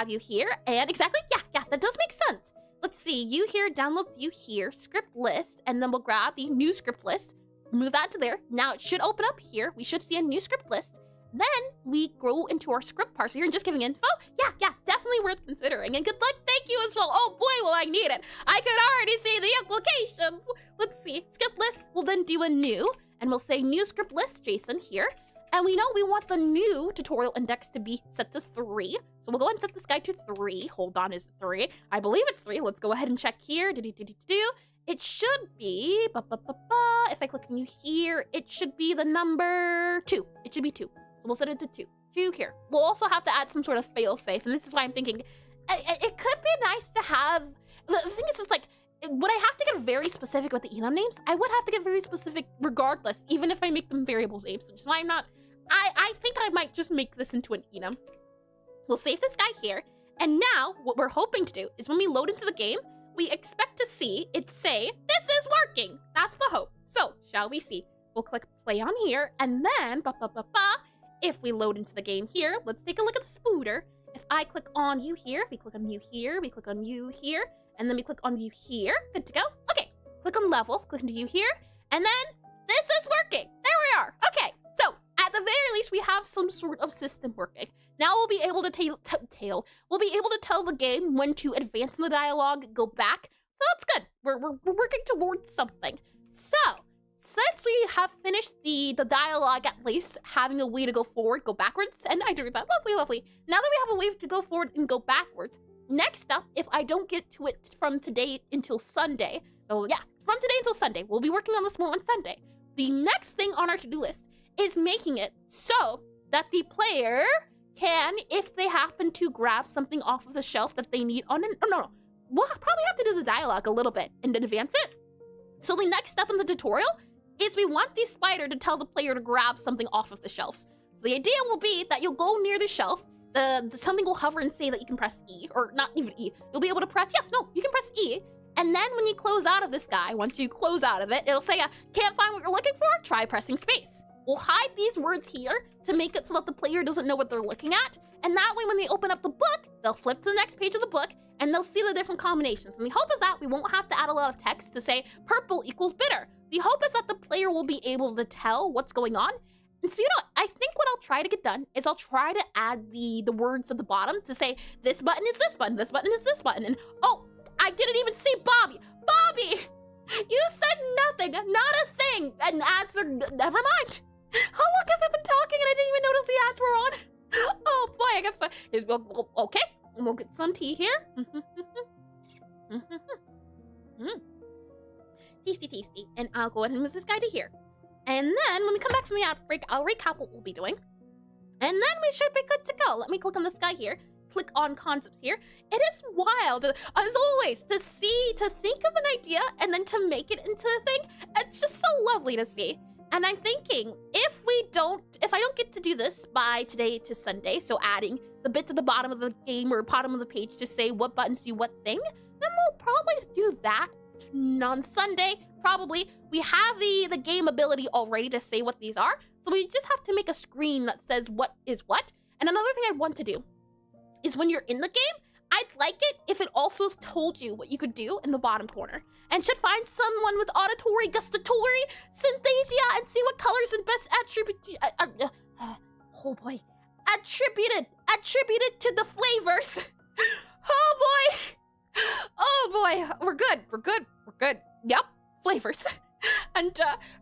you here, and exactly, yeah, that does make sense. Let's see, you here, downloads you here, script list, and then we'll grab the new script list, move that to there. Now it should open up here. We should see a new script list. Then we go into our script parser here and just giving info. Yeah, definitely worth considering. And good luck, thank you as well. Oh boy, will I need it. I could already see the implications. Let's see, script list, we'll then do a new, and we'll say new script list JSON here. And we know we want the new tutorial index to be set to 3. So we'll go ahead and set this guy to 3. Hold on, is it 3? I believe it's 3. Let's go ahead and check here. It should be, if I click on you here, it should be the number 2. It should be 2. So we'll set it to 2. 2 here. We'll also have to add some sort of fail-safe, and this is why I'm thinking it could be nice to have. The thing is, it's like, would I have to get very specific with the enum names? I would have to get very specific regardless, even if I make them variable names, which is why I'm not. I think I might just make this into an enum. We'll save this guy here, and now what we're hoping to do is when we load into the game, we expect to see it say, this is working. That's the hope. So, shall we see? We'll click play on here, and then, if we load into the game here, let's take a look at the spooter. If I click on you here, we click on you here, we click on you here, and then we click on you here. Good to go. Okay, click on levels, click into you here, and then this is working. There we are. Okay, so at the very least, we have some sort of system working. Now we'll be able to we'll be able to tell the game when to advance in the dialogue, go back. So that's good. We're working towards something. So, since we have finished the dialogue, at least, having a way to go forward, go backwards, and I do that, lovely. Now that we have a way to go forward and go backwards, next up, if I don't get to it from today until Sunday, from today until Sunday, we'll be working on this more on Sunday. The next thing on our to-do list is making it so that the player can, if they happen to grab something off of the shelf that they need we'll probably have to do the dialogue a little bit and advance it. So the next step in the tutorial is we want the spider to tell the player to grab something off of the shelves. So the idea will be that you'll go near the shelf, something will hover and say that you can press E, or not even E. You'll be able to press, you can press E. And then when you close out of this guy, once you close out of it, it'll say, can't find what you're looking for? Try pressing space. We'll hide these words here to make it so that the player doesn't know what they're looking at. And that way, when they open up the book, they'll flip to the next page of the book and they'll see the different combinations. And the hope is that we won't have to add a lot of text to say purple equals bitter. The hope is that the player will be able to tell what's going on. And so, I think what I'll try to get done is I'll try to add the words at the bottom to say, this button is this button is this button. And oh, I didn't even see Bobby. Bobby, you said nothing, not a thing. And ads are, never mind. How long have I been talking and I didn't even notice the ads were on? Oh boy, I guess, okay, we'll get some tea here. Tasty. And I'll go ahead and move this guy to here. And then when we come back from the ad break, I'll recap what we'll be doing. And then we should be good to go. Let me click on this guy here. Click on concepts here. It is wild, as always, to think of an idea and then to make it into a thing. It's just so lovely to see. And I'm thinking, if I don't get to do this by today to Sunday, so adding the bits at the bottom of the game or bottom of the page to say what buttons do what thing, then we'll probably do that on Sunday. Probably. We have the game ability already to say what these are, so we just have to make a screen that says what is what. And another thing I'd want to do is when you're in the game, I'd like it if it also told you what you could do in the bottom corner. And should find someone with auditory, gustatory, synesthesia, and see what colors and best attribute. Oh boy, attributed to the flavors. Oh boy, we're good. Yep, flavors. And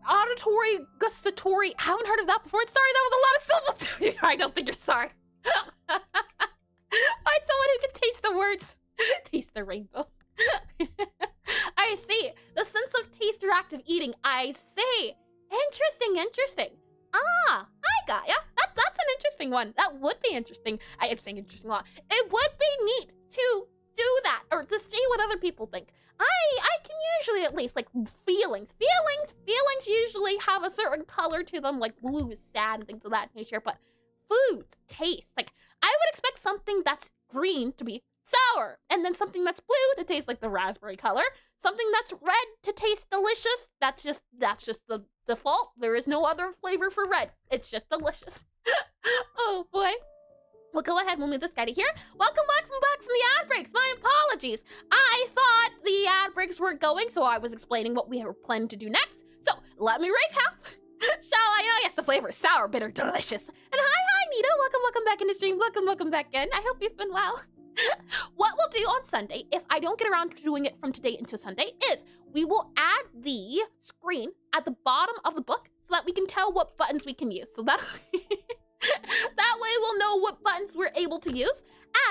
auditory, gustatory. I haven't heard of that before. Sorry, that was a lot of syllables. I don't think you're sorry. Find someone who can taste the words. Taste the rainbow. I see. The sense of taste or active eating. I see. Interesting. Ah, I got ya. That's an interesting one. That would be interesting. I am saying interesting a lot. It would be neat to do that, or to see what other people think. I can usually at least, like, feelings usually have a certain color to them, like blue is sad and things of that nature, but foods, taste, like, I would expect something that's green to be sour, and then something that's blue to taste like the raspberry color, something that's red to taste delicious. That's just the default. There is no other flavor for red. It's just delicious. Oh boy. We'll go ahead and we'll move this guy to here. Welcome back from the ad breaks. My apologies. I thought the ad breaks weren't going, so I was explaining what we were planning to do next. So let me recap. Shall I? Oh yes, the flavor is sour, bitter, delicious. And hi, Nita. Welcome back in the stream. Welcome back in. I hope you've been well. What we'll do on Sunday, if I don't get around to doing it from today into Sunday, is we will add the screen at the bottom of the book so that we can tell what buttons we can use. So that that way we'll know what buttons we're able to use.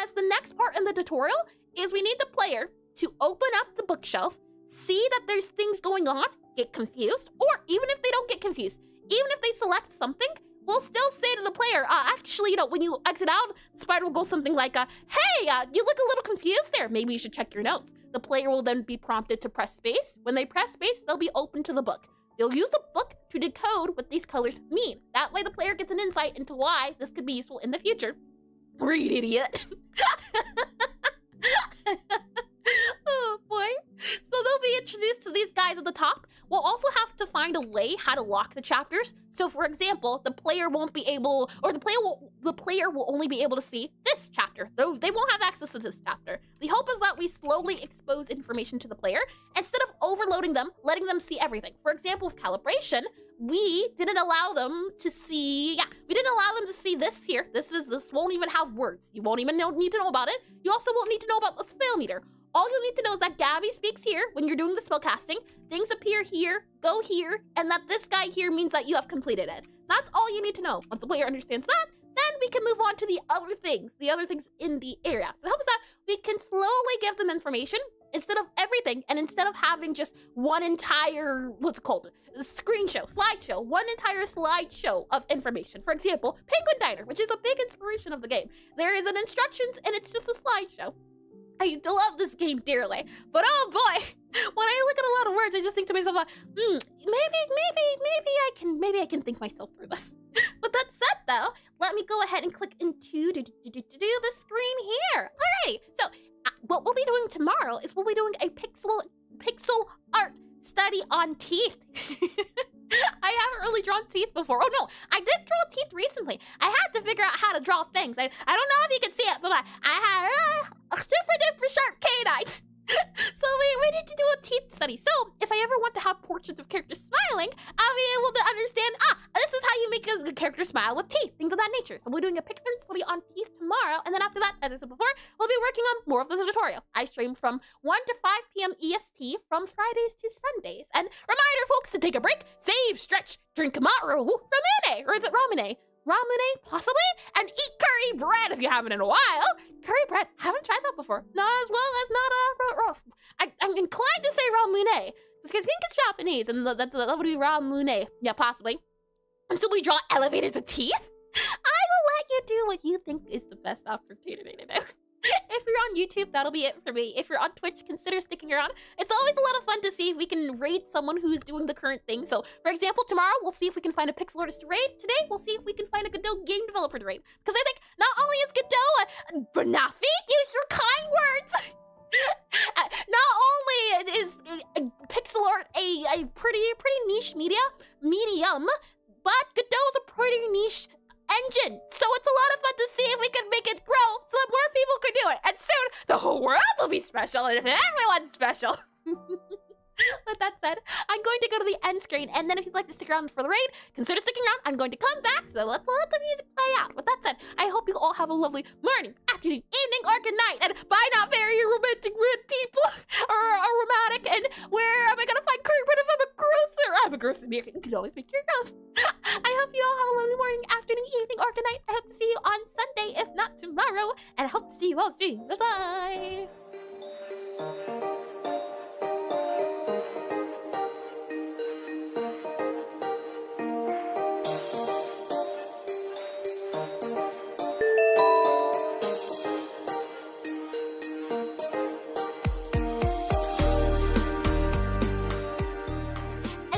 As the next part in the tutorial is we need the player to open up the bookshelf, see that there's things going on, get confused, or even if they don't get confused, even if they select something, we'll still say to the player, actually, when you exit out, the spider will go something like, hey, you look a little confused there. Maybe you should check your notes. The player will then be prompted to press space. When they press space, they'll be open to the book. They'll use the book to decode what these colors mean. That way the player gets an insight into why this could be useful in the future. Read, idiot. Oh boy. So they'll be introduced to these guys at the top. We'll also have to find a way how to lock the chapters. So for example, the player won't be able, or the player will only be able to see this chapter. Though they won't have access to this chapter. The hope is that we slowly expose information to the player instead of overloading them, letting them see everything. For example, with calibration, we didn't allow them to see, we didn't allow them to see this here. This won't even have words. You won't even need to know about it. You also won't need to know about the spell meter. All you need to know is that Gabby speaks here when you're doing the spell casting, things appear here, go here, and that this guy here means that you have completed it. That's all you need to know. Once the player understands that, then we can move on to the other things in the area. So how is that? We can slowly give them information instead of everything, and instead of having just one entire, slideshow, one entire slideshow of information. For example, Penguin Diner, which is a big inspiration of the game. There is an instructions, and it's just a slideshow. I love this game dearly, but oh boy, when I look at a lot of words, I just think to myself, maybe I can think myself through this. But that said, though, let me go ahead and click into the screen here. Alrighty, so what we'll be doing tomorrow is we'll be doing a pixel art study on teeth. I haven't really drawn teeth before. Oh no, I did draw teeth recently. I had to figure out how to draw things. I don't know if you can see it, but I had a super duper sharp canines. So we need to do a teeth study. So if I ever want to have portraits of characters smiling, I'll be able to understand, this is how you make a character smile with teeth, things of that nature. So we're doing a pixel study on teeth tomorrow, and then after that, as I said before, we'll be working on more of the tutorial. I stream from 1 to 5 p.m. EST from Fridays to Sundays. And reminder, folks, to take a break, save, stretch, drink maru, ramune, or is it ramune? Ramune, possibly? And eat curry bread if you haven't in a while. Curry bread, haven't tried that before. Not as well as I'm inclined to say ramune, because I think it's Japanese, and that would be ramune. Yeah, possibly. And so we draw elevators of teeth? I will let you do what you think is the best opportunity to do. If you're on YouTube, that'll be it for me. If you're on Twitch, consider sticking around. It's always a lot of fun to see if we can raid someone who's doing the current thing. So, for example, tomorrow, we'll see if we can find a pixel artist to raid. Today, we'll see if we can find a Godot game developer to raid. Because I think not only is Godot Banafi, use your kind words! Not only is pixel art a pretty niche medium, but Godot's a pretty niche engine. So it's a lot of fun to see if we can make it grow so that more people can do it. And soon, the whole world will be special, and everyone's special. With that said, I'm going to go to the end screen, and then if you'd like to stick around for the raid, consider sticking around. I'm going to come back, so let's let the music play out. With that said, I hope you all have a lovely morning, afternoon, evening, or good night, and bye not very romantic red people, or romantic, and where am I gonna find curry bread if I'm a grocer? I'm a grocer, you can always make your gross. I hope you all have a lovely morning, afternoon, evening, or good night. I hope to see you on Sunday, if not tomorrow, and I hope to see you all soon. Bye-bye!